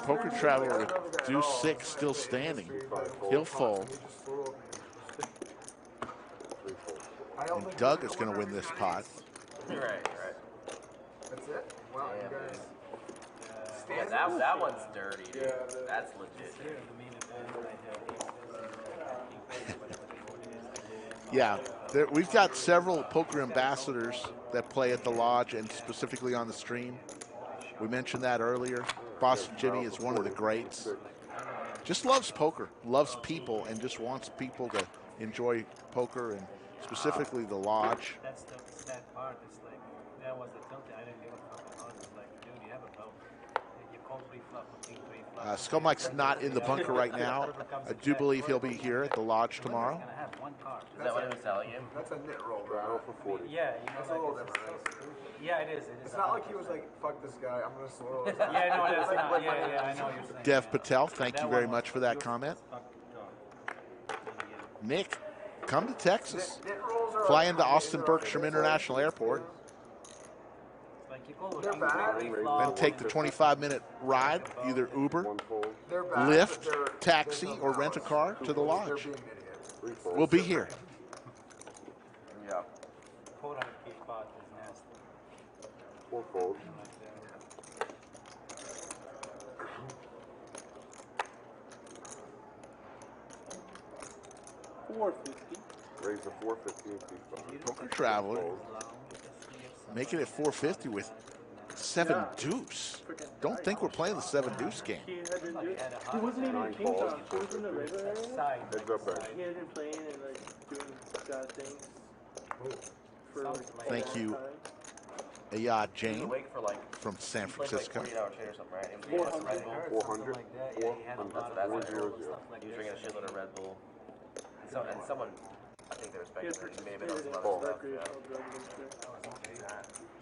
Poker Traveler with deuce 6 still standing. He'll fold. And Doug is going to win this pot. You're right, you're right. That's it? Wow, you guys. Yeah, that one's dirty, dude. That's legit. Yeah, we've got several poker ambassadors that play at the lodge and specifically on the stream. We mentioned that earlier. Boston Jimmy is one of the greats. Just loves poker, loves people, and just wants people to enjoy poker, and specifically the lodge. That's the sad part. It's like, that was the tilting. I didn't give a fuck about it. It's like, dude, you have a vote. You call 3 flop, 3 flop. Skull Mike's not in the bunker right now. I do believe he'll be here at the lodge tomorrow. Is that what he was telling you? That's a knit roll, Straddle for 40. Yeah, you know, That's a little different. yeah, it is. It's not like he was like, fuck this guy, I'm gonna slow it. Yeah, no, it's not. Yeah, I know what you're saying. Dev Patel, thank you very much for that comment. Nick, come to Texas. Fly into Austin Bergstrom International Airport. Then take the 25-minute ride, either Uber, Lyft, taxi, or rent a car to the lodge. We'll be here. Yeah. 400K spot is nasty. 4 fold. Raise to 450 and C5. Poker Traveler making it 450 with 7 deuce. Don't think we're playing the 7 deuce game. He wasn't even king top. He was in the regular area. Heads up, back. He had been playing and like doing bad things for like Thank you, Ayad He was Jane awake for like, from San he played Francisco. like 48-hour trade or something, right? He was drinking a Red Bull. 400. That's what that's like. He was drinking a shitload of Red Bull. And someone, I think they respected her. He may have been on some other stuff. Yeah.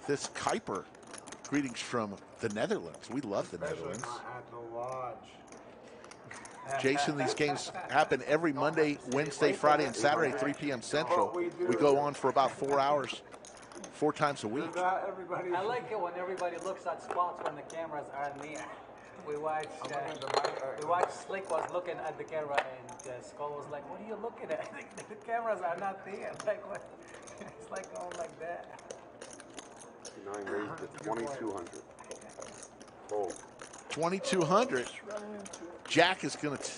This Kuiper, greetings from the Netherlands. We love the Netherlands. Not at the lodge. Jason, these games happen every Monday, Wednesday, Friday, and Saturday, 3 p.m. Central. We go on for about 4 hours, 4 times a week. I like it when everybody looks at spots when the cameras are near. We watched Slick was looking at the camera and Skull was like, "What are you looking at? The cameras are not there." Like what? It's like going like that. 9 raised to 2,200. Fold. 2,200. Jack is going to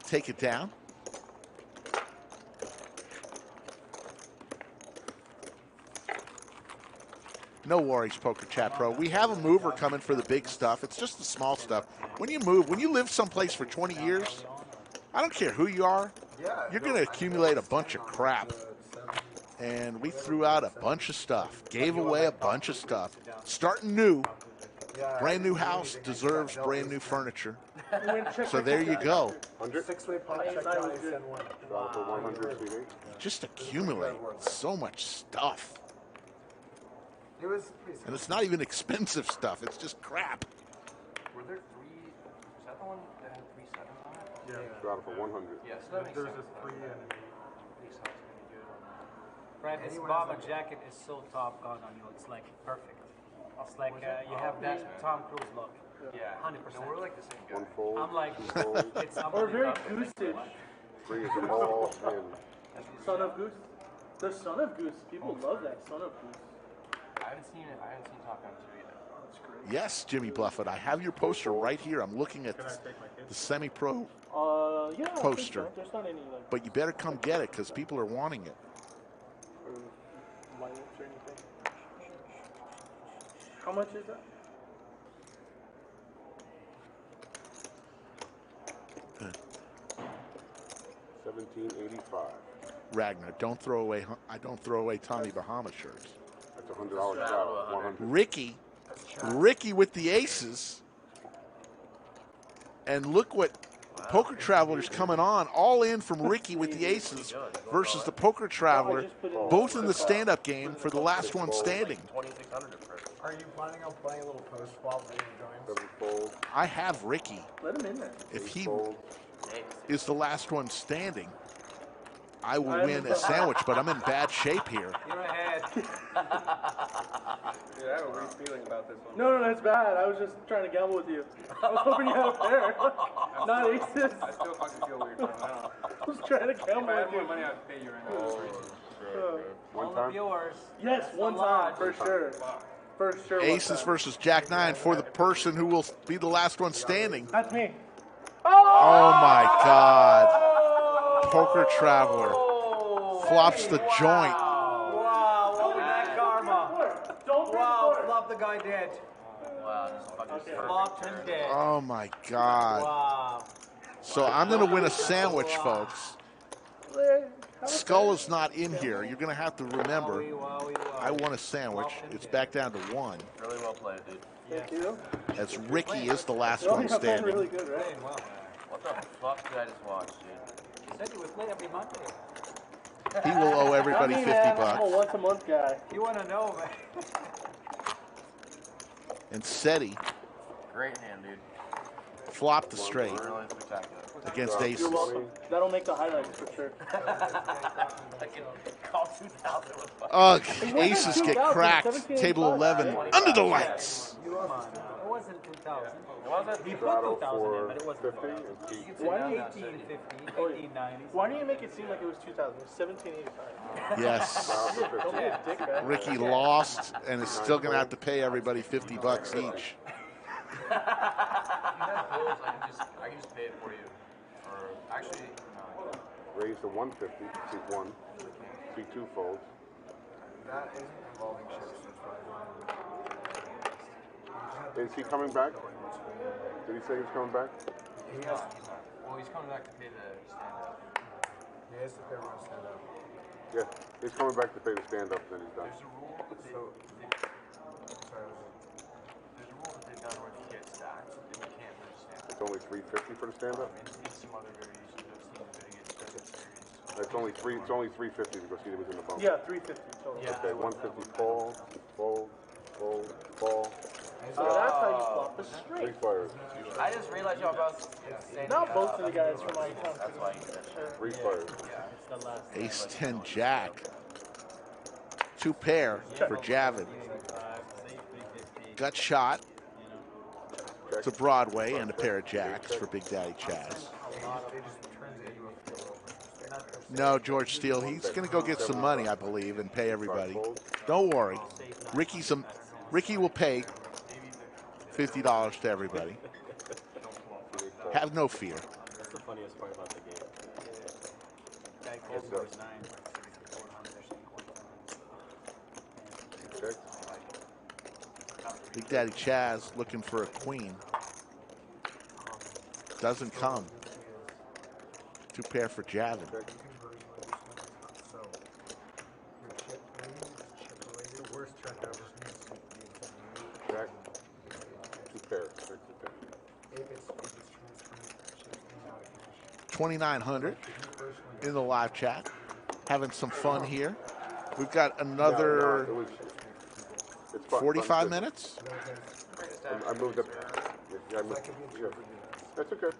take it down. No worries, Poker Chat Pro. We have a mover coming for the big stuff. It's just the small stuff. When you move, when you live someplace for 20 years, I don't care who you are, you're going to accumulate a bunch of crap. And we threw out a bunch of stuff, gave away a bunch of stuff. Starting new, brand new house deserves brand new furniture. So there you go. 6-way pot check down, I send one. For 100 CD. Just accumulate so much stuff. It was And it's not even expensive stuff. It's just crap. Were there 3? Was that the one that had 3 sevens on it? Yeah. Straddle for 100. Yes, that makes There's sense. a 3 and Brad, this bomber jacket is so Top Gun on you. It's like perfect. It's like you have that Tom Cruise look. Yeah, 100%. No, we're like the same guy. 1 fold. I'm like, 2 folds. it's Or very goose-ish. 3 is a ball and Son of Goose. The Son of Goose. People love that Son of Goose. I haven't seen it. I haven't seen Top Gun 2 yet. That's great. Yes, Jimmy Bluffett. I have your poster right here. I'm looking at the semi-pro Yeah. poster. There's not any like. But you better come get it because people are wanting it. Minus or anything. How much is that? $17.85. Ragnar, don't throw away. I don't throw away Tommy Bahama shirts. That's $100 straddle. 100. Ricky with the aces. And look what Poker Traveler's coming on. All in from Ricky with the aces versus the Poker Traveler. Both in the stand-up game for the last one standing. 2,600 at first. Are you planning on playing a little post flop when you join? 7 fold. I have Ricky. Let him in there. If he is the last one standing, I will win a sandwich, but I'm in bad shape here. You're ahead. Dude, I have a weird feeling about this one. No, that's bad. I was just trying to gamble with you. I was hoping you had a pair, not aces. I still fucking feel weird. I was trying to gamble If I had with more you. money, I'd pay you right now. One All time? of yours. Yes, one time, for sure. For sure. one Aces time. versus Jack 9 for the person who will be the last one standing. That's me. Oh my God. Poker Traveler flops the joint. Wow, what was that karma? Wow, flop the guy dead. Wow, this is fucking Flopped him dead. Oh my God. Wow. So I'm going to win a sandwich, folks. Skull is not in here. You're going to have to remember, I won a sandwich. It's back down to 1. Really well played, dude. Thank you. As Ricky is the last Oh, one you're playing standing. really good, right? What the fuck did I just watch, dude? He said he would play every Monday. He will owe everybody Not me, 50 man. bucks. I'm a once-a-month guy. You want to know, man. And SETI Great hand, dude. flopped the straight Really spectacular. against aces. You're welcome. That'll make the highlights for sure. I can call 2,000 with fucking. Ugh, aces get cracked. Table 11 under the lights. Come on now. It wasn't 2,000. It wasn't. He put Straddle 2,000 in, for but it wasn't 50 5,000. and keep. You can say 1850, 1890. Why do you make it seem like it was 2,000? It was 1785. Yes. Don't be a dick, man. Ricky lost and is still going to have to pay everybody 50 bucks each. You have bills, I can just pay it for you. Or actually, no. Raise to 150. Keep 1. See 2 folds. That isn't involving chips. Is he coming back? Did he say he's coming back? He's not. Well, he's coming back to pay the stand-up. He has to pay one stand up. Yeah. He's coming back to pay the stand-up, then he's done. There's a rule that they've done where if you get stacked, then you can't pay the stand-up. It's only 350 for the stand-up? In some other variations, I've seen that it gets better series. It's only 350 because he was in the bump. Yeah, 350 total. Yeah. Okay, 150 fall, fold, fold, fall. So that's how you flop a straight. I just realized y'all both. Not both of the guys from my town. That's why you said Three players. Ace 10 Jack. 2 pair for Javed. Gut shot to Broadway and a pair of jacks for Big Daddy Chaz. No, George Steele, he's going to go get some money, I believe, and pay everybody. Don't worry. Ricky will pay $50 to everybody. Have no fear. That's the funniest part about the game. Guy calls numbers 9. Big Daddy Chaz looking for a queen. Doesn't come. 2 pair for Javed. Jack. 2 pairs. 2,900 in the live chat. Having some fun here. We've got another 45 minutes. I moved up. Yeah, that's okay.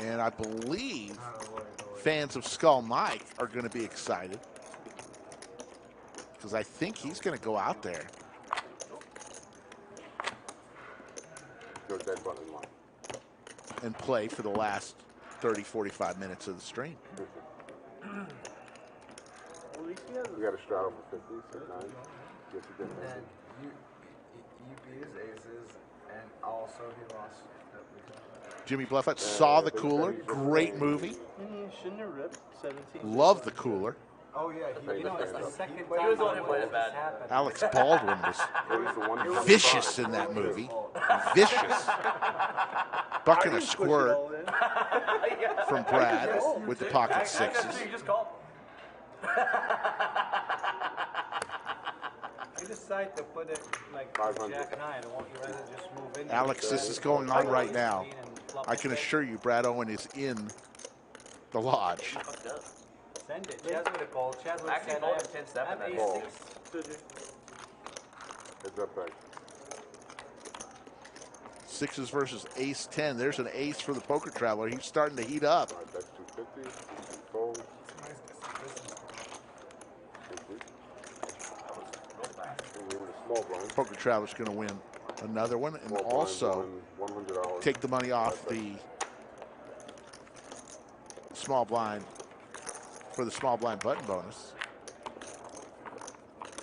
And I believe fans of Skull Mike are going to be excited. Because I think he's going to go out there. And play for the last 30, 45 minutes of the stream. We got a straddle for 50, so 9. Yes, you did. And you beat his aces, and also he lost. Jimmy Bluffett saw the cooler. Great movie. Shouldn't have ripped 17. Love the cooler. Oh, yeah. It's the second He was the one who played it bad. Alex Baldwin was vicious in that movie. Vicious. Bucking a squirt from Brad with the pocket sixes. You just called. You decide to put it like Jack 9. Won't you rather just move in? Alex, this is going on right now. I can assure you Brad Owen is in the lodge. Send it. Chaz would have called. Chaz would have Actually, said, Polk 10-7 I have that ace ball. 6. Heads up back. Sixes versus ace 10. There's an ace for the poker traveler. He's starting to heat up. All right, that's 250. Fold. Poker traveler's going to win another one and also take the money off the small blind for the small blind button bonus.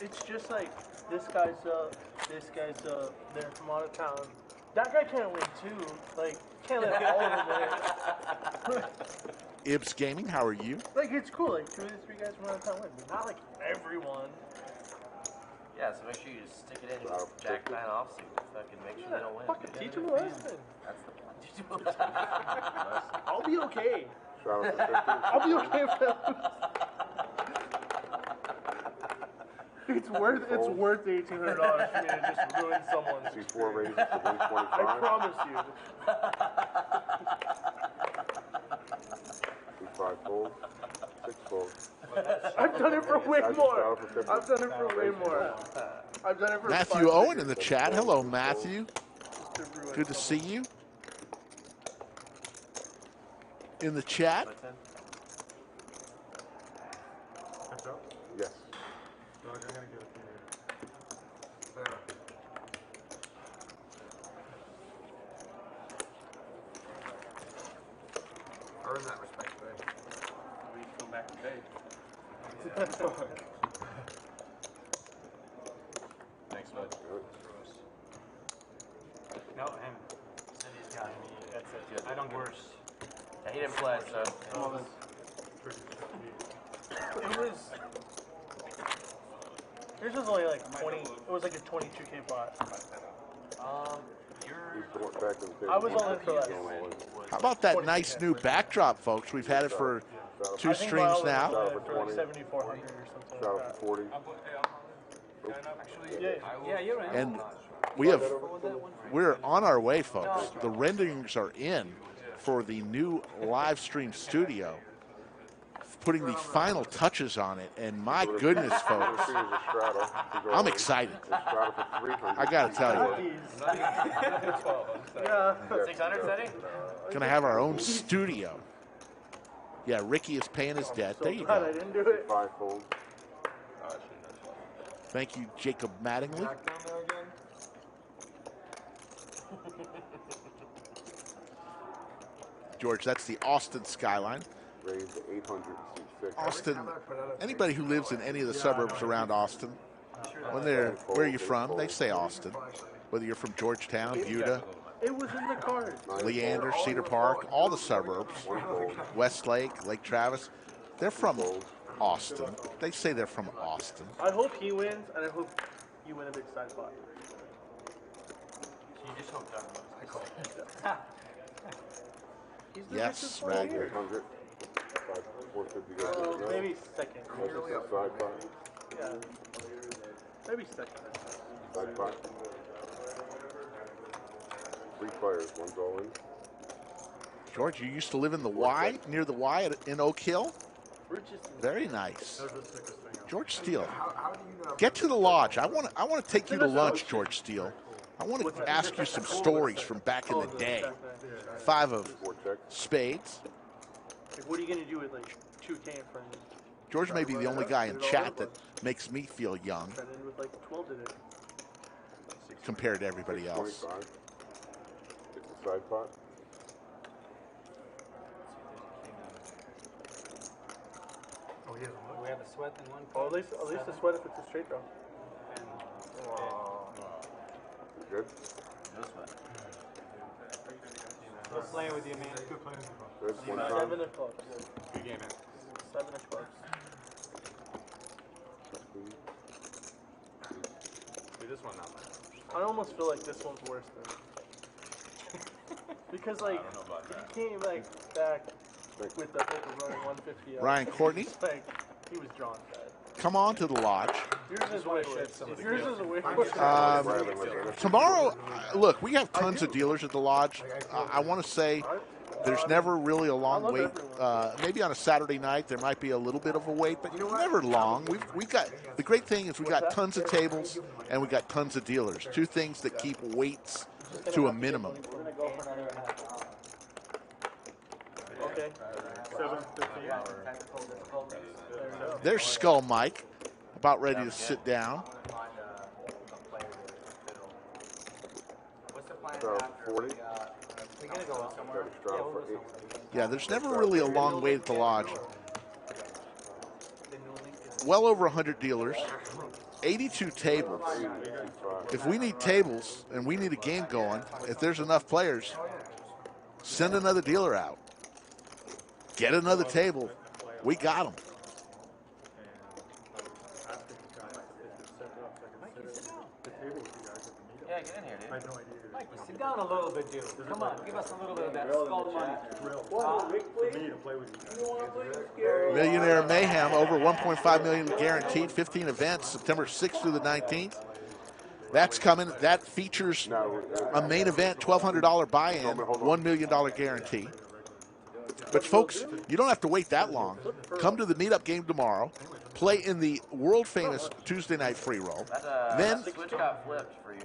It's just like this guy's they're from out of town. That guy can't win too. Like, can't let all of them win. Ibs Gaming, how are you? Like, it's cool. Like, 2 of the 3 guys from out of town win, but not like everyone. Yeah, so make sure you just stick it in Jack 9 off so you fucking make sure they don't win. Fucking teach them a lesson. That's the plan. Teach them a lesson. I'll be okay. I'll be okay if they lose. It's worth $1,800 for me to just ruin someone's See 4 raises to 125. I promise you. 5 fold. 6 fold. I've done it for way more. I've done it for way more. I've done it for Matthew Owen in the chat. Hello, Matthew. Good to see you. In the chat. Yes. Earn that respect, babe. We need to come back to bed. Thanks, bud. No, him. Yeah, that's it. I don't worse. Yeah, he didn't play, so. It was. Yours was only like 20. It was like a 22K pot. I was only for less. How about that nice new backdrop, folks? We've had it for 2 streams now. For like 7,400 or something like that. 40. Yeah, you're in. And we're on our way, folks. The renderings are in for the new live stream studio. putting the final touches on it. And my goodness, folks, I'm excited. I got to tell you. Yeah. 600 setting? Going to have our own studio. Yeah, Ricky is paying his debt. There you go. I didn't do it. Thank you, Jacob Mattingly. George, that's the Austin skyline. Austin, anybody who lives in any of the suburbs around Austin, when they're, where are you from? They say Austin. Whether you're from Georgetown, Buda, It was in the card. Leander, Cedar Park, all the suburbs, Westlake, Lake Travis, they're from Austin. They say they're from Austin. I hope he wins, and I hope you win a big side pot. So you just hooked up. Yes, Ragnar. Maybe second. Yeah. Maybe second. Side pot. 3 players, one's all in. George, you used to live in the Y, near the Y in Oak Hill? Very nice. George Steele. Get to the lodge. I want to take you to lunch, George Steele. I want to ask you some stories from back in the day. 5 of spades. Like, what are you going to do with like 2K in front of you? George may be the only guy in chat that makes me feel young With like 12 did it. compared to everybody else. It's a side pot. We have a sweat in one. Oh, at least a sweat if it's a straight draw. Good. Good playing with you, man. Good one time. 7 of clubs. Good game, man. 7 of clubs. Dude, this one not bad. I almost feel like this one's worse than. Because like he came like back with the hope of running 150. Ryan Courtney. Like he was drawn bad. Come on to the lodge. Yours is way worse. Yours is way worse. Tomorrow, look, we have tons of dealers at the lodge. I want to say there's never really a long wait. Maybe on a Saturday night there might be a little bit of a wait, but never long. We've got, the great thing is we got tons of tables and we got tons of dealers. 2 things that keep waits to a minimum. Okay. 7:15. There's Skull Mike, about ready to sit down. So 40. Yeah, there's never really a long wait at the lodge. Well over 100 dealers, 82 tables. If we need tables and we need a game going, if there's enough players, send another dealer out. Get another table. We got them. Yeah, get in here, dude. Mikey, sit down a little bit, dude. Come on, give us a little bit of that skull money. Millionaire Mayhem, over 1.5 million guaranteed, 15 events, September 6th through the 19th. That's coming. That features a main event, $1,200 buy-in, $1 million guarantee. But folks, you don't have to wait that long. Come to the meetup game tomorrow. Play in the world-famous Tuesday night free roll. Then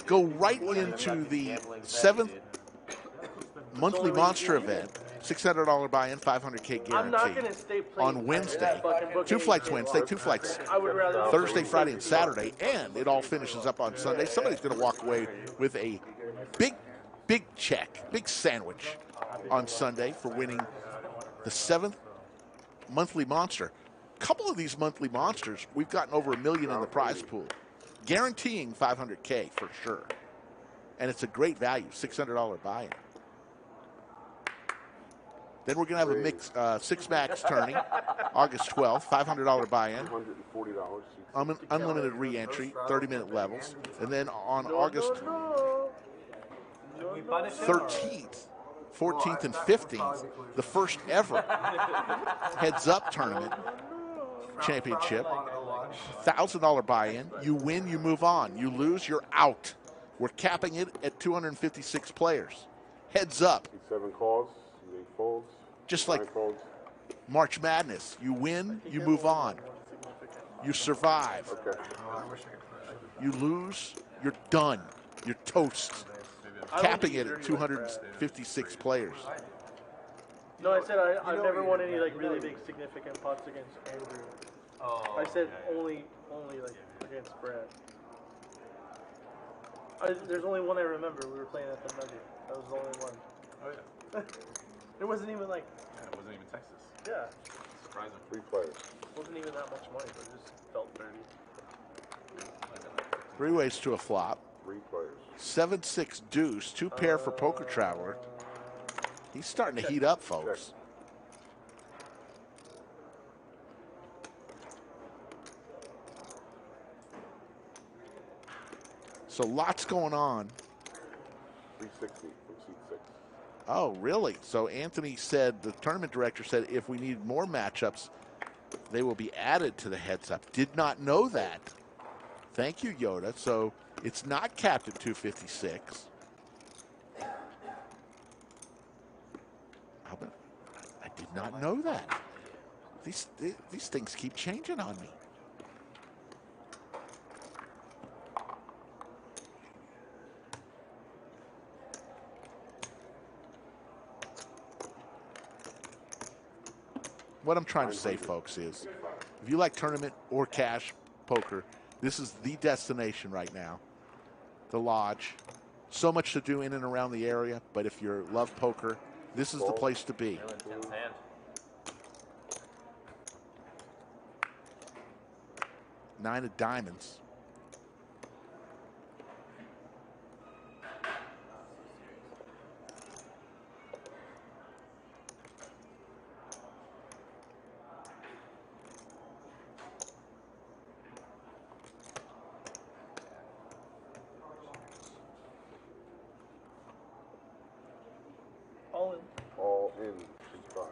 go right into the 7th monthly monster event, $600 buy-in, $500K guarantee on Wednesday. 2 flights Wednesday, 2 flights Thursday, Friday, and Saturday, and it all finishes up on Sunday. Somebody's going to walk away with a big check, big sandwich on Sunday for winning the 7th monthly monster. A couple of these monthly monsters, we've gotten over $1 million in the prize pool, guaranteeing $500K for sure. And it's a great value, $600 buy-in. Then we're going to have a mix, 6-max tourney, August 12th, $500 buy-in, unlimited re-entry, 30-minute levels. And then on August 13th, 14th, and 15th, the first ever heads-up tournament championship, $1,000 buy-in. You win, you move on. You lose, you're out. We're capping it at 256 players. Heads up. 7 calls, 8 folds. Just like folds. March Madness. You win, you move on. You survive. Okay. You lose, you're done. You're toast. Capping it at 256 players. No, I said I've never won any like really big significant pots against Andrew. Oh, I said only like against Brad. There's only one I remember. We were playing at the Nugget. That was the only one. Oh yeah. It wasn't even like. Yeah, it wasn't even Texas. Yeah. Surprising. 3 players. It wasn't even that much money, but it just felt dirty. 3 ways to a flop. 3 players. 7-6 deuce. 2 pair for Poker Traveler. He's starting to heat up, folks. So lots going on. 360 from seat 6. Oh, really? So Anthony said, the tournament director said, if we need more matchups, they will be added to the heads up. Did not know that. Thank you, Yoda. So it's not capped at 256. I did not know that. These things keep changing on me. What I'm trying to say, folks, is if you like tournament or cash poker, this is the destination right now. The Lodge. So much to do in and around the area, but if you love poker, this is the place to be. 9 of diamonds. All in. 5.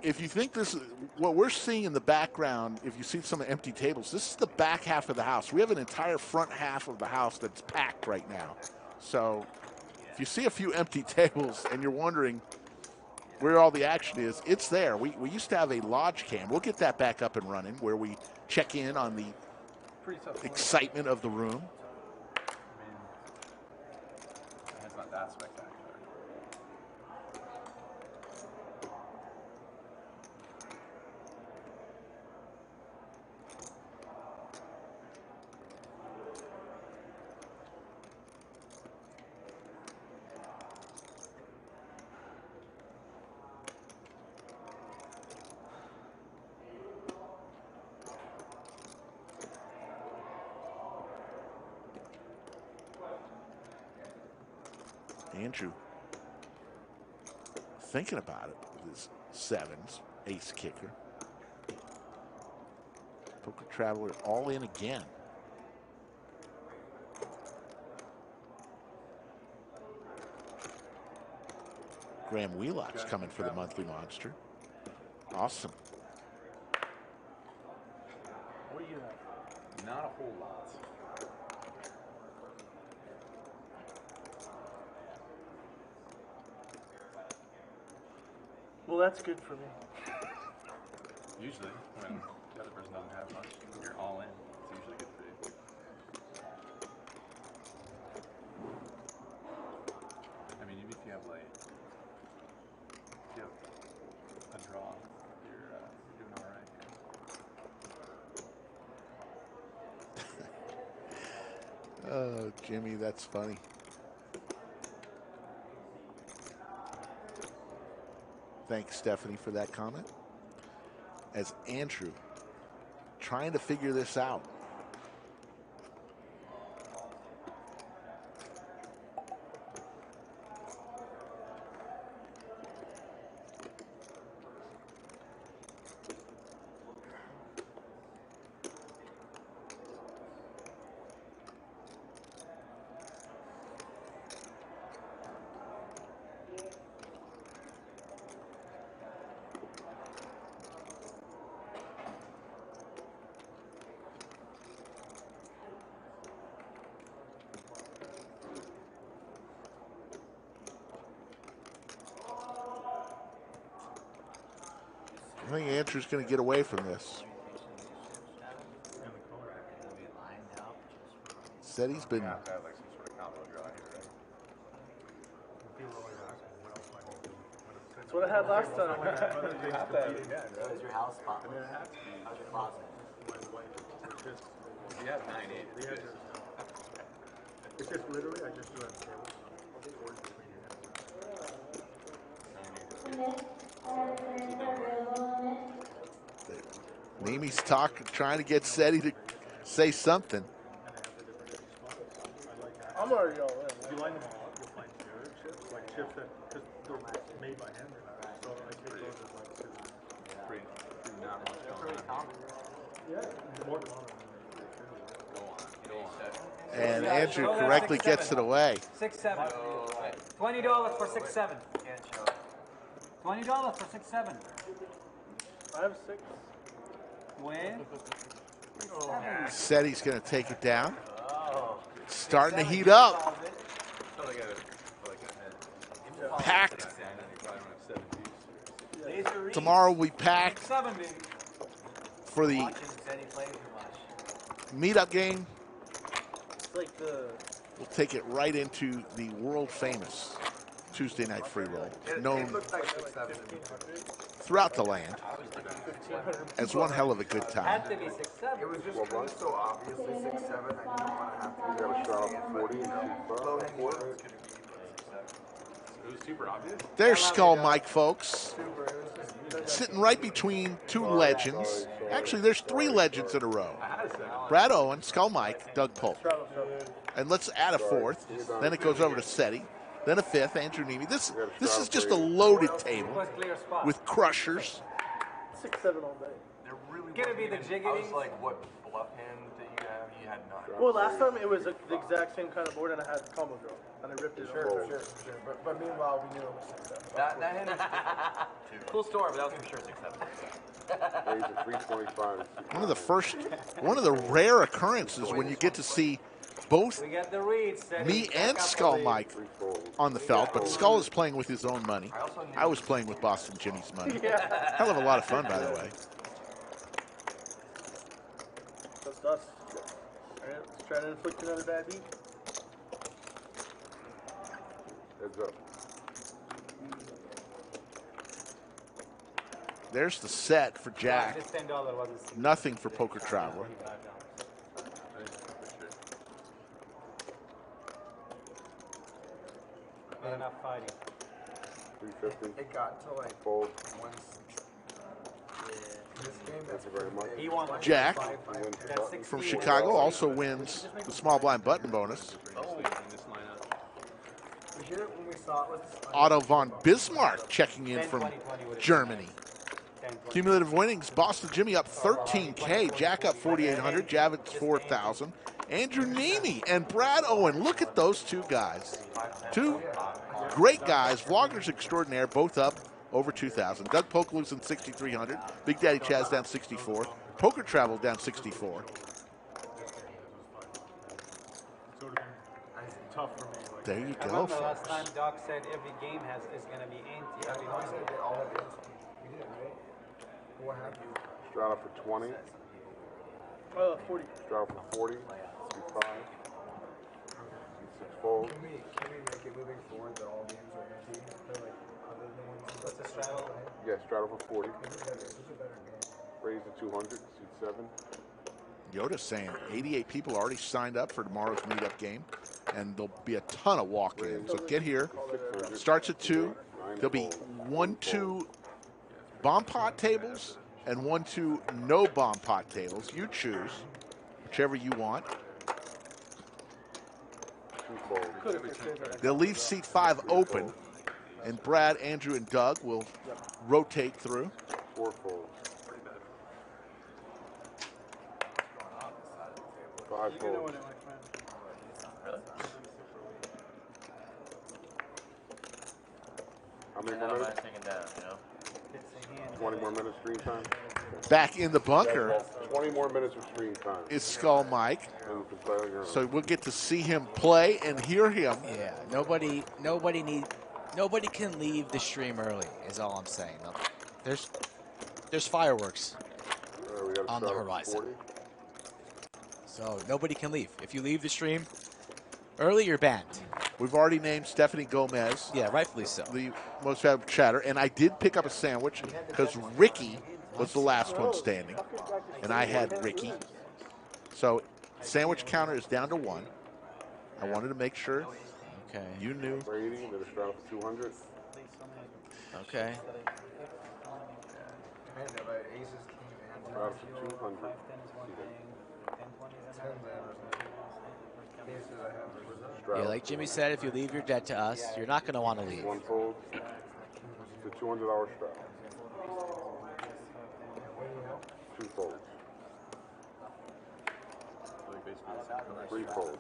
If you think this is what we're seeing in the background, if you see some of the empty tables, this is the back half of the house. We have an entire front half of the house that's packed right now. So if you see a few empty tables and you're wondering where all the action is, it's there. We used to have a lodge cam. We'll get that back up and running where we check in on the excitement of the room. It's not that spectacular. Andrew thinking about it with his 7s, ace kicker. Poker Traveler all in again. Graham Wheelock's coming for the monthly monster. Awesome. What do you have? Not a whole lot. Well, that's good for me. Usually, when the other person doesn't have much, you're all in. It's usually good for you. I mean, even if you have like, if you have a draw, you're doing all right. Oh, Jimmy, that's funny. Thanks, Stephanie, for that comment. As Andrew trying to figure this out. I think Andrew's going to get away from this. Said he's been. Have to have like some sort of combo draw here, right? That's what I had last time. You have to have it again, right? How's your house spot? How's your closet? You have 9-8. It's just literally, I just do it on the table. Neeme's trying to get Seti to say something. I'm already all in. You line them all up, you'll find favorite chips, like chips that, because they're made by hand. So I take those as like chips. Pretty not much going on. Yeah, more common. And Andrew correctly gets it away. 6-7. $20 for 6-7. $20 for 6-7. I have 6. Win. Seti's going to take it down. Starting to heat up. Packed. Tomorrow we packed for the meetup game. Like We'll take it right into the world famous Tuesday night free roll, known throughout the land as one hell of a good time. It was just because it's so obviously 6-7. I didn't want to have to. You got a shot of 40 and shoot 5. It was super obvious. There's Skull Mike, folks. Sitting right between two legends. Actually, there's 3 legends in a row. Brad Owen, Skull Mike, Doug Polk. And let's add a 4th. Then it goes over to Seti. Then a 5th, Andrew Neeme. This is just a loaded table with crushers. 6-7 all day. They're really Gonna be the jiggity. I was like, what bluff hand that you have? You had none. Well, last time it was the exact same kind of board, and I had combo draw, and I ripped it. Sure. But meanwhile, we knew it was 6-7. That hand is cool story, but that was for sure 6-7. Raise at 325. One of the rare occurrences when you get to see both We got the reads. me and Skull Mike on the felt, but Skull is playing with his own money. I was playing with Boston Jimmy's money. Hell of a lot of fun, by the way. That's us. All right, let's try to inflict another bad beat. Heads up. There's the set for Jack. This $10 wasn't Nothing for Poker Traveler. not enough fighting. 350. It got to like Fold. this game. Thank you very much. He won Jack That's 60. from Chicago also wins the small blind button bonus. We hear it when we saw it was Otto von Bismarck checking in from Germany. Cumulative winnings, Boston Jimmy up 13K, Jack up 4,800, Javed's 4,000. Andrew Neeme and Brad Owen, look at those two guys. Two great guys, vloggers extraordinaire, both up over 2,000. Doug Polk losing 6,300, Big Daddy Chaz down 64, Poker Travel down 64. There you I go, remember last folks. time Doc said every game is going to be anti. Every one. they all have answers. We did, right? What happened? Straddle for 20. 40. Straddle for 40. 2-5. 6 fold. Can we make it moving forward that all games are anti? They're like other than ones. What's the straddle? Yeah, straddle for 40. This is a better game. Raise to 200. Suit 7. Yoda's saying 88 people already signed up for tomorrow's meetup game, and there'll be a ton of walk-ins. So get here. Starts at 2. There'll be 1-2 bomb pot tables and 1-2 no bomb pot tables. You choose whichever you want. They'll leave seat 5 open, and Brad, Andrew, and Doug will rotate through. 4 folds. 5 folds. How many more minutes? 20 more minutes screen time? Back in the bunker 20 more minutes of screen time. is Skull Mike. So we'll get to see him play and hear him. Yeah, nobody can leave the stream early. Is all I'm saying. There's there's fireworks We got a on the straddle horizon. 40. So nobody can leave. If you leave the stream early, you're banned. We've already named Stephanie Gomez. Yeah, rightfully so. The most valuable chatter. And I did pick up a sandwich because Ricky was the last one standing. And I had Ricky. So sandwich counter is down to 1. I wanted to make sure you knew. Brady, did a straddle for 200. Okay. Straddle for 200. Yeah, like Jimmy said, if you leave your debt to us, you're not going to want to leave. 1 fold. It's a $200 straddle. 2 folds. 3 folds.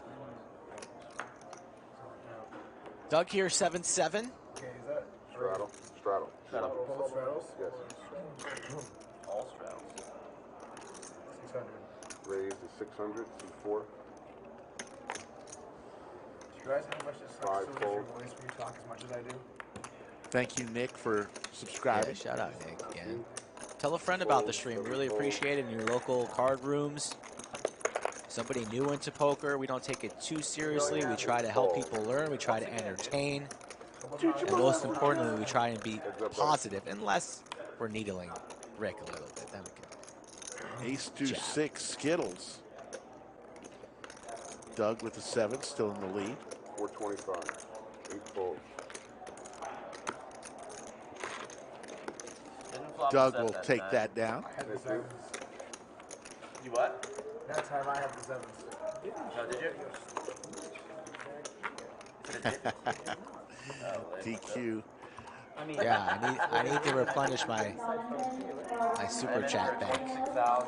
Doug here, 7-7. Okay, is that Straddle. Straddle. all straddles? Yes. All straddles. 600. Raised to 600. C4. Do you guys know how much this sucks 5 to lose your fold. voice when you talk as much as I do? Thank you, Nick, for subscribing. Yeah, shout out, Nick, again. Tell a friend about the stream. We really appreciate it in your local card rooms. Somebody new into poker, we don't take it too seriously. We try to help people learn. We try to entertain. And most importantly, we try and be positive, unless we're needling Rick a little bit. Then we can Ace deuce 6 Skittles. Doug with the 7, still in the lead. 425. 8 folds. Doug will take that down. I had the sevens. You what? That time I had the sevens. No, did you? DQ. Yeah, I need to replenish my super chat bank. I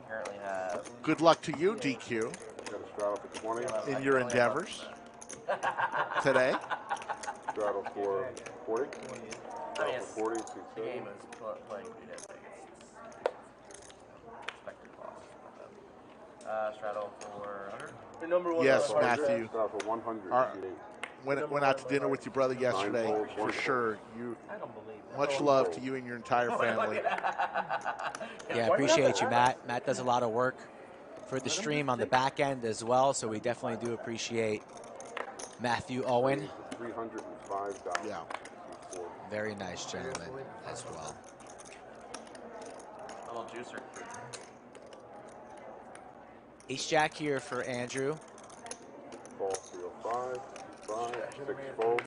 currently have. Good luck to you, DQ, Got a straddle for 20. in your endeavors today. Straddle for 40. I mean, For 40. the game is playing good at expected loss. Straddle for 100. Your number 1. Yes, on the hard Matthew. Straddle for 100. Our- C8. Went out to dinner with your brother yesterday, for sure. You, much love to you and your entire family. Yeah, appreciate you, Matt. Matt does a lot of work for the stream on the back end as well, so we definitely do appreciate Matthew Owen. $305. Yeah. Very nice gentleman as well. A little juicer. Ace Jack here for Andrew. Ball 305. 5. 6 folds.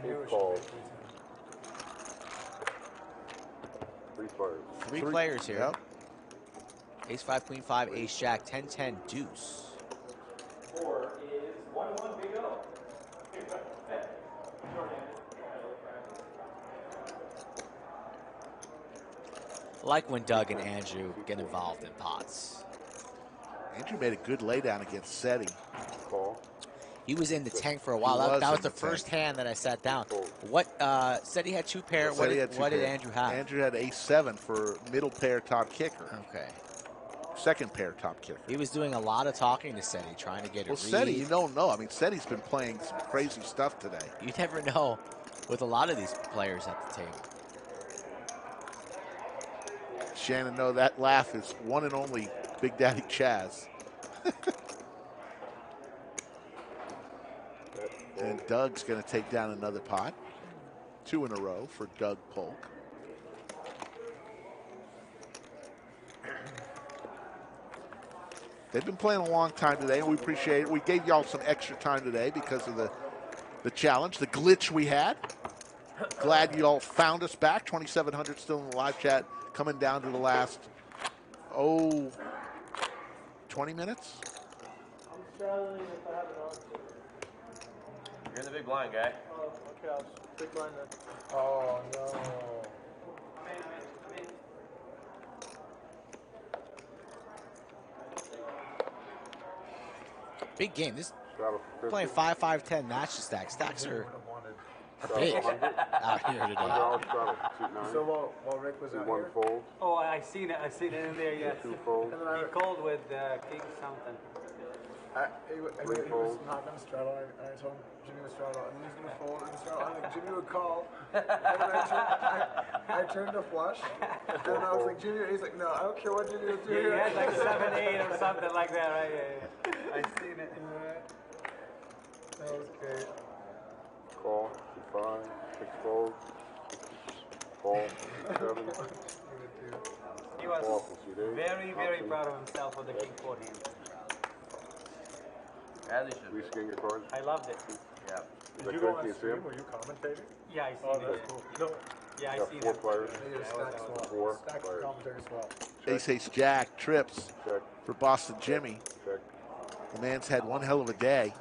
8 folds. 3 players. Three players here. Yep. Ace 5, Queen 5, Ace Jack, 10-10, deuce. 4 is 1-1 Big O. Like when Doug and Andrew get involved in pots. Andrew made a good laydown against SETI. Call. He was in the tank for a while. He That was in the the first tank. hand that I sat down. What said he had 2 pair. SETI What had two did pair. Andrew have? Andrew had ace 7 for middle pair top kicker. Okay. Second pair top kicker. He was doing a lot of talking to SETI, trying to get Well, a read. SETI, you don't know. I mean, SETI's been playing some crazy stuff today. You never know with a lot of these players at the table. Shannon, no, that laugh is one and only Big Daddy Chaz. And Doug's going to take down another pot. 2 in a row for Doug Polk. They've been playing a long time today, and we appreciate it. We gave y'all some extra time today because of the challenge, the glitch we had. Glad you all found us back. 2,700 still in the live chat, coming down to the last, 20 minutes? I'm straddling if I have it on. You're in the big blind, guy. Oh, okay, I'll just big blind then. Oh, no. Big game. This playing 5-5-10 match stack. Stacks are big out here today. So while Rick was out One here, fold. Oh, I seen it in there, yes. 2 folds. He called with King something. He was not going to straddle, and I told him Jimmy would straddle, and then he's going to fold and straddle, and then Jimmy would call, and I turned to flush, and I was like, Jimmy, he's like, no, I don't care what Jimmy would do. Yeah, he had like 7-8 or something like that, right? Yeah. I seen it. That was great. Call, 5, 6 fold. Call, 7. He was very, very proud of himself with the king 4 hand. As he should. We scan your cards. I loved it. Yeah. Did you go on stream? Were you commentating? Yeah, I Oh, seen that's it. cool. No. Yeah, I Got seen 4 it. players. Stack commentary swap. Ace Jack trips Check. for Boston Jimmy. Check. The man's had one hell of a day.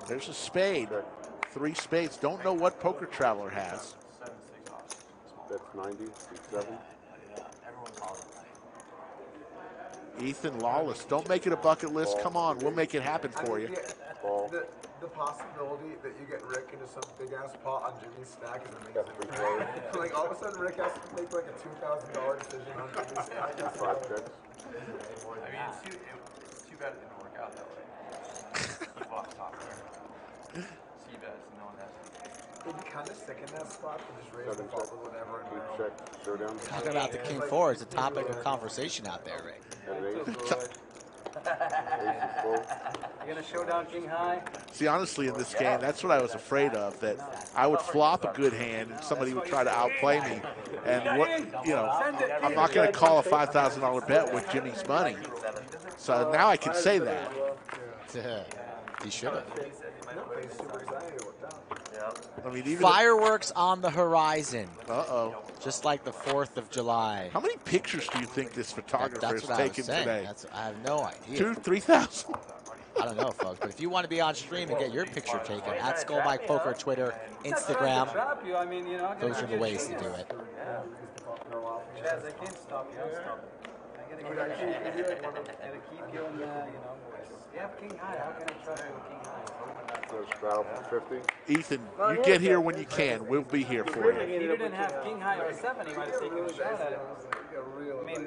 There's a spade. Check. 3 spades. Don't know what Poker Traveler has. That's 90. 7. Ethan Lawless. Don't make it a bucket list. Come on, we'll make it happen for you. The possibility that you get Rick into some big ass pot on Jimmy's stack is amazing. Like all of a sudden Rick has to make like a $2,000 decision on Jimmy's stack. That's 5 checks. I mean, it's too bad it didn't work out that way. He bought top there. See bets, no one has to. It'd be kind of sick in that spot to just raise the 7 flop check. or whatever. 8 check. Showdown. Talking about the king 4 is a topic of conversation out there, Rick. And 8. You're going to show down king high? See, honestly, in this game, that's what I was afraid of, that I would flop a good hand and somebody would try to outplay me. And, what you know, I'm not going to call a $5,000 bet with Jimmy's money. So now I can say that. He should have. I mean, even Fireworks on the horizon. Uh-oh. Just like the 4th of July. How many pictures do you think this photographer That's has what I was taken saying. today? I have no idea. 2,000, 3,000. I don't know, folks. But if you want to be on stream and get your picture taken, at Skull Mike Poker, Twitter, Instagram, those are the ways to do it. Chaz, I can't stop you. Don't stop it. I gotta keep giving, you know. You have king high. How can I trust you with king high? Straddle for 50. Ethan, you get here when you can. We'll be here for you. If he didn't have king high or 7, he might have taken a shot at it. I mean,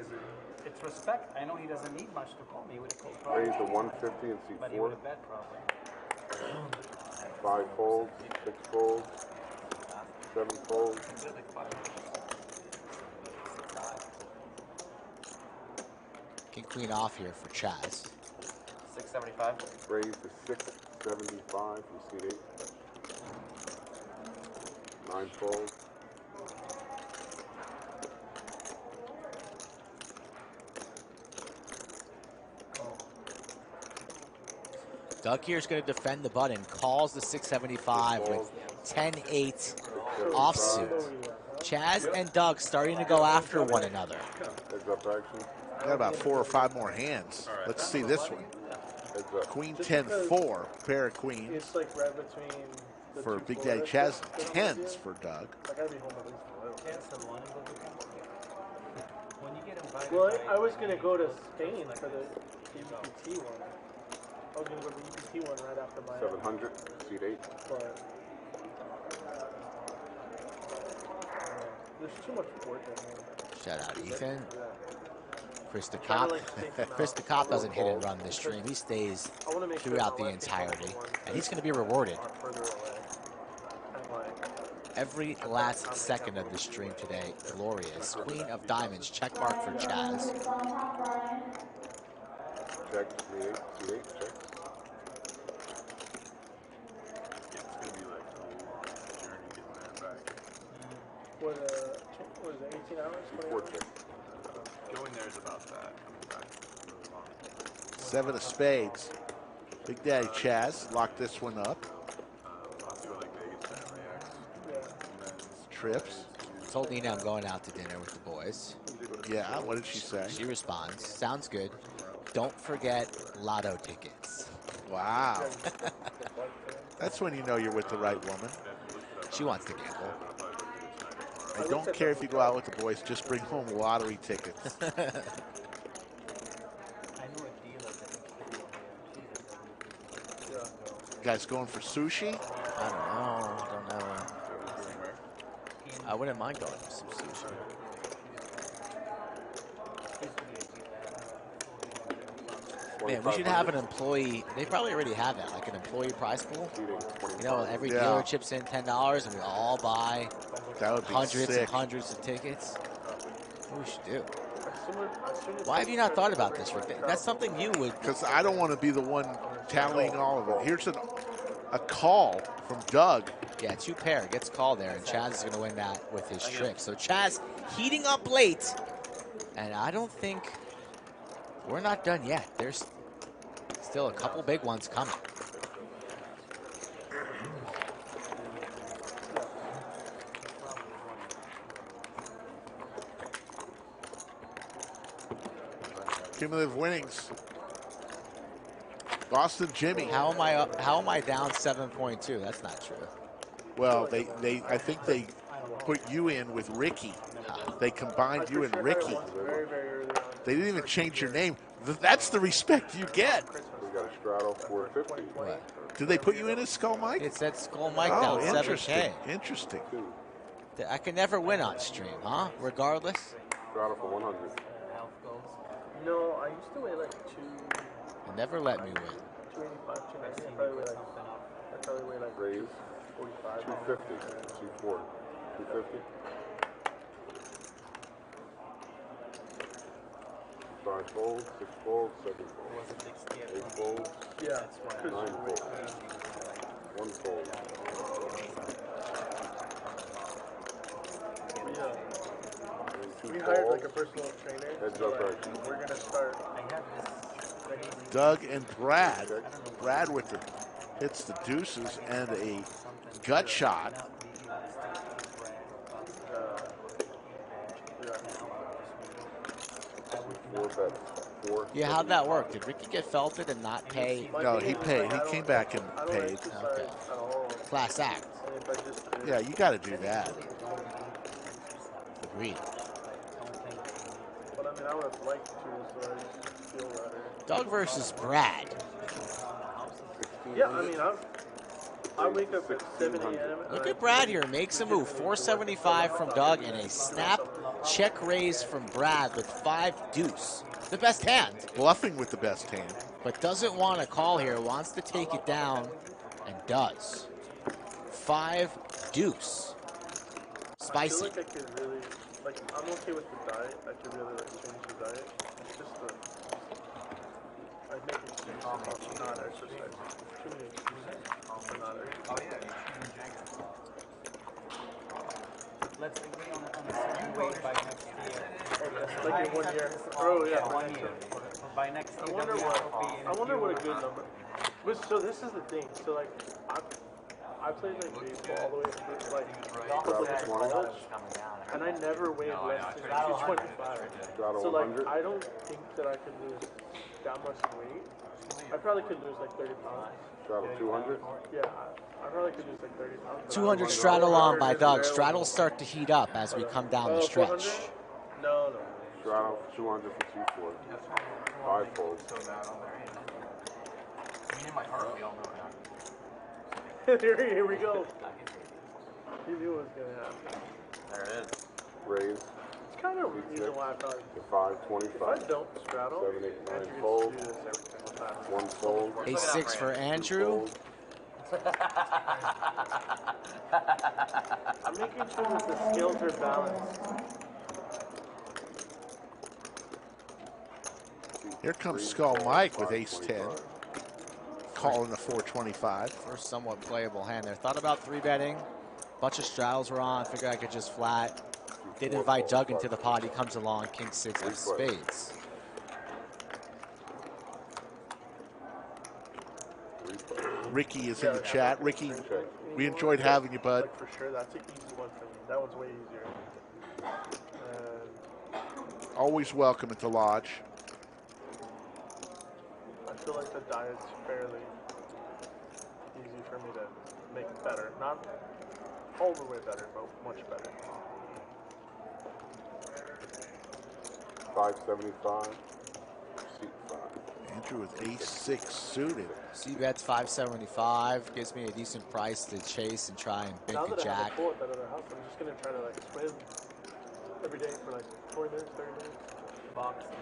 it's respect. I know he doesn't need much to call me. He would have called probably. Raise to 150 and see But he 4. would have bet probably. 5 folds. 6 folds. 7 folds. King queen off here for Chaz. 675. Raise to 675 from seat 8. 9 folds. Doug here is going to defend the button. Calls the 675 with 10-8 offsuit. Chaz and Doug starting to go after one another. Heads up action. Got about 4 or 5 more hands. Let's see this one. Queen 10-4, pair of queens It's like right between the for two Big Daddy floors. Chaz, 10s for Doug. I gotta be home at least a little. Cancel one and go to when you get invited. Well, I was gonna go to Spain for the EPT one. I was gonna go to the EPT one right after my 700, seat 8. But there's too much work in there. Shout out Ethan. Yeah. Chris the Cop doesn't hit and run this stream. He stays throughout the entirety, and he's going to be rewarded every last second of the stream today. Glorious. Queen of Diamonds, check mark for Chaz. Check, C8, C8, check. What is it, 18 hours? 4 check. Going there is about that. Coming back really long. 7 of spades. Big Daddy Chaz locked this one up. Trips. Told Nina I'm going out to dinner with the boys. Yeah, what did she say? She responds, sounds good. Don't forget lotto tickets. Wow. That's when you know you're with the right woman. She wants to gamble. I don't care if you go out with the boys, just bring home lottery tickets. You guys going for sushi? I don't know. I wouldn't mind going for some sushi. Man, we should have an employee. They probably already have that, like an employee prize pool. You know, every dealer chips in $10 and we all buy hundreds and hundreds of tickets. What we should do. Why have you not thought about this, Rick? That's something you would. Because I don't want to be the one tallying all of it. Here's a call from Doug. Yeah, 2 pair gets called there, and Chaz is going to win that with his trick. So Chaz heating up late, and I don't think we're not done yet. There's still a couple big ones coming. Cumulative winnings. Boston Jimmy. How am I down 7.2? That's not true. Well, I think they put you in with Ricky. They combined you and Ricky. They didn't even change your name. That's the respect you get. We got a Straddle 450. What? Did they put you in as Skull Mike? It said Skull Mike down 7K. Interesting. I can never win on stream, huh? Regardless. Straddle for 100. No, I used to weigh like 2. They never let me win. 285, 290. I probably weigh like Raise 45. 250. 240. 250. 5 folds, 6 folds, 7 folds, 8 folds, yeah, 9 folds, 1 fold. We hired like a personal trainer. Heads up, right. We're gonna start. Doug and Brad. Brad with the hits the deuces and a gut shot. Yeah, how'd that work? Did Ricky get felted and not pay? No, he paid. He came back and paid. Okay. Class act. Yeah, you got to do that. Agreed. But I mean, I would have liked to, so I just feel better. Doug versus Brad. Yeah, I mean, I wake up at 7 a.m. Look at Brad here. Makes a move. 475 from Doug and a snap check raise from Brad with 5 deuce. The best hand. Bluffing with the best hand. But doesn't want to call here. Wants to take it down and does. 5 deuce. Spicy. I feel like I could really, like, I'm okay with the diet. I could really, like, change the diet. It's just the, I make excuses for not exercising. Too many excuses for not exercising. Let's agree on a certain weight by next year. Like in 1 year. Oh, yeah. 1 year. By next year, I wonder what a good number. But so this is the thing. So like, I played like baseball all the way through like college, and I never weighed less than 225. So like, I don't think that I could lose that much weight. I probably could lose like 30 pounds. Straddle 200? Yeah, I probably could lose like 30 pounds. 200 straddle on by Doug. Straddles start to heat up as we come down the stretch. No. Straddle 200 for 240. 5 folds. Here we go. You knew what was going to happen. There it is. Raise. It's kind of reason why I probably. To 525. If I don't straddle, 7, 8, 9 Andrew gets fold. to do this every single time. 1 fold. A 6 for Andrew. I'm making sure that the scales are balanced. Here comes Skull Mike with ace-10. Calling the 425. First somewhat playable hand there. Thought about 3-betting. Bunch of straddles were on. Figured I could just flat. Did invite Doug into the pot. He comes along. King-6 of spades. Ricky is in the chat. Ricky, we enjoyed having you, bud. Like for sure, that's an easy one for me. That one's way easier. Always welcome at the lodge. I feel like the diet's fairly easy for me to make better. Not all the way better, but much better. 575. Seat 5. Andrew with ace-6 suited. C-bets 575. Gives me a decent price to chase and try and bank a Now that I have jack. a pool at that other house, I'm just going to try to like swim every day for like 40 minutes, 30 minutes. Boxing.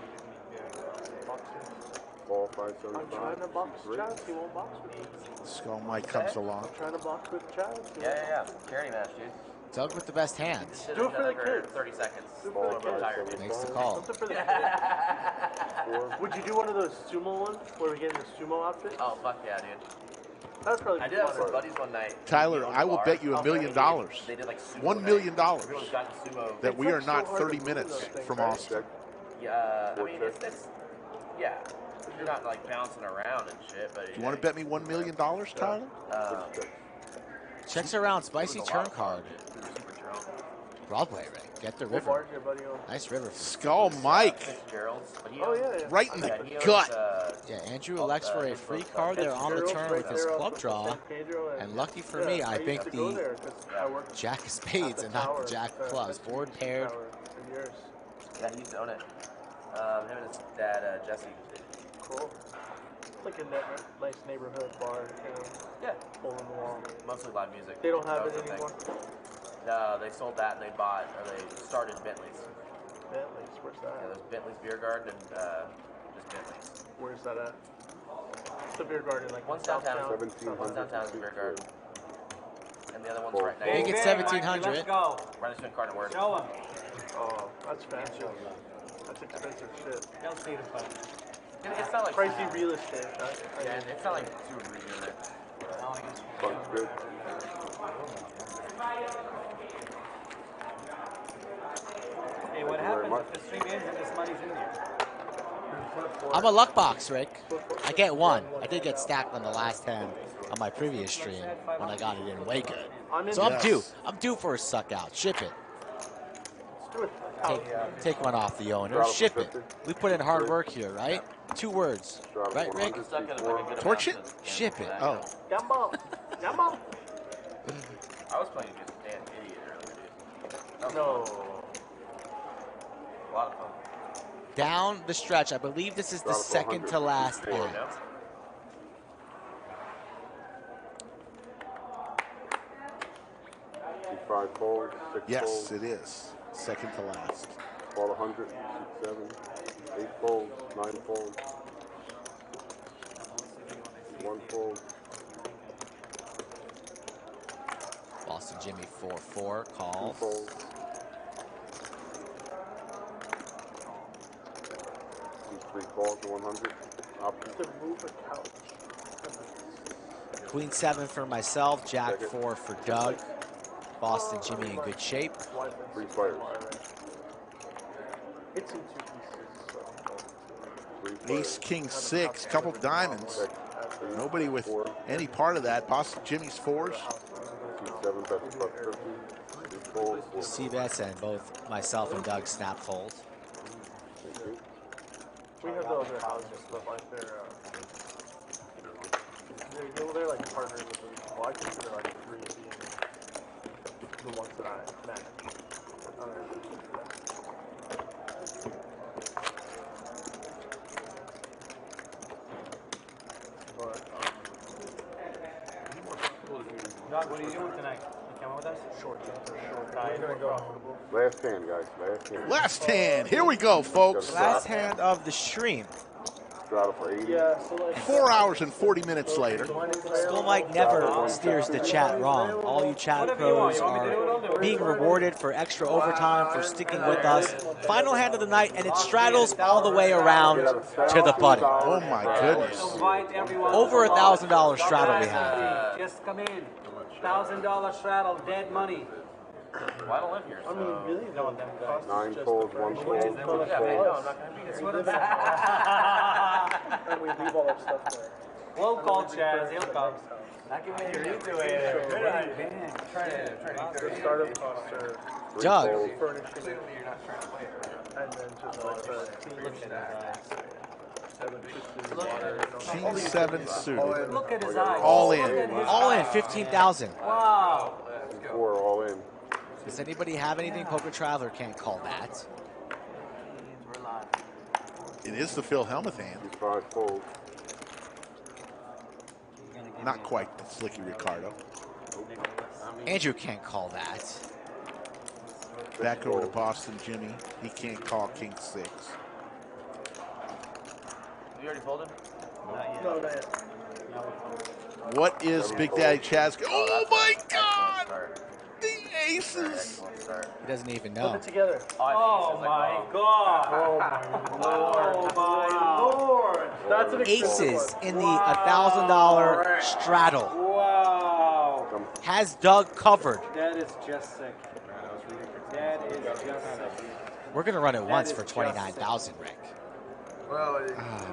Ball I'm 575. trying to box C3. Chaz. He won't box with me. Skull Mike comes along. I'm trying to box with Chaz. Yeah. Charity match, dude. Doug with the best hands. Should Do have it for done the that kids. 30 seconds. Do it for the kids. Tired. Makes the call. Something for the kids. Would you do one of those sumo ones where we get in the sumo outfit? Oh, fuck yeah, dude. That's probably I did have some buddies one night. Tyler, I will bet you $1 million. They did like sumo $1 million Everyone's gotten sumo. that we are not 30 minutes from Austin. Yeah, I mean, it's yeah. You're not like bouncing around and shit, but. Do you want to bet me $1 million, Tyler? Checks around, spicy turn card. Broadway, right? Get the river. Nice river. Skull Mike. Oh, yeah. Right in the gut. Yeah, Andrew elects for a free card there on the turn with his club draw. And lucky for me, I think the Jack of Spades and not the Jack of Clubs. Board paired. Yeah, he used to own it. Him and his dad, Jesse. Cool. It's like a nice neighborhood bar, you know. Yeah. Hole in the wall. Mostly live music. They don't have it anymore. No, they sold that and they started Bentley's. Bentley's, where's that? Yeah, there's Bentley's Beer Garden and just Bentley's. Where's that at? It's the beer garden, like one's South downtown. Town. One's downtown is the beer garden. And the other one's right Big next. at 1700. Let's go. Right next to Incarnate Word. Show him. Oh, that's fancy. That's expensive shit. They'll see the fun. It's not like pricey real estate. Yeah, it's not like super bougie in there. Buck's good. Hey, what happens if the stream ends and this money's in there? I'm a luck box, Rick. I get one. I did get stacked on the last hand on my previous stream when I got it in way good. So I'm due. I'm due for a suck out. Ship it. Take one off the owner. Ship it. We put in hard work here, right? 2 words. Right, Rick? Torch it? Ship it. Oh. Gumbo. Gumbo. I was playing against Dan Idiot earlier, dude. No. A lot of fun. Down the stretch. I believe this is the second to last hand. Five folds, 6 Yes, folds. it is. Second to last. Ball 100, 6, 7, 8 folds, 9 folds. 1 fold. Boston Jimmy 4-4 calls. 2 folds. These 3 calls to 100. Option. To move a couch. Queen 7 for myself. Jack 4 for Doug. Boston Jimmy in good shape. 3 players. It's in 2 pieces. Ace, King 6, couple diamonds. Nobody with any part of that. Boston Jimmy's 4s. 7 bets plus 50. 3 folds. C-bets and both myself and Doug snap fold. We have the other houses, but like they're like partners with them. Well, I consider like 3 being the ones that I manage. Doug, what are you doing tonight? You coming with us? Short. Last hand, guys. Last hand. Last hand. Here we go, folks. Last hand of the stream. Straddle for 80. Yeah, so like 4 hours and 40 minutes later. Skull Mike never steers the chat wrong. All you chat pros are being rewarded for extra overtime for sticking with us. Final hand of the night, and it straddles all the way around to the button. Oh my goodness. Over $1,000 straddle we have. Just come in. $1,000 straddle, dead money. Well, I don't live here, so. I mean, really, no, them costs 9 just folds, the 1 price. fold. Yeah, but no, I'm not going to be here. That's what I'm And we leave all our stuff there. We'll call Chaz, he'll come. Not giving me your lead away there. Good on you. The startup costs are Doug. furnishing Clearly, you're not trying to play it, right? and then just like the clean King 7 suited. Look at his eyes. All in. Look at his All in, eyes. 15,000. Wow. 4 all in. Does anybody have anything? Poker Traveler can't call that. It is the Phil Hellmuth hand. 5 folds. Not quite the Slicky Ricardo. Andrew can't call that. Back over to Boston Jimmy. He can't call King 6. You already folded? No, not yet. What is Big Daddy Chaz? Oh my God! The aces! He doesn't even Flip know. it together. Oh my God! Oh my Lord! Oh my Lord! That's an expensive Aces one. in the $1,000 straddle. Wow! Has Doug covered. That is just sick. That is just sick. We're gonna run it That once is for just 29,000, Rick. Well,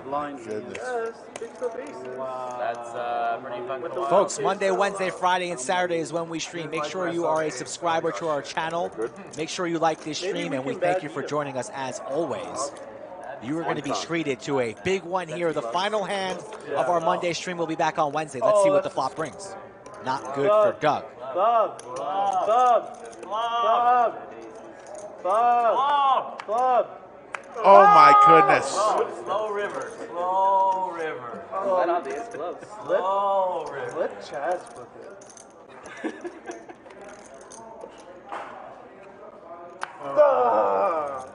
blind goodness. Yes, fix up aces. Wow. That's pretty fucking wild. Folks, Monday, Wednesday, Friday, and Saturday is when we stream. Make sure you are a subscriber to our channel. Make sure you like this stream, and we thank you for joining us as always. You are going to be treated to a big one here. The final hand of our Monday stream will be back on Wednesday. Let's see what the flop brings. Not good for Doug. Bob! Bob! Bob! Bob! Bob! Oh my goodness. Slow river. Slow river. Let out the ace gloves. Slow river. Let Chaz flip it.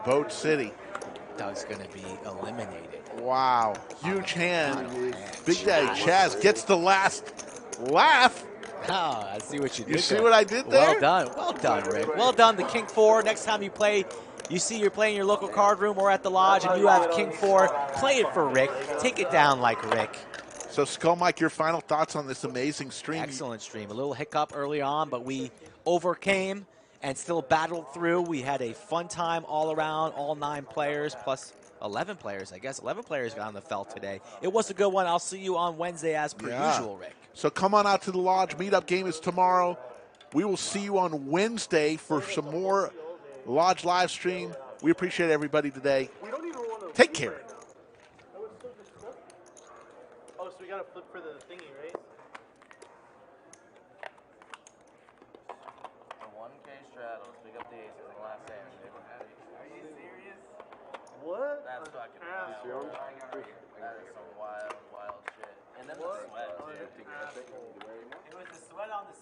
Boat City. Doug's going to be eliminated. Wow. Huge hand. Big Daddy Chaz gets the last laugh. Oh, I see what you did. You see there. what I did there? Well done, Rick. Well done. The King 4. Next time you play, you see you're playing your local card room or at the lodge, and you have King 4. Play it for Rick. Take it down like Rick. So, Skull Mike, your final thoughts on this amazing stream? Excellent stream. A little hiccup early on, but we overcame and still battled through. We had a fun time all around, all 9 players, plus 11 players, I guess. 11 players got on the felt today. It was a good one. I'll see you on Wednesday as per usual, Rick. So come on out to the lodge. Meetup game is tomorrow. We will see you on Wednesday for some more lodge live stream. We appreciate everybody today. Take care. Oh, so we gotta flip for the thingy, right? The 1K straddles. Pick up the aces in the last hand. Are you serious? What? That's fucking wild. That is some wild, wild shit. And then the sweat, dude. It was the sweat on the